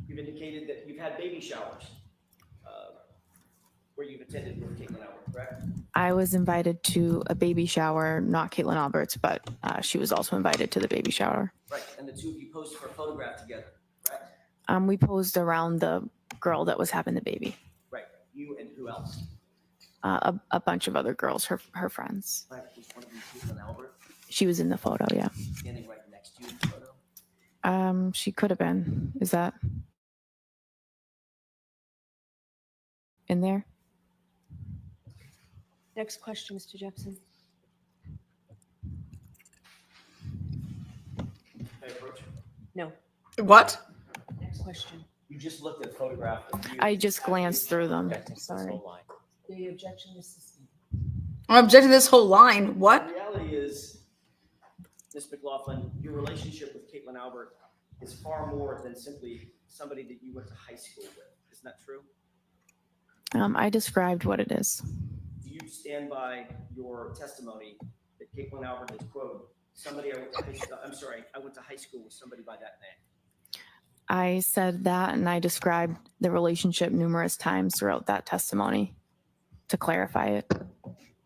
You've indicated that you've had baby showers where you've attended with Caitlin Albert, correct? I was invited to a baby shower, not Caitlin Albert's, but she was also invited to the baby shower. Right, and the two of you posed for a photograph together, correct? We posed around the girl that was having the baby. Right, you and who else? A bunch of other girls, her friends. Right, was one of them Caitlin Albert She was in the photo, yeah. standing right next to you in the photo? She could have been. Is that in there? Next question, Mr. Jepson. May I approach? No. What? Next question. You just looked at a photograph of you. I just glanced through them. Objection to this Sorry. whole line. The objection is sustained. I'm objecting to this whole line. What? The reality is, Ms. McLaughlin, your relationship with Caitlin Albert is far more than simply somebody that you went to high school with. Isn't that true? I described what it is. Do you stand by your testimony that Caitlin Albert is, quote, somebody I went to high school with somebody by that name? I said that, and I described the relationship numerous times throughout that testimony to clarify it.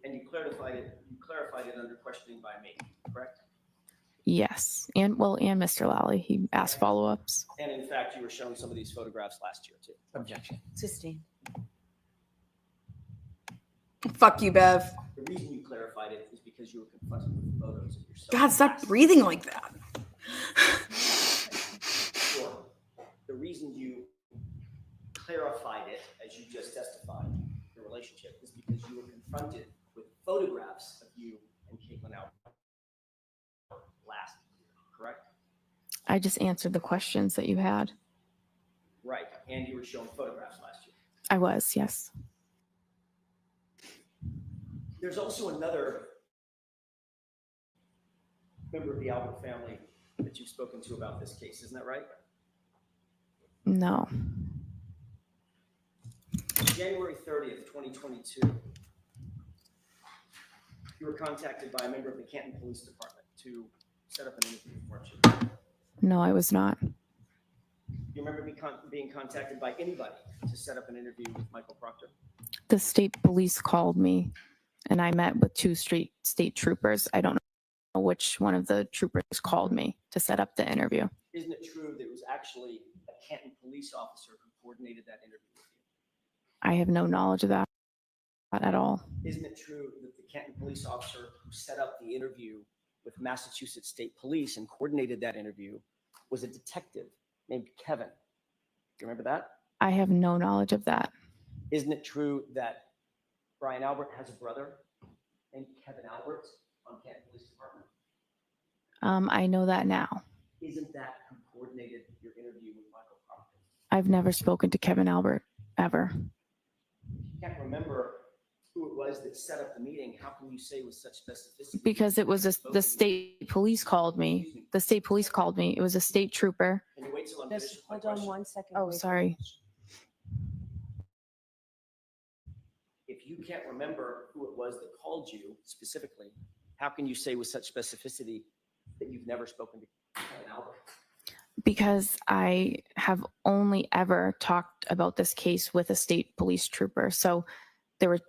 And And you clarified it under questioning by me, correct? Yes. And Mr. Lally, he asked follow-ups. And in fact, you were shown some of these photographs last year too. Objection. Sustained. Fuck you, Bev. The reason you clarified it is because you were confronted with photos of yourself. God, stop breathing like that. Sure. The reason you clarified it, as you just testified, your relationship, is because you were confronted with photographs of you and Caitlin Albert last year, correct? I just answered the questions that you had. Right, and you were shown photographs last year. I was, yes. There's also another member of the Albert family that you've spoken to about this case, isn't that right? No. January 30th, 2022, you were contacted by a member of the Canton Police Department to set up an interview, weren't you? No, I was not. You remember being contacted by anybody to set up an interview with Michael Proctor? The state police called me and I met with two state troopers. I don't know which one of the troopers called me to set up the interview. Isn't it true that it was actually a Canton police officer who coordinated that interview with you? I have no knowledge of that at all. Isn't it true that the Canton police officer who set up the interview with Massachusetts State Police and coordinated that interview was a detective named Kevin? Do you remember that? I have no knowledge of that. Isn't it true that Brian Albert has a brother named Kevin Albert on Canton Police Department? I know that now. Isn't that who coordinated your interview with Michael Proctor? I've never spoken to Kevin Albert, ever. You can't remember who it was that set up the meeting. How can you say with such specificity? Because it was the state police called me. The state police called me. It was a state trooper. Can you wait till I'm Just finished with my hold on question? 1 second. Oh, wait. sorry. If you can't remember who it was that called you specifically, how can you say with such specificity that you've never spoken to Kevin Albert? Because I have only ever talked about this case with a state police trooper. So there were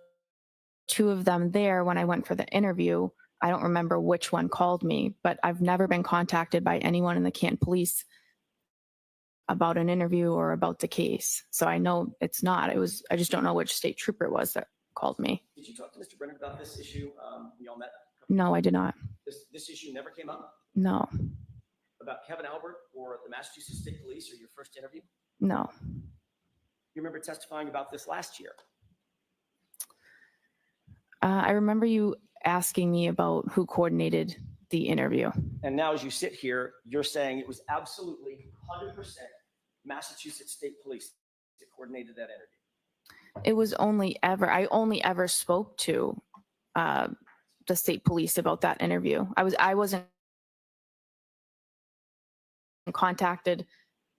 two of them there when I went for the interview. I don't remember which one called me, but I've never been contacted by anyone in the Canton Police about an interview or about the case. So I know it's not. I just don't know which state trooper it was that called me. Did you talk to Mr. Brennan about this issue? We all met. No, I did not. This issue never came up No, about Kevin Albert or the Massachusetts State Police or your first interview? no. You remember testifying about this last year? I remember you asking me about who coordinated the interview. And now as you sit here, you're saying it was absolutely 100% Massachusetts State Police that coordinated that interview. It was I only ever spoke to the state police about that interview. I wasn't contacted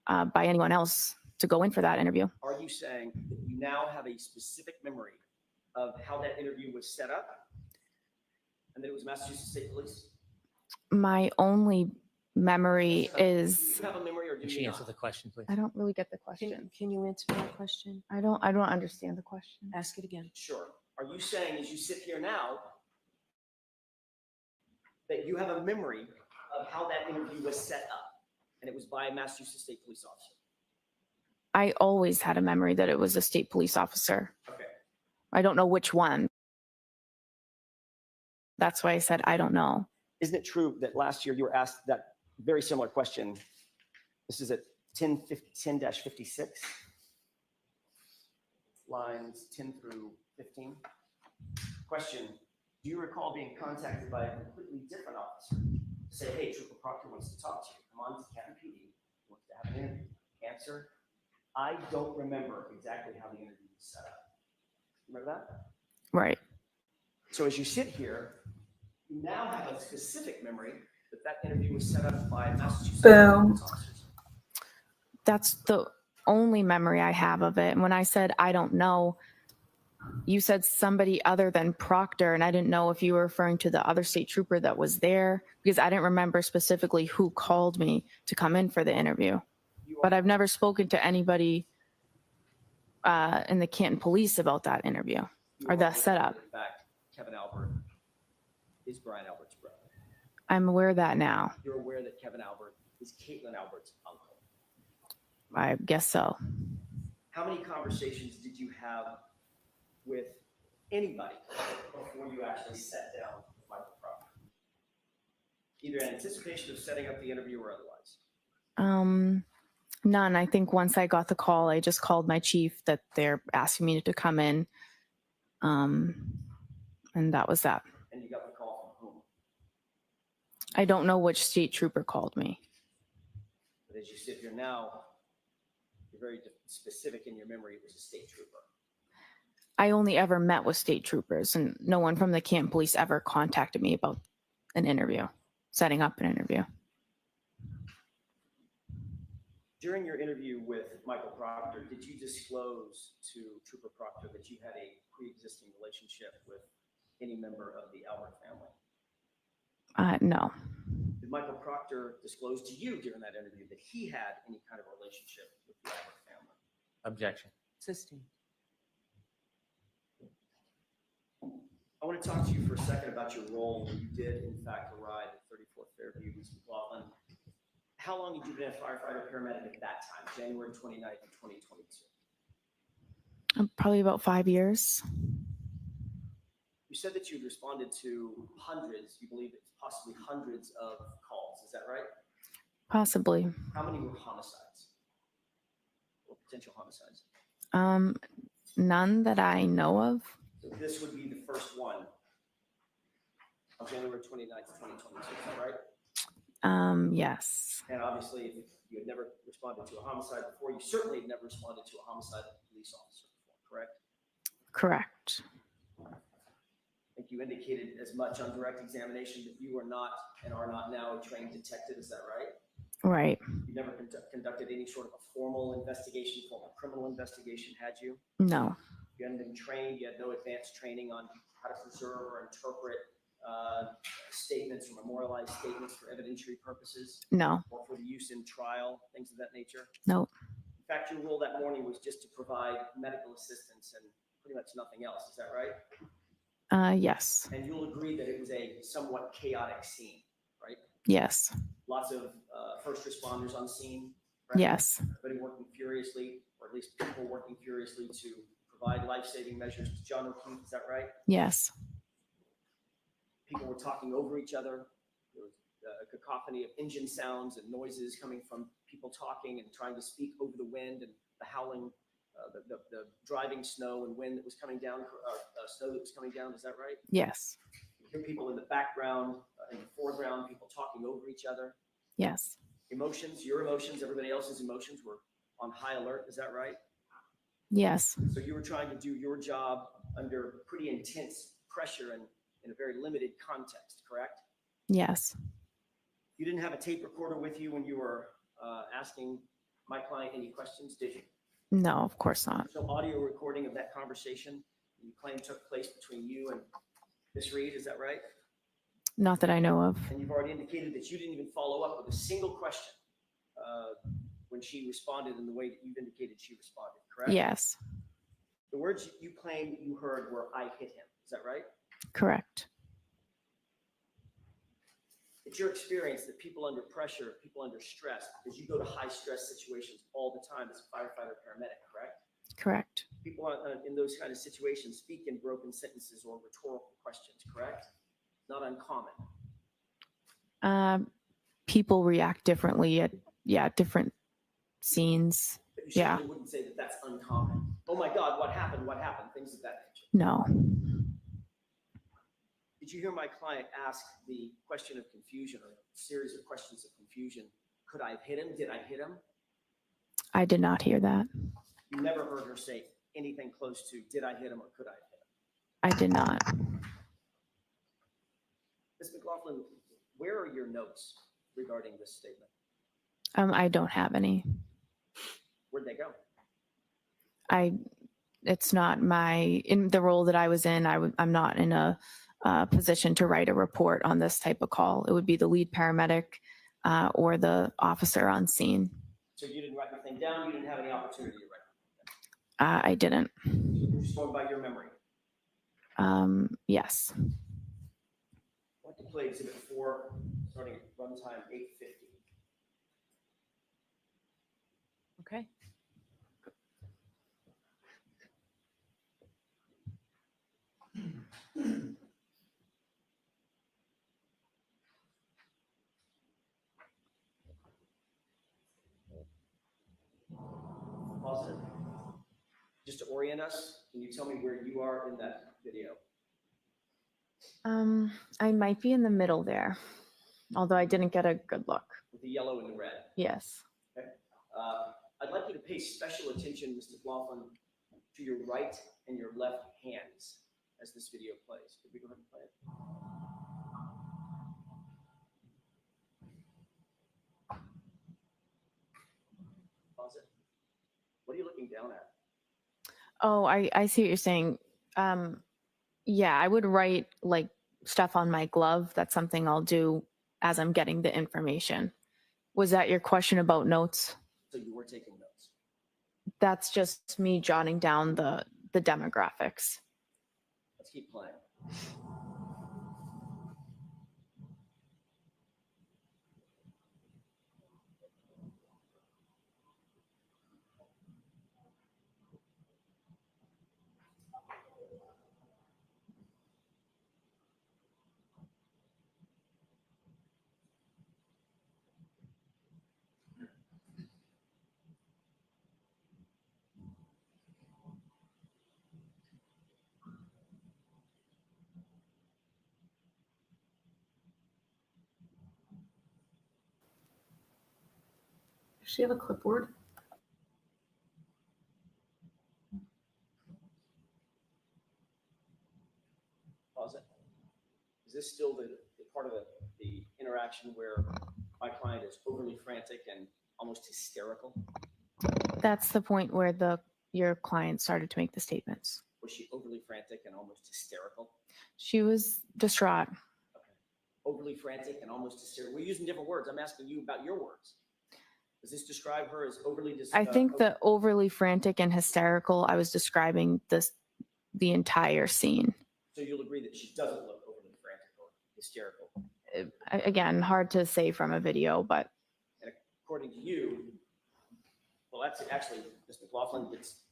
by anyone else to go in for that interview. Are you saying that you now have a specific memory of how that interview was set up and that it was Massachusetts State Police? My only memory Do is, you have a memory or do Can you she not? answer the question, please? I don't really get the question. Can you answer that question? I don't understand the question. Ask it again. Sure. Are you saying as you sit here now that you have a memory of how that interview was set up and it was by a Massachusetts State Police officer? I always had a memory that it was a state police officer. Okay. I don't know which one. That's why I said I don't know. Isn't it true that last year you were asked that very similar question? This is at 10-56, lines 10 through 15. Question, do you recall being contacted by a completely different officer to say, hey, Trooper Proctor wants to talk to you. Come on to Canton PD, wants to have an interview. Answer, I don't remember exactly how the interview was set up. Remember that? Right. So as you sit here, you now have a specific memory that that interview was set up by Massachusetts police officers. That's the only memory I have of it. And when I said I don't know, you said somebody other than Proctor, and I didn't know if you were referring to the other state trooper that was there, because I didn't remember specifically who called me to come in for the interview. But I've never spoken to anybody in the Canton Police about that interview or the setup. Kevin Albert is Brian Albert's brother. I'm aware of that now. You're aware that Kevin Albert is Caitlin Albert's uncle. I guess so. How many conversations did you have with anybody before you actually sat down with Michael Proctor? Either in anticipation of setting up the interview or otherwise? None. I think once I got the call, I just called my chief that they're asking me to come in. And that was that. And you got the call from whom? I don't know which state trooper called me. But as you sit here now, you're very specific in your memory. It was a state trooper. I only ever met with state troopers, and no one from the Canton police ever contacted me about an interview, setting up an interview. During your interview with Michael Proctor, did you disclose to Trooper Proctor that you had a pre-existing relationship with any member of the Albert family? No. Did Michael Proctor disclose to you during that interview that he had any kind of relationship with the Albert family? Objection. Existing. I want to talk to you for a second about your role when you did, in fact, arrive at 34 Fairview, Mclaughlin. How long had you been a firefighter paramedic at that time, January 29th of 2022? Probably about 5 years. You said that you'd responded to hundreds, you believe it's possibly hundreds of calls. Is that right? Possibly. How many were homicides or potential homicides? None that I know of. So this would be the first one on January 29th, 2022, is that right? Yes. And obviously, if you had never responded to a homicide before, you certainly had never responded to a homicide of a police officer before, correct? Correct. I think you indicated as much on direct examination that you are not and are not now a trained detective, is that right? Right. You never conducted any sort of a formal investigation, formal criminal investigation, had you? No. You hadn't been trained, you had no advanced training on how to preserve or interpret statements or memorialized statements for evidentiary purposes? No. Or for the use in trial, things of that nature? No. In fact, your role that morning was just to provide medical assistance and pretty much nothing else, is that right? Yes. And you'll agree that it was a somewhat chaotic scene, right? Yes. Lots of first responders on scene, right? Yes. Everybody working furiously, or at least people working furiously to provide life-saving measures to John O'Keefe, is that right? Yes. People were talking over each other. There was a cacophony of engine sounds and noises coming from people talking and trying to speak over the wind and the howling, the driving snow and wind that was coming down, snow that was coming down. Is that right? Yes. You hear people in the background, in the foreground, people talking over each other. Yes. Emotions, your emotions, everybody else's emotions were on high alert. Is that right? Yes. So you were trying to do your job under pretty intense pressure and in a very limited context, correct? Yes. You didn't have a tape recorder with you when you were asking my client any questions, did you? No, of course not. There's no audio recording of that conversation you claim took place between you and Ms. Reed, is that right? Not that I know of. And you've already indicated that you didn't even follow up with a single question when she responded in the way that you've indicated she responded, correct? Yes. The words you claim you heard were, "I hit him," is that right? Correct. It's your experience that people under pressure, people under stress, because you go to high stress situations all the time as a firefighter paramedic, correct? Correct. People in those kind of situations speak in broken sentences or rhetorical questions, correct? Not uncommon. People react differently at different scenes. But you Yeah. certainly wouldn't say that that's uncommon. Oh my God, what happened? What happened? Things of that nature. No. Did you hear my client ask the question of confusion or a series of questions of confusion? Could I have hit him? Did I hit him? I did not hear that. You never heard her say anything close to, did I hit him or could I have hit him? I did not. Ms. Mclaughlin, where are your notes regarding this statement? I don't have any. Where'd they go? It's not in the role that I was in. I'm not in a position to write a report on this type of call. It would be the lead paramedic or the officer on scene. So you didn't write anything down? You didn't have any opportunity to write anything down? I didn't. You're just going by your memory? Yes. I want to play exhibit 4, starting at runtime 8:50. Okay. Pause it. Just to orient us, can you tell me where you are in that video? I might be in the middle there, although I didn't get a good look. With the yellow and the red. Yes. Okay. I'd like you to pay special attention, Mr. Mclaughlin, to your right and your left hands as this video plays. Could we go ahead and play it? Pause it. What are you looking down at? Oh, I see what you're saying. Yeah, I would write like stuff on my glove. That's something I'll do as I'm getting the information. Was that your question about notes? So you were taking notes. That's just me jotting down the demographics. Let's keep playing. Does she have a clipboard? Pause it. Is this still the part of the interaction where my client is overly frantic and almost hysterical? That's the point where your client started to make the statements. Was she overly frantic and almost hysterical? She was distraught. Okay. Overly frantic and almost hysterical. We're using different words. I'm asking you about your words. Does this describe her as overly I think the overly frantic and hysterical, I was describing the entire scene. So you'll agree that she doesn't look overly frantic or hysterical? Again, hard to say from a video, but. And according to you, well, that's actually, Mr. Mclaughlin, it's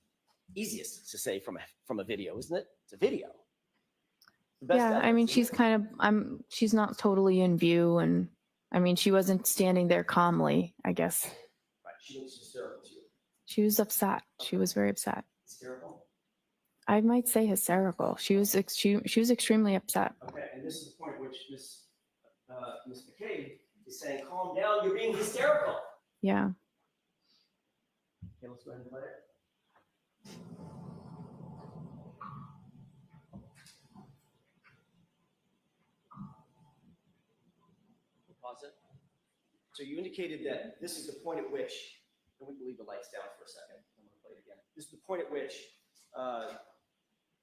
easiest to say from a video, isn't it? It's a video. Yeah, I mean, she's kind of, she's not totally in view, and I mean, she wasn't standing there calmly, I guess. Right, she looks hysterical to you. She was upset. She was very upset. Hysterical? I might say hysterical. She was extremely upset. Okay, and this is the point which Ms. McCabe is saying, calm down, you're being hysterical. Yeah. Okay, let's go ahead and play it. Pause it. So you indicated that this is the point at which, and we can leave the lights down for a second. I'm going to play it again. This is the point at which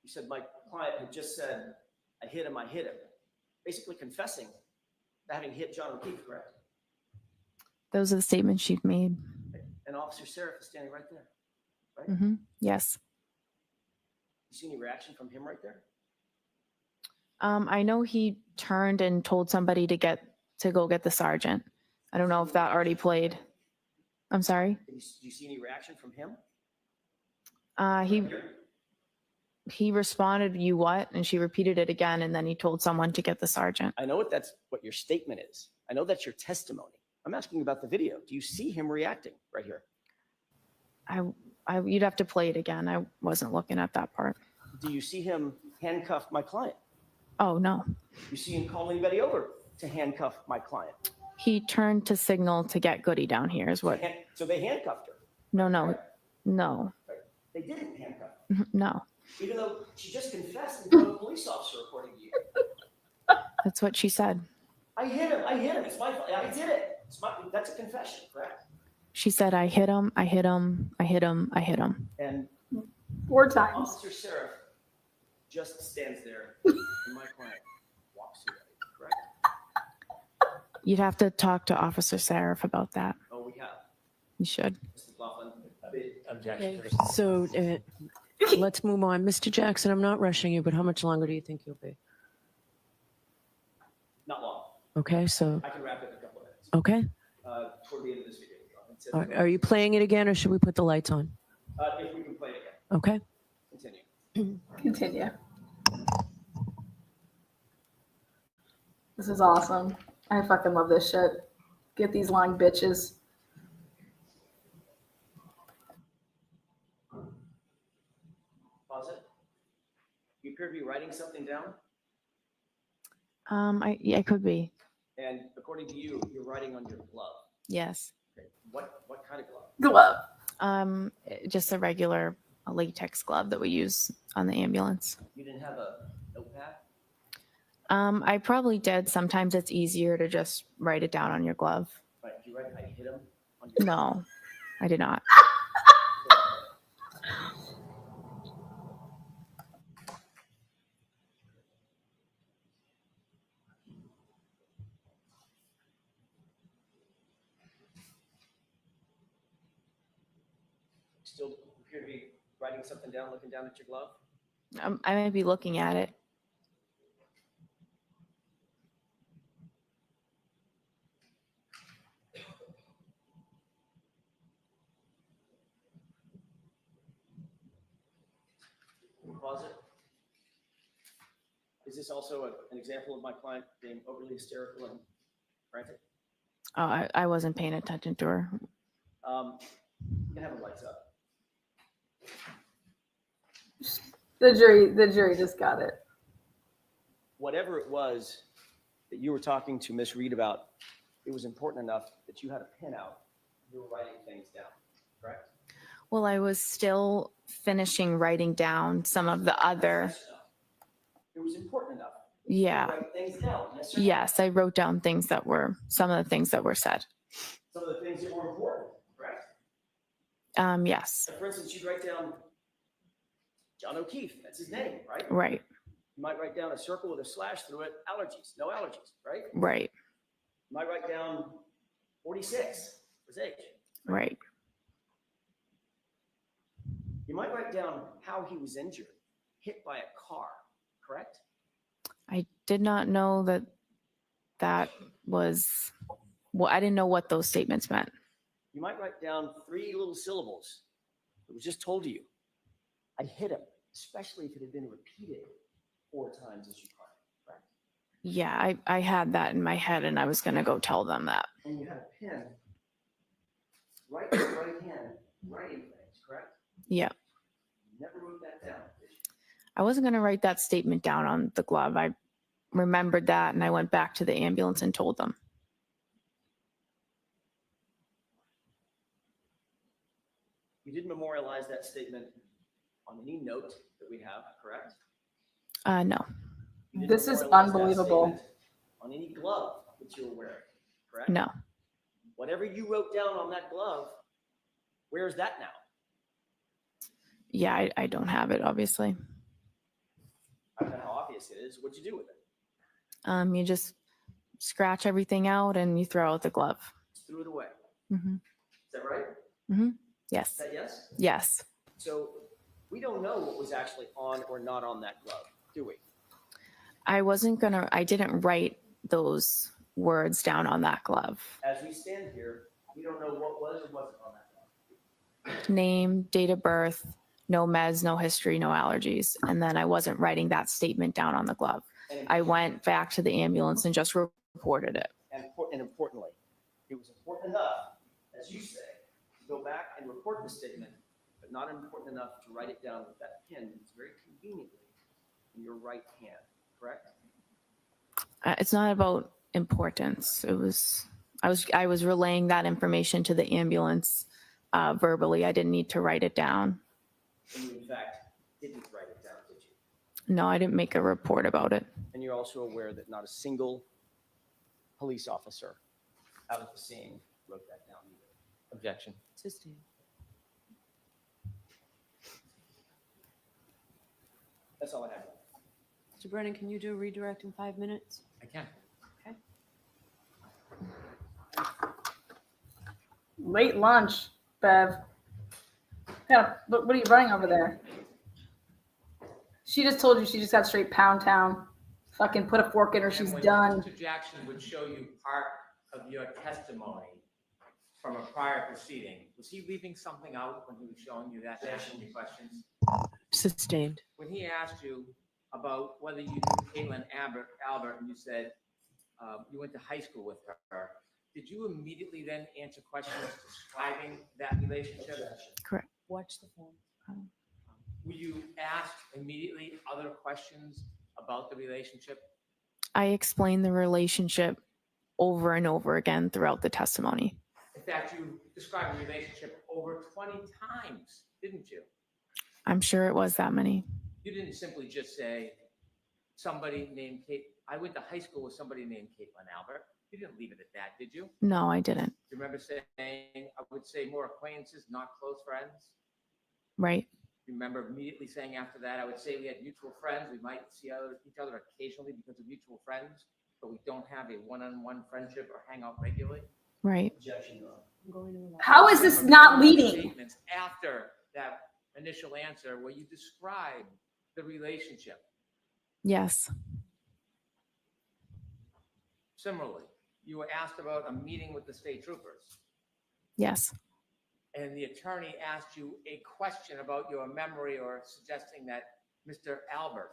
you said my client had just said, I hit him, basically confessing to having hit John O'Keefe, correct? Those are the statements she'd made. And Officer Seraph is standing right there, right? Yes. You see any reaction from him right there? I know he turned and told somebody to go get the sergeant. I don't know if that already played. I'm sorry? Do you see any reaction from him? He responded, "You what?" And she repeated it again, and then he told someone to get the sergeant. I know that's what your statement is. I know that's your testimony. I'm asking about the video. Do you see him reacting right here? You'd have to play it again. I wasn't looking at that part. Do you see him handcuff my client? Oh, no. You see him call anybody over to handcuff my client? He turned to signal to get Goody down here is what. So they handcuffed her? No. They didn't handcuff her? No. Even though she just confessed in front of a police officer, according to you. That's what she said. I hit him. It's my fault. I did it. That's a confession, correct? She said, I hit him. And 4 times. Officer Seraph just stands there and my client walks away, correct? You'd have to talk to Officer Seraph about that. Oh, we have. You should. Mr. Mclaughlin, Objection. So Let's move on. Mr. Jackson, I'm not rushing you, but how much longer do you think you'll be? Not long. Okay, so, I can wrap it in a couple of minutes. okay. Toward the end of this video. Are you playing it again or should we put the lights on? If we can play it again. Okay. Continue. Continue. This is awesome. I fucking love this shit. Get these long bitches. Pause it. You appear to be writing something down, I could be. and according to you, you're writing on your glove. Yes. Okay. What kind of glove? Glove. Just a regular latex glove that we use on the ambulance. You didn't have a notepad? I probably did. Sometimes it's easier to just write it down on your glove. Right. Did you write I hit him on your No, I did not. Still appear to be writing something down, looking down at your glove? I may be looking at it. Pause it. Is this also an example of my client being overly hysterical and frantic? Oh, I wasn't paying attention to her. You can have the lights up. The jury just got it. Whatever it was that you were talking to Miss Reed about, it was important enough that you had a pen out. You were writing things down, correct? Well, I was still finishing writing down some of the other. It was important enough. Yeah. To write things down. Yes, sir? Yes, I wrote down some of the things that were said. Some of the things that were important, correct? Yes. For instance, you'd write down John O'Keefe. That's his name, right? Right. You might write down a circle with a slash through it. Allergies. No allergies, right? Right. You might write down 46 for his age. Right. You might write down how he was injured, hit by a car, correct? I did not know that was, well, I didn't know what those statements meant. You might write down 3 little syllables. It was just told to you. I hit him, especially if it had been repeated 4 times as you cried, correct? Yeah, I had that in my head and I was going to go tell them that. And you had a pen right in your right hand writing things, correct? Yeah. You never wrote that down, did you? I wasn't going to write that statement down on the glove. I remembered that and I went back to the ambulance and told them. You did memorialize that statement on any note that we have, correct? No. You didn't This is memorialize that unbelievable. statement on any glove that you were wearing, correct? No. Whatever you wrote down on that glove, where is that now? Yeah, I don't have it, obviously. I don't know how obvious it is. What'd you do with it? You just scratch everything out and you throw out the glove. Just threw it away. Mm-hmm. Is that right? Mm-hmm. Is Yes. that yes? Yes. So we don't know what was actually on or not on that glove, do we? I didn't write those words down on that glove. As we stand here, we don't know what was or wasn't on that glove. Name, date of birth, no meds, no history, no allergies. And then I wasn't writing that statement down on the glove. I went back to the ambulance and just reported it. And importantly, it was important enough, as you say, to go back and report the statement, but not important enough to write it down with that pen that's very conveniently in your right hand, correct? It's not about importance. I was relaying that information to the ambulance verbally. I didn't need to write it down. And you, in fact, didn't write it down, did you? No, I didn't make a report about it. And you're also aware that not a single police officer out at the scene wrote that down either. Objection. Sustained. That's all I have. Mr. Brennan, can you do a redirect in 5 minutes? I can. Okay. Late lunch, Bev. Yeah, what are you running over there? She just told you she just got straight pound town. Fucking put a fork in her. And She's when done. Mr. Jackson would show you part of your testimony from a prior proceeding, was he leaving something out when he was showing you that, asking you questions? Sustained. When he asked you about whether you knew Caitlin Albert, and you said you went to high school with her, did you immediately then answer questions describing that relationship? Correct. Watch the phone. Were you asked immediately other questions about the relationship? I explained the relationship over and over again throughout the testimony. In fact, you described the relationship over 20 times, didn't you? I'm sure it was that many. You didn't simply just say somebody named Kate. I went to high school with somebody named Caitlin Albert. You didn't leave it at that, did you? No, I didn't. Do you remember saying, I would say more acquaintances, not close friends? Right. You remember immediately saying after that, I would say we had mutual friends. We might see each other occasionally because of mutual friends, but we don't have a one-on-one friendship or hang out regularly. Right. How is this not leading? Statements after that initial answer where you describe the relationship. Yes. Similarly, you were asked about a meeting with the state troopers, Yes. and the attorney asked you a question about your memory or suggesting that Mr. Albert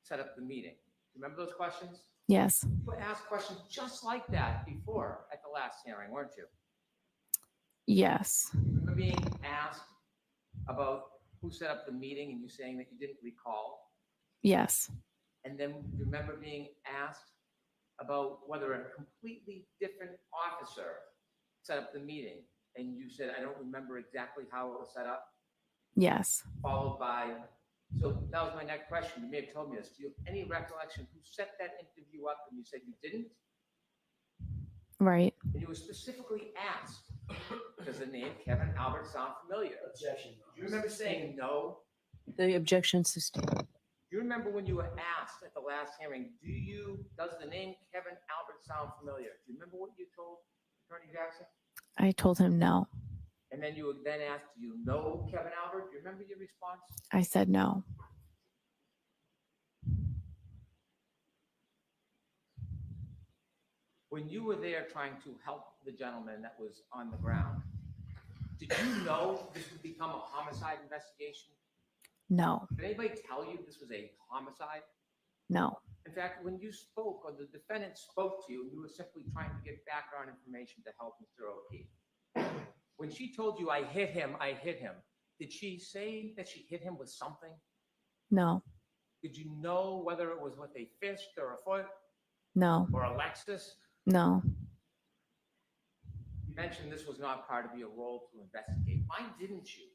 set up the meeting. Do you remember those questions? Yes. You were asked questions just like that before at the last hearing, weren't you? Yes. You remember being asked about who set up the meeting and you saying that you didn't recall? Yes. And then you remember being asked about whether a completely different officer set up the meeting, and you said, I don't remember exactly how it was set up, Yes. followed by, so that was my next question. You may have told me this. Do you have any recollection who set that interview up? And you said you didn't? Right. And you were specifically asked, does the name Kevin Albert sound familiar? Objection. Do you remember saying no? The objection sustained. Do you remember when you were asked at the last hearing, does the name Kevin Albert sound familiar? Do you remember what you told Attorney Jackson? I told him no. And then you were then asked, do you know Kevin Albert? Do you remember your response? I said no. When you were there trying to help the gentleman that was on the ground, did you know this would become a homicide investigation? No. Did anybody tell you this was a homicide? No. In fact, when you spoke or the defendant spoke to you, you were simply trying to get background information to help Mr. O'Keefe. When she told you, I hit him, did she say that she hit him with something? No. Did you know whether it was with a fist or a foot No. or a Lexus? No. You mentioned this was not part of your role to investigate. Why didn't you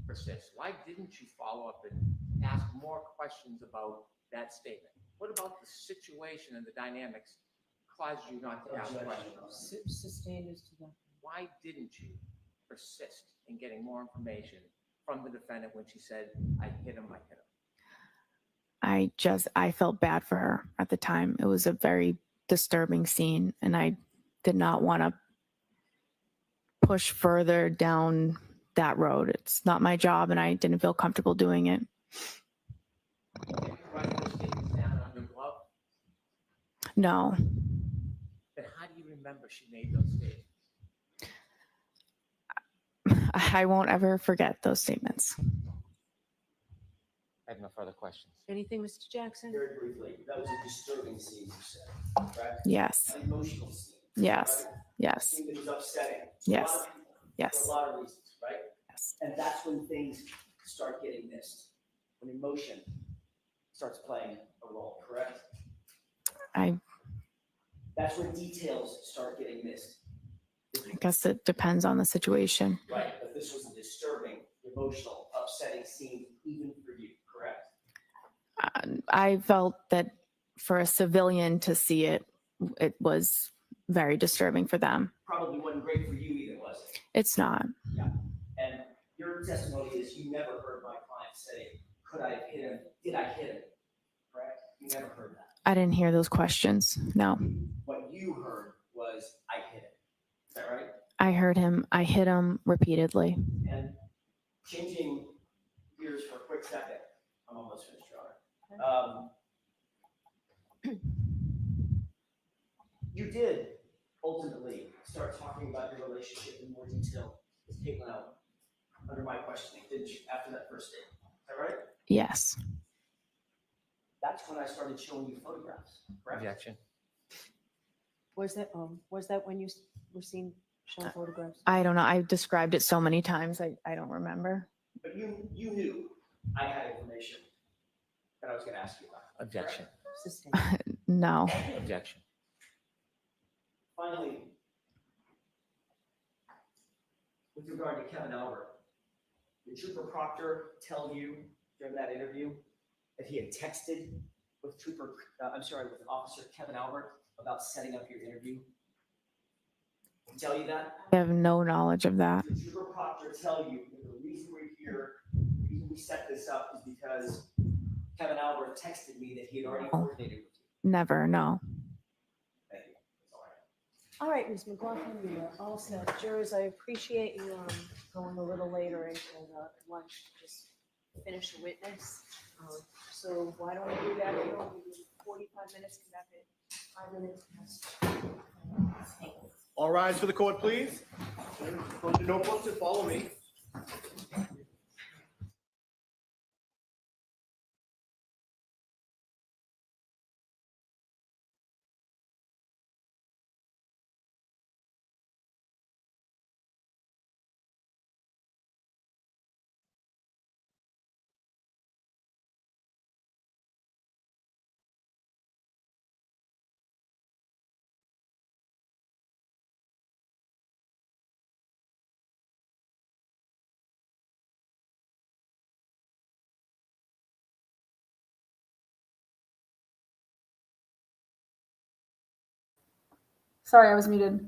persist? Why didn't you follow up and ask more questions about that statement? What about the situation and the dynamics caused you not to ask questions? Sustained is to the. Why didn't you persist in getting more information from the defendant when she said, I hit him? I felt bad for her at the time. It was a very disturbing scene, and I did not want to push further down that road. It's not my job, and I didn't feel comfortable doing it. Write those statements down on your glove? No. Then how do you remember she made those statements? I won't ever forget those statements. I have no further questions. Anything, Mr. Jackson? Very briefly, that was a disturbing scene, you said, correct? Yes. An emotional scene. Yes. Right? A Yes. scene that was upsetting. Yes. To a lot of people, Yes. For a lot of reasons, right? Yes. And that's when things start getting missed, when emotion starts playing a role, correct? That's when details start getting missed. I guess it depends on the situation. Right, but this was a disturbing, emotional, upsetting scene even for you, correct? I felt that for a civilian to see it, it was very disturbing for them. Probably wasn't great for you either, was it? It's not. Yeah, and your testimony is you never heard my client say, could I have hit him? Did I hit him? Correct? You never heard that. I didn't hear those questions. No. What you heard was, I hit him. Is that right? I heard him. I hit him repeatedly. And changing gears for a quick second, I'm almost finished, Your Honor. You did ultimately start talking about your relationship in more detail with Caitlin out under my questioning, didn't you, after that first date? Is that right? Yes. That's when I started showing you photographs, correct? Objection. Was that when you were seen showing photographs? I don't know. I've described it so many times. I don't remember. But you knew I had information that I was going to ask you about. Objection. No. Objection. Finally, with regard to Kevin Albert, did Trooper Proctor tell you during that interview that he had texted with with Officer Kevin Albert about setting up your interview? Did he tell you that? I have no knowledge of that. Did Trooper Proctor tell you that the reason we're here, the reason we set this up is because Kevin Albert texted me that he had already coordinated with you? Never, no. Thank you. That's all I have. All right, Ms. McLaughlin, you are all set. Jurors, I appreciate you going a little later into lunch to just finish the witness. So why don't we do that? We'll give you 45 minutes, come back at 5 minutes past. All rise for the court, please. Put the notebooks and follow me. Sorry, I was muted.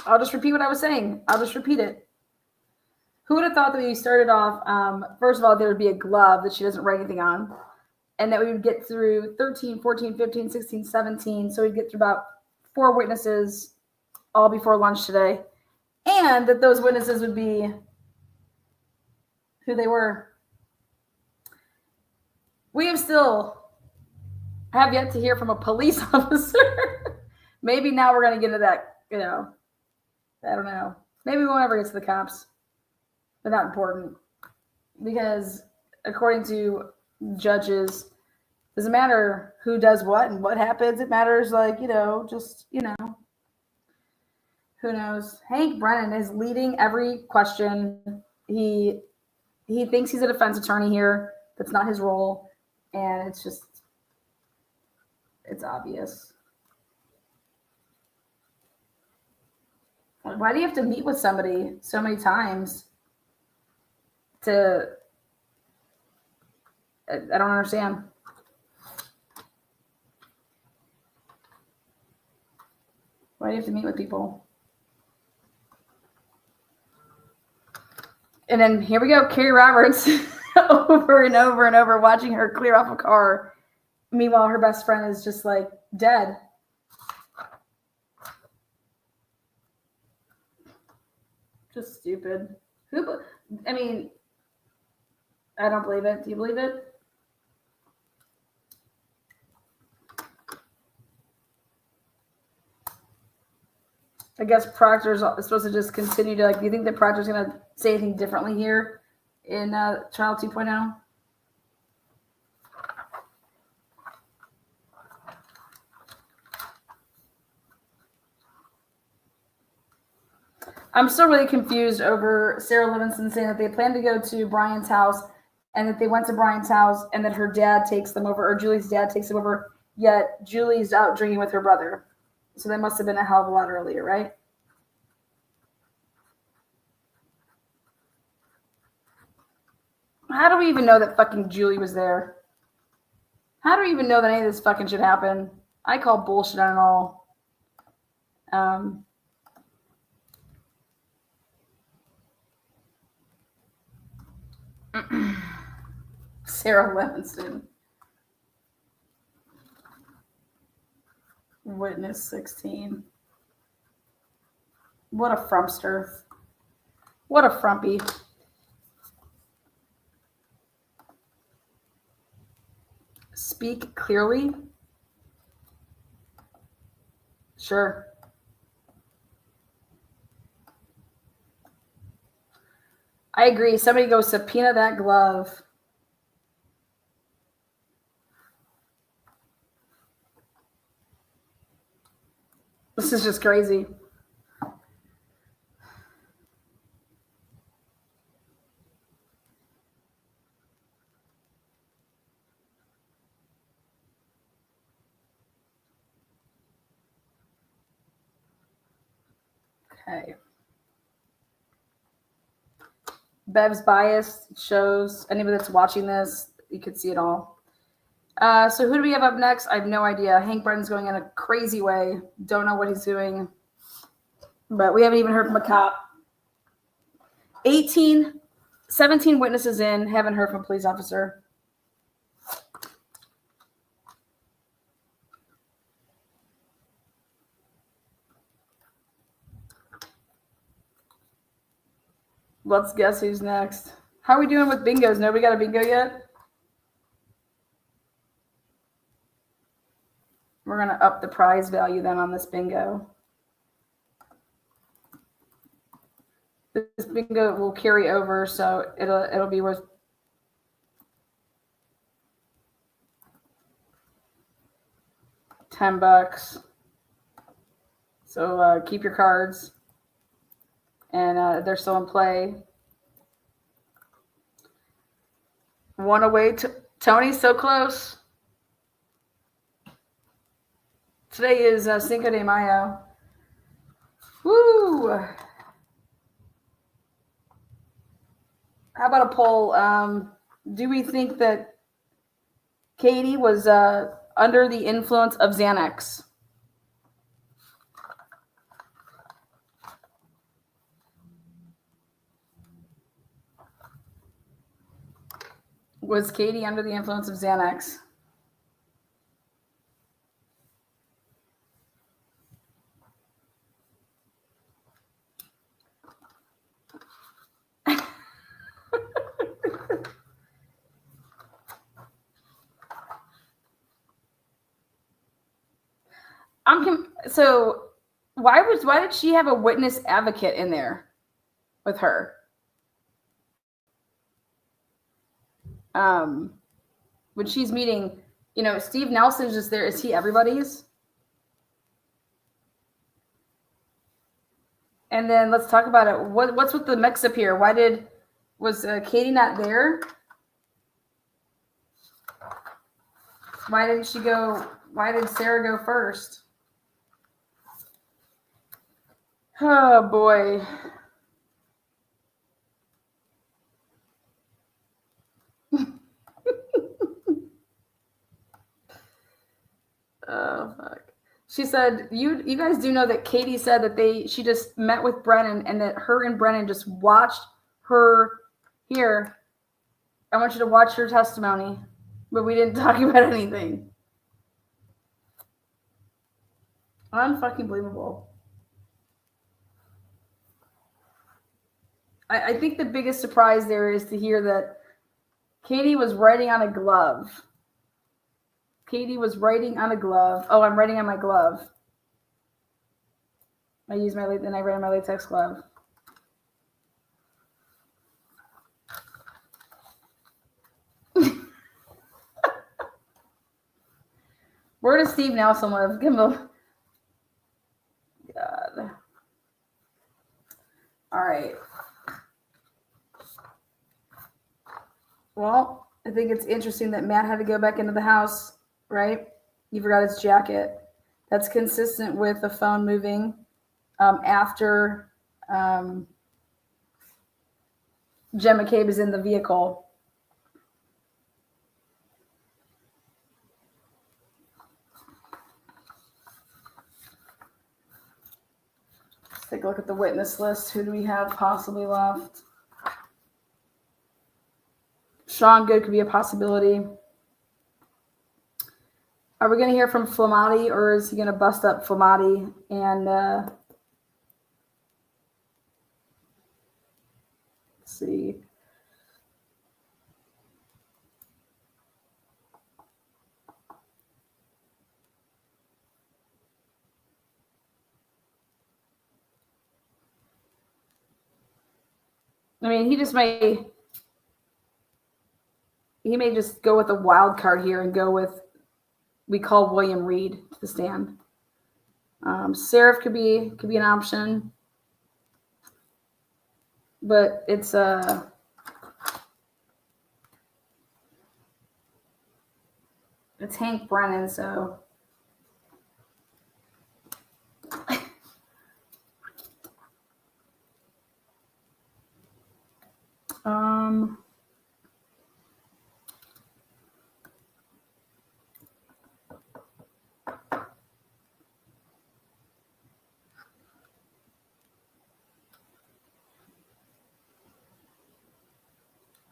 I'll just repeat what I was saying. I'll just repeat it. Who would have thought that we started off, first of all, there would be a glove that she doesn't write anything on, and that we would get through 13, 14, 15, 16, 17. So we'd get through about 4 witnesses all before lunch today. And that those witnesses would be who they were. We have yet to hear from a police officer. Maybe now we're going to get into that, I don't know. Maybe we won't ever get to the cops. They're not important. Because according to judges, it doesn't matter who does what and what happens. It matters, who knows. Hank Brennan is leading every question. He thinks he's a defense attorney here. That's not his role. And it's obvious. Why do you have to meet with somebody so many times I don't understand. Why do you have to meet with people? And then here we go, Carrie Roberts over and over and over watching her clear off a car. Meanwhile, her best friend is just like dead. Just stupid. I don't believe it. Do you believe it? I guess Proctor's supposed to just continue to do you think that Proctor's going to say anything differently here in Trial 2.0? I'm still really confused over Sarah Levenson saying that they plan to go to Brian's house and that they went to Brian's house and that her dad takes them over, or Julie's dad takes them over, yet Julie's out drinking with her brother. So they must have been a hell of a lot earlier, right? How do we even know that fucking Julie was there? How do we even know that any of this fucking shit happened? I call bullshit on it all. Sarah Levenson. Witness 16. What a frumpster. What a frumpy. speak clearly? Sure. I agree. Somebody go subpoena that glove. This is just crazy. Okay. Bev's biased shows anybody that's watching this, you could see it all. So who do we have up next? I have no idea. Hank Brenton's going in a crazy way. Don't know what he's doing. But we haven't even heard from a cop. 17 witnesses in, haven't heard from a police officer. Let's guess who's next. How are we doing with bingos? Nobody got a bingo yet? We're going to up the prize value then on this bingo. This bingo will carry over, so it'll be worth $10. So keep your cards, and they're still in play. One away. Tony's so close. Today is Cinco de Mayo. Woo! How about a poll? Do we think that Katie was under the influence of Xanax? Was Katie under the influence of Xanax? So why did she have a witness advocate in there with her? When she's meeting, Steve Nelson's just there. Is he everybody's? And then let's talk about it. What's with the mix up here? Was Katie not there? Why did Sarah go first? Oh boy. Oh fuck. She said, you guys do know that Katie said that she just met with Brennan and that her and Brennan just watched her here. I want you to watch her testimony, but we didn't talk about anything. Unfucking believable. I think the biggest surprise there is to hear that Katie was writing on a glove. Katie was writing on a glove. Oh, I'm writing on my glove. I write on my latex glove. Where does Steve Nelson live? Give him a... God. All right. Well, I think it's interesting that Matt had to go back into the house, right? He forgot his jacket. That's consistent with the phone moving after Jen McCabe is in the vehicle. Let's take a look at the witness list. Who do we have possibly left? Sean Good could be a possibility. Are we going to hear from Flamati, or is he going to bust up Flamati? And let's see. I mean, he may just go with a wild card here and go with, we call William Reed to the stand. Seraph could be an option, but it's Hank Brennan, so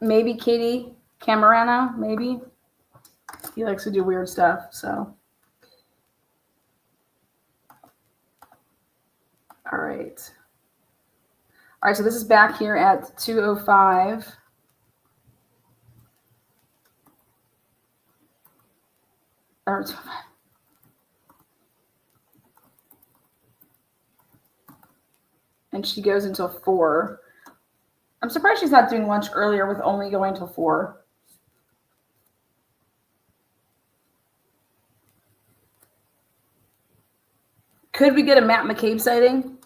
maybe Katie Camarano, maybe. He likes to do weird stuff, so. All right. All right, so this is back here at 2:05. Or 2:05. And she goes until 4. I'm surprised she's not doing lunch earlier with only going till 4. Could we get a Matt McCabe sighting?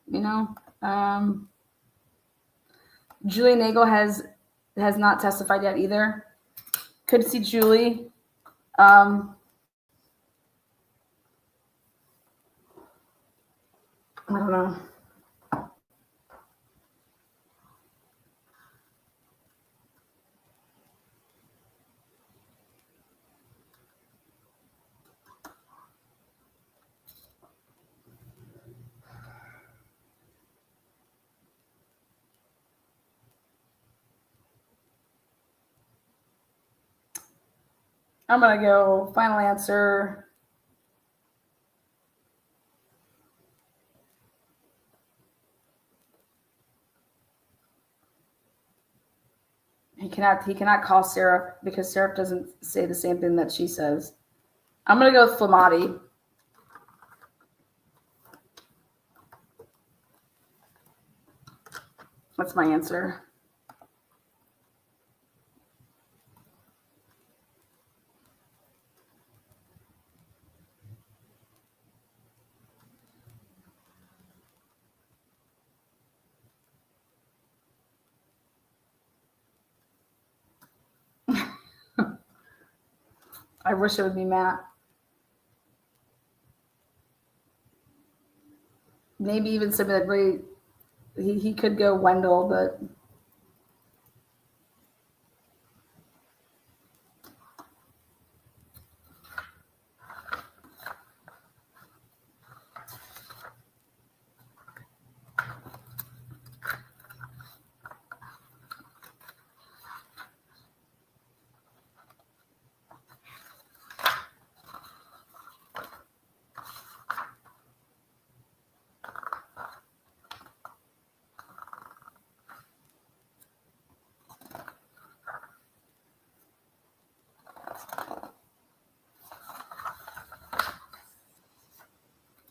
You know, Julie Nagel has not testified yet either. Could see Julie. I don't know. I'm gonna go final answer. He cannot call Sarah because Sarah doesn't say the same thing that she says. I'm gonna go with Flamati. That's my answer. I wish it would be Matt. Maybe even somebody that really, he could go Wendell, but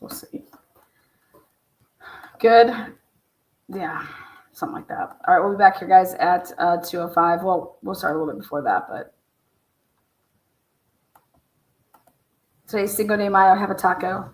we'll see. Good. Yeah, something like that. All right, we'll be back here, guys, at 2:05. Well, we'll start a little bit before that, but today's Cinco de Mayo. Have a taco.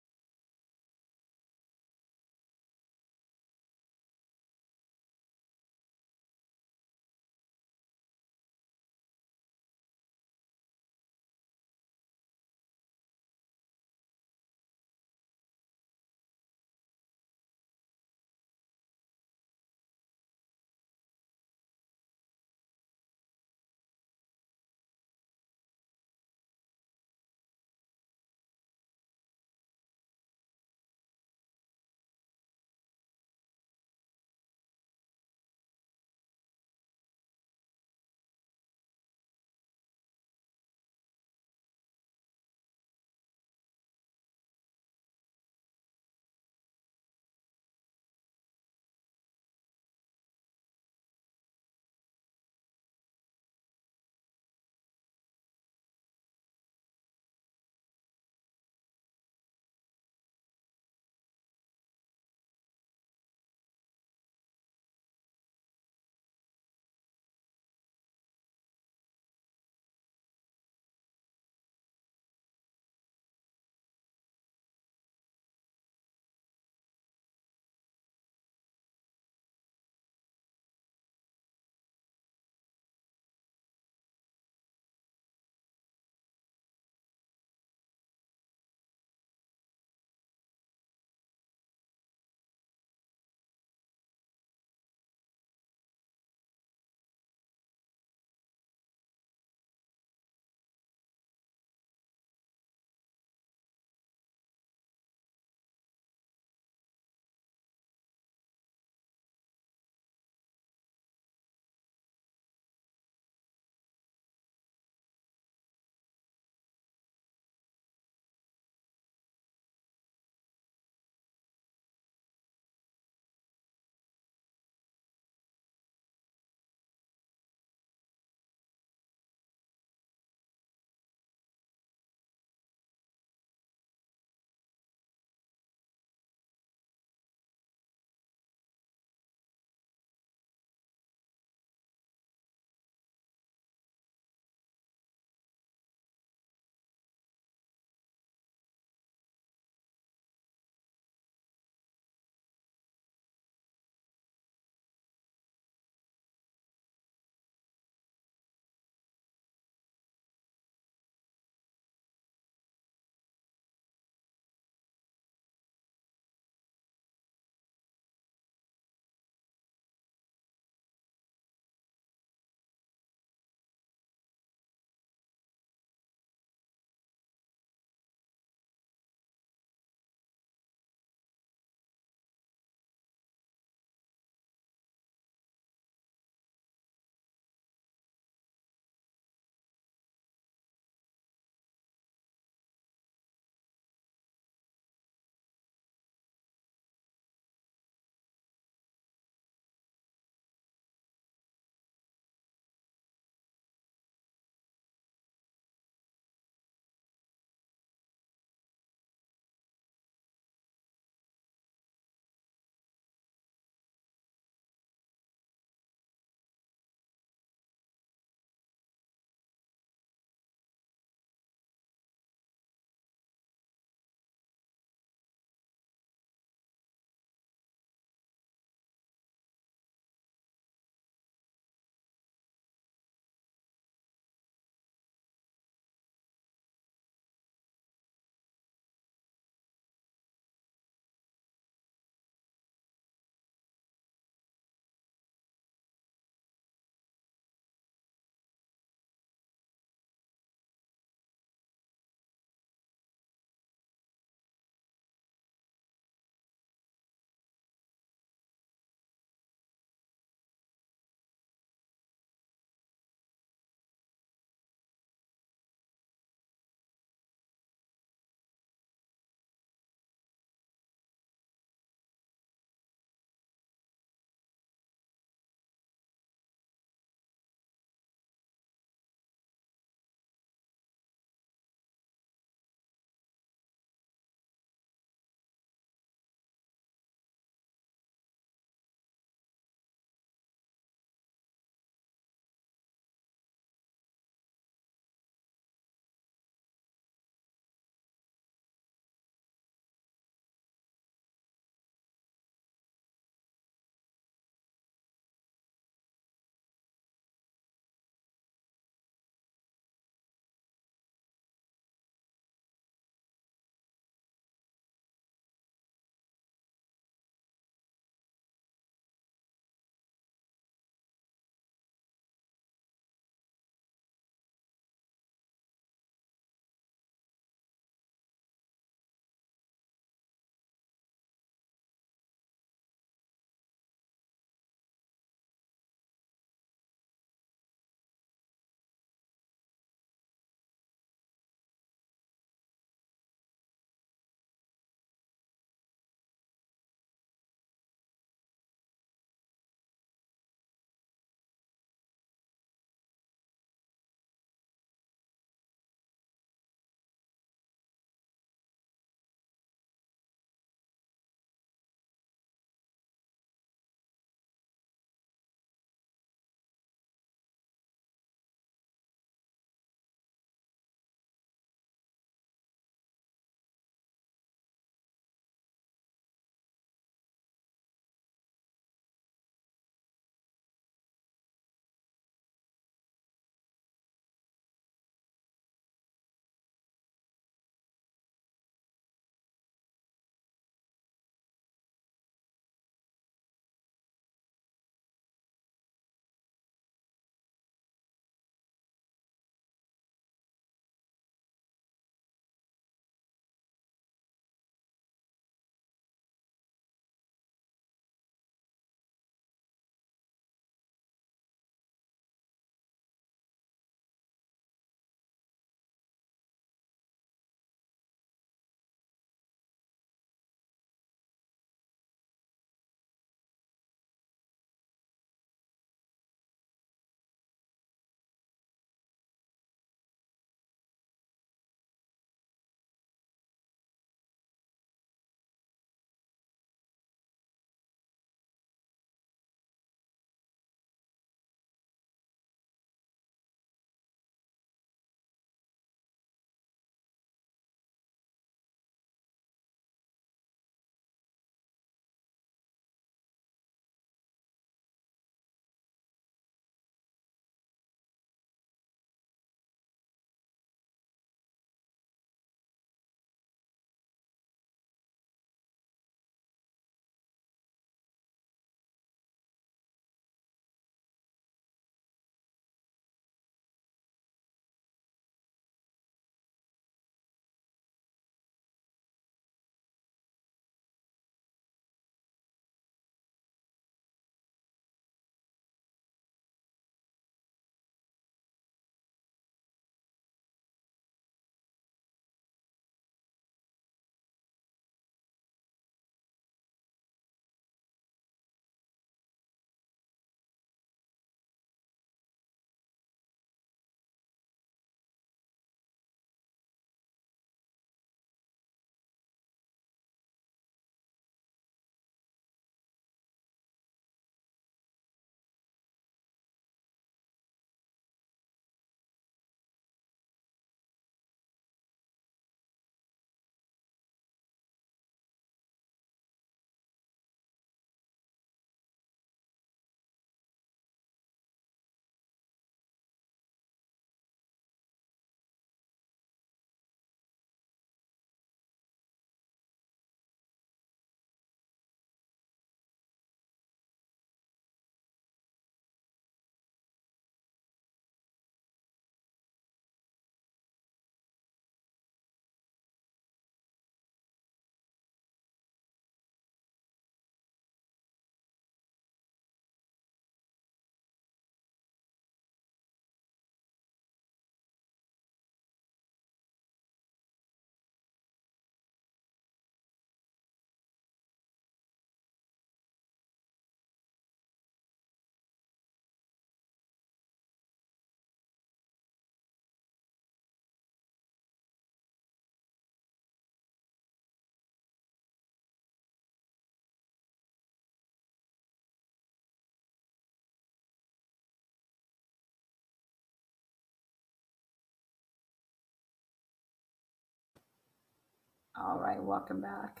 All right, welcome back.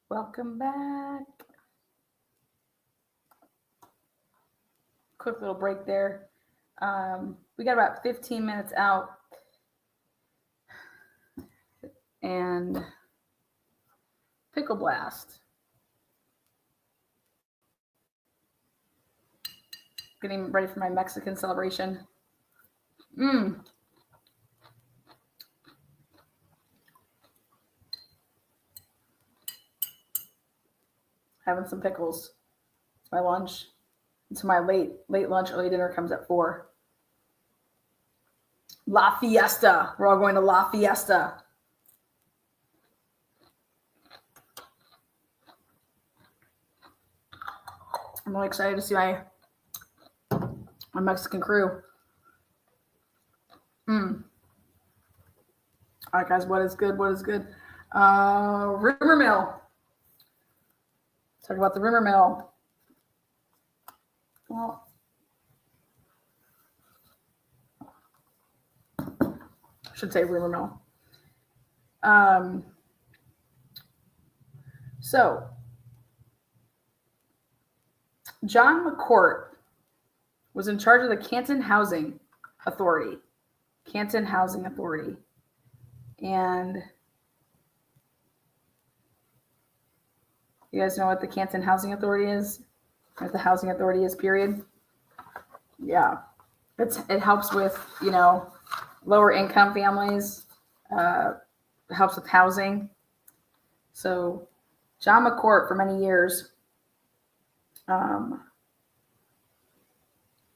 Welcome back. Quick little break there. We got about 15 minutes out. And Pickle Blast. Getting ready for my Mexican celebration. Having some pickles. It's my lunch. It's my late lunch, early dinner comes at 4. La Fiesta. We're all going to La Fiesta. I'm really excited to see my Mexican crew. All right, guys, what is good? What is good? Rumor mill. Let's talk about the rumor mill. Well, I should say rumor mill. So, John McCourt was in charge of the Canton Housing Authority. Canton Housing Authority. And you guys know what the Canton Housing Authority is? What the Housing Authority is, period? Yeah. It helps with, lower income families. Helps with housing. So John McCourt, for many years,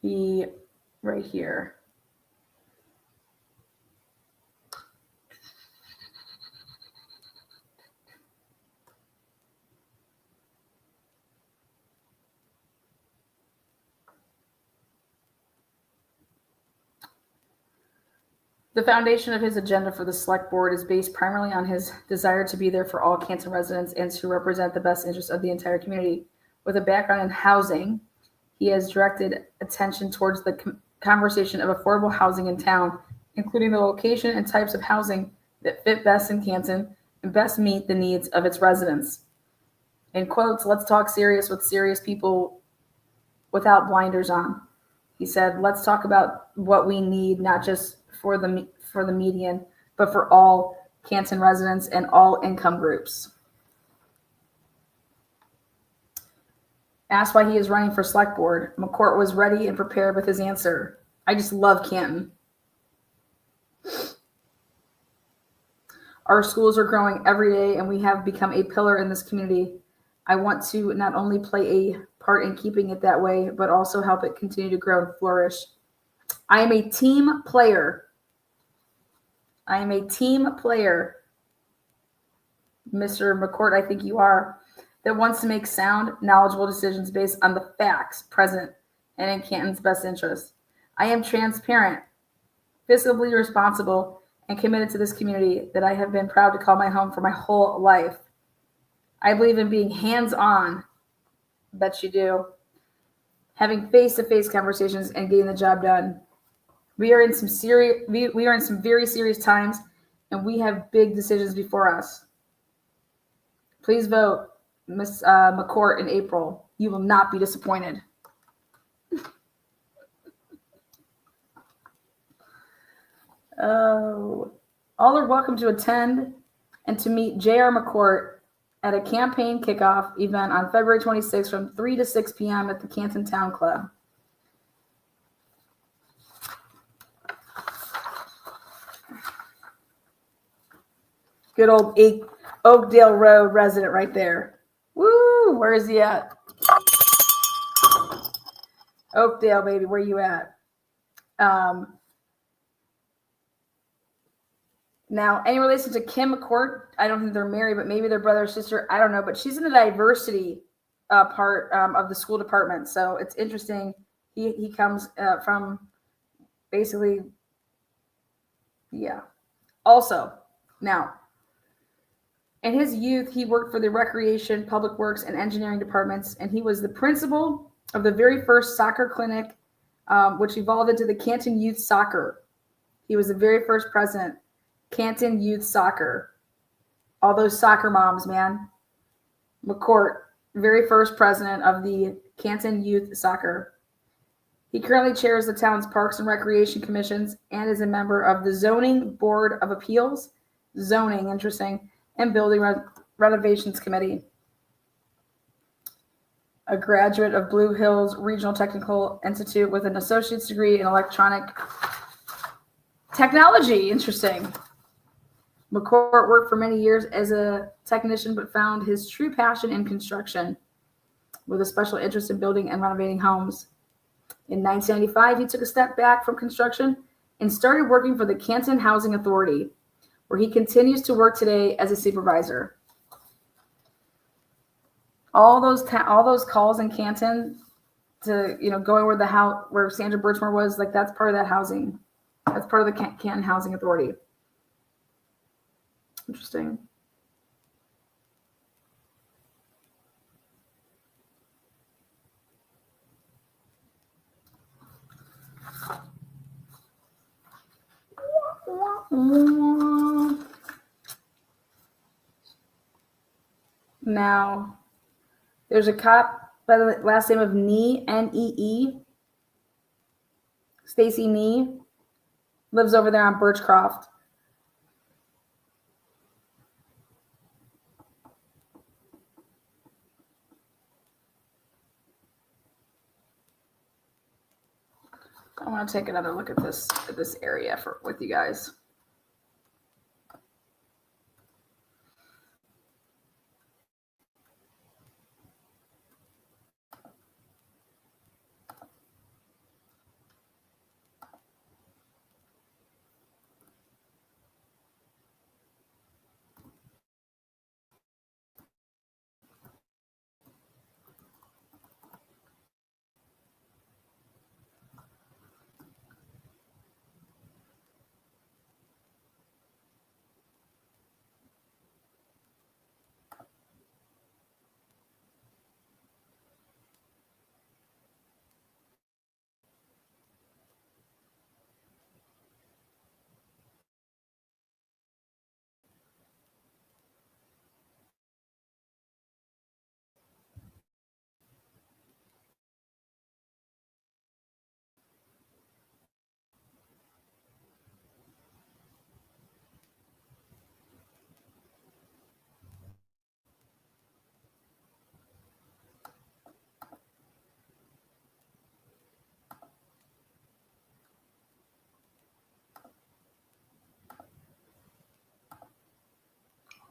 he, right here. The foundation of his agenda for the select board is based primarily on his desire to be there for all Canton residents and to represent the best interests of the entire community. With a background in housing, he has directed attention towards the conversation of affordable housing in town, including the location and types of housing that fit best in Canton and best meet the needs of its residents. In quotes, let's talk serious with serious people without blinders on. He said, let's talk about what we need, not just for the median, but for all Canton residents and all income groups. Asked why he is running for select board, McCourt was ready and prepared with his answer. I just love Canton. Our schools are growing every day and we have become a pillar in this community. I want to not only play a part in keeping it that way, but also help it continue to grow and flourish. I am a team player. I am a team player, Mr. McCourt, I think you are, that wants to make sound, knowledgeable decisions based on the facts present and in Canton's best interest. I am transparent, fiscally responsible, and committed to this community that I have been proud to call my home for my whole life. I believe in being hands-on, bet you do, having face-to-face conversations and getting the job done. We are in some very serious times, and we have big decisions before us. Please vote Ms. McCourt in April. You will not be disappointed. Oh, all are welcome to attend and to meet J.R. McCourt at a campaign kickoff event on February 26th from 3 to 6 p.m. at the Canton Town Club. Good old Oakdale Road resident right there. Woo! Where is he at? Oakdale, baby, where you at? Now, any relation to Kim McCourt? I don't think they're married, but maybe they're brother or sister. I don't know, but she's in the diversity part of the school department. So it's interesting. He comes from basically, yeah. Also, now, in his youth, he worked for the Recreation, Public Works, and Engineering departments, and he was the principal of the very first soccer clinic, which evolved into the Canton Youth Soccer. He was the very first president, Canton Youth Soccer. All those soccer moms, man. McCourt, very first president of the Canton Youth Soccer. He currently chairs the town's Parks and Recreation Commissions and is a member of the Zoning Board of Appeals, Zoning, interesting, and Building Renovations Committee. A graduate of Blue Hills Regional Technical Institute with an associate's degree in electronic technology. Interesting. McCourt worked for many years as a technician, but found his true passion in construction with a special interest in building and renovating homes. In 1995, he took a step back from construction and started working for the Canton Housing Authority, where he continues to work today as a supervisor. All those calls in Canton to, going where the house, where Sandra Birchmore was, like that's part of that housing. That's part of the Canton Housing Authority. Interesting. Now, there's a cop by the last name of Nee, N-E-E. Stacy Nee lives over there on Birchcroft. I want to take another look at this area with you guys.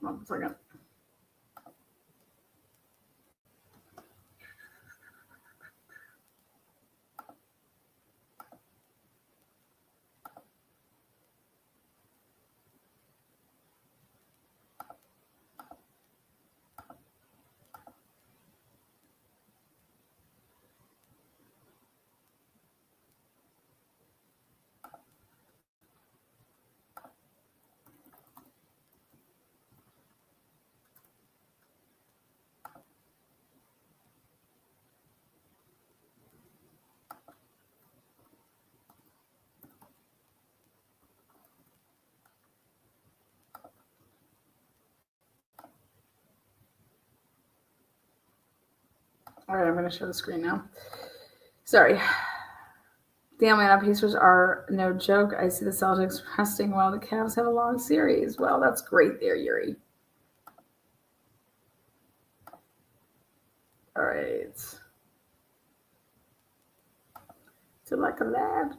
Hold on a second. All right, I'm going to show the screen now. Sorry. The Atlanta Pacers are no joke. I see the Celtics resting while the Cavs have a long series. Well, that's great there, Yuri. All right. To like a lab.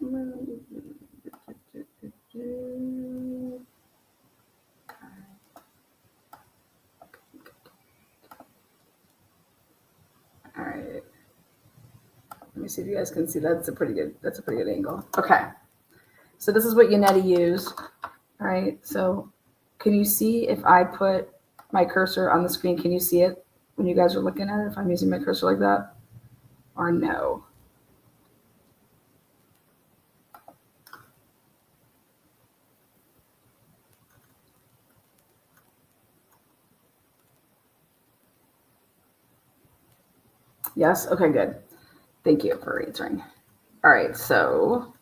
All right. Let me see if you guys can see. That's a pretty good angle. Okay. So this is what Yannetti used. All right. So can you see if I put my cursor on the screen? Can you see it when you guys are looking at it? If I'm using my cursor like that or no? Yes. Okay, good. Thank you for answering. All right. So,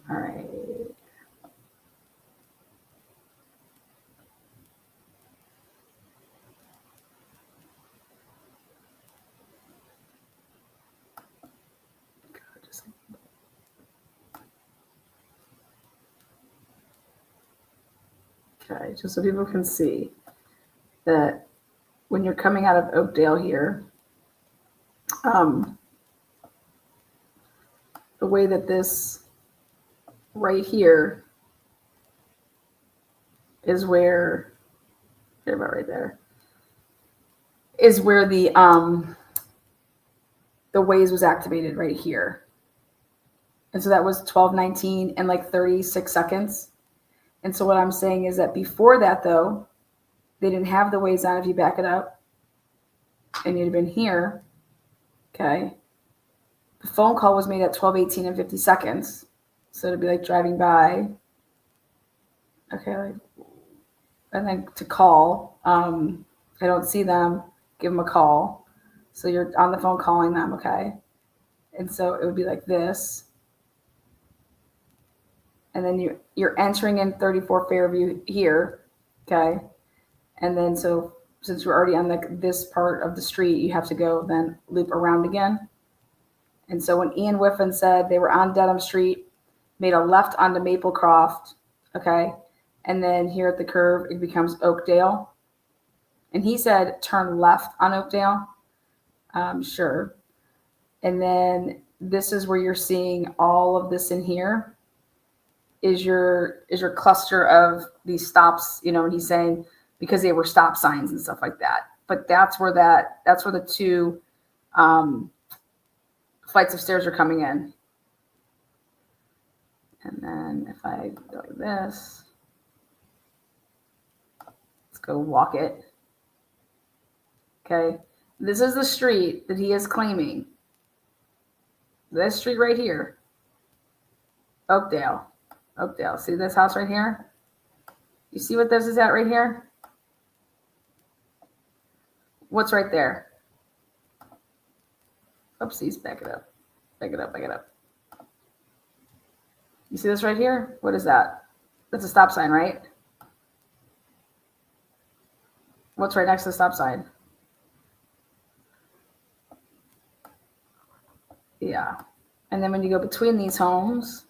all right. Okay, just so people can see that when you're coming out of Oakdale here, the way that this right here is where, about right there, is where the Waze was activated right here. And so that was 12:19 and like 36 seconds. And so what I'm saying is that before that, though, they didn't have the Waze on. If you back it up and you'd have been here, okay, the phone call was made at 12:18 and 50 seconds. So it'd be like driving by. Okay, like, and then to call. I don't see them. Give them a call. So you're on the phone calling them, okay? And so it would be like this. And then you're entering in 34 Fairview here, okay? And then so since you're already on this part of the street, you have to go then loop around again. And so when Ian Whiffen said they were on Dedham Street, made a left onto Maplecroft, okay? And then here at the curve, it becomes Oakdale. And he said turn left on Oakdale. Sure. And then this is where you're seeing all of this in here is your cluster of these stops, and he's saying because they were stop signs and stuff like that. But that's where the two flights of stairs are coming in. And then if I go to this, let's go walk it. Okay, this is the street that he is claiming. This street right here, Oakdale. See this house right here? You see what this is at right here? What's right there? Oopsies, back it up. You see this right here? What is that? That's a stop sign, right? What's right next to the stop sign? Yeah. And then when you go between these homes,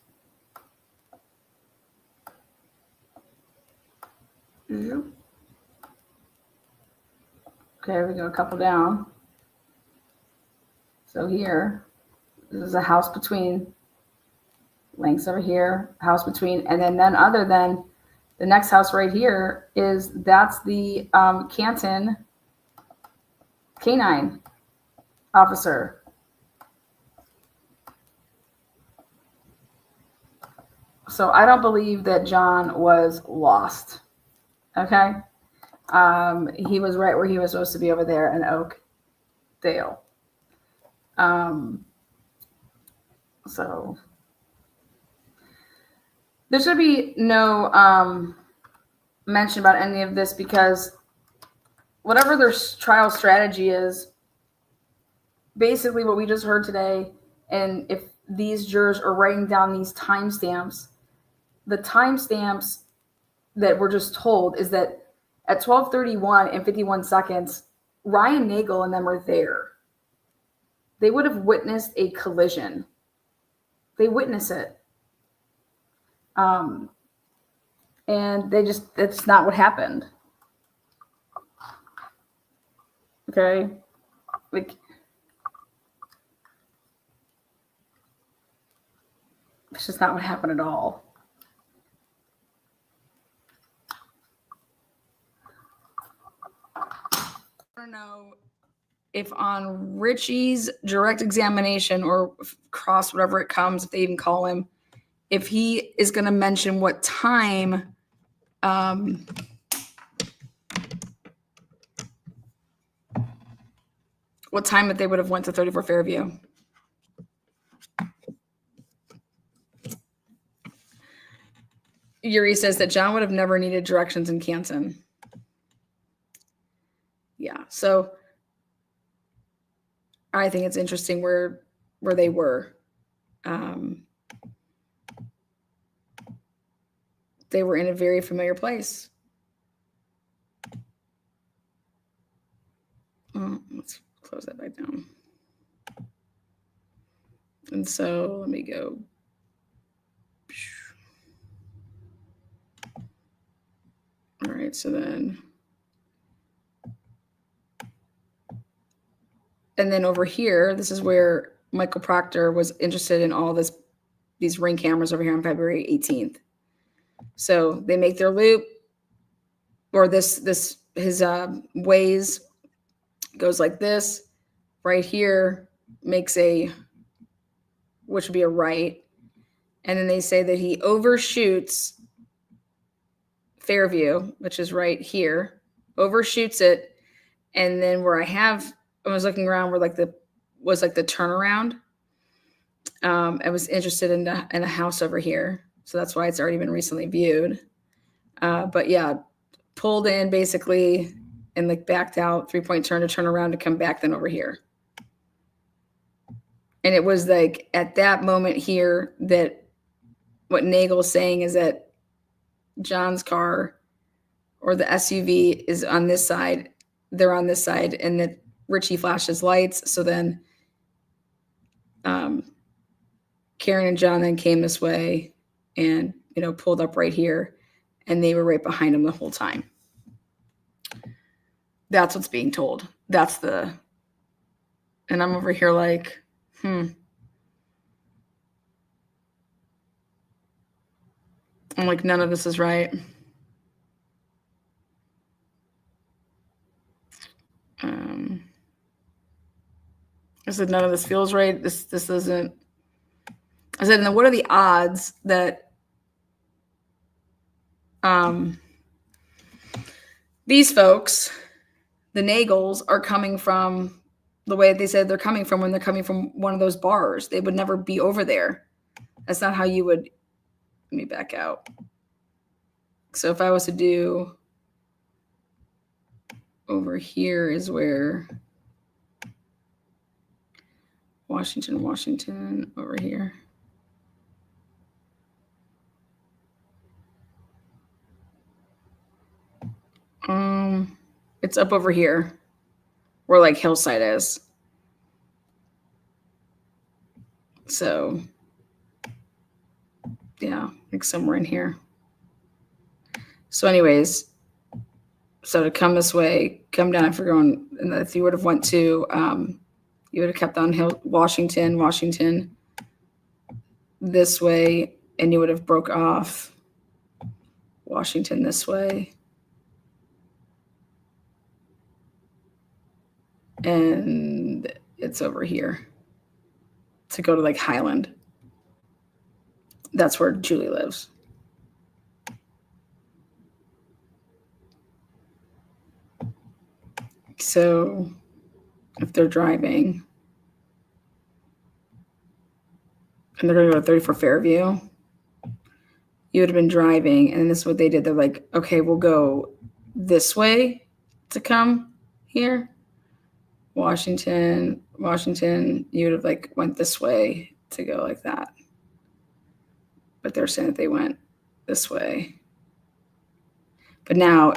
okay, we go a couple down. So here, this is a house between, links over here, house between, and then none other than the next house right here that's the Canton canine officer. So I don't believe that John was lost. Okay. He was right where he was supposed to be over there in Oakdale. So there should be no mention about any of this because whatever their trial strategy is, basically what we just heard today, and if these jurors are writing down these timestamps, the timestamps that we're just told is that at 12:31 and 51 seconds, Ryan Nagel and them are there. They would have witnessed a collision. They witness it. And that's not what happened. Okay. Like, it's just not what happened at all. I don't know if on Richie's direct examination or cross, whatever it comes, if they even call him, if he is going to mention what time that they would have went to 34 Fairview. Yuri says that John would have never needed directions in Canton. Yeah, so I think it's interesting where they were. They were in a very familiar place. Let's close that back down. And so let me go. All right, so then, and then over here, this is where Michael Proctor was interested in all these Ring cameras over here on February 18th. So they make their loop, or his Waze goes like this, right here makes which would be a right. And then they say that he overshoots Fairview, which is right here, overshoots it. And then where I was looking around where the turnaround. I was interested in a house over here. So that's why it's already been recently viewed. But yeah, pulled in basically and like backed out, 3-point turn to turn around to come back then over here. And it was like at that moment here that what Nagel is saying is that John's car or the SUV is on this side. They're on this side, and that Richie flashes lights. So then Karen and John then came this way and, pulled up right here, and they were right behind him the whole time. That's what's being told. And I'm over here like, I'm like, none of this is right. I said, none of this feels right. This isn't. I said, and what are the odds that these folks, the Nagels, are coming from the way they said they're coming from when they're coming from one of those bars? They would never be over there. That's not how you would. Let me back out. So if I was to do over here is where Washington over here. It's up over here where like Hillside is. So yeah, like somewhere in here. So anyways, so to come this way, come down, if you're going, and if you would have went to, you would have kept on Washington this way, and you would have broke off Washington this way. And it's over here to go to like Highland. That's where Julie lives. So if they're driving and they're going to go to 34 Fairview, you would have been driving, and this is what they did. They're like, okay, we'll go this way to come here. Washington, you would have like went this way to go like that. But they're saying that they went this way. But now,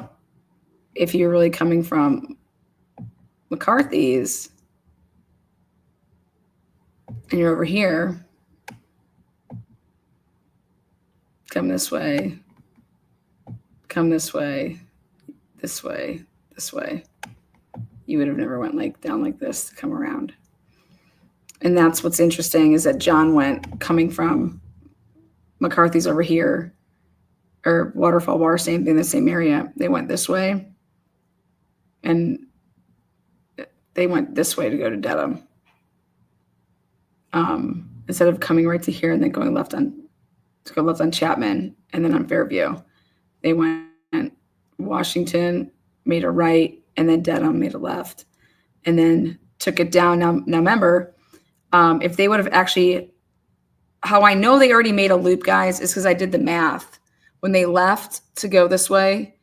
if you're really coming from McCarthy's and you're over here, come this way, this way, you would have never went like down like this to come around. And that's what's interesting, is that John went coming from McCarthy's over here, or Waterfall Bar, same thing, the same area. They went this way, and they went this way to go to Dedham. Instead of coming right to here and then going left on Chapman and then on Fairview, they went Washington, made a right, and then Dedham made a left, and then took it down. Now remember, if they would have actually, how I know they already made a loop, guys, is because I did the math. When they left to go this way,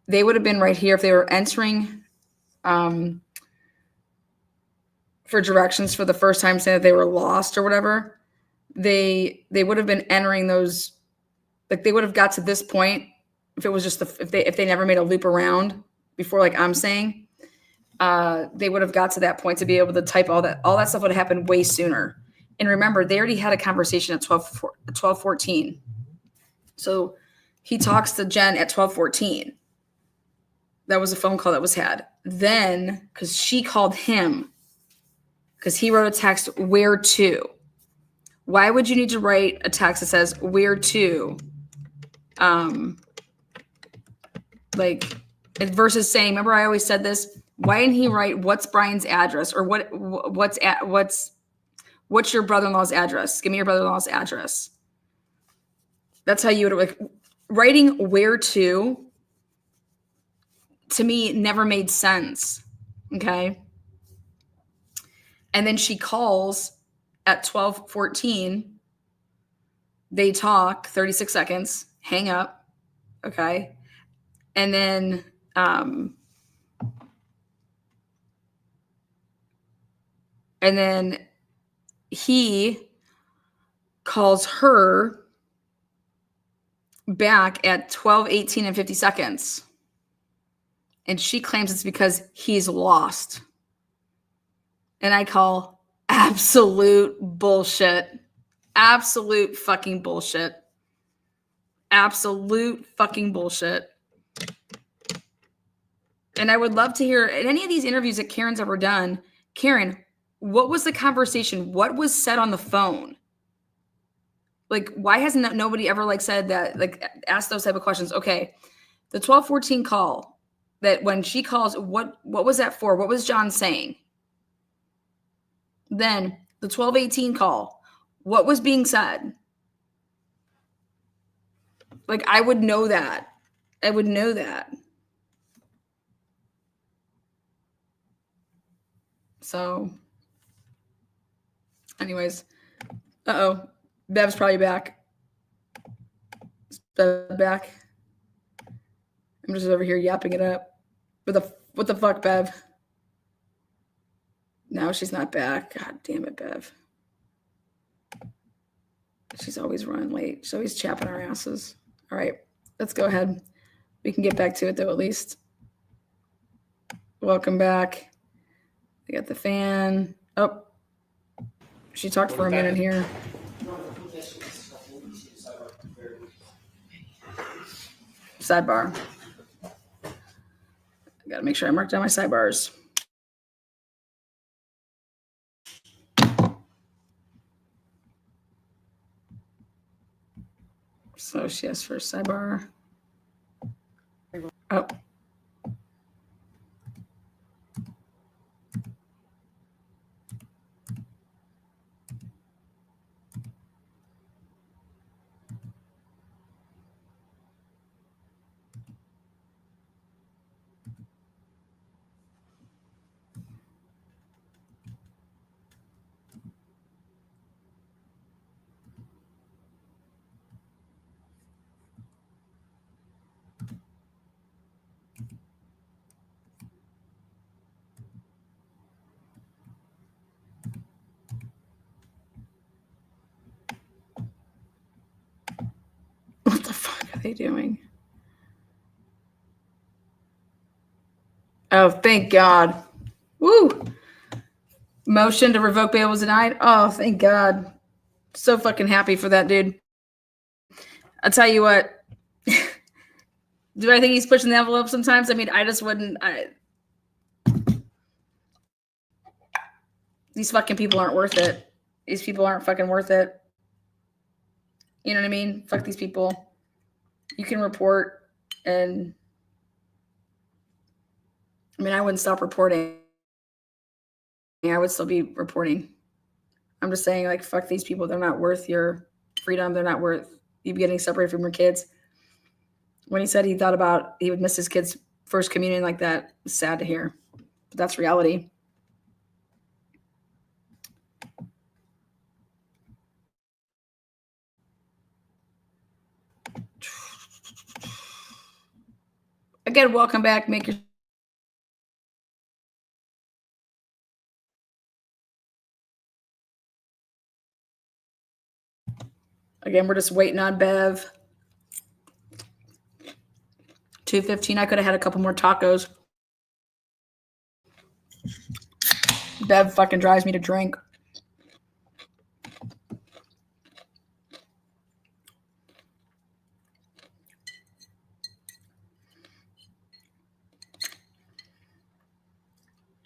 they would have been right here. If they were entering for directions for the first time, saying that they were lost or whatever, they would have been entering those, like they would have got to this point if it was just if they never made a loop around before, like I'm saying, they would have got to that point to be able to type all that stuff would have happened way sooner. And remember, they already had a conversation at 12:14. So he talks to Jen at 12:14. That was a phone call that was had. Then, because she called him, because he wrote a text, where to? Why would you need to write a text that says where to? Like, versus saying, remember I always said this? Why didn't he write what's Brian's address, or what's your brother-in-law's address? Give me your brother-in-law's address. That's how you would, like, writing where to me never made sense. Okay. And then she calls at 12:14. They talk 36 seconds, hang up. Okay. And then he calls her back at 12:18 and 50 seconds. And she claims it's because he's lost. And I call absolute bullshit. Absolute fucking bullshit. Absolute fucking bullshit. And I would love to hear in any of these interviews that Karen's ever done, Karen, what was the conversation? What was said on the phone? Like, why hasn't nobody ever like said that, like asked those type of questions? Okay, the 12:14 call, that when she calls, what was that for? What was John saying? Then the 12:18 call, what was being said? Like, I would know that. I would know that. So, anyways, Bev's probably back. Is Bev back? I'm just over here yapping it up. What the fuck, Bev? No, she's not back. God damn it, Bev. She's always running late. She's always chapping our asses. All right, let's go ahead. We can get back to it, though, at least. Welcome back. We got the fan. Oh, she talked for a minute here. Sidebar. I got to make sure I mark down my sidebars. So she asked for a sidebar. Oh. What the fuck are they doing? Oh, thank God. Woo. Motion to revoke bail was denied. Oh, thank God. So fucking happy for that dude. I'll tell you what. Do I think he's pushing the envelope sometimes? I mean, I just wouldn't. These fucking people aren't worth it. These people aren't fucking worth it. You know what I mean? Fuck these people. You can report, and I mean, I wouldn't stop reporting. I would still be reporting. I'm just saying, like, fuck these people. They're not worth your freedom. They're not worth you getting separated from your kids. When he said he thought about he would miss his kid's first communion like that, it's sad to hear. But that's reality. Again, welcome back. Make your Again, we're just waiting on Bev. 2:15. I could have had a couple more tacos. Bev fucking drives me to drink.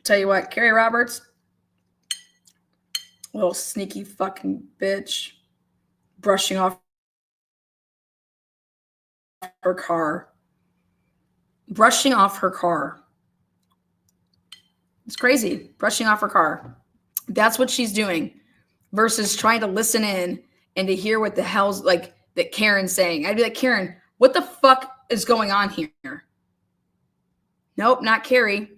Tell you what, Carrie Roberts, little sneaky fucking bitch, brushing off her car. Brushing off her car. It's crazy. Brushing off her car. That's what she's doing versus trying to listen in and to hear what the hell's like that Karen's saying. I'd be like, Karen, what the fuck is going on here? Nope, not Carrie.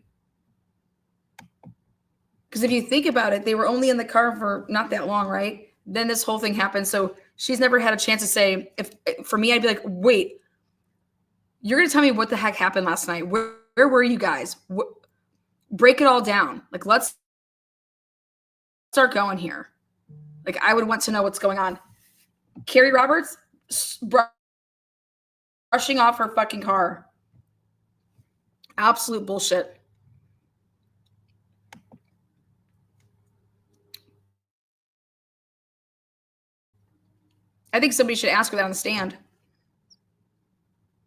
Because if you think about it, they were only in the car for not that long, right? Then this whole thing happened. So she's never had a chance to say, if for me, I'd be like, wait, you're going to tell me what the heck happened last night? Where were you guys? Break it all down. Like, let's start going here. Like, I would want to know what's going on. Carrie Roberts brushing off her fucking car. Absolute bullshit. I think somebody should ask her that on the stand.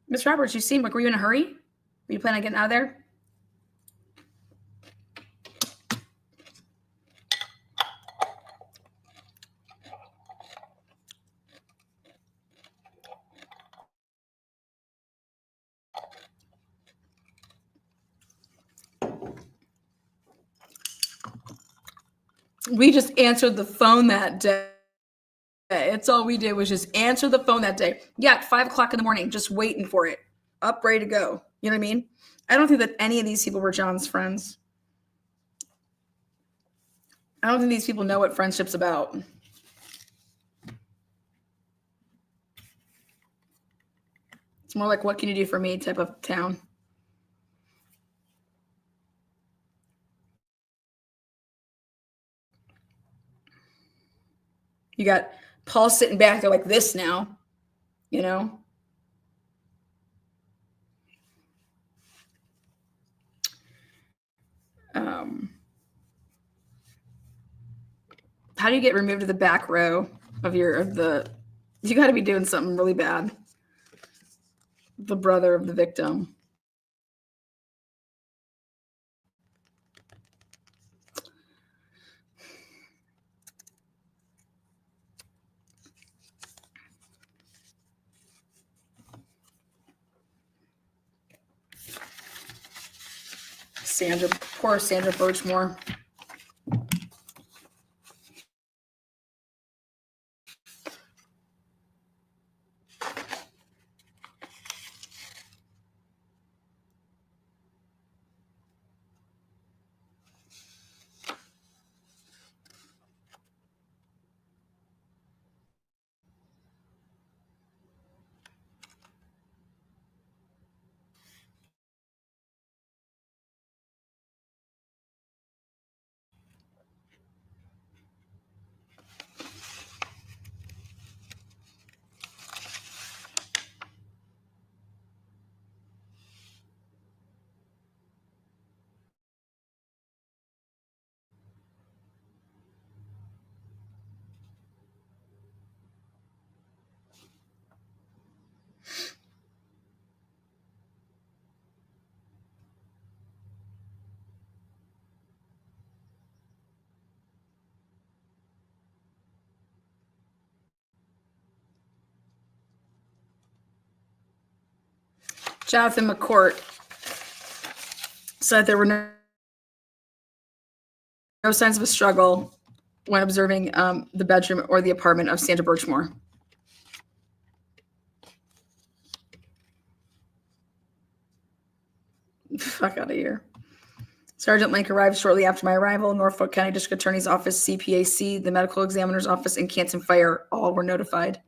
Miss Roberts, you seem like, were you in a hurry? Were you planning on getting out of there? We just answered the phone that day. It's all we did was just answer the phone that day. Yeah, at 5 o'clock in the morning, just waiting for it. Up, ready to go. You know what I mean? I don't think that any of these people were John's friends. I don't think these people know what friendship's about. It's more like, what can you do for me type of town. You got Paul sitting back there like this now, you know? How do you get removed to the back row of you got to be doing something really bad. The brother of the victim. Poor Sandra Birchmore. Jonathan McCourt said there were no signs of a struggle when observing the bedroom or the apartment of Sandra Birchmore. Fuck out of here. Sergeant Link arrived shortly after my arrival. Norfolk County District Attorney's Office, CPAC, the Medical Examiner's Office, and Canton Fire all were notified.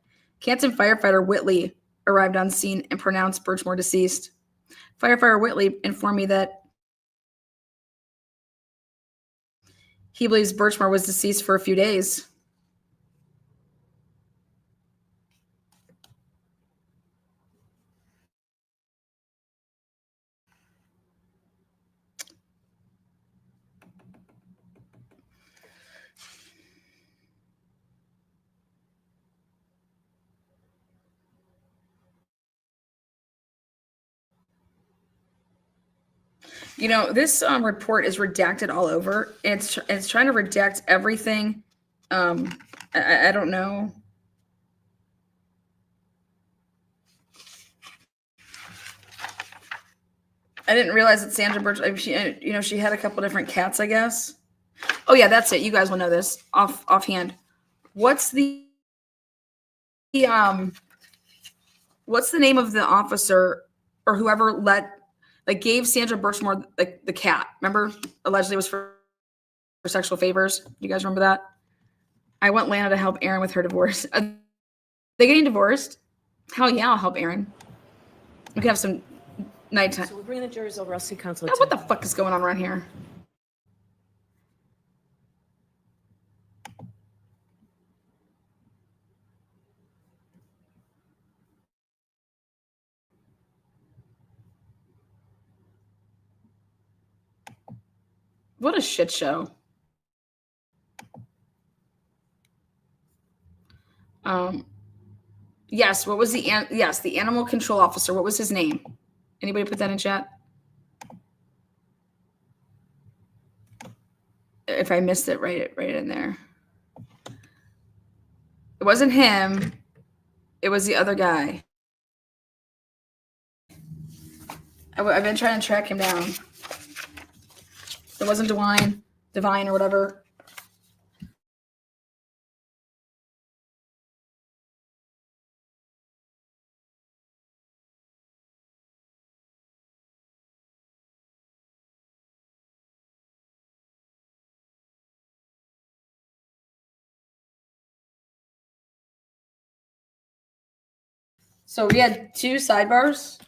Canton firefighter Whitley arrived on scene and pronounced Birchmore deceased. Firefighter Whitley informed me that he believes Birchmore was deceased for a few days. You know, this report is redacted all over. It's trying to redact everything. I don't know. I didn't realize that Sandra Birch, she had a couple different cats, I guess. Oh yeah, that's it. You guys will know this offhand. What's the name of the officer or whoever gave Sandra Birchmore the cat? Remember, allegedly was for sexual favors. You guys remember that? I want Lana to help Aaron with her divorce. Are they getting divorced? Hell yeah, I'll help Aaron. We can have some nighttime. So we're bringing the jurors over. I'll see counsel. What the fuck is going on around here? What a shit show. Yes, what was the animal control officer. What was his name? Anybody put that in chat? If I missed it, write it in there. It wasn't him. It was the other guy. I've been trying to track him down. It wasn't Divine or whatever. So we had 2 sidebars.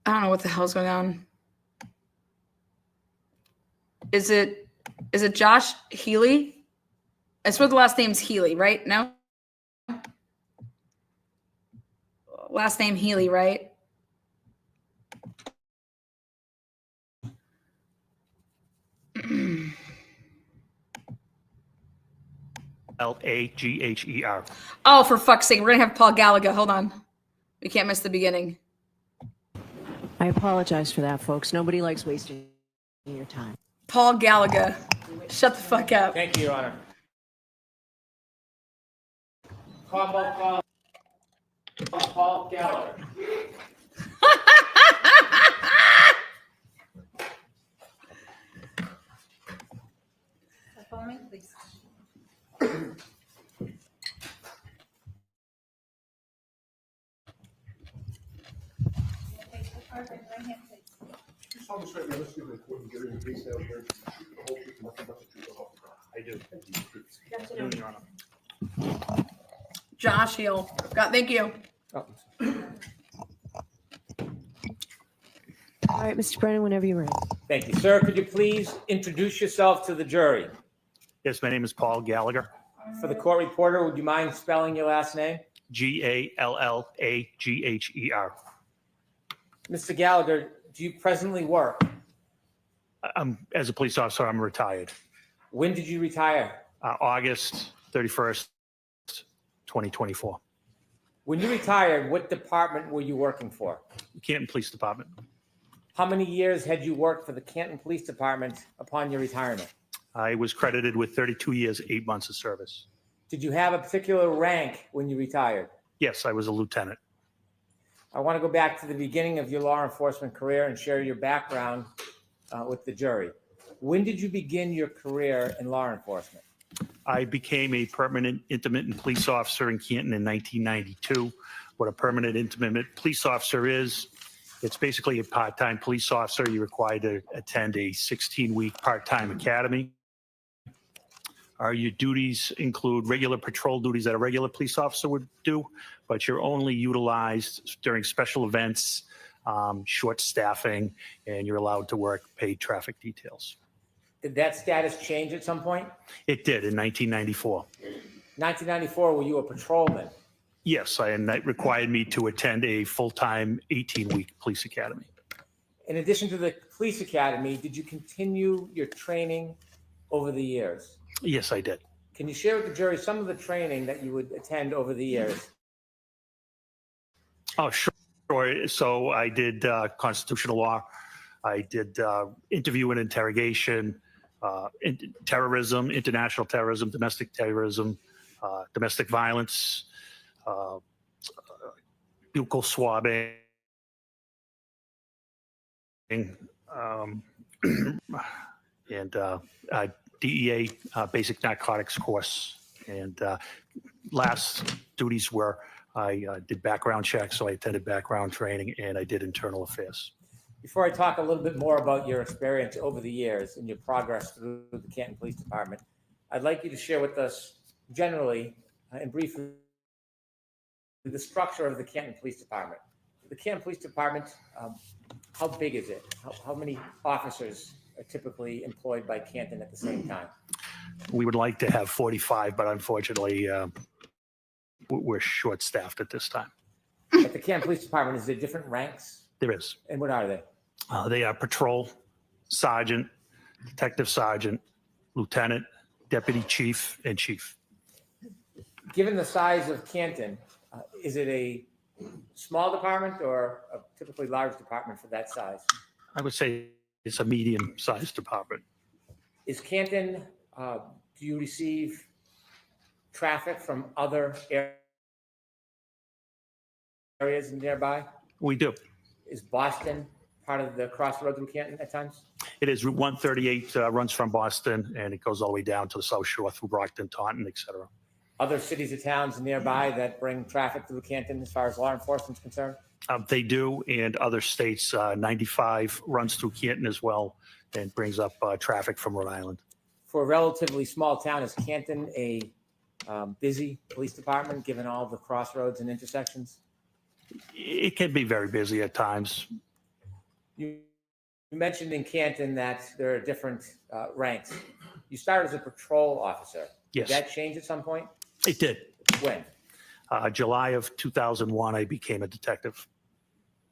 I don't know what the hell's going on. Is it Josh Healy? I swear the last name's Healy, right? No? Last name Healy, right? L-A-G-H-E-R. Oh, for fuck's sake, we're gonna have Paul Gallagher. Hold on. We can't miss the beginning. I apologize for that, folks. Nobody likes wasting your time. Paul Gallagher. Shut the fuck up. Thank you, Your Honor. Paul Gallagher. Follow me, please. Just on the straight, now, let's give the court and get in the case down here. The whole truth, nothing but the truth, so help you God. I do. Josh Hill. God, thank you. All right, Mr. Brennan, whenever you're ready. Thank you. Sir, could you please introduce yourself to the jury? Yes, my name is Paul Gallagher, For the court reporter, would you mind spelling your last name? Gallagher. Mr. Gallagher, do you presently work? As a police officer, I'm retired. When did you retire? August 31st, 2024. When you retired, what department were you working for? Canton Police Department. How many years had you worked for the Canton Police Department upon your retirement? I was credited with 32 years, 8 months of service. Did you have a particular rank when you retired? Yes, I was a lieutenant. I want to go back to the beginning of your law enforcement career and share your background with the jury. When did you begin your career in law enforcement? I became a permanent intermittent police officer in Canton in 1992. What a permanent intermittent police officer is, it's basically a part-time police officer. You're required to attend a 16-week part-time academy. Your duties include regular patrol duties that a regular police officer would do, but you're only utilized during special events, short staffing, and you're allowed to work paid traffic details. Did that status change at some point? It did in 1994. 1994, were you a patrolman? Yes, and that required me to attend a full-time 18-week police academy. In addition to the police academy, did you continue your training over the years? Yes, I did. Can you share with the jury some of the training that you would attend over the years? Oh, sure. So I did constitutional law. I did interview and interrogation, terrorism, international terrorism, domestic violence, buccal swabbing, and DEA basic narcotics course. And last duties were I did background checks, so I attended background training, and I did internal affairs. Before I talk a little bit more about your experience over the years and your progress through the Canton Police Department, I'd like you to share with us generally and briefly the structure of the Canton Police Department. The Canton Police Department, how big is it? How many officers are typically employed by Canton at the same time? We would like to have 45, but unfortunately, we're short-staffed at this time. At the Canton Police Department, is there different ranks? There is. And what are they? They are patrol, sergeant, detective sergeant, lieutenant, deputy chief, and chief. Given the size of Canton, is it a small department or a typically large department for that size? I would say it's a medium-sized department. Is Canton, do you receive traffic from other areas nearby? We do. Is Boston part of the crossroad through Canton at times? It is Route 138 runs from Boston, and it goes all the way down to the South Shore through Brockton, Taunton, et cetera. Other cities or towns nearby that bring traffic through Canton as far as law enforcement is concerned? They do, and other states. 95 runs through Canton as well and brings up traffic from Rhode Island. For a relatively small town, is Canton a busy police department given all the crossroads and intersections? It can be very busy at times. You mentioned in Canton that there are different ranks. You started as a patrol officer. Yes. Did that change at some point? It did. When? July of 2001, I became a detective.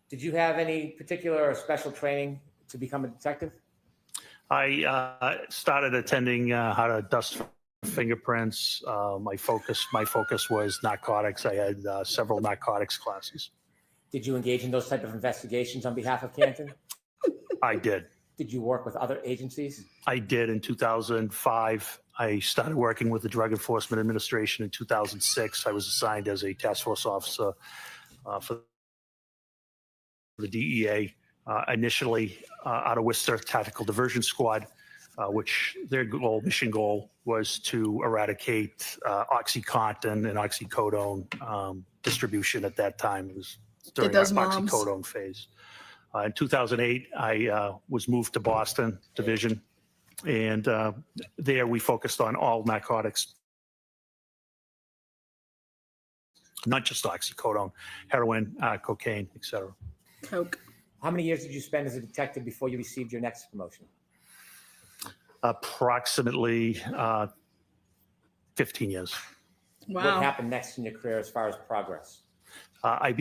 Did you have any particular or special training to become a detective? I started attending how to dust fingerprints. My focus was narcotics. I had several narcotics classes. Did you engage in those type of investigations on behalf of Canton? I did. Did you work with other agencies? I did in 2005. I started working with the Drug Enforcement Administration in 2006. I was assigned as a task force officer for the DEA, initially out of Worcester Tactical Diversion Squad, which their mission goal was to eradicate OxyContin and oxycodone distribution at that time. It was during our oxycodone phase. In 2008, I was moved to Boston Division, and there we focused on all narcotics, not just oxycodone, heroin, cocaine, etc. Coke. How many years did you spend as a detective before you received your next promotion? Approximately 15 years. Wow. What happened next in your career as far as progress? I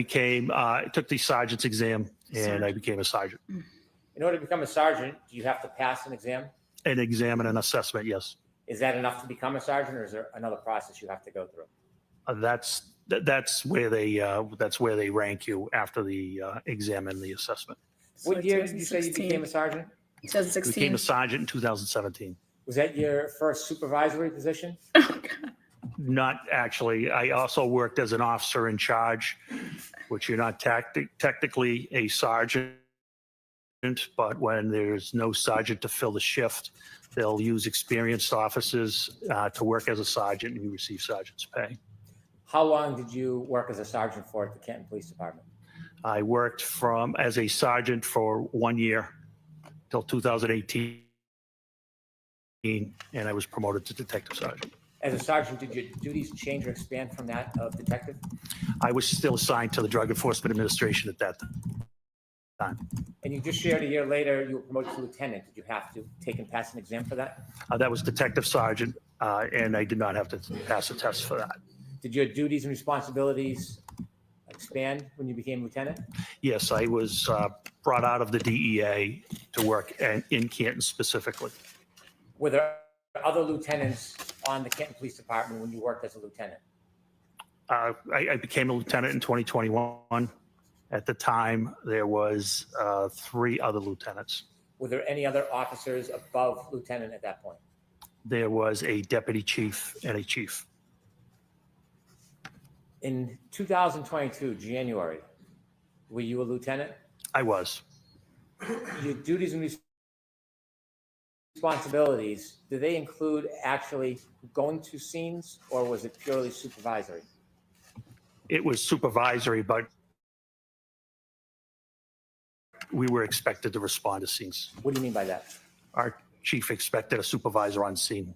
took the sergeant's exam, and I became a sergeant. In order to become a sergeant, do you have to pass an exam? An exam and an assessment, yes. Is that enough to become a sergeant, or is there another process you have to go through? That's where they rank you after the exam and the assessment. What year did you say you became a sergeant? 2016. Became a sergeant in 2017. Was that your first supervisory position? Not actually. I also worked as an officer in charge, which you're not technically a sergeant, but when there's no sergeant to fill the shift, they'll use experienced officers to work as a sergeant, and you receive sergeant's pay. How long did you work as a sergeant for at the Canton Police Department? I worked as a sergeant for 1 year till 2018, and I was promoted to detective sergeant. As a sergeant, did your duties change or expand from that of detective? I was still assigned to the Drug Enforcement Administration at that time. And you just shared a year later, you were promoted to lieutenant. Did you have to take and pass an exam for that? That was detective sergeant, and I did not have to pass a test for that. Did your duties and responsibilities expand when you became lieutenant? Yes, I was brought out of the DEA to work in Canton specifically. Were there other lieutenants on the Canton Police Department when you worked as a lieutenant? I became a lieutenant in 2021. At the time, there was 3 other lieutenants. Were there any other officers above lieutenant at that point? There was a deputy chief and a chief. In 2022, January, were you a lieutenant? I was. Your duties and responsibilities, do they include actually going to scenes, or was it purely supervisory? It was supervisory, but we were expected to respond to scenes. What do you mean by that? Our chief expected a supervisor on scene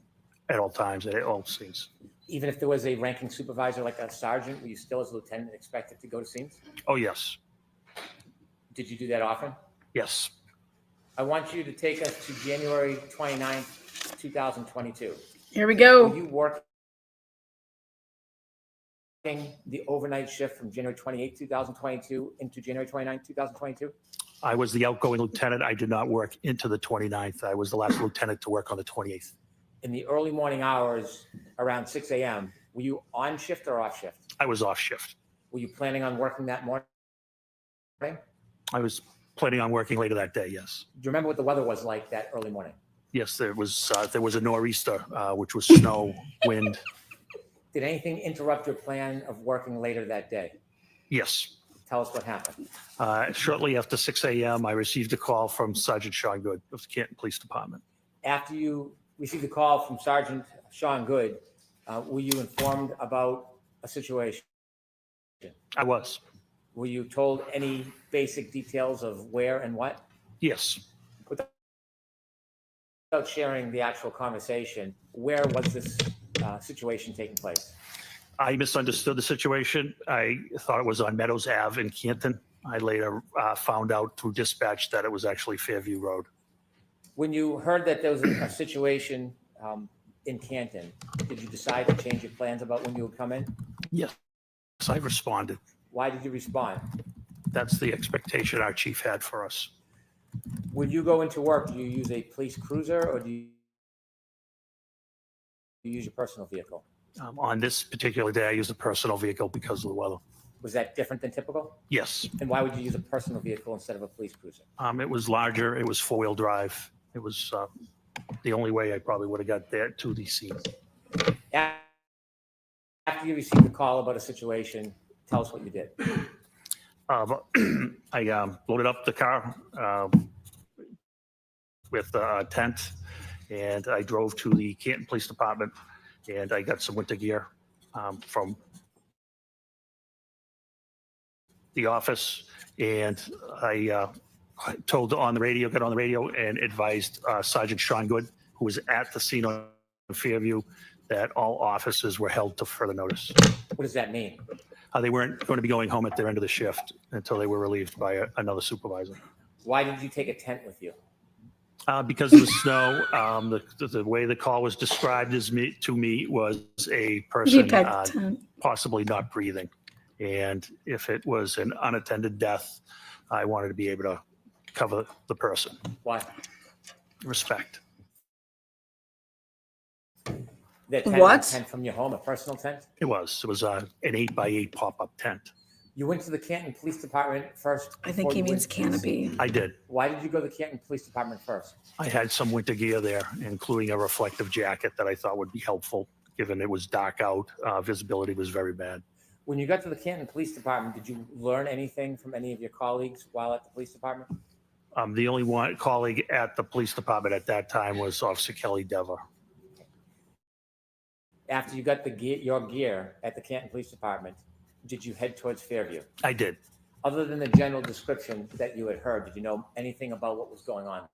at all times, at all scenes. Even if there was a ranking supervisor like a sergeant, were you still as a lieutenant expected to go to scenes? Oh, yes. Did you do that often? Yes. I want you to take us to January 29th, 2022. Here we go. Were you working the overnight shift from January 28th, 2022 into January 29th, 2022? I was the outgoing lieutenant. I did not work into the 29th. I was the last lieutenant to work on the 28th. In the early morning hours around 6 a.m., were you on shift or off shift? I was off shift. Were you planning on working that morning? I was planning on working later that day, yes. Do you remember what the weather was like that early morning? Yes, there was a nor'easter, which was snow, wind. Did anything interrupt your plan of working later that day? Yes. Tell us what happened. Shortly after 6 a.m., I received a call from Sergeant Sean Good of the Canton Police Department. After you received a call from Sergeant Sean Good, were you informed about a situation? I was. Were you told any basic details of where and what? Yes. Without sharing the actual conversation, where was this situation taking place? I misunderstood the situation. I thought it was on Meadows Ave in Canton. I later found out through dispatch that it was actually Fairview Road. When you heard that there was a situation in Canton, did you decide to change your plans about when you would come in? Yes, I responded. Why did you respond? That's the expectation our chief had for us. When you go into work, do you use a police cruiser or do you use your personal vehicle? On this particular day, I used a personal vehicle because of the weather. Was that different than typical? Yes. And why would you use a personal vehicle instead of a police cruiser? It was larger. It was four-wheel drive. It was the only way I probably would have got there to the scene. After you received a call about a situation, tell us what you did. I loaded up the car with a tent, and I drove to the Canton Police Department, and I got some winter gear from the office, and I got on the radio and advised Sergeant Sean Good, who was at the scene on Fairview, that all officers were held to further notice. What does that mean? They weren't going to be going home at their end of the shift until they were relieved by another supervisor. Why did you take a tent with you? Because of the snow. The way the call was described to me was a person possibly not breathing. And if it was an unattended death, I wanted to be able to cover the person. Why? Respect. That tent, What? A tent from your home, a personal tent? It was an 8x8 pop-up tent. You went to the Canton Police Department first? I think he means canopy. I did. Why did you go to the Canton Police Department first? I had some winter gear there, including a reflective jacket that I thought would be helpful, given it was dark out. Visibility was very bad. When you got to the Canton Police Department, did you learn anything from any of your colleagues while at the police department? The only one colleague at the police department at that time was Officer Kelly Dever. After you got your gear at the Canton Police Department, did you head towards Fairview? I did. Other than the general description that you had heard, did you know anything about what was going on?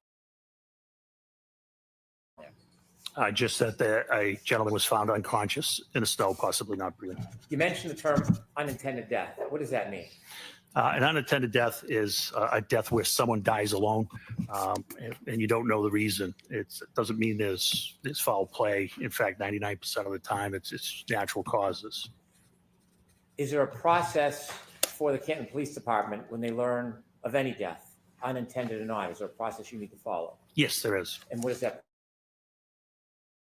Just that a gentleman was found unconscious in the snow, possibly not breathing. You mentioned the term unintended death. What does that mean? An unattended death is a death where someone dies alone, and you don't know the reason. It doesn't mean there's foul play. In fact, 99% of the time, it's natural causes. Is there a process for the Canton Police Department when they learn of any death, unintended or not? Is there a process you need to follow? Yes, there is. And what is that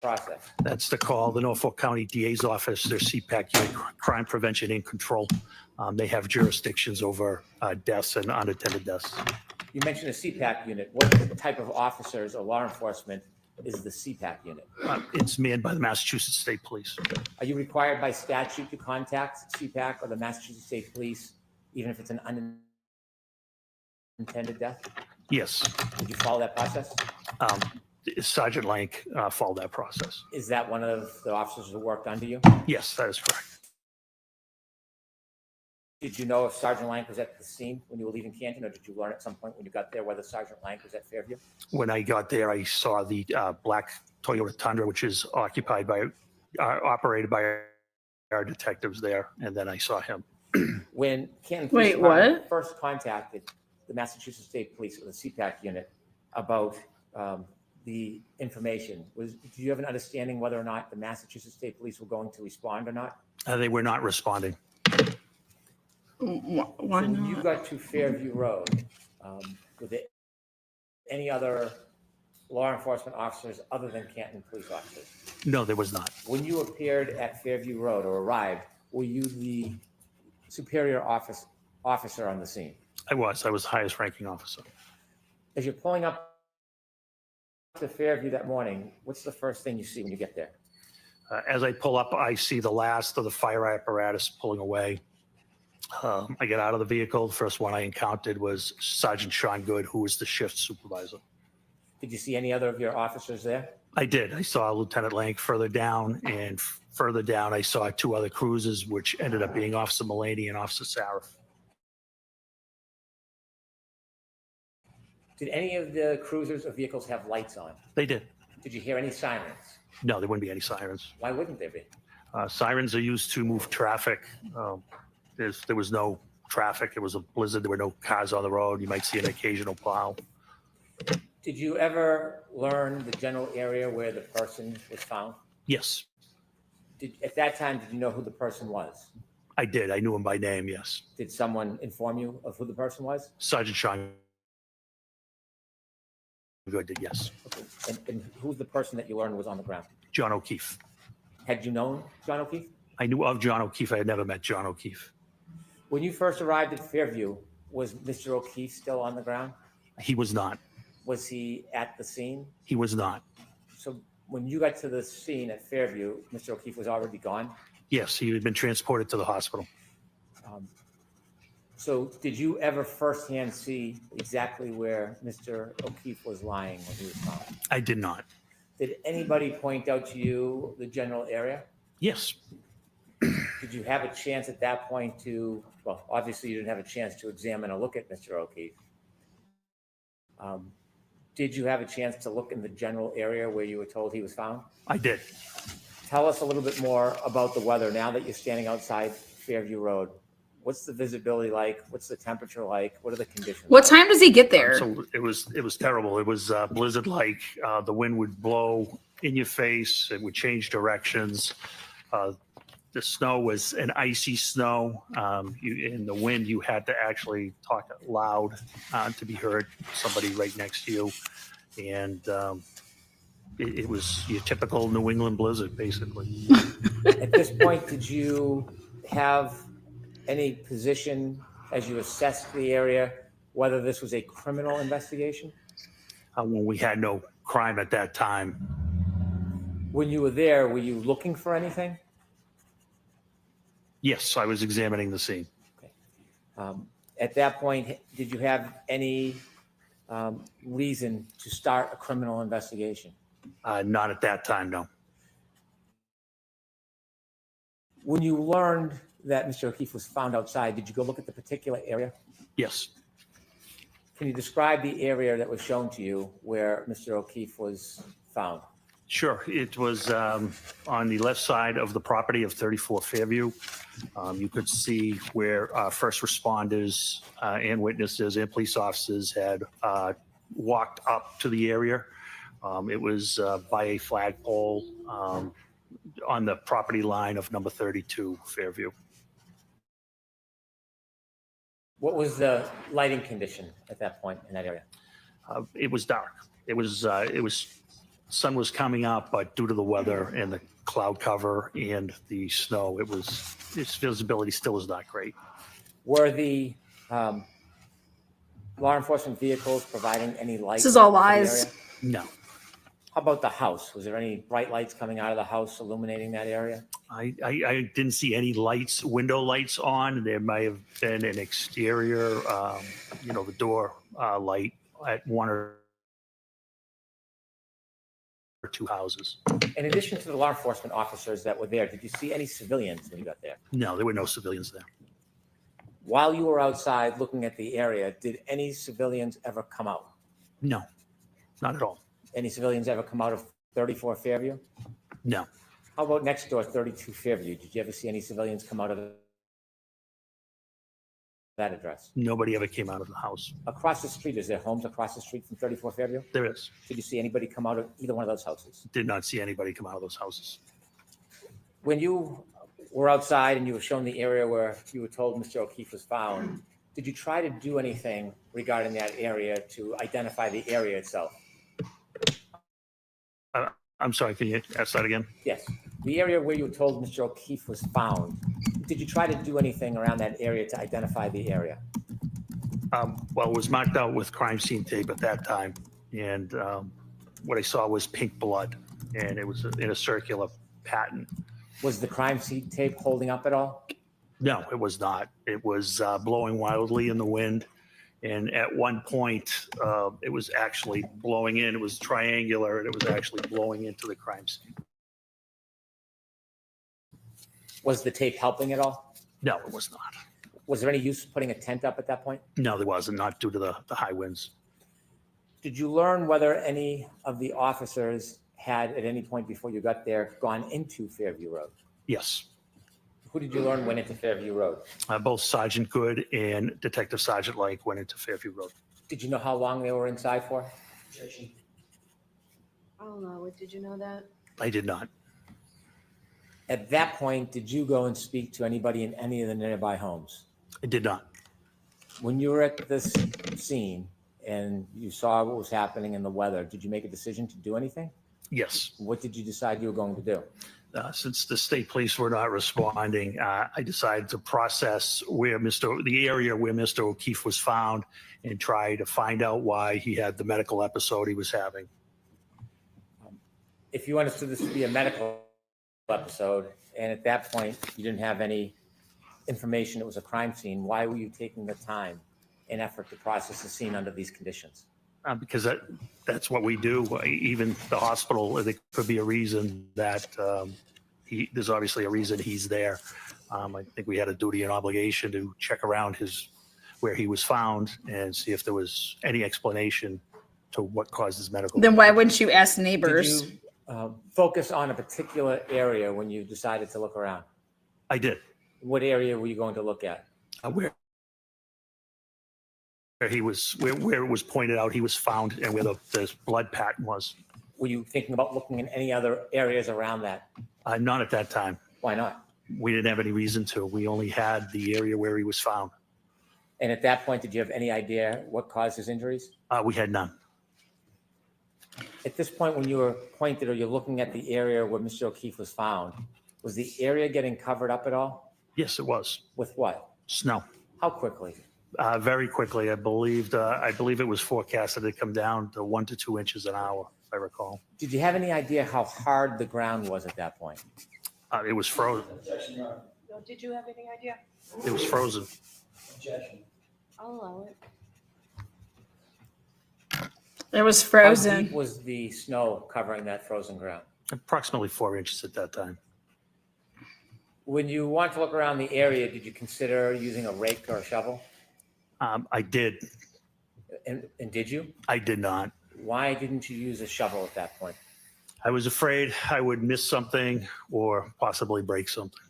process? That's the call, the Norfolk County DA's office, their CPAC unit, Crime Prevention and Control. They have jurisdictions over deaths and unattended deaths. You mentioned a CPAC unit. What type of officers or law enforcement is the CPAC unit? It's manned by the Massachusetts State Police. Are you required by statute to contact CPAC or the Massachusetts State Police, even if it's an unintended death? Yes. Did you follow that process? Sergeant Lank followed that process. Is that one of the officers who worked under you? Yes, that is correct. Did you know if Sergeant Lank was at the scene when you were leaving Canton, or did you learn at some point when you got there whether Sergeant Lank was at Fairview? When I got there, I saw the black Toyota Tundra, which is operated by our detectives there, and then I saw him. When Canton Police Department first contacted the Massachusetts State Police or the CPAC unit about the information, did you have an understanding whether or not the Massachusetts State Police were going to respond or not? They were not responding. Why So when not? you got to Fairview Road, were there any other law enforcement officers other than Canton police officers? No, there was not. When you appeared at Fairview Road or arrived, were you the superior officer on the scene? I was the highest ranking officer. As you're pulling up to Fairview that morning, what's the first thing you see when you get there? As I pull up, I see the last of the fire apparatus pulling away. I get out of the vehicle. The first one I encountered was Sergeant Sean Good, who was the shift supervisor. Did you see any other of your officers there? I did. I saw Lieutenant Lank further down, and further down, I saw two other cruisers, which ended up being Officer Mullaney and Officer Saraf. Did any of the cruisers or vehicles have lights on? They did. Did you hear any sirens? No, there wouldn't be any sirens. Why wouldn't there be? Sirens are used to move traffic. There was no traffic. It was a blizzard. There were no cars on the road. You might see an occasional plow. Did you ever learn the general area where the person was found? Yes, At that time, did you know who the person was? I did. I knew him by name, yes. Did someone inform you of who the person was? Sergeant Sean Good did, yes. Okay. And who's the person that you learned was on the ground? John O'Keefe. Had you known John O'Keefe? I knew of John O'Keefe. I had never met John O'Keefe. When you first arrived at Fairview, was Mr. O'Keefe still on the ground? He was not. Was he at the scene? He was not. So when you got to the scene at Fairview, Mr. O'Keefe was already gone? Yes, he had been transported to the hospital. So did you ever firsthand see exactly where Mr. O'Keefe was lying when he was found? I did not. Did anybody point out to you the general area? Yes. Did you have a chance at that point to, well, obviously you didn't have a chance to examine or look at Mr. O'Keefe. Did you have a chance to look in the general area where you were told he was found? I did. Tell us a little bit more about the weather now that you're standing outside Fairview Road. What's the visibility like? What's the temperature like? What are the conditions? What time does he get there? So it was terrible. It was blizzard-like. The wind would blow in your face. It would change directions. The snow was an icy snow. In the wind, you had to actually talk loud to be heard. Somebody right next to you, and it was your typical New England blizzard, basically. At this point, did you have any position as you assessed the area, whether this was a criminal investigation? When we had no crime at that time. When you were there, were you looking for anything? Yes, I was examining the scene. At that point, did you have any reason to start a criminal investigation? Not at that time, no. When you learned that Mr. O'Keefe was found outside, did you go look at the particular area? Yes. Can you describe the area that was shown to you where Mr. O'Keefe was found? Sure. It was on the left side of the property of 34 Fairview. You could see where first responders and witnesses and police officers had walked up to the area. It was by a flagpole on the property line of number 32 Fairview. What was the lighting condition at that point in that area? It was dark. It was sun was coming up, but due to the weather and the cloud cover and the snow, its visibility still is not great. Were the law enforcement vehicles providing any light? This is all to the lies. area? No. How about the house? Was there any bright lights coming out of the house illuminating that area? I didn't see any lights, window lights on. There may have been an exterior, the door light at one or two houses. In addition to the law enforcement officers that were there, did you see any civilians when you got there? No, there were no civilians there. While you were outside looking at the area, did any civilians ever come out? No, not at all. Any civilians ever come out of 34 Fairview? No. How about next door, 32 Fairview? Did you ever see any civilians come out of that address? Nobody ever came out of the house. Across the street, is there homes across the street from 34 Fairview? There is. Did you see anybody come out of either one of those houses? Did not see anybody come out of those houses. When you were outside and you were shown the area where you were told Mr. O'Keefe was found, did you try to do anything regarding that area to identify the area itself? I'm sorry, can you ask that again? Yes. The area where you were told Mr. O'Keefe was found, did you try to do anything around that area to identify the area? Well, it was marked out with crime scene tape at that time. And what I saw was pink blood, and it was in a circular pattern. Was the crime scene tape holding up at all? No, it was not. It was blowing wildly in the wind. And at one point, it was actually blowing in. It was triangular, and it was actually blowing into the crime scene. Was the tape helping at all? No, it was not. Was there any use putting a tent up at that point? No, there wasn't, not due to the high winds. Did you learn whether any of the officers had, at any point before you got there, gone into Fairview Road? Yes. Who did you learn went into Fairview Road? Both Sergeant Good and Detective Sergeant Lake went into Fairview Road. Did you know how long they were inside for? Oh, did you know that? I did not. At that point, did you go and speak to anybody in any of the nearby homes? I did not. When you were at this scene and you saw what was happening in the weather, did you make a decision to do anything? Yes. What did you decide you were going to do? Since the state police were not responding, I decided to process the area where Mr. O'Keefe was found and try to find out why he had the medical episode he was having. If you understood this to be a medical episode, and at that point you didn't have any information it was a crime scene, why were you taking the time and effort to process the scene under these conditions? Because that's what we do. Even the hospital, there could be a reason that there's obviously a reason he's there. I think we had a duty and obligation to check around where he was found and see if there was any explanation to what caused his medical. Then why wouldn't you ask neighbors? Did you focus on a particular area when you decided to look around? I did. What area were you going to look at? Where it was pointed out he was found and where the blood pattern was. Were you thinking about looking in any other areas around that? Not at that time. Why not? We didn't have any reason to. We only had the area where he was found. And at that point, did you have any idea what caused his injuries? We had none. At this point, when you were pointed or you're looking at the area where Mr. O'Keefe was found, was the area getting covered up at all? Yes, it was. With what? Snow. How quickly? Very quickly. I believe it was forecasted to come down to 1 to 2 inches an hour, if I recall. Did you have any idea how hard the ground was at that point? It was frozen. No, did you have any idea? It was frozen. I'll allow it. It was How frozen. deep was the snow covering that frozen ground? Approximately 4 inches at that time. When you want to look around the area, did you consider using a rake or a shovel? I did. And did you? I did not. Why didn't you use a shovel at that point? I was afraid I would miss something or possibly break something.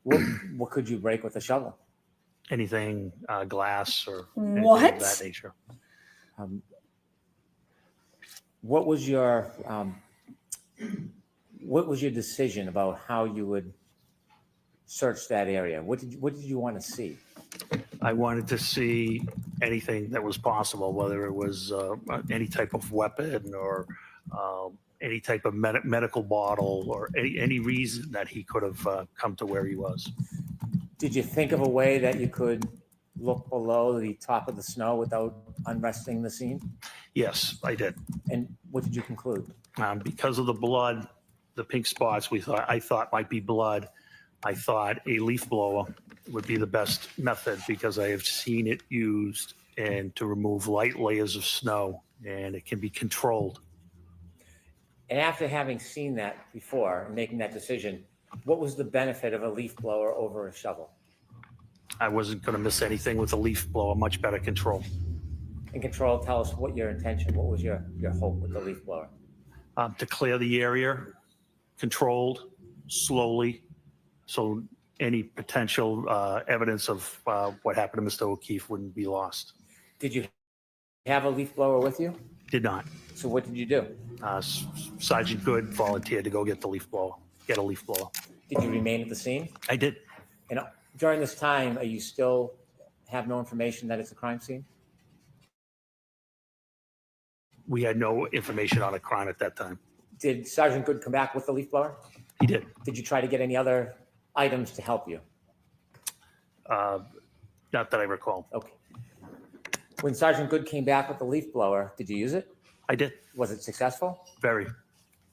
What could you break with a shovel? Anything, glass or anything What? of that nature. What was your decision about how you would search that area? What did you want to see? I wanted to see anything that was possible, whether it was any type of weapon or any type of medical bottle or any reason that he could have come to where he was. Did you think of a way that you could look below the top of the snow without unresting the scene? Yes, I did. And what did you conclude? Because of the blood, the pink spots I thought might be blood. I thought a leaf blower would be the best method because I have seen it used and to remove light layers of snow, and it can be controlled. And after having seen that before and making that decision, what was the benefit of a leaf blower over a shovel? I wasn't going to miss anything with a leaf blower, much better control. And control, tell us what your intention, what was your hope with the leaf blower? To clear the area, controlled, slowly, so any potential evidence of what happened to Mr. O'Keefe wouldn't be lost. Did you have a leaf blower with you? Did not. So what did you do? Sergeant Good volunteered to go get a leaf blower. Did you remain at the scene? I did. And during this time, are you still have no information that it's a crime scene? We had no information on a crime at that time. Did Sergeant Good come back with the leaf blower? He did. Did you try to get any other items to help you? Not that I recall. Okay. When Sergeant Good came back with the leaf blower, did you use it? I did. Was it successful? Very.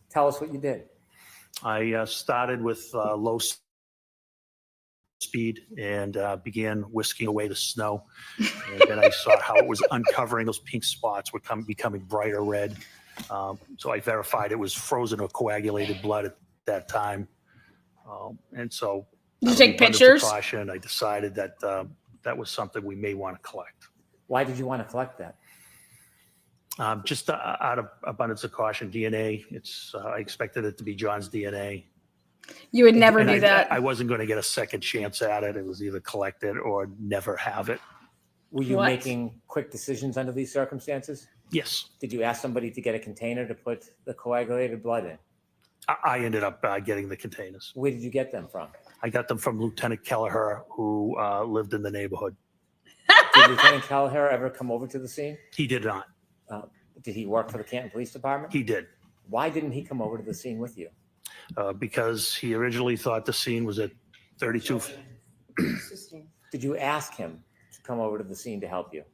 Tell us what you did. I started with low speed and began whisking away the snow. And then I saw how it was uncovering. Those pink spots were becoming brighter red. So I verified it was frozen or coagulated blood at that time. And so Did you take under pictures? precaution, I decided that that was something we may want to collect. Why did you want to collect that? Just out of abundance of caution, DNA. I expected it to be John's DNA. You would never And do that. I wasn't going to get a second chance at it. It was either collect it or never have it. Were you What? making quick decisions under these circumstances? Yes, Did you ask somebody to get a container to put the coagulated blood in? I ended up getting the containers. Where did you get them from? I got them from Lieutenant Kelleher, who lived in the neighborhood. Did Lieutenant Kelleher ever come over to the scene? He did not. Did he work for the Canton Police Department? He did. Why didn't he come over to the scene with you? because he originally thought the scene was at 32. Did you ask him to come over to the scene to help you?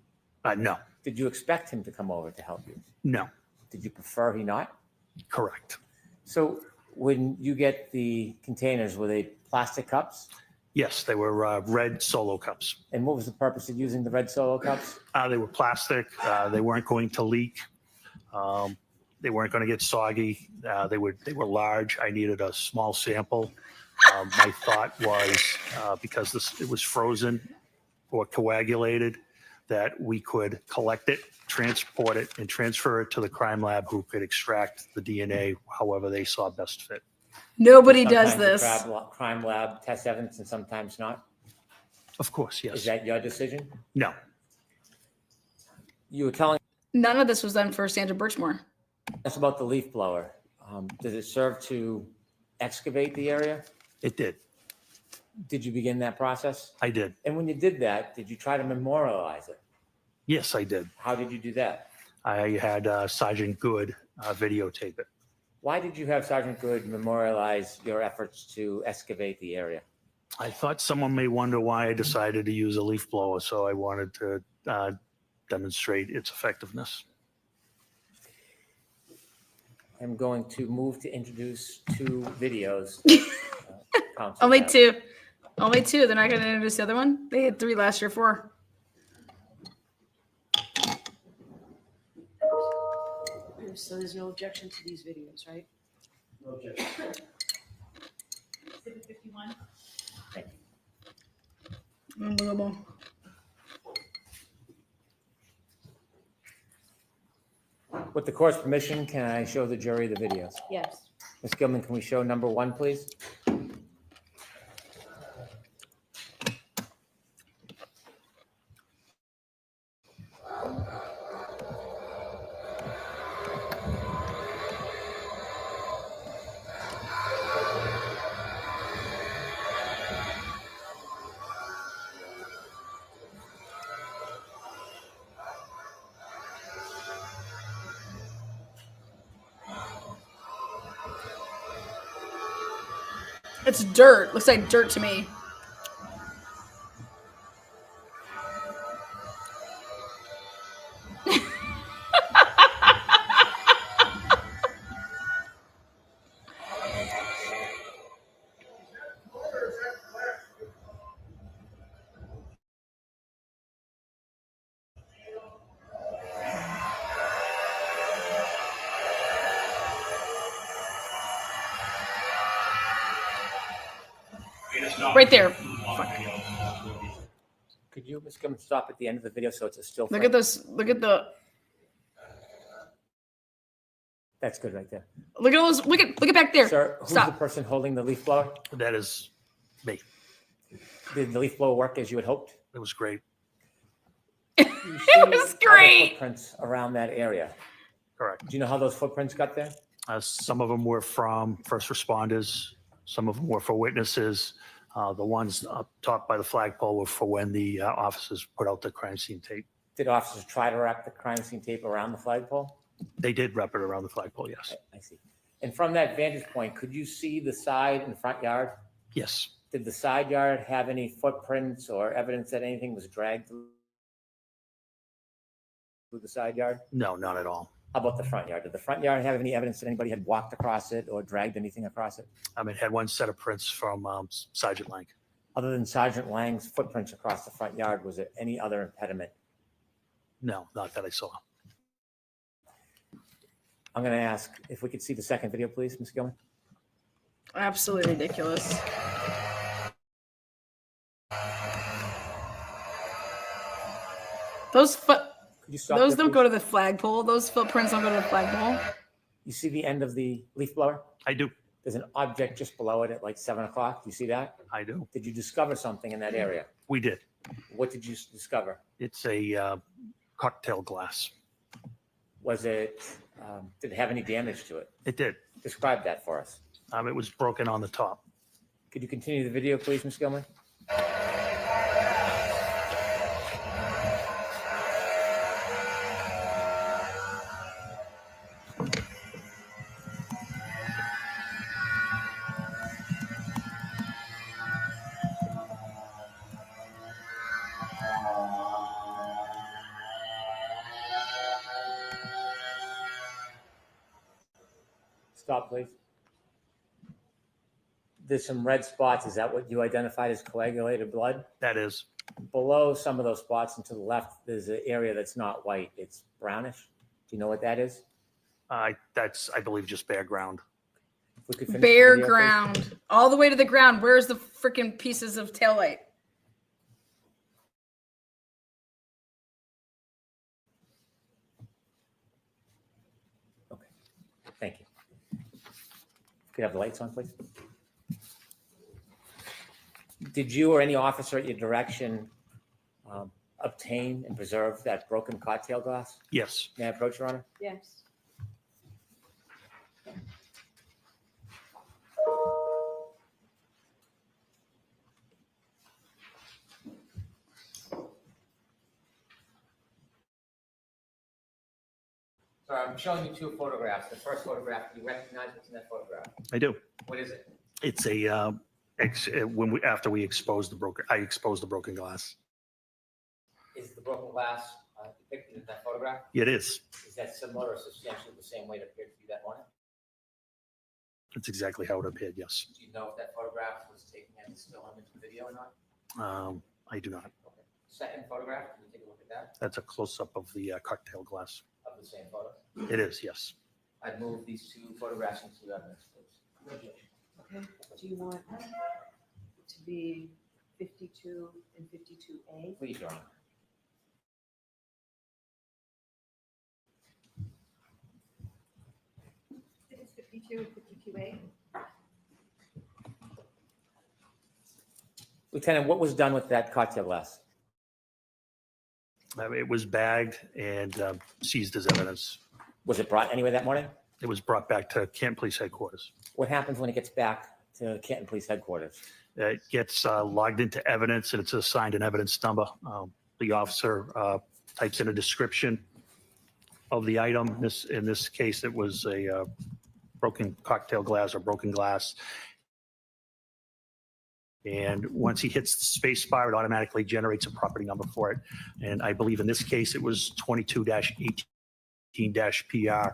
No, Did you expect him to come over to help you? no, Did you prefer he not? correct. So when you get the containers, were they plastic cups? Yes, they were red Solo cups. And what was the purpose of using the red Solo cups? They were plastic. They weren't going to leak. They weren't going to get soggy. They were large. I needed a small sample. My thought was because it was frozen or coagulated, that we could collect it, transport it, and transfer it to the crime lab, who could extract the DNA however they saw best fit. Nobody does Sometimes this. the crime lab tests evidence and sometimes not. Of course, yes. Is that your decision? No, You were telling None of this was done for Sandra Birchmore. us about the leaf blower. Does it serve to excavate the area? it did. Did you begin that process? I did. And when you did that, did you try to memorialize it? Yes, I did. How did you do that? I had Sergeant Good videotape it. Why did you have Sergeant Good memorialize your efforts to excavate the area? I thought someone may wonder why I decided to use a leaf blower, so I wanted to demonstrate its effectiveness. I'm going to move to introduce 2 videos. Council Only has. 2. Only 2. They're not going to introduce the other one? They had 3 last year, 4. So there's no objection to these videos, right? Okay. Exhibit 51. Unbelievable. With the court's permission, can I show the jury the videos? Yes. Ms. Gilman, can we show number 1, please? It's dirt. Looks like dirt to me. Right there. Could you, Ms. Gilman, stop at the end of the video so it's a still frame? Look at this. Look at the. That's good right there. Look at those. Look at back there. Sir, who's Stop. the person holding the leaf blower? That is me. Did the leaf blower work as you had hoped? It was great. It was Other great. footprints around that area. Correct. Do you know how those footprints got there? Some of them were from first responders. Some of them were for witnesses. The ones up top by the flagpole were for when the officers put out the crime scene tape. Did officers try to wrap the crime scene tape around the flagpole? They did wrap it around the flagpole, yes. I see. And from that vantage point, could you see the side and front yard? Yes. Did the side yard have any footprints or evidence that anything was dragged through the side yard? No, not at all. How about the front yard? Did the front yard have any evidence that anybody had walked across it or dragged anything across it? It had one set of prints from Sergeant Lang. Other than Sergeant Lang's footprints across the front yard, was there any other impediment? No, not that I saw. I'm going to ask if we could see the second video, please, Ms. Gilman. Absolutely ridiculous. Those Could you stop those there, don't please? go to the flagpole. Those footprints don't go to the flagpole. You see the end of the leaf blower? I do. There's an object just below it at like 7 o'clock. Do you see that? I do. Did you discover something in that area? We did. What did you discover? It's a cocktail glass. Was it, did it have any damage to it? It did. Describe that for us. It was broken on the top. Could you continue the video, please, Ms. Gilman? Stop, please. There's some red spots. Is that what you identified as coagulated blood? That is. Below some of those spots and to the left, there's an area that's not white. It's brownish. Do you know what that is? That's, I believe, just bare ground. If we could finish the Bare video, please. ground. All the way to the ground. Where's the freaking pieces of taillight? Okay. Thank you. Could you have the lights on, please? Did you or any officer at your direction obtain and preserve that broken cocktail glass? Yes. May I approach, Your Honor? Yes. So I'm showing you two photographs. The first photograph, do you recognize what's in that photograph? I do. What is it? It's a after we exposed I exposed the broken glass. Is the broken glass depicted in that photograph? It is. Is that similar or substantially the same way it appeared to you that morning? That's exactly how it appeared. Yes. Do you know if that photograph was taken as a still image video or not? I do not. Okay. Second photograph, can you take a look at that? That's a close up of the cocktail glass. Of the same photo? It is. Yes. I'd move these two photographs into evidence, please. Okay, do you want to be 52 and 52A? Please, Your Honor. It's 52 and 52A. Lieutenant, what was done with that cocktail glass? It was bagged and seized as evidence. Was it brought anywhere that morning? It was brought back to Canton Police Headquarters. What happens when it gets back to Canton Police Headquarters? It gets logged into evidence and it's assigned an evidence number. The officer types in a description of the item. In this case, it was a broken cocktail glass or broken glass. And once he hits the space bar, it automatically generates a property number for it. And I believe in this case, it was 22-18-PR,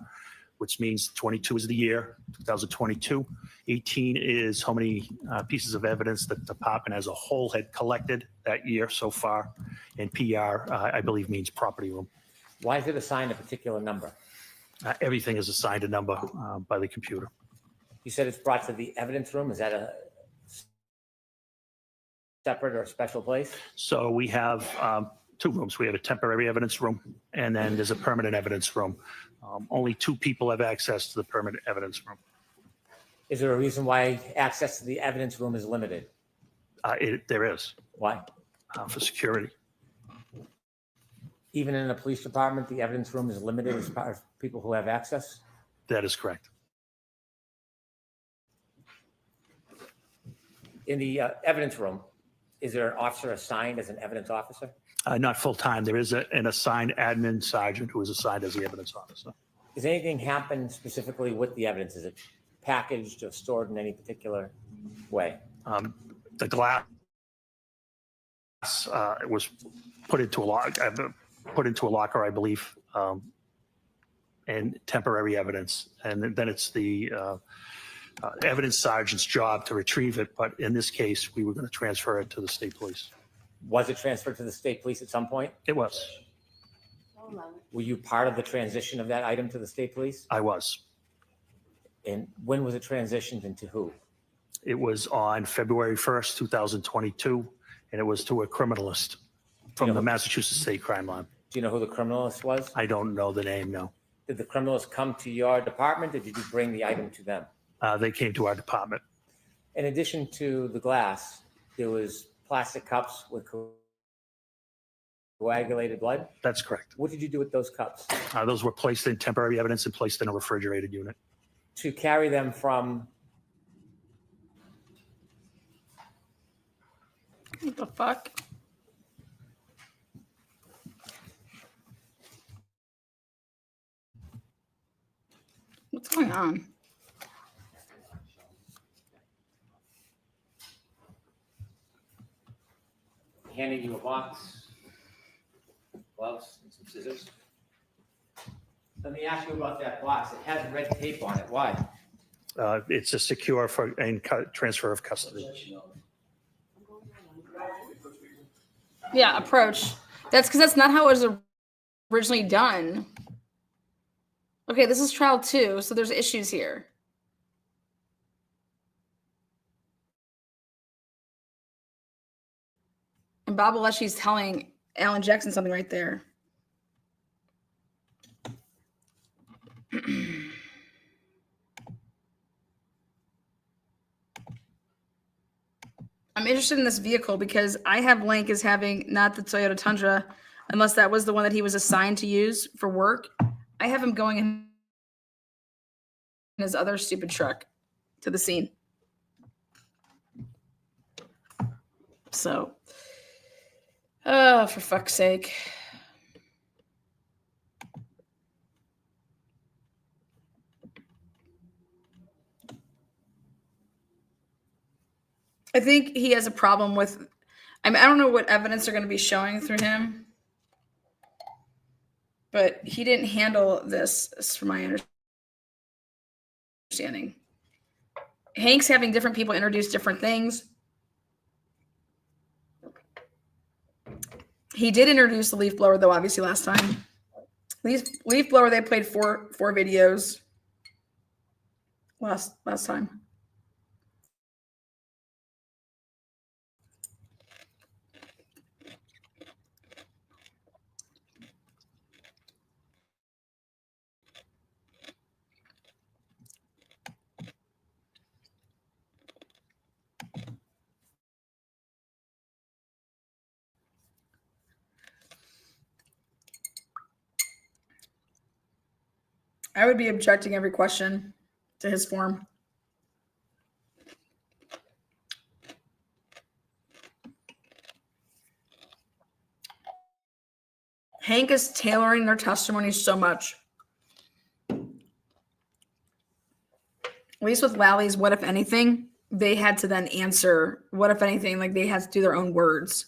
which means 22 is the year, 2022. 18 is how many pieces of evidence that the department as a whole had collected that year so far. And PR, I believe, means property room. Why is it assigned a particular number? Everything is assigned a number by the computer. You said it's brought to the evidence room. Is that a separate or special place? So we have two rooms. We have a temporary evidence room, and then there's a permanent evidence room. Only two people have access to the permanent evidence room. Is there a reason why access to the evidence room is limited? There is. Why? For security. Even in a police department, the evidence room is limited as far as people who have access? That is correct. In the evidence room, is there an officer assigned as an evidence officer? Not full-time. There is an assigned admin sergeant who is assigned as the evidence officer. Does anything happen specifically with the evidence? Is it packaged or stored in any particular way? The glass was put into a locker, I believe, and temporary evidence. And then it's the evidence sergeant's job to retrieve it. But in this case, we were going to transfer it to the state police. Was it transferred to the state police at some point? It was. Were you part of the transition of that item to the state police? I was. And when was it transitioned and to who? It was on February 1st, 2022, and it was to a criminalist from the Massachusetts State Crime Line. Do you know who the criminalist was? I don't know the name, no. Did the criminalist come to your department or did you bring the item to them? They came to our department. In addition to the glass, there was plastic cups with coagulated blood? That's correct. What did you do with those cups? Those were placed in temporary evidence and placed in a refrigerated unit. To carry them from... What the fuck? What's going on? Handing you a box, gloves, and some scissors. Let me ask you about that box. It has red tape on it. Why? It's a secure transfer of custody. Yeah, approach. That's because that's not how it was originally done. Okay, this is trial 2, so there's issues here. And Bob Aleshi's telling Alan Jackson something right there. I'm interested in this vehicle because I have Lank as having not the Toyota Tundra, unless that was the one that he was assigned to use for work. I have him going in his other stupid truck to the scene. So, oh, for fuck's sake. I think he has a problem with, I mean, I don't know what evidence they're going to be showing through him, but he didn't handle this, from my understanding. Hank's having different people introduce different things. He did introduce the leaf blower, though, obviously, last time. Leaf blower, they played four videos last time. I would be objecting every question to his form. Hank is tailoring their testimonies so much. At least with Lally's what if anything, they had to then answer what if anything, like they had to do their own words.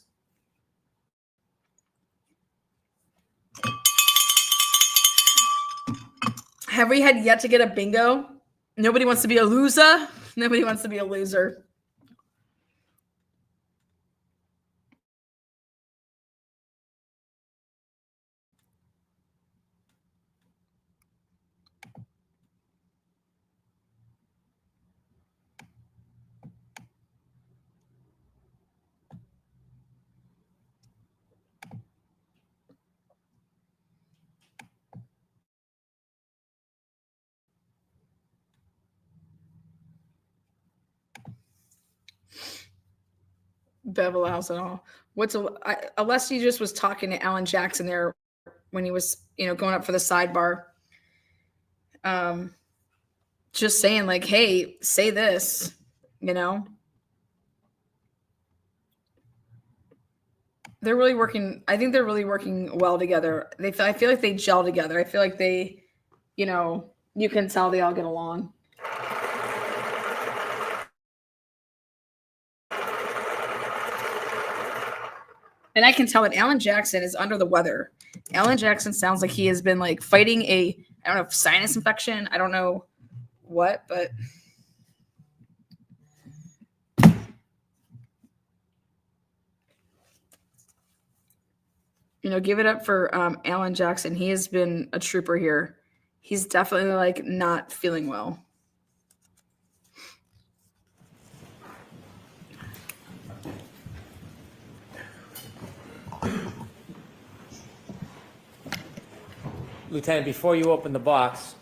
Have we had yet to get a bingo? Nobody wants to be a loser. Nobody wants to be a loser. Bevel House and all. Unless he just was talking to Alan Jackson there when he was, going up for the sidebar. Just saying like, hey, say this, They're really working. I think they're really working well together. I feel like they gel together. I feel like they, you can tell they all get along. And I can tell that Alan Jackson is under the weather. Alan Jackson sounds like he has been like fighting I don't know, sinus infection. I don't know what, but give it up for Alan Jackson. He has been a trooper here. He's definitely like not feeling well. Lieutenant, before you open the box,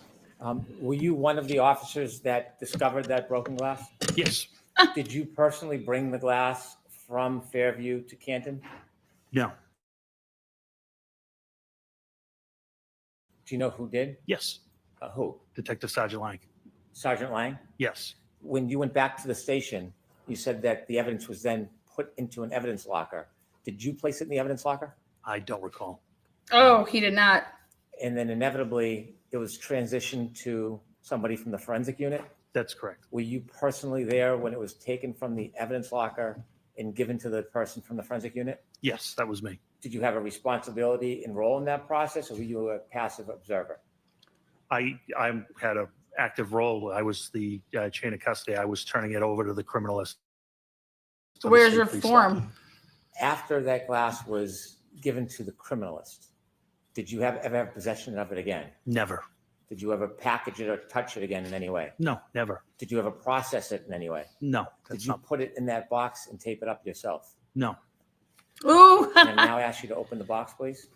were you one of the officers that discovered that broken glass? Yes. Did you personally bring the glass from Fairview to Canton? No. Do you know who did? Yes. Who? Detective Sergeant Lang. Sergeant Lang? Yes. When you went back to the station, you said that the evidence was then put into an evidence locker. Did you place it in the evidence locker? I don't recall. Oh, he did not. And then inevitably it was transitioned to somebody from the forensic unit? That's correct. Were you personally there when it was taken from the evidence locker and given to the person from the forensic unit? Yes, that was me. Did you have a responsibility and role in that process, or were you a passive observer? I had a active role. I was the chain of custody. I was turning it over to the criminalist. So where's your form? After that glass was given to the criminalist, did you ever have possession of it again? Never. Did you ever package it or touch it again in any way? No, never. Did you ever process it in any way? No. Did you put it in that box and tape it up yourself? No. Ooh. Can I now ask you to open the box, please?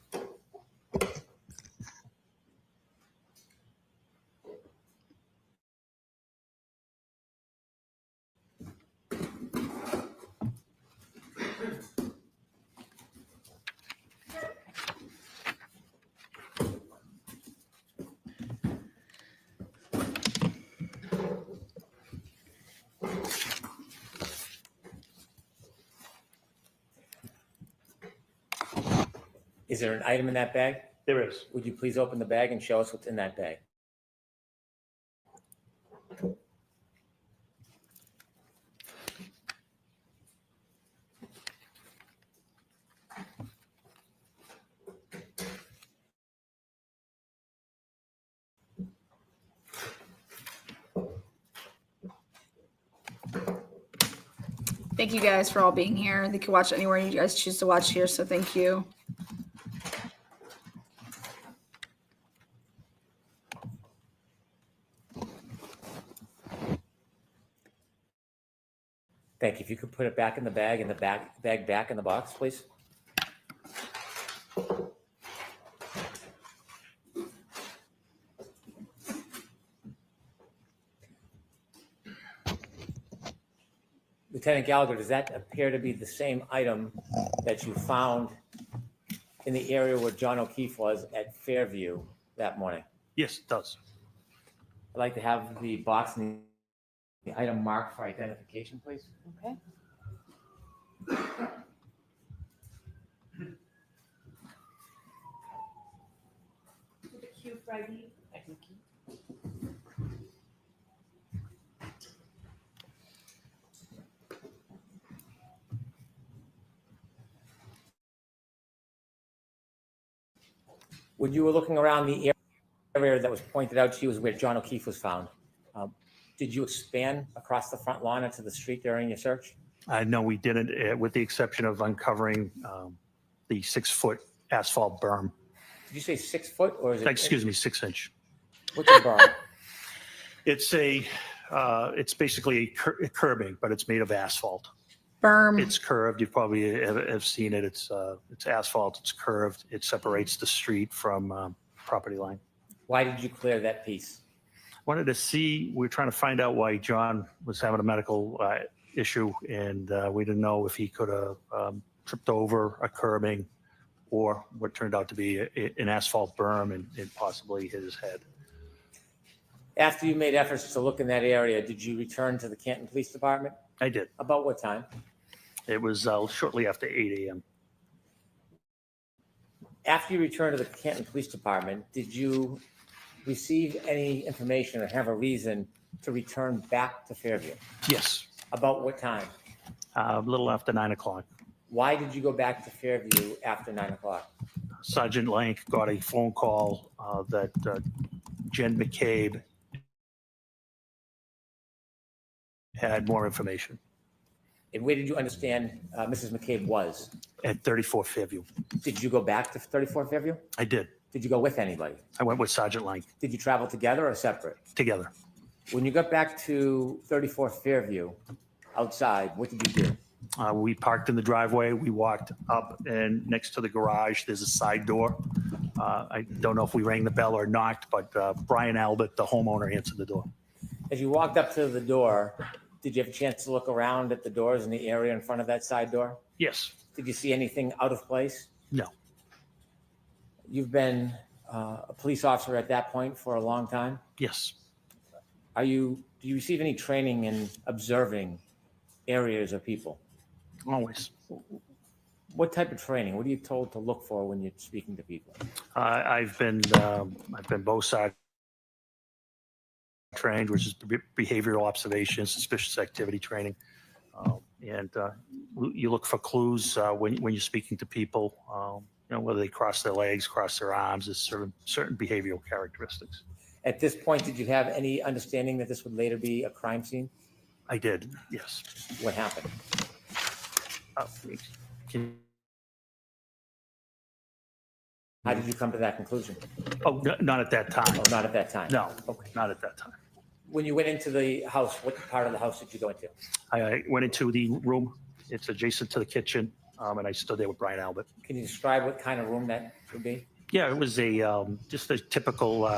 Is there an item in that bag? There is. Would you please open the bag and show us what's in that bag? Thank you guys for all being here. They can watch anywhere you guys choose to watch here, so thank you. Thank you. If you could put it back in the bag and the bag back in the box, please. Lieutenant Gallagher, does that appear to be the same item that you found in the area where John O'Keefe was at Fairview that morning? Yes, it does. I'd like to have the box and the item marked for identification, please. Okay. The Q Friday. When you were looking around the area that was pointed out to you as where John O'Keefe was found, did you expand across the front lawn into the street during your search? No, we didn't, with the exception of uncovering the 6-foot asphalt berm. Did you say 6 foot or is it? Excuse me, 6-inch. What's a berm? It's basically a curbing, but it's made of asphalt. Berm. It's curved. You probably have seen it. It's asphalt. It's curved. It separates the street from property line. Why did you clear that piece? Wanted to see. We're trying to find out why John was having a medical issue, and we didn't know if he could have tripped over a curbing or what turned out to be an asphalt berm and possibly hit his head. After you made efforts to look in that area, did you return to the Canton Police Department? I did. About what time? It was shortly after 8 a.m. After you returned to the Canton Police Department, did you receive any information or have a reason to return back to Fairview? Yes. About what time? A little after 9 o'clock. Why did you go back to Fairview after 9 o'clock? Sergeant Lank got a phone call that Jen McCabe had more information. And where did you understand Mrs. McCabe was? At 34 Fairview. Did you go back to 34 Fairview? I did. Did you go with anybody? I went with Sergeant Lank. Did you travel together or separate? Together. When you got back to 34 Fairview outside, what did you do? We parked in the driveway. We walked up, and next to the garage, there's a side door. I don't know if we rang the bell or not, but Brian Albert, the homeowner, answered the door. As you walked up to the door, did you have a chance to look around at the doors in the area in front of that side door? Yes. Did you see anything out of place? No. You've been a police officer at that point for a long time? Yes. Do you receive any training in observing areas or people? Always. What type of training? What are you told to look for when you're speaking to people? I've been both sides trained, which is behavioral observation, suspicious activity training, and you look for clues when you're speaking to people. Whether they cross their legs, cross their arms, there's certain behavioral characteristics. At this point, did you have any understanding that this would later be a crime scene? I did, yes. What happened? Can- How did you come to that conclusion? Oh, not at that time. Oh, not at that time? No, not at that time. When you went into the house, what part of the house did you go into? I went into the room. It's adjacent to the kitchen, and I stood there with Brian Albert. Can you describe what kind of room that would be? Yeah, it was just a typical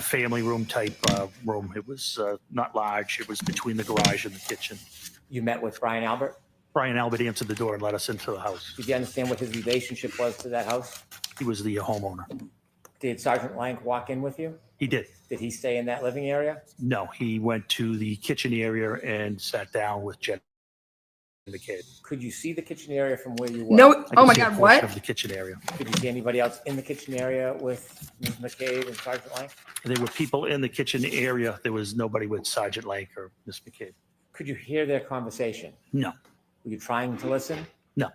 family room type room. It was not large. It was between the garage and the kitchen. You met with Brian Albert? Brian Albert answered the door and let us into the house. Did you understand what his relationship was to that house? He was the homeowner. Did Sergeant Lank walk in with you? He did. Did he stay in that living area? No, he went to the kitchen area and sat down with Jen McCabe. Could you see the kitchen area from where you were? No. I Oh could my see a God, portion what? of the kitchen area. Did you see anybody else in the kitchen area with Ms. McCabe and Sergeant Lank? There were people in the kitchen area. There was nobody with Sergeant Lank or Miss McCabe. Could you hear their conversation? No, Were you trying to listen? no,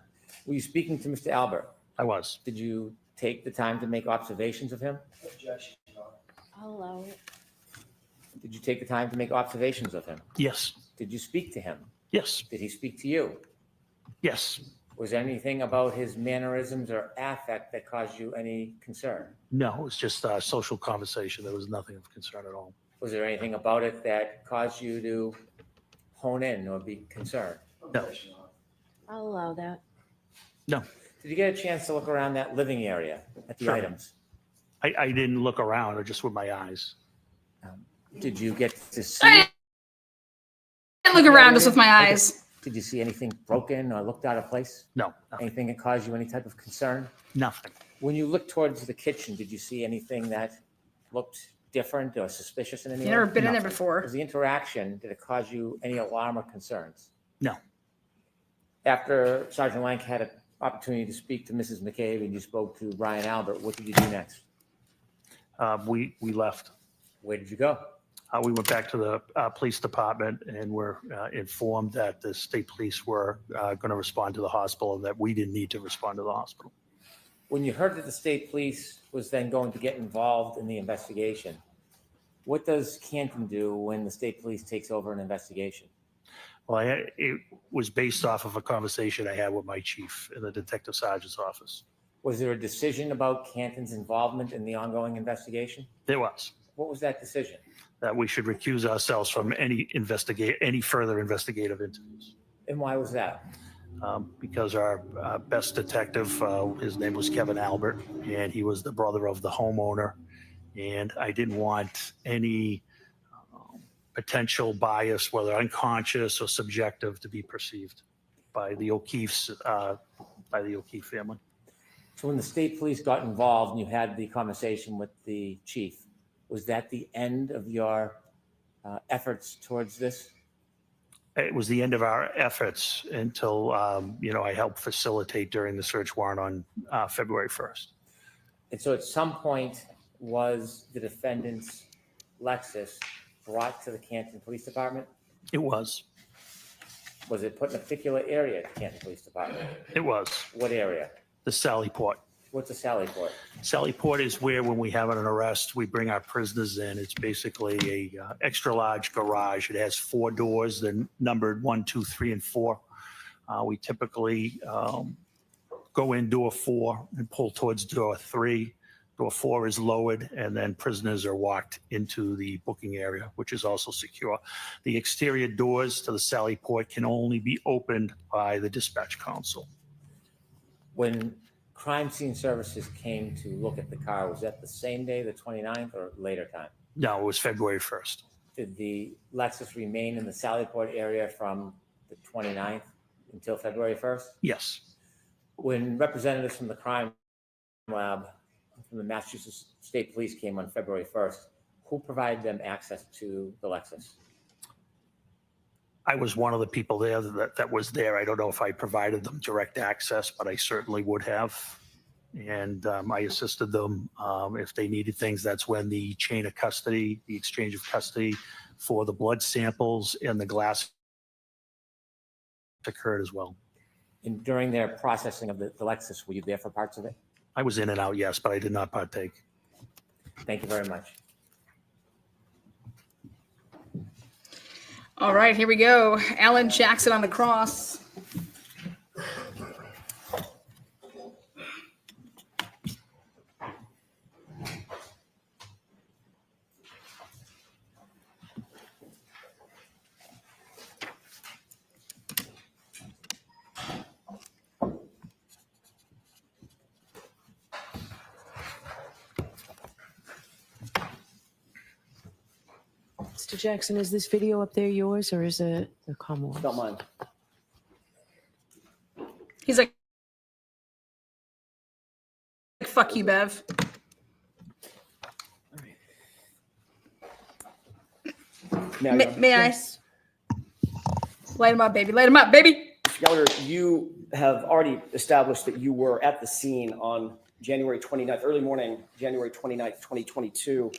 Were you speaking to Mr. Albert? I was. Did you take the time to make observations of him? I'll allow it. Did you take the time to make observations of him? Yes, Did you speak to him? yes, Did he speak to you? yes. Was there anything about his mannerisms or affect that caused you any concern? No, it was just a social conversation. There was nothing of concern at all. Was there anything about it that caused you to hone in or be concerned? No, I'll allow that. no. Did you get a chance to look around that living area at the Sure. items? I didn't look around, or just with my eyes. Did you get to see? I didn't look around just with my eyes. Did you see anything broken or looked out of place? No, nothing. Anything that caused you any type of concern? Nothing. When you looked towards the kitchen, did you see anything that looked different or suspicious in any You've way? never been in there Nothing. before. Was the interaction, did it cause you any alarm or concerns? No. After Sergeant Lank had an opportunity to speak to Mrs. McCabe and you spoke to Brian Albert, what did you do next? We left. Where did you go? We went back to the police department and were informed that the state police were going to respond to the hospital and that we didn't need to respond to the hospital. When you heard that the state police was then going to get involved in the investigation, what does Canton do when the state police takes over an investigation? Well, it was based off of a conversation I had with my chief in the detective sergeant's office. Was there a decision about Canton's involvement in the ongoing investigation? There was. What was that decision? That we should recuse ourselves from any further investigative interviews. And why was that? Because our best detective, his name was Kevin Albert, and he was the brother of the homeowner. And I didn't want any potential bias, whether unconscious or subjective, to be perceived by the O'Keefe's, by the O'Keefe family. So when the state police got involved and you had the conversation with the chief, was that the end of your efforts towards this? It was the end of our efforts until, I helped facilitate during the search warrant on February 1st. And so at some point, was the defendant's Lexus brought to the Canton Police Department? It was. Was it put in a particular area at the Canton Police Department? It was. What area? The Sally Port. What's a Sally Port? Sally Port is where, when we have an arrest, we bring our prisoners in. It's basically a extra large garage. It has 4 doors. They're numbered 1, 2, 3, and 4. We typically go in door 4 and pull towards door 3. Door 4 is lowered, and then prisoners are walked into the booking area, which is also secure. The exterior doors to the Sally Port can only be opened by the dispatch council. When crime scene services came to look at the car, was that the same day, the 29th, or later time? No, it was February 1st. Did the Lexus remain in the Sallyport area from the 29th until February 1st? Yes. When representatives from the crime lab from the Massachusetts State Police came on February 1st, who provided them access to the Lexus? I was one of the people there that was there. I don't know if I provided them direct access, but I certainly would have. And I assisted them if they needed things. That's when the chain of custody, the exchange of custody for the blood samples and the glass occurred as well. And during their processing of the Lexus, were you there for parts of it? I was in and out, yes, but I did not partake. Thank you very much. All right, here we go. Alan Jackson on the cross. Mr. Jackson, is this video up there yours or is it the Commonwealth? Not mine. He's like, fuck you, Bev. May I? Light him up, baby. Light him up, baby. Mr. Gallagher, you have already established that you were at the scene on January 29th, early morning, January 29th, 2022.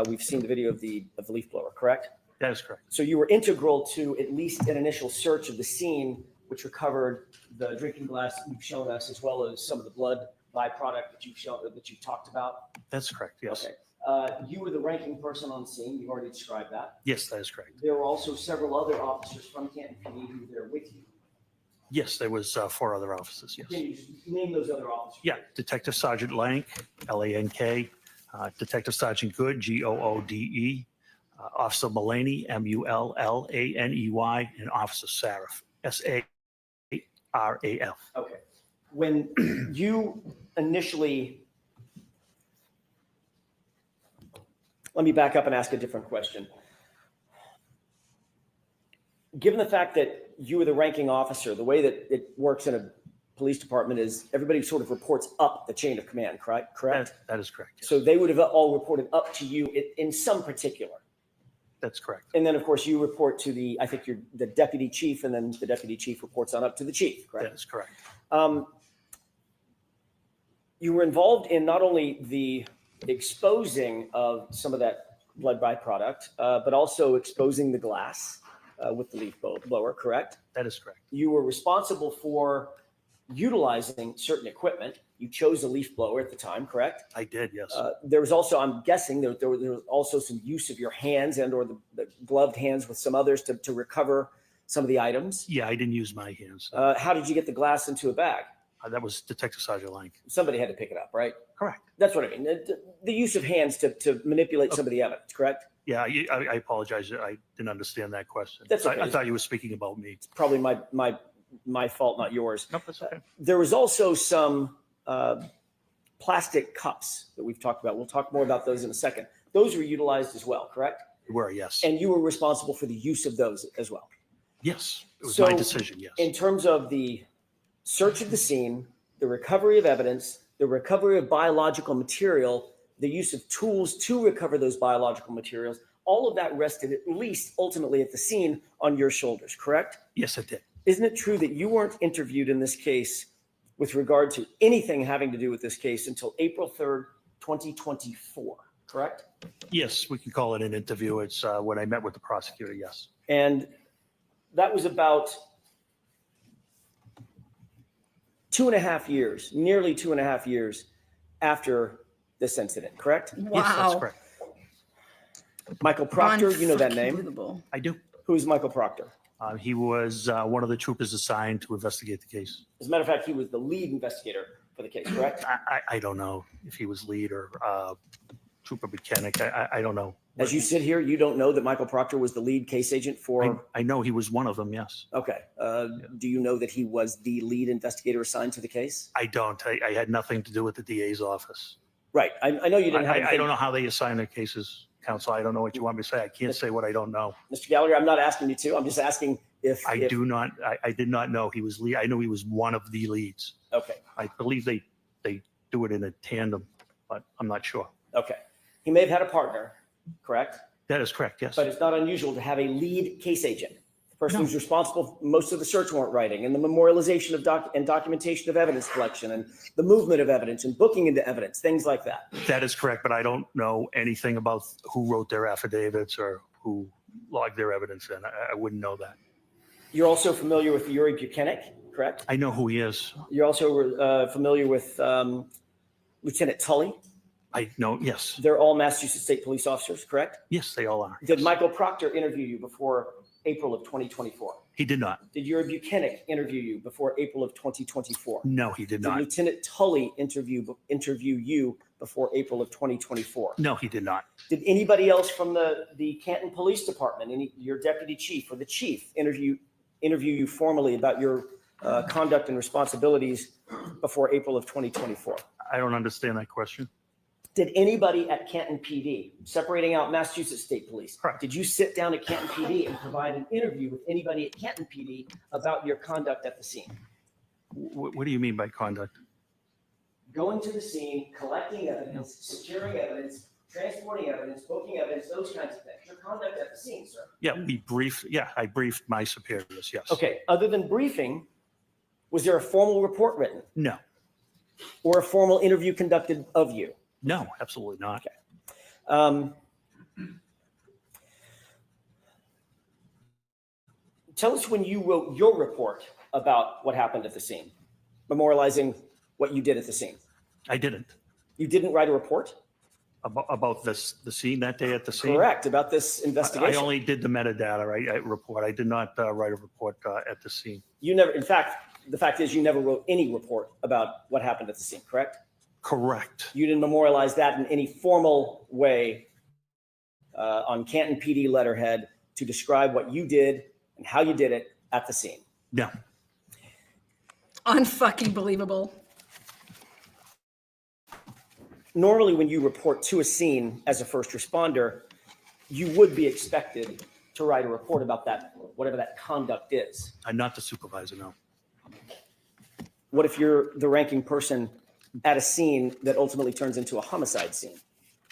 We've seen the video of the leaf blower, correct? That is correct. So you were integral to at least an initial search of the scene, which recovered the drinking glass that you've shown us, as well as some of the blood byproduct that you've talked about. That's correct. Yes. Okay. You were the ranking person on the scene. You've already described that. Yes, that is correct. There were also several other officers from Canton PD who were there with you. Yes, there was 4 other officers. Yes. Can you just name those other officers? Yeah, Detective Sergeant Lank, Lank, Detective Sergeant Good, Goode, Officer Mullaney, Mullaney, and Officer Saraf, Saraf. Okay. When you initially, let me back up and ask a different question. Given the fact that you were the ranking officer, the way that it works in a police department is everybody sort of reports up the chain of command, correct? That is correct. Yes. So they would have all reported up to you in some particular. That's correct. And then, of course, you report to I think you're the deputy chief, and then the deputy chief reports on up to the chief, correct? That is correct. You were involved in not only the exposing of some of that blood byproduct, but also exposing the glass with the leaf blower, correct? That is correct. You were responsible for utilizing certain equipment. You chose a leaf blower at the time, correct? I did, yes. There was also, I'm guessing, there was also some use of your hands and or the gloved hands with some others to recover some of the items. Yeah, I didn't use my hands. How did you get the glass into a bag? That was Detective Sergeant Lank. Somebody had to pick it up, right? Correct. That's what I mean. The use of hands to manipulate some of the evidence, correct? Yeah, I apologize. I didn't understand that question. That's okay. I thought you were speaking about me. It's probably my fault, not yours. Nope, that's okay. There was also some plastic cups that we've talked about. We'll talk more about those in a second. Those were utilized as well, correct? They were, yes. And you were responsible for the use of those as well. Yes, it was my decision, yes. In terms of the search of the scene, the recovery of evidence, the recovery of biological material, the use of tools to recover those biological materials, all of that rested at least ultimately at the scene on your shoulders, correct? Yes, it did. Isn't it true that you weren't interviewed in this case with regard to anything having to do with this case until April 3rd, 2024, correct? Yes, we can call it an interview. It's when I met with the prosecutor, yes. And that was about 2.5 years, nearly 2.5 years after this incident, correct? Wow. Yes, that's correct. Michael Proctor, you know that name? Unbelievable. I do. Who's Michael Proctor? He was one of the troopers assigned to investigate the case. As a matter of fact, he was the lead investigator for the case, correct? I don't know if he was lead or trooper mechanic. I don't know. As you sit here, you don't know that Michael Proctor was the lead case agent for... I know he was one of them, yes. Okay. Do you know that he was the lead investigator assigned to the case? I don't. I had nothing to do with the DA's office. Right. I know you didn't have... I don't know how they assign their cases, counsel. I don't know what you want me to say. I can't say what I don't know. Mr. Gallagher, I'm not asking you to. I'm just asking if... I did not know he was lead. I know he was one of the leads. Okay. I believe they do it in a tandem, but I'm not sure. Okay. He may have had a partner, correct? That is correct, yes. But it's not unusual to have a lead case agent, the person who's responsible for most of the search warrant writing and the memorialization of documentation of evidence collection and the movement of evidence and booking into evidence, things like that. That is correct, but I don't know anything about who wrote their affidavits or who logged their evidence in. I wouldn't know that. You're also familiar with Yuri Buchanek, correct? I know who he is. You're also familiar with Lieutenant Tully? I know, yes. They're all Massachusetts State Police officers, correct? Yes, they all are. Did Michael Proctor interview you before April of 2024? He did not. Did your Buchanan interview you before April of 2024? No, he did Did not. Lieutenant Tully interview you before April of 2024? No, he did not. Did anybody else from the Canton Police Department, your deputy chief or the chief, interview you formally about your conduct and responsibilities before April of 2024? I don't understand that question. Did anybody at Canton PD, separating out Massachusetts State Police, Correct. did you sit down at Canton PD and provide an interview with anybody at Canton PD about your conduct at the scene? What do you mean by conduct? Going to the scene, collecting evidence, securing evidence, transporting evidence, booking evidence, those kinds of things. Your conduct at the scene, sir. Yeah, I briefed my superiors, yes. Okay, other than briefing, was there a formal report written No, or a formal interview conducted of you? no, absolutely not. Tell us when you wrote your report about what happened at the scene, memorializing what you did at the scene. I didn't. You didn't write a report? About the scene that day at the scene? Correct, about this investigation. I only did the metadata report. I did not write a report at the scene. You never, in fact, the fact is you never wrote any report about what happened at the scene, correct? Correct. You didn't memorialize that in any formal way on Canton PD letterhead to describe what you did and how you did it at the scene? No. Unfucking believable. Normally, when you report to a scene as a first responder, you would be expected to write a report about that, whatever that conduct is. I'm not the supervisor, no. What if you're the ranking person at a scene that ultimately turns into a homicide scene?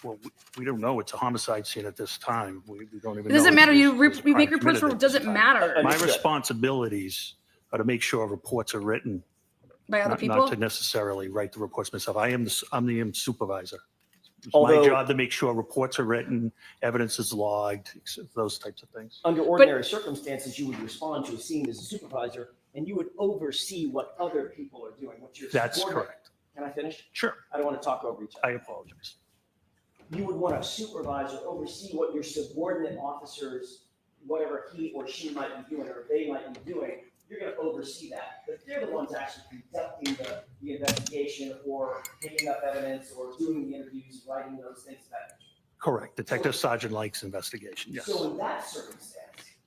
Well, we don't know it's a homicide scene at this time. We don't even know. It doesn't matter. there's a We crime make reports for committed it doesn't matter. My Understood. responsibilities are to make sure reports are written, By other not people. to necessarily write the reports myself. I'm the supervisor. It's Although- my job to make sure reports are written, evidence is logged, those types of things. Under ordinary circumstances, you would respond to a scene as a supervisor and you would oversee what other people are doing, what your That's subordinate- correct. Can I finish? Sure. I don't want to talk over each other. I apologize. You would want a supervisor oversee what your subordinate officers, whatever he or she might be doing or they might be doing. You're going to oversee that. But they're the ones actually conducting the investigation or picking up evidence or doing the interviews, writing those things back. Correct. Detective Sergeant Lake's investigation, yes. So in that circumstance,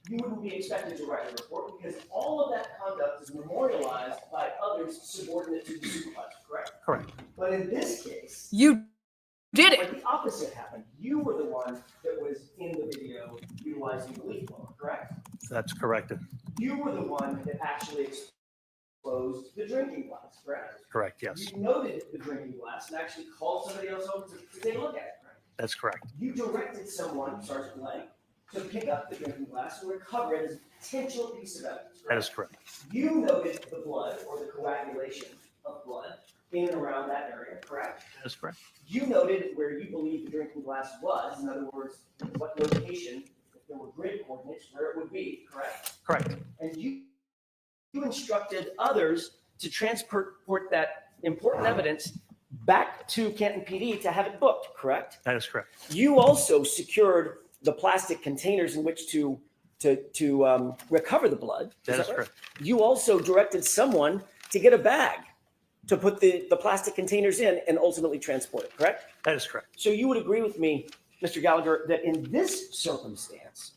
you wouldn't be expected to write a report because all of that conduct is memorialized by others subordinate to the supervisor, correct? Correct. But in this case, You did it. like the opposite happened. You were the one that was in the video utilizing the leaf blower, correct? That's correct. You were the one that actually exposed the drinking glass, correct? Correct, yes. You noted the drinking glass and actually called somebody else over to take a look at it, correct? That's correct. You directed someone, Sergeant Blank, to pick up the drinking glass and recover it as a potential piece of evidence. That is correct. You noted the blood or the coagulation of blood in and around that area, correct? That is correct. You noted where you believe the drinking glass was, in other words, what location, if there were grid coordinates, where it would be, correct? Correct. And you instructed others to transport that important evidence back to Canton PD to have it booked, correct? That is correct. You also secured the plastic containers in which to recover the blood. That is right? correct. You also directed someone to get a bag to put the plastic containers in and ultimately transport it, correct? That is correct. So you would agree with me, Mr. Gallagher, that in this circumstance,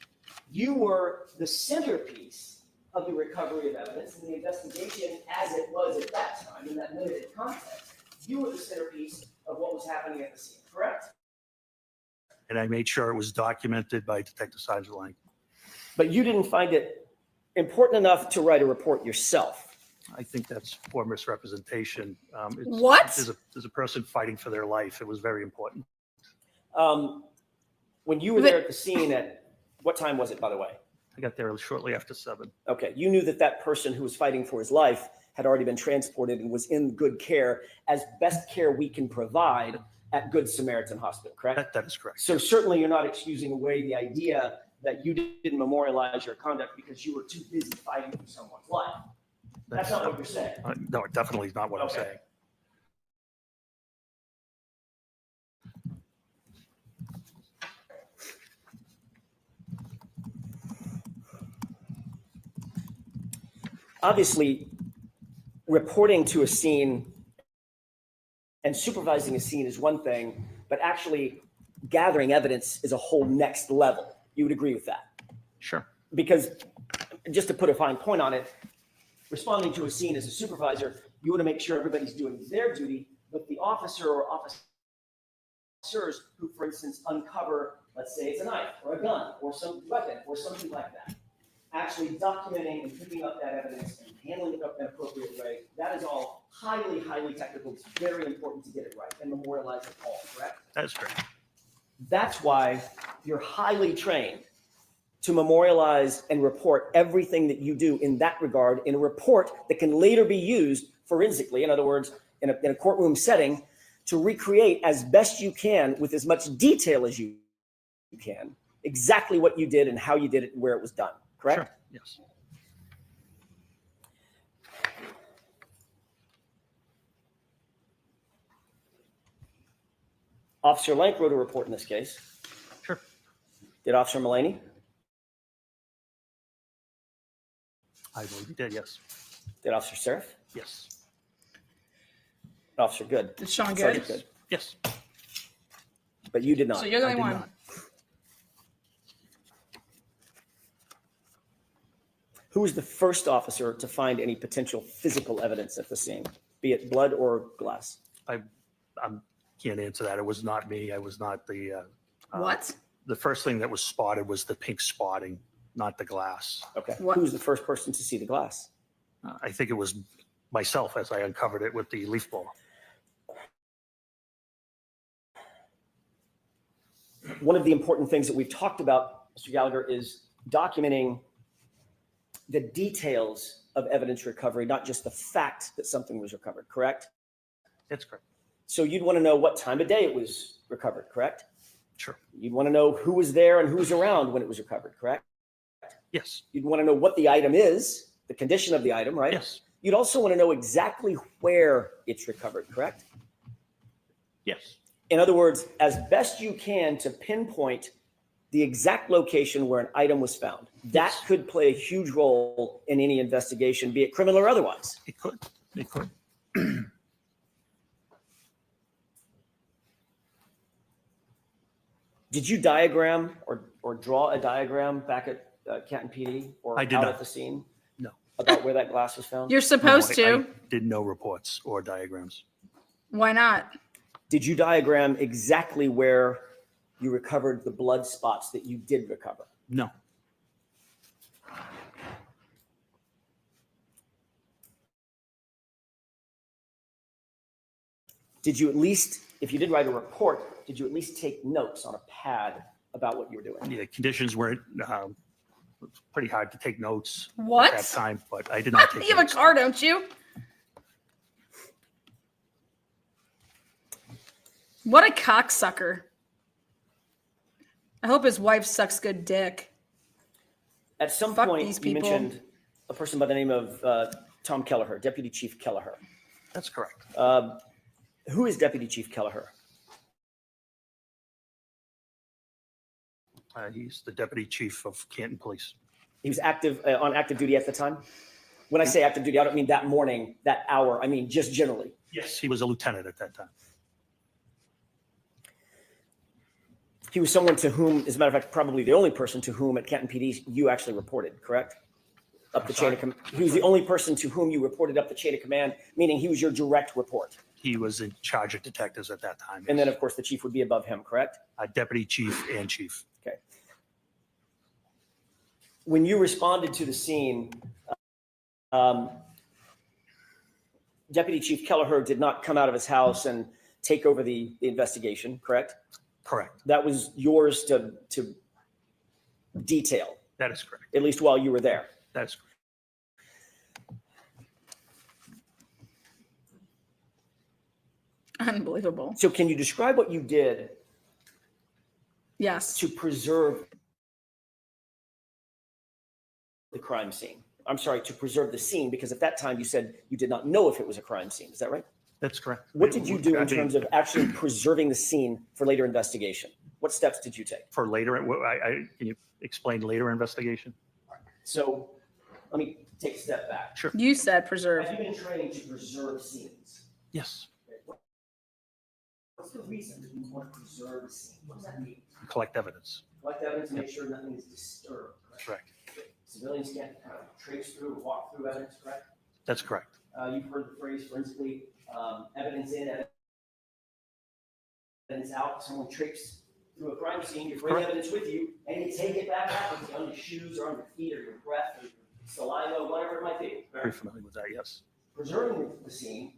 you were the centerpiece of the recovery of evidence and the investigation as it was at that time in that limited context. You were the centerpiece of what was happening at the scene, correct? And I made sure it was documented by Detective Sergeant Lang. But you didn't find it important enough to write a report yourself. I think that's poor misrepresentation. What? There's a person fighting for their life. It was very important. When you were there at the scene at, what time was it, by the way? I got there shortly after 7. Okay, you knew that that person who was fighting for his life had already been transported and was in good care, as best care we can provide at Good Samaritan Hospital, correct? That is correct. So certainly you're not excusing away the idea that you didn't memorialize your conduct because you were too busy fighting for someone's life. That's not what you're saying. No, definitely not what I'm Okay. saying. obviously, reporting to a scene and supervising a scene is one thing, but actually gathering evidence is a whole next level. You would agree with that? Sure. Because just to put a fine point on it, responding to a scene as a supervisor, you want to make sure everybody's doing their duty, but the officer or officers who, for instance, uncover, let's say it's a knife or a gun or some weapon or something like that, actually documenting and picking up that evidence and handling it up in an appropriate way, that is all highly, highly technical. It's very important to get it right and memorialize it all, correct? That is correct. That's why you're highly trained to memorialize and report everything that you do in that regard in a report that can later be used forensically, in other words, in a courtroom setting, to recreate as best you can with as much detail as you can exactly what you did and how you did it and where it was done, correct? Sure. Yes. Officer Lank wrote a report in this case. Sure. Did Officer Mullaney? I believe you did, yes. Did Officer Serif? Yes. Officer Good? Did Sean Sergeant Good? Yes. But you did not. So you're the I only did one. not. Who was the first officer to find any potential physical evidence at the scene, be it blood or glass? I can't answer that. It was not me. I was not the. What? The first thing that was spotted was the pink spotting, not the glass. Okay. What? Who was the first person to see the glass? I think it was myself as I uncovered it with the leaf blower. One of the important things that we've talked about, Mr. Gallagher, is documenting the details of evidence recovery, not just the fact that something was recovered, correct? That's correct. So you'd want to know what time of day it was recovered, correct? Sure. You'd want to know who was there and who was around when it was recovered, correct? Yes. You'd want to know what the item is, the condition of the item, right? Yes. You'd also want to know exactly where it's recovered, correct? Yes. In other words, as best you can to pinpoint the exact location where an item was found. That could play a huge role in any investigation, be it criminal or otherwise. It could. It could. Did you diagram or draw a diagram back at Canton PD or I did out not. at the scene? No. About where that glass was found? You're supposed No, I to. did no reports or diagrams. Why not? Did you diagram exactly where you recovered the blood spots that you did recover? No. Did you at least, if you did write a report, did you at least take notes on a pad about what you were doing? The conditions weren't, it's pretty hard to take notes What? at that time, but I did not take You have a notes. car, don't you? What a cocksucker. I hope his wife sucks good dick. At some Fuck point, these you people. mentioned a person by the name of Tom Kelleher, Deputy Chief Kelleher. That's correct. Who is Deputy Chief Kelleher? He's the deputy chief of Canton Police. He was active on active duty at the time. When I say active duty, I don't mean that morning, that hour. I mean just generally. Yes, he was a lieutenant at that time. He was someone to whom, as a matter of fact, probably the only person to whom at Canton PD you actually reported, correct? Up the chain of command. He was the only person to whom you reported up the chain of command, meaning he was your direct report. He was in charge of detectives at that time. And then, of course, the chief would be above him, correct? Deputy chief and chief. Okay. When you responded to the scene, Deputy Chief Kelleher did not come out of his house and take over the investigation, correct? Correct. That was yours to detail, That is correct. at least while you were there. That is correct. Unbelievable. So can you describe what you did Yes. to preserve the crime scene? I'm sorry, to preserve the scene, because at that time you said you did not know if it was a crime scene. Is that right? That's correct. What did you do I in mean, terms of actually preserving the scene for later investigation? What steps did you take? For later, can you explain later investigation? So let me take a step back. Sure. You said preserve. Have you been trained to preserve scenes? Yes. What's the reason that you want to preserve a scene? What does that mean? Collect evidence. Collect evidence to make sure nothing is disturbed, correct? Correct. Civilians can't kind of trace through or walk through evidence, correct? That's correct. You've heard the phrase forensically, evidence in, evidence out. Someone traipses through a crime scene, you bring Correct. evidence with you, and you take it back out on your shoes or on your feet or your breath or your saliva, whatever it might be. Very familiar with that, yes. Preserving the scene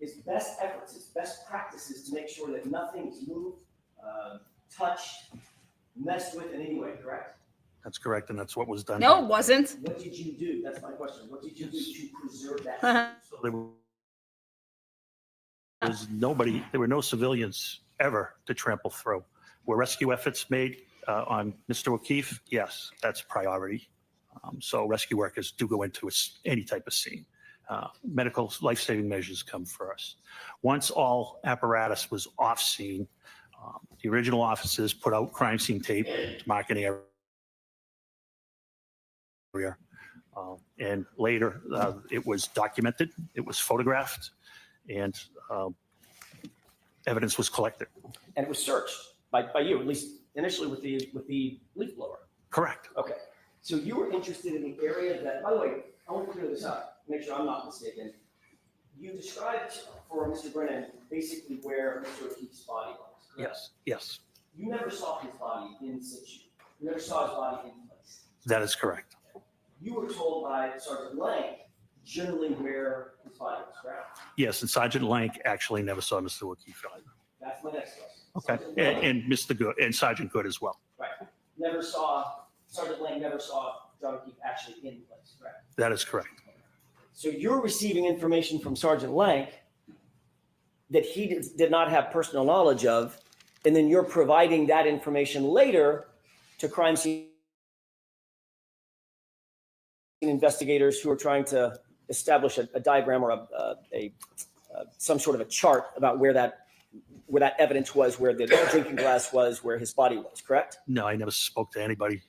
is best efforts, it's best practices to make sure that nothing is moved, touched, messed with in any way, correct? That's correct, and that's what was done. No, it wasn't. What did you do? That's my question. What did you do to preserve that scene? So there was nobody, there were no civilians ever to trample through. Were rescue efforts made on Mr. O'Keefe? Yes, that's priority. So rescue workers do go into any type of scene. Medical life-saving measures come first. Once all apparatus was off scene, the original officers put out crime scene tape to mark an area. And later, it was documented, it was photographed, and evidence was collected. And it was searched by you, at least initially with the leaf blower. Correct. Okay. So you were interested in the area that, by the way, I want to clear this up, make sure I'm not mistaken. You described for Mr. Brennan basically where Mr. O'Keefe's body was, correct? Yes, yes, You never saw his body in situ. You never saw his body in place. that is correct. You were told by Sergeant Lang generally where his body was, correct? Yes, and Sergeant Lank actually never saw Mr. O'Keefe either. That's my next question. Okay, Sergeant Lang, and Mr. Good, and Sergeant Good as well. right. Sergeant Lang never saw John O'Keefe actually in place, correct? That is correct. So you're receiving information from Sergeant Lang that he did not have personal knowledge of, and then you're providing that information later to crime scene investigators who are trying to establish a diagram or some sort of a chart about where that evidence was, where the drinking glass was, where his body was, correct? No, I never spoke to anybody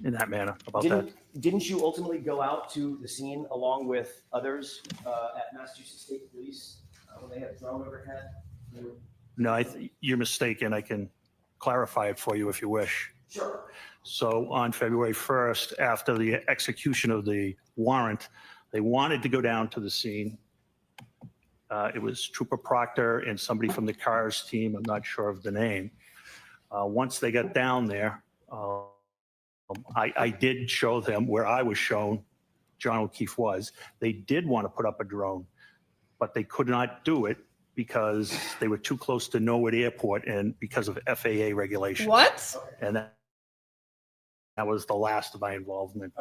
in that manner about that. Didn't you ultimately go out to the scene along with others at Massachusetts State Police when they had a drone overhead? No, you're mistaken. I can clarify it for you if you wish. Sure. So on February 1st, after the execution of the warrant, they wanted to go down to the scene. It was Trooper Proctor and somebody from the CARS team. I'm not sure of the name. Once they got down there, I did show them where I was shown John O'Keefe was. They did want to put up a drone, but they could not do it because they were too close to Norwood Airport and because of FAA regulations. What? And that was the last of my involvement.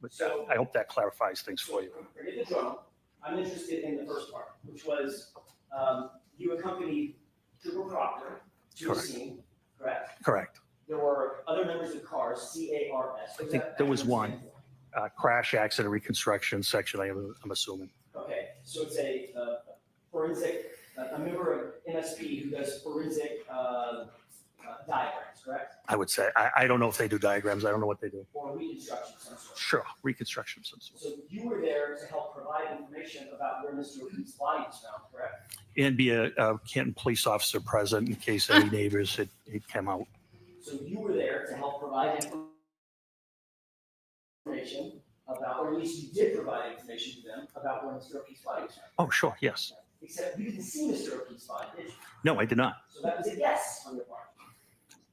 But I hope that clarifies things for you. Forget the drone. I'm interested in the first part, which was you accompanied Trooper Proctor to the Correct. scene, correct? Correct. There were other members of CARS, C-A-R-S. I think there was one. Crash accident reconstruction section, I'm assuming. Okay, so it's a forensic, a member of MSP who does forensic diagrams, correct? I would say. I don't know if they do diagrams. I don't know what they do. Or reconstruction of some sort. Sure, reconstruction of some sort. So you were there to help provide information about where Mr. O'Keefe's body was found, correct? And be a Canton police officer present in case any neighbors had come out. So you were there to help provide information about, or at least you did provide information to them about where Mr. O'Keefe's body was found. Oh, sure, yes. Except you didn't see Mr. O'Keefe's body, did you? No, I did not. So that was a guess on your part.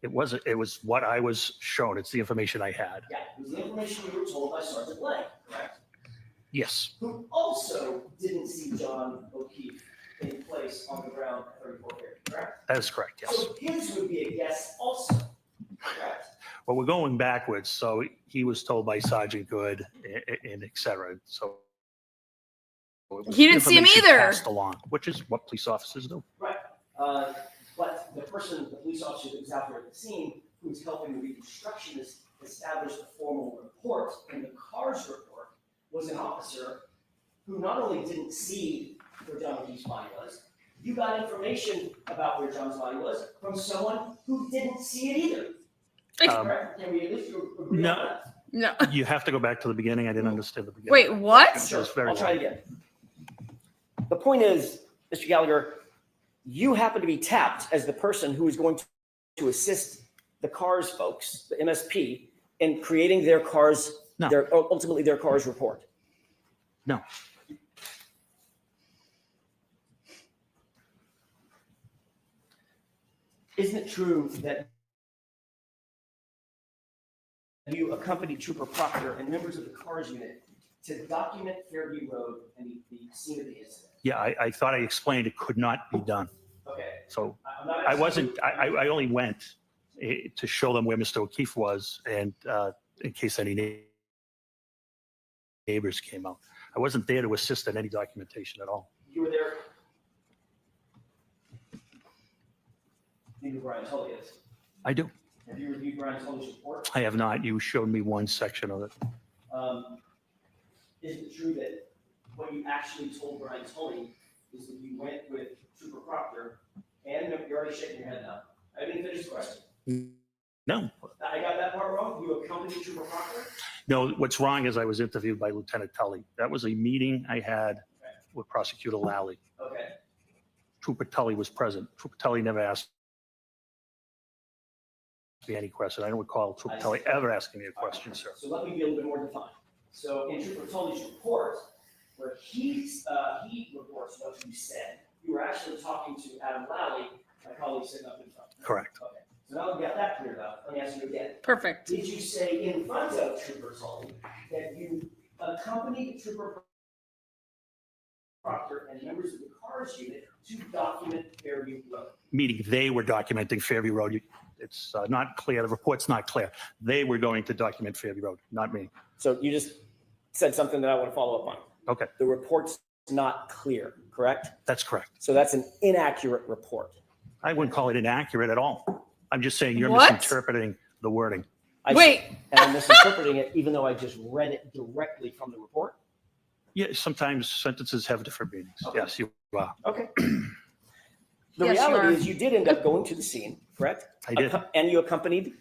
It was what I was shown. It's the information I had. Yeah, it was the information you were told by Sergeant Lang, correct? Yes, Who also didn't see John O'Keefe in place on the ground at 34 Fairview, correct? that is correct, yes. So his would be a guess also, correct? Well, we're going backwards. So he was told by Sergeant Good and et cetera. So it was He didn't see him information either. Passed along, which is what police officers do. Right. But the police officer that was out there at the scene, who was helping the reconstructionist establish the formal report, and the CARS report was an officer who not only didn't see where John O'Keefe's body was, you got information about where John's body was from someone who didn't see it either. Correct? Can we at least agree on No, that? No. You have to go back to the beginning. I didn't understand the beginning. Wait, what? It was very I'll try long. again. The point is, Mr. Gallagher, you happen to be tapped as the person who is going to assist the CARS folks, the MSP, in creating their CARS, No. ultimately their CARS report. No. Isn't it true that you accompanied Trooper Proctor and members of the CARS unit to document Fairview Road and the scene of the incident? Yeah, I thought I explained it could not be done. Okay. So I'm not I asking wasn't, you- I only went to show them where Mr. O'Keefe was and in case any neighbors came out. I wasn't there to assist in any documentation at all. You were there. You know who Brian Tully is. I do. Have you reviewed Brian Tully's report? I have not. You showed me one section of it. Is it true that what you actually told Brian Tully is that you went with Trooper Proctor and you're already shaking your head now. I didn't finish the question. No, I got that part wrong. You accompanied Trooper Proctor? no, what's wrong is I was interviewed by Lieutenant Tully. That was a meeting I had with Prosecutor Lally. Okay. Trooper Tully was present. Trooper Tully never asked me any question. I don't recall Trooper Tully ever asking me a question, sir. So let me be a little bit more defined. So in Trooper Tully's report, where he reports what you said, you were actually talking to Adam Lally, my colleague sitting up in front. Correct. Okay. So now we've got that cleared up. Let me ask you again. Perfect. Did you say in front of Trooper Tully that you accompanied Trooper Proctor and members of the CARS unit to document Fairview Road? Meaning they were documenting Fairview Road. It's not clear. The report's not clear. They were going to document Fairview Road, not me. So you just said something that I want to follow up on. Okay, The report's not clear, correct? that's correct. So that's an inaccurate report. I wouldn't call it inaccurate at all. I'm just saying you're What? misinterpreting the wording. Wait. And I'm misinterpreting it even though I just read it directly from the report. Yeah, sometimes sentences have different meanings. Okay. Yes, you are. Okay. The Yes, you are. reality is you did end up going to the scene, correct? I did. And you accompanied,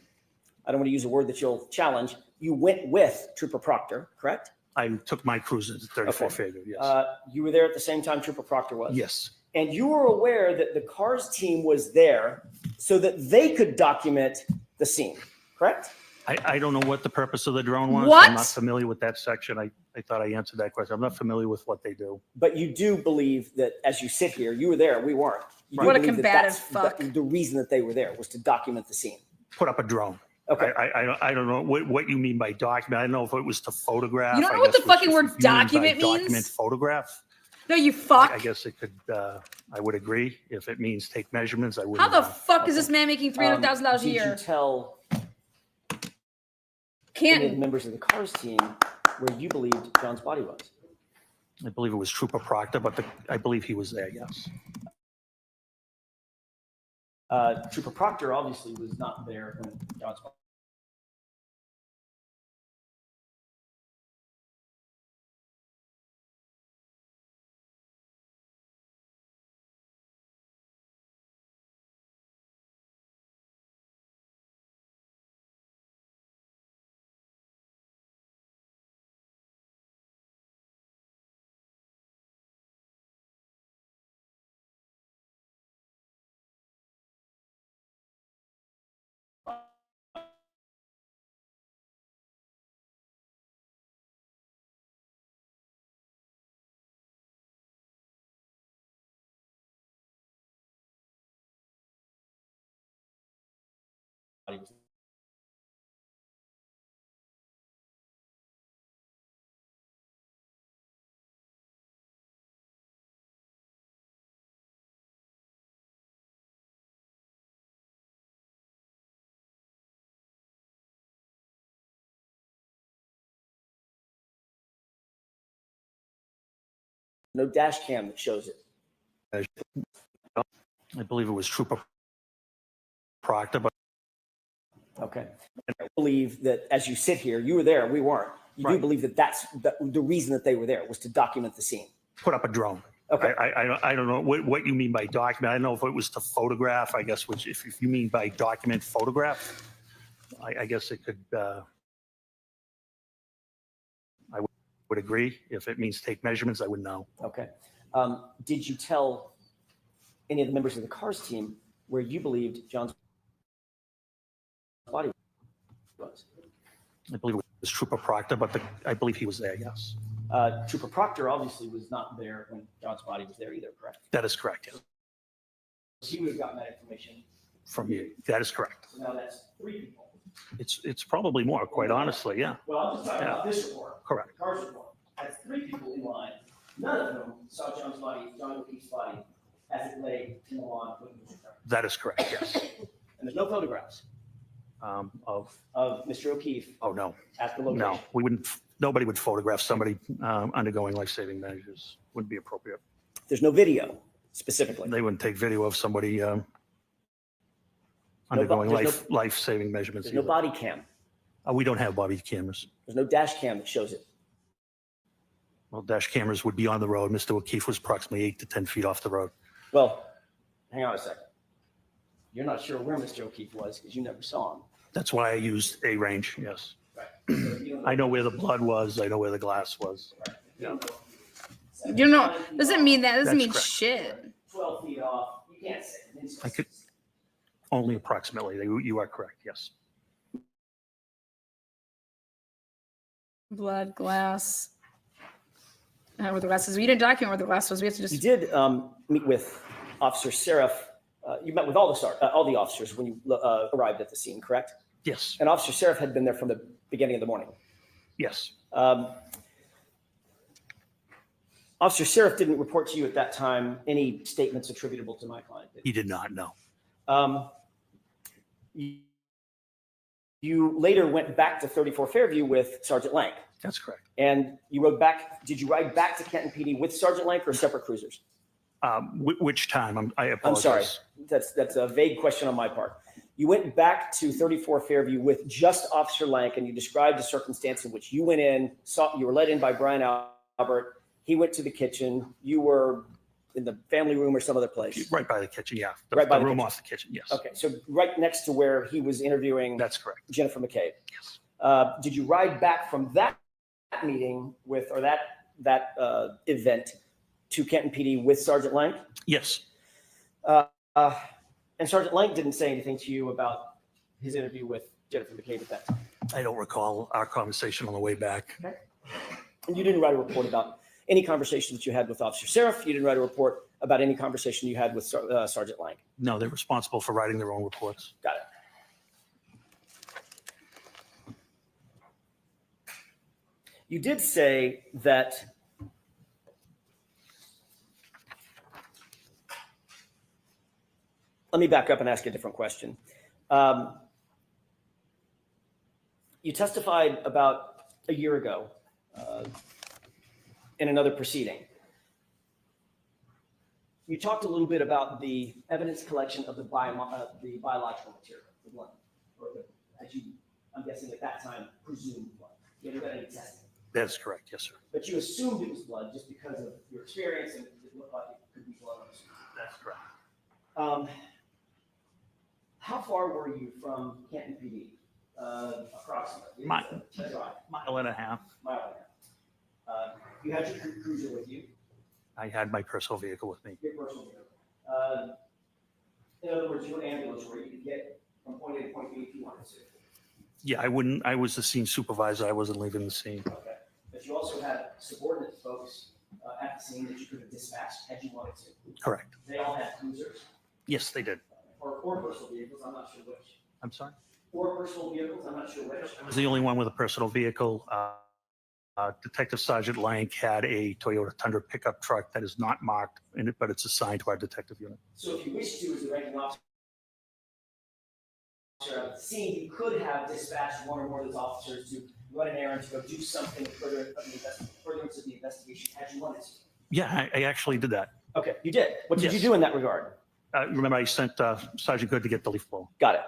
I don't want to use a word that you'll challenge, you went with Trooper Proctor, correct? I took my cruises at 34 Okay. Fairview, yes. You were there at the same time Trooper Proctor was? Yes, And you were aware that the CARS team was there so that they could document the scene, correct? I don't know what the purpose of the drone was. What? I'm not familiar with that section. I thought I answered that question. I'm not familiar with what they do. But you do believe that as you sit here, you were there, we weren't. You do What a believe that combative that's fuck. The reason that they were there was to document the scene. Put up a drone. Okay. I don't know what you mean by document. I don't know if it was to photograph. You don't know I what the guess, which fucking if word you mean by document means? Document, photograph. No, you fuck. I guess it could, I would agree. If it means take measurements, I wouldn't. How the fuck is this man making $300,000 a Did you year? tell any of the Canton. members of the CARS team where you believed John's body was? I believe it was Trooper Proctor, but I believe he was there, yes. Trooper Proctor obviously was not there when John's body. was. No dash cam that shows it. I believe it was Trooper Proctor, but Okay. And I believe that as you sit here, you were there, we weren't. You do Right. believe that that's the reason that they were there was to document the scene. put up a drone. Okay. I don't know what you mean by document. I don't know if it was to photograph, I guess, which if you mean by document photograph, I guess it could, would agree. If it means take measurements, I would know. Okay. Did you tell any of the members of the cars team where you believed John's body was? I believe it was Trooper Proctor, but I believe he was there, yes. Trooper Proctor obviously was not there when John's body was there either, correct? That is correct, yes. He would have gotten that information. From you. That is correct. So now that's 3 people. It's probably more, quite honestly, yeah. Well, I'm just talking about this report. Correct. The cars report. That's 3 people in line. None of them saw John's body, John O'Keefe's body, as it lay in the lawn. That is correct, yes. And there's no photographs Of, of Mr. O'Keefe oh, no, at the location. no, we wouldn't, nobody would photograph somebody undergoing life-saving measures. Wouldn't be appropriate. There's no video specifically. They wouldn't take video of somebody undergoing life-saving measurements. There's no body cam. We don't have body cameras. There's no dash cam that shows it. Well, dash cameras would be on the road. Mr. O'Keefe was approximately 8 to 10 feet off the road. Well, hang on a second. You're not sure where Mr. O'Keefe was because you never saw him. That's why I used a range, yes. Right. So you don't I know where the blood was. I know where the glass was. Right. You don't know. You know, doesn't mean that. Doesn't That's mean correct. shit. 12 feet off. You can't say. I could, only approximately. You are correct, yes. Blood, glass. Where the glass is. You didn't document where the glass was. We have to just. You did meet with Officer Seraph. You met with all the officers when you arrived at the scene, correct? Yes, And Officer Seraph had been there from the beginning of the morning. yes. Officer Seraph didn't report to you at that time any statements attributable to my client, did He did not know. he? You later went back to 34 Fairview with Sergeant Lank. That's correct. And you rode back. Did you ride back to Canton PD with Sergeant Lank or separate cruisers? Which time? I I'm sorry. apologize. That's a vague question on my part. You went back to 34 Fairview with just Officer Lank, and you described a circumstance in which you went in, you were let in by Brian Albert. He went to the kitchen. You were in the family room or some other place. Right by the kitchen, yeah. Right by the room kitchen. off the kitchen, yes. Okay, so right next to where he was interviewing That's correct. Jennifer McCabe. Yes. Did you ride back from that meeting with, or that event to Canton PD with Sergeant Lank? Yes. And Sergeant Lank didn't say anything to you about his interview with Jennifer McCabe at that time. I don't recall our conversation on the way back. Okay. And you didn't write a report about any conversation that you had with Officer Seraph. You didn't write a report about any conversation you had with Sergeant Lank. No, they're responsible for writing their own reports. Got it. You did say that let me back up and ask you a different question. You testified about a year ago in another proceeding. You talked a little bit about the evidence collection of the biological material, the blood, or as you, I'm guessing at that time, presumed blood. You never got any testing. That's correct, yes, sir. But you assumed it was blood just because of your experience and it looked like it could be blood on the street. That's correct. How far were you from Canton PD? Approximately. Mile That's right. Mile and a half. Mile and a half. You had your cruiser with you, I had my personal vehicle with me. your personal vehicle. In other words, you were an ambulance where you could get from point A to point B if you wanted to. Yeah, I was the scene supervisor. I wasn't leaving the scene. Okay. But you also had subordinate folks at the scene that you could have dispatched had you wanted to. Correct. They all had cruisers Yes, they did. or personal vehicles. I'm not sure which. I'm sorry? Or personal vehicles. I'm not sure which. I was the only one with a personal vehicle. Detective Sergeant Lank had a Toyota Tundra pickup truck that is not marked in it, but it's assigned to our detective unit. So if you wish to, as the ranking officer at the scene, you could have dispatched one or more of those officers to run an errand, to go do something further into the investigation had you wanted to. Yeah, I actually did that. Okay, you did. What did you Yes. do in that regard? Remember, I sent Sergeant Good to get the leaf blower. Got it.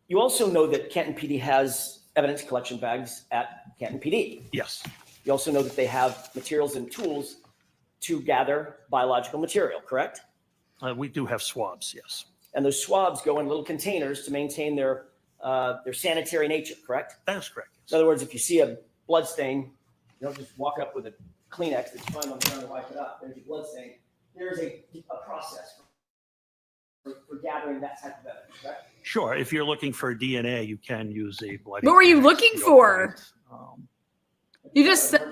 You also know that Canton PD has evidence collection bags at Canton PD. Yes. You also know that they have materials and tools to gather biological material, correct? We do have swabs, yes. And those swabs go in little containers to maintain their they're sanitary nature, correct? That is correct. In other words, if you see a blood stain, you don't just walk up with a Kleenex that you find on the ground and wipe it up. There's a blood stain. There's a process for gathering that type of evidence, correct? Sure. If you're looking for DNA, you can use a blood. What were you looking for? You just said,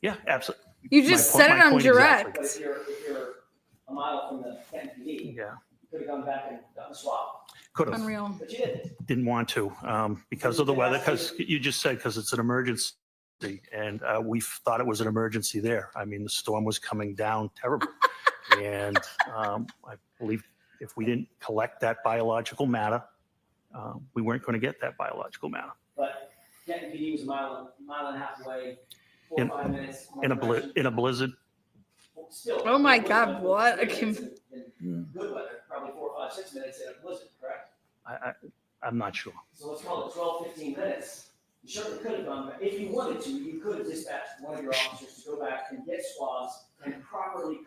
Yeah, absolutely. you just said it on direct. But if you're a mile from the Canton PD, Yeah, you could have gone back and gotten a swab, could have. Unreal. but you didn't. Didn't want to because of the weather, because you just said because it's an emergency. And we thought it was an emergency there. I mean, the storm was coming down terrible. And I believe if we didn't collect that biological matter, we weren't going to get that biological matter. But Canton PD was a mile and a half away, 4 or 5 minutes. In a blizzard. Still. Oh my in a God, blizzard, what? in good weather, probably 4, 5, 6 minutes in a blizzard, correct? I'm not sure. So let's call it 12, 15 minutes. You certainly could have gone back. If you wanted to, you could have dispatched one of your officers to go back and get swabs and properly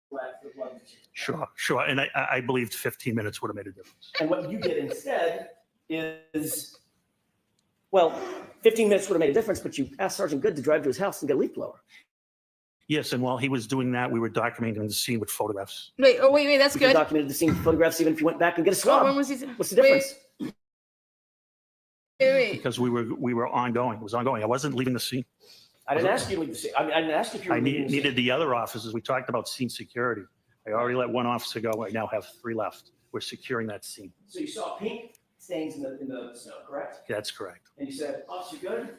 collect the blood material. Sure. And I believed 15 minutes would have made a difference. And what you did instead is, well, 15 minutes would have made a difference, but you asked Sergeant Good to drive to his house and get a leaf blower. Yes, and while he was doing that, we were documenting the scene with photographs. Wait, that's You good. documented the scene with photographs even if you went back and get a swab. When was he? What's the difference? Wait. Because we were ongoing. It was ongoing. I wasn't leaving the scene. I didn't ask you to leave the scene. I didn't ask if you were I leaving the scene. needed the other officers. We talked about scene security. I already let one officer go. I now have 3 left. We're securing that scene. So you saw pink stains in the snow, correct? That's correct. And you said, Officer Good,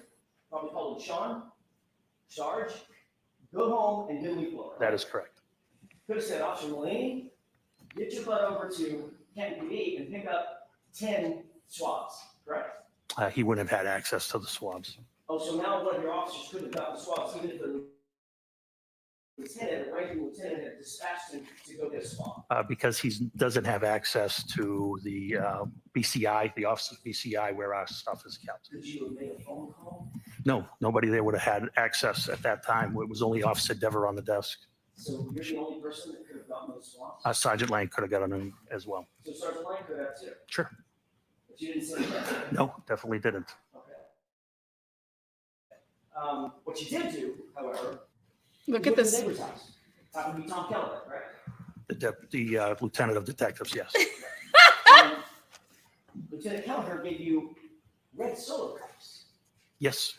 probably called him Sean, Sarge, go home and get a leaf blower. That is correct. Could have said, Officer Mulaney, get your butt over to Canton PD and pick up 10 swabs, correct? He wouldn't have had access to the swabs. Oh, so now one of your officers could have gotten swabs, even if the lieutenant, the ranking lieutenant had dispatched him to go get a swab. Because he doesn't have access to the BCI, the Office of BCI, where our stuff is kept. Could you have made a phone call? No, nobody there would have had access at that time. It was only Officer Dever on the desk. So you're the only person that could have gotten those swabs? Sergeant Lang could have gotten them as well. So Sergeant Lang could have too? Sure. But you didn't say that? No, definitely didn't. Okay. What you did do, however, Look you at went to this. the neighbor's house. That would be Tom Keller, right? The lieutenant of detectives, yes. Lieutenant Keller gave you red solo cups. Yes.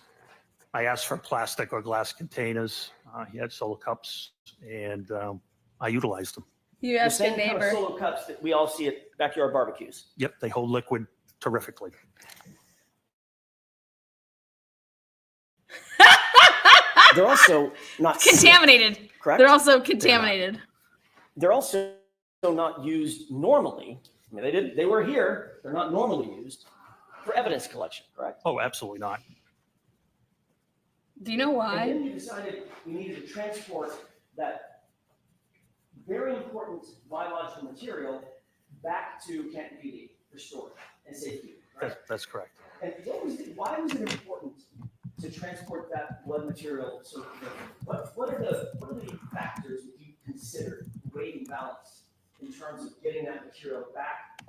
I asked for plastic or glass containers. He had solo cups, and I utilized them. You The asked your same kind of neighbor. solo cups that we all see at backyard barbecues. Yep, they hold liquid terrifically. They're also not Contaminated. correct? They're also contaminated. They're also not used normally. I mean, they were here. They're not normally used for evidence collection, correct? Oh, absolutely not. Do you know And why? then you decided we needed to transport that very important biological material back to Canton PD for storage and safety, right? That's correct. And why was it important to transport that blood material so quickly? What are the factors that you considered weighed and balanced in terms of getting that material back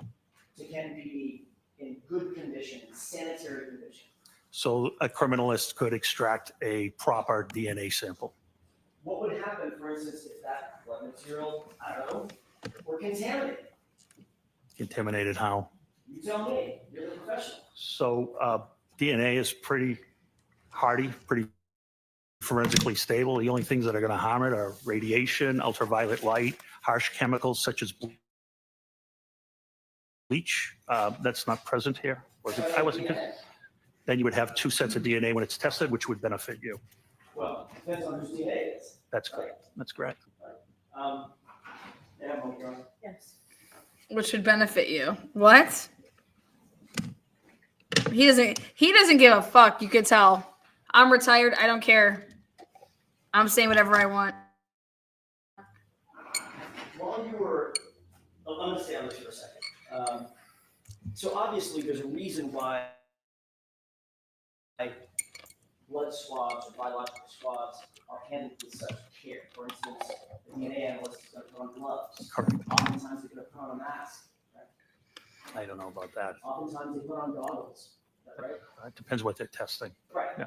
to Canton PD in good condition, in sanitary condition? So a criminalist could extract a proper DNA sample. What would happen, for instance, if that blood material, I don't know, were contaminated? Contaminated how? You tell me, you're the professional. So DNA is pretty hardy, pretty forensically stable. The only things that are going to harm it are radiation, ultraviolet light, harsh chemicals such as bleach. That's not present here. I wasn't. Then you would have 2 sets of DNA when it's tested, which would benefit you. Well, depends on whose DNA it is. That's correct. That's correct. Yes. Which would benefit you. What? He doesn't give a fuck. You could tell. I'm retired. I don't care. I'm saying whatever I want. While you were, I'm going to stay on this for a second. So obviously there's a reason why blood swabs or biological swabs are handled with such care. For instance, the DNA analyst is going to put on gloves. Correct. Oftentimes they're going to put on a mask. Right? I don't know about that. Oftentimes they put on goggles, is that right? It depends what they're testing. Right. Yeah.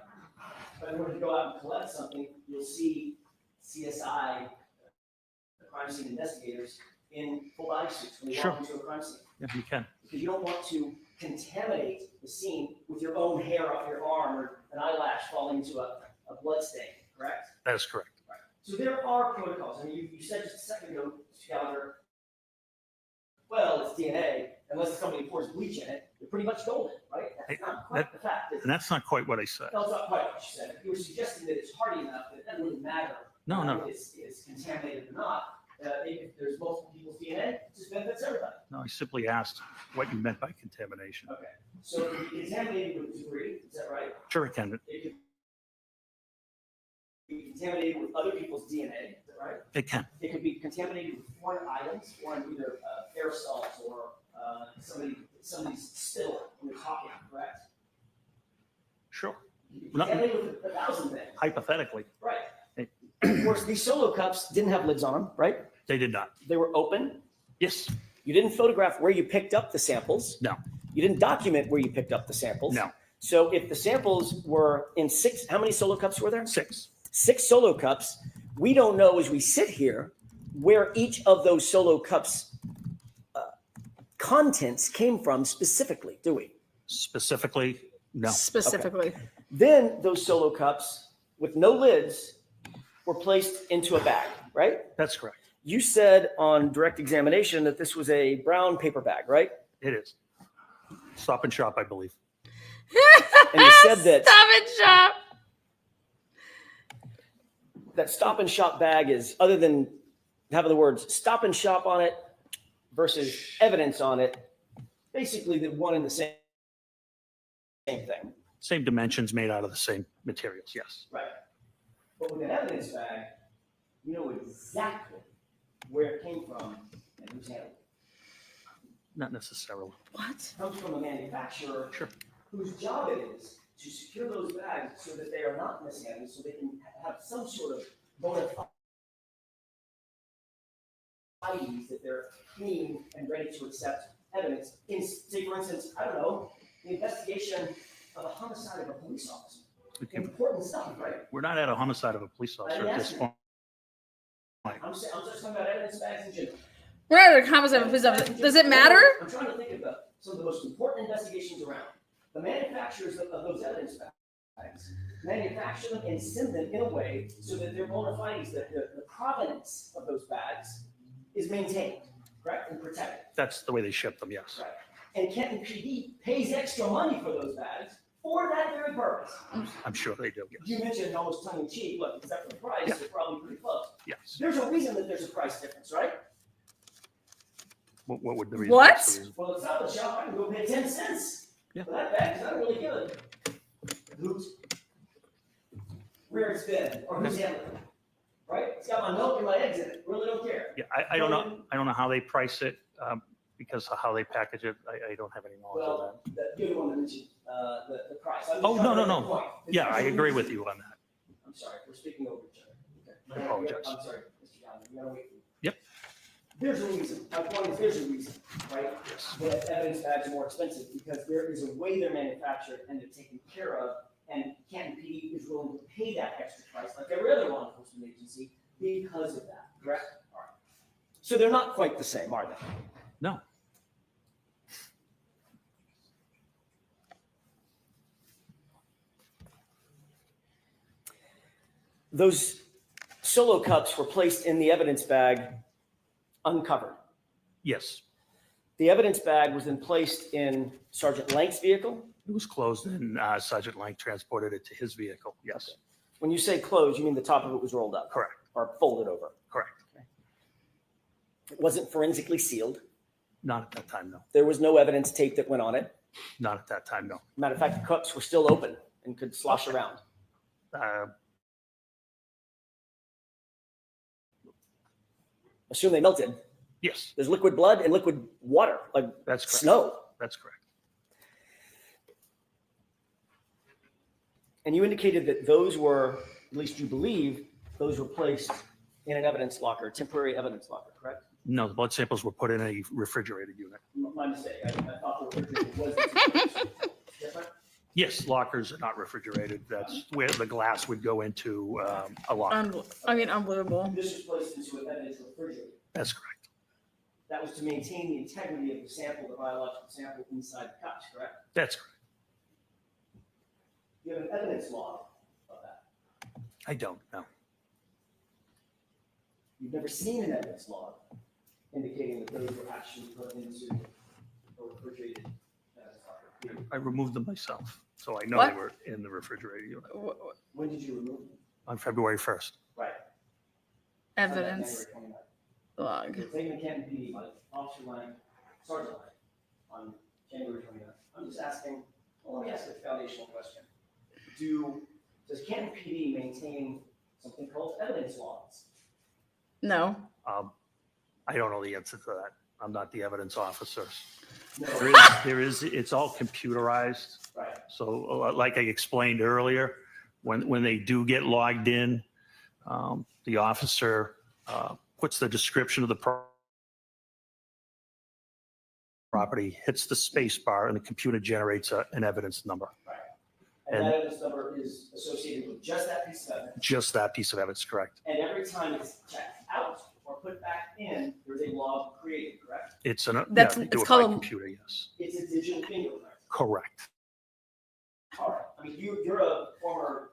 But when you go out and collect something, you'll see CSI, crime scene investigators, in full body suits when you Sure. walk into a crime scene. Yeah, you can. Because you don't want to contaminate the scene with your own hair off your arm or an eyelash falling into a blood stain, correct? That is correct. So there are protocols. I mean, you said just a second ago, Mr. Gallagher, well, it's DNA, unless somebody pours bleach in it, you're pretty much golden, right? That's not quite the fact. And that's not quite what I said. No, it's not quite what you said. You were suggesting that it's hardy enough that it doesn't really matter. No, no. It's contaminated or not. If there's multiple people's DNA, it just benefits everybody. No, I simply asked what you meant by contamination. Okay. So it could be contaminated with debris, is that right? Sure, it can. It could be contaminated with other people's DNA, is that right? It can. It could be contaminated with foreign items, foreign either aerosols or somebody's spittle when they're talking, correct? Sure. Contaminated with 1,000 things. Hypothetically. Right. Of course, these solo cups didn't have lids on them, right? They did not. They were open. Yes. You didn't photograph where you picked up the samples. No. You didn't document where you picked up the samples. No. So if the samples were in six, how many solo cups were there? 6. 6 solo cups. We don't know as we sit here where each of those solo cups contents came from specifically, do we? Specifically, no. Specifically. Okay. Then those solo cups with no lids were placed into a bag, right? That's correct. You said on direct examination that this was a brown paper bag, right? It is. Stop and Shop, I believe. And you said that Stop and Shop. that Stop and Shop bag is, other than having the words Stop and Shop on it versus evidence on it, basically the one and the same thing. Same dimensions, made out of the same materials, yes. Right. But with an evidence bag, you know exactly where it came from and who's handled it. Not necessarily. What? It comes from a manufacturer Sure. whose job it is to secure those bags so that they are not mishandled, so they can have some sort of bona fides that they're clean and ready to accept evidence. In, say, for instance, I don't know, the investigation of a homicide of a police officer. Important stuff, right? We're not at a homicide of a police officer at this point. I'm just talking about evidence bags in general. We're at a homicide of a police officer. Does it matter? I'm trying to think of some of the most important investigations around. The manufacturers of those evidence bags manufacture them and send them in a way so that they're bona fides, that the provenance of those bags is maintained, correct, and protected. That's the way they ship them, yes. Right. And Canton PD pays extra money for those bags for that very purpose. I'm sure they do, yes. You mentioned almost tongue in cheek, look, except for the price, Yeah. they're probably pretty close. Yes. There's a reason that there's a price difference, right? What would the reason? What? what's the reason? Well, it's not the shop, I can go pay 10 cents Yeah. for that bag, because I don't really give a hoot where it's been or who's handling it, right? It's got my milk and my eggs in it, really don't care. Yeah, I don't know. I don't know how they price it because of how they package it. I don't have any knowledge of Well, you're the one that mentioned the price. I'm just Oh, trying no, to no, make no. a point. that. Yeah, I agree with you on that. I'm sorry, we're speaking over each other. Okay. I apologize. I'm sorry, Mr. Gallagher, we gotta wait. Yep. There's a reason, my point is, there's a reason, right? Yes. That evidence bags are more expensive, because there is a way they're manufactured and they're taken care of, and Canton PD is willing to pay that extra price, like every other law enforcement agency, because of that, correct? All right. So they're not quite the same, are they? No. Those solo cups were placed in the evidence bag uncovered. Yes. The evidence bag was then placed in Sergeant Lank's vehicle. It was closed and Sergeant Lang transported it to his vehicle. Yes. When you say closed, you mean the top of it was rolled up? Correct. Or folded over? Correct. It wasn't forensically sealed. Not at that time, no. There was no evidence tape that went on it. Not at that time, no. Matter of fact, the cups were still open and could slosh around. Assume they melted. Yes. There's liquid blood and liquid water, like That's correct. snow. That's correct. And you indicated that those were, at least you believe, those were placed in an evidence locker, temporary evidence locker, correct? No, the blood samples were put in a refrigerated unit. My mistake. I thought the refrigerator was different. Yes, lockers are not refrigerated. That's where the glass would go into a locker. Unbelievable. This was placed into an evidence refrigerator. That's correct. That was to maintain the integrity of the sample, the biological sample inside the cups, correct? That's correct. You have an evidence log of that. I don't know. You've never seen an evidence log indicating that those were actually put into a refrigerated evidence locker. I removed them myself, so I know What? they were in the refrigerator unit When did you remove them? on February 1st. Right. Evidence January 29th. log. It was taken to Canton PD by Officer Lang, Sergeant Lang, on January 29th. I'm just asking, well, let me ask a foundational question. Does Canton PD maintain something called evidence logs? No. I don't know the answer to that. I'm not the evidence officer. No. It's all computerized. Right. So like I explained earlier, when they do get logged in, the officer puts the description of the property, hits the space bar, and the computer generates an evidence number. Right. And that evidence number is associated with just that piece of evidence. Just that piece of evidence, correct. And every time it's checked out or put back in, there's a log created, correct? They do It's it by called- computer, yes. It's a digital fingerprint. Correct. All right. I mean, you're a former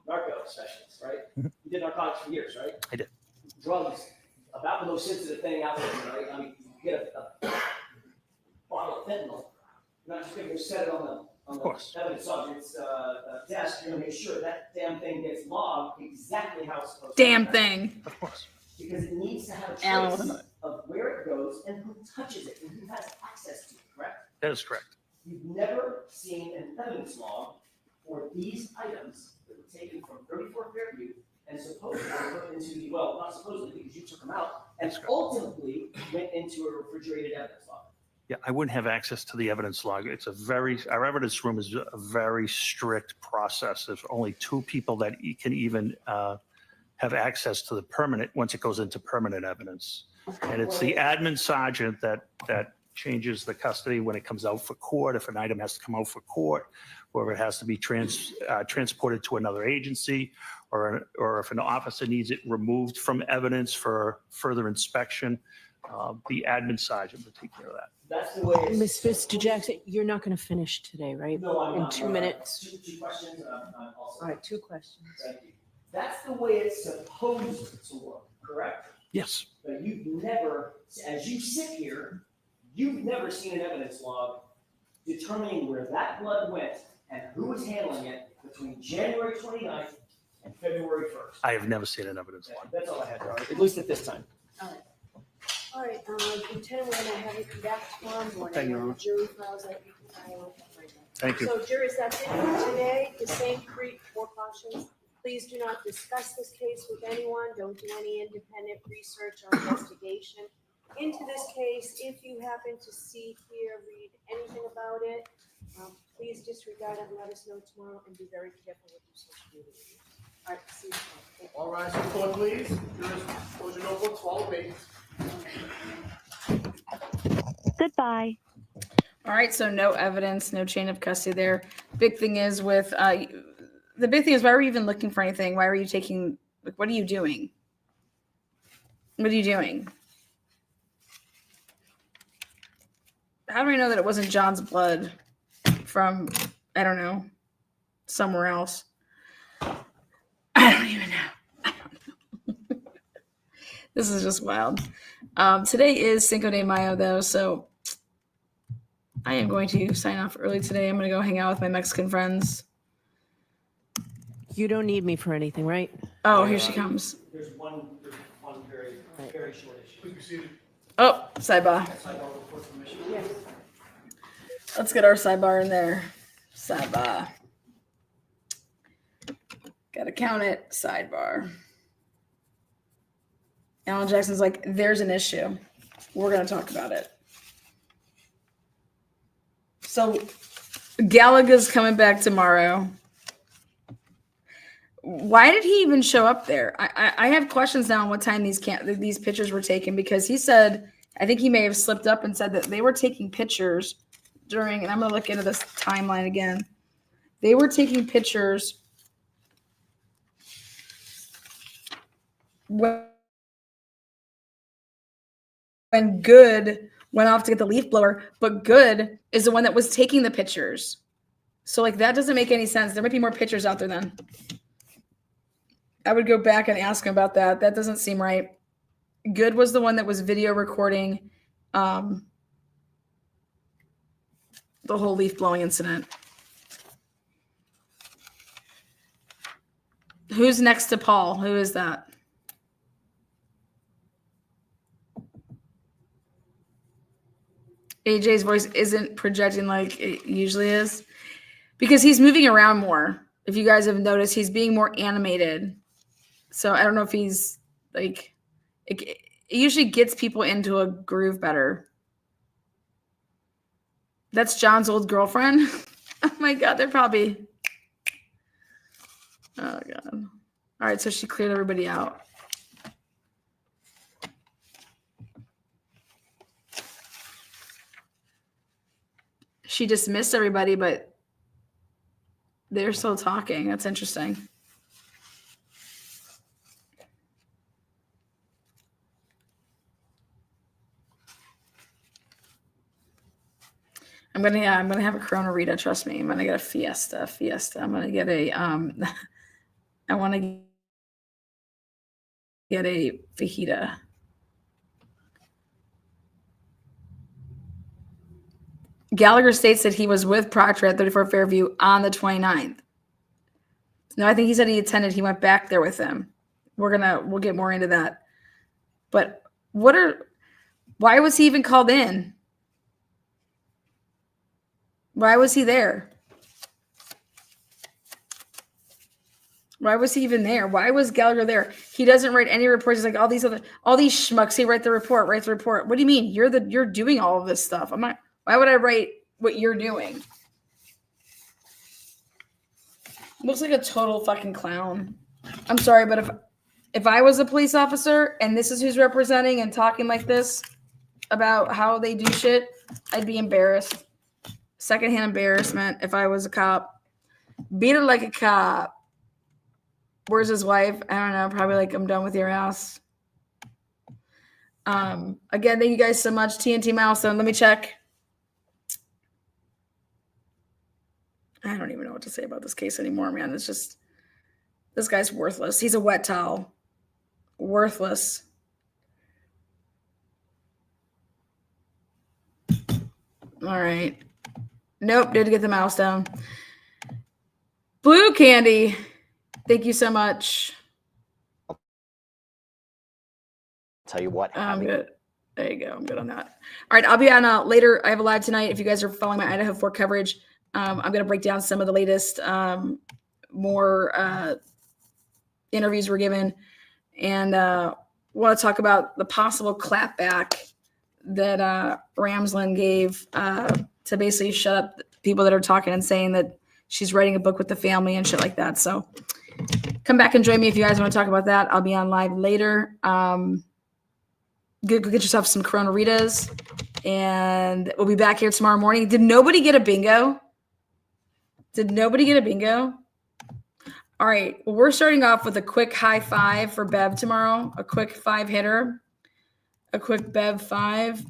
narco specialist, right? Mhm. You did narcotics for years, right? I did. Drugs, about the most sensitive thing out there, right? I mean, you get a bottle of fentanyl, you're not just gonna go set it on Of course. the evidence subject's desk. You're gonna make sure that damn thing gets logged exactly how it's supposed to. Damn thing. Of course. Because it needs to have a Alan. trace of where it goes and who touches it and who has access to it, correct? That is correct. You've never seen an evidence log for these items that were taken from 34 Fairview and supposedly put into the, well, not supposedly because you took them out, and ultimately went into a refrigerated evidence log. Yeah, I wouldn't have access to the evidence log. Our evidence room is a very strict process. There's only 2 people that can even have access to the permanent, once it goes into permanent evidence. And it's the admin sergeant that changes the custody when it comes out for court, if an item has to come out for court, or it has to be transported to another agency, or if an officer needs it removed from evidence for further inspection, the admin sergeant will take care of that. That's the way it's. Ms. Mr. Jackson, you're not going to finish today, right? No, I'm In not. 2 minutes? Two questions, and I'm also. All right, 2 questions. Thank you. That's the way it's supposed to work, correct? Yes. But you've never, as you sit here, you've never seen an evidence log determining where that blood went and who was handling it between January 29th and February 1st. I have never seen an evidence log. That's all I had, Robert. At least at this time. All right, Lieutenant, we're gonna have you come back tomorrow morning. Thank you, when Your the jury files that you can file right now. Thank you. So jurors, that's it for today. The same 4 cautions. Please do not discuss this case with anyone. Don't do any independent research or investigation into this case. If you happen to see, hear, read anything about it, please disregard it and let us know tomorrow, and be very careful with your social media use. All right, see you tomorrow. Thank you. All rise for the pledge, please. Jurors, close your notebooks, follow me. Goodbye. All right, so no evidence, no chain of custody there. Big thing is with the big thing is, why were you even looking for anything? Why were you taking? Like, what are you doing? What are you doing? How do I know that it wasn't John's blood from, I don't know, somewhere else? I don't even know. This is just wild. Today is Cinco de Mayo, though, so I am going to sign off early today. I'm going to go hang out with my Mexican friends. You don't need me for anything, right? Oh, here she comes. There's one very short issue. Please be seated. Oh, sidebar. Let's get our sidebar in there. Sidebar. Gotta count it. Sidebar. Alan Jackson's like, there's an issue. We're gonna talk about it. So Galaga's coming back tomorrow. why did he even show up there? I have questions now on what time these pictures were taken, because he said, I think he may have slipped up and said that they were taking pictures during, and I'm going to look into this timeline again. They were taking pictures when Good went off to get the leaf blower, but Good is the one that was taking the pictures. So like that doesn't make any sense. There might be more pictures out there then. I would go back and ask him about that. That doesn't seem right. Good was the one that was video recording the whole leaf blowing incident. Who's next to Paul? Who is that? AJ's voice isn't projecting like it usually is because he's moving around more. If you guys have noticed, he's being more animated. So I don't know if he's like, it usually gets people into a groove better. That's John's old girlfriend. Oh my God, they're probably. Oh God. All right, so she cleared everybody out. She dismissed everybody, but they're still talking. That's interesting. I'm gonna have a Corona Rita. Trust me. I'm gonna get a Fiesta. I'm gonna get a I want to get a fajita. Gallagher states that he was with Proctor at 34 Fairview on the 29th. No, I think he said he attended. He went back there with him. We'll get more into that. But why was he even called in? Why was he there? Why was he even there? Why was Gallagher there? He doesn't write any reports. He's like all these schmucks. He write the report. What do you mean? You're doing all of this stuff. Why would I write what you're doing? Looks like a total fucking clown. I'm sorry, but if I was a police officer and this is who's representing and talking like this about how they do shit, I'd be embarrassed. Secondhand embarrassment if I was a cop. Beat it like a cop. Where's his wife? I don't know. Probably like, I'm done with your ass. Again, thank you guys so much. TNT milestone. Let me check. I don't even know what to say about this case anymore, man. It's just, this guy's worthless. He's a wet towel. Worthless. All right. Nope, didn't get the milestone. Blue Candy. Thank you so much. Tell you what. I'm good. There you go. I'm good on that. All right. I'll be on later. I have a live tonight. If you guys are following my Idaho 4 coverage, I'm going to break down some of the latest, more interviews were given. And want to talk about the possible clapback that Ramsland gave to basically shut up people that are talking and saying that she's writing a book with the family and shit like that. So come back and join me if you guys want to talk about that. I'll be on live later. Go get yourself some Corona Ritas, and we'll be back here tomorrow morning. Did nobody get a bingo? All right. Well, we're starting off with a quick high five for Bev tomorrow, a quick 5-hitter, a quick Bev 5.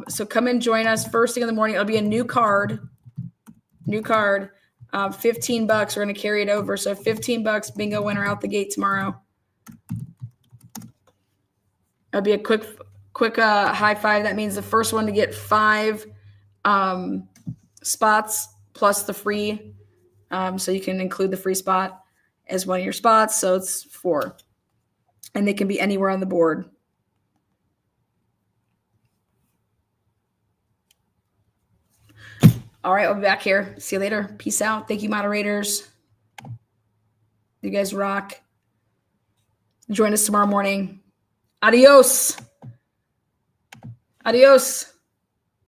So come and join us first thing in the morning. It'll be a new card, 15 bucks. We're going to carry it over. So 15 bucks bingo winner out the gate tomorrow. It'll be a quick high five. That means the first one to get 5 spots plus the free. So you can include the free spot as one of your spots. So it's 4. And they can be anywhere on the board. All right, we'll be back here. See you later. Peace out. Thank you, moderators. You guys rock. Join us tomorrow morning. Adios. Adios.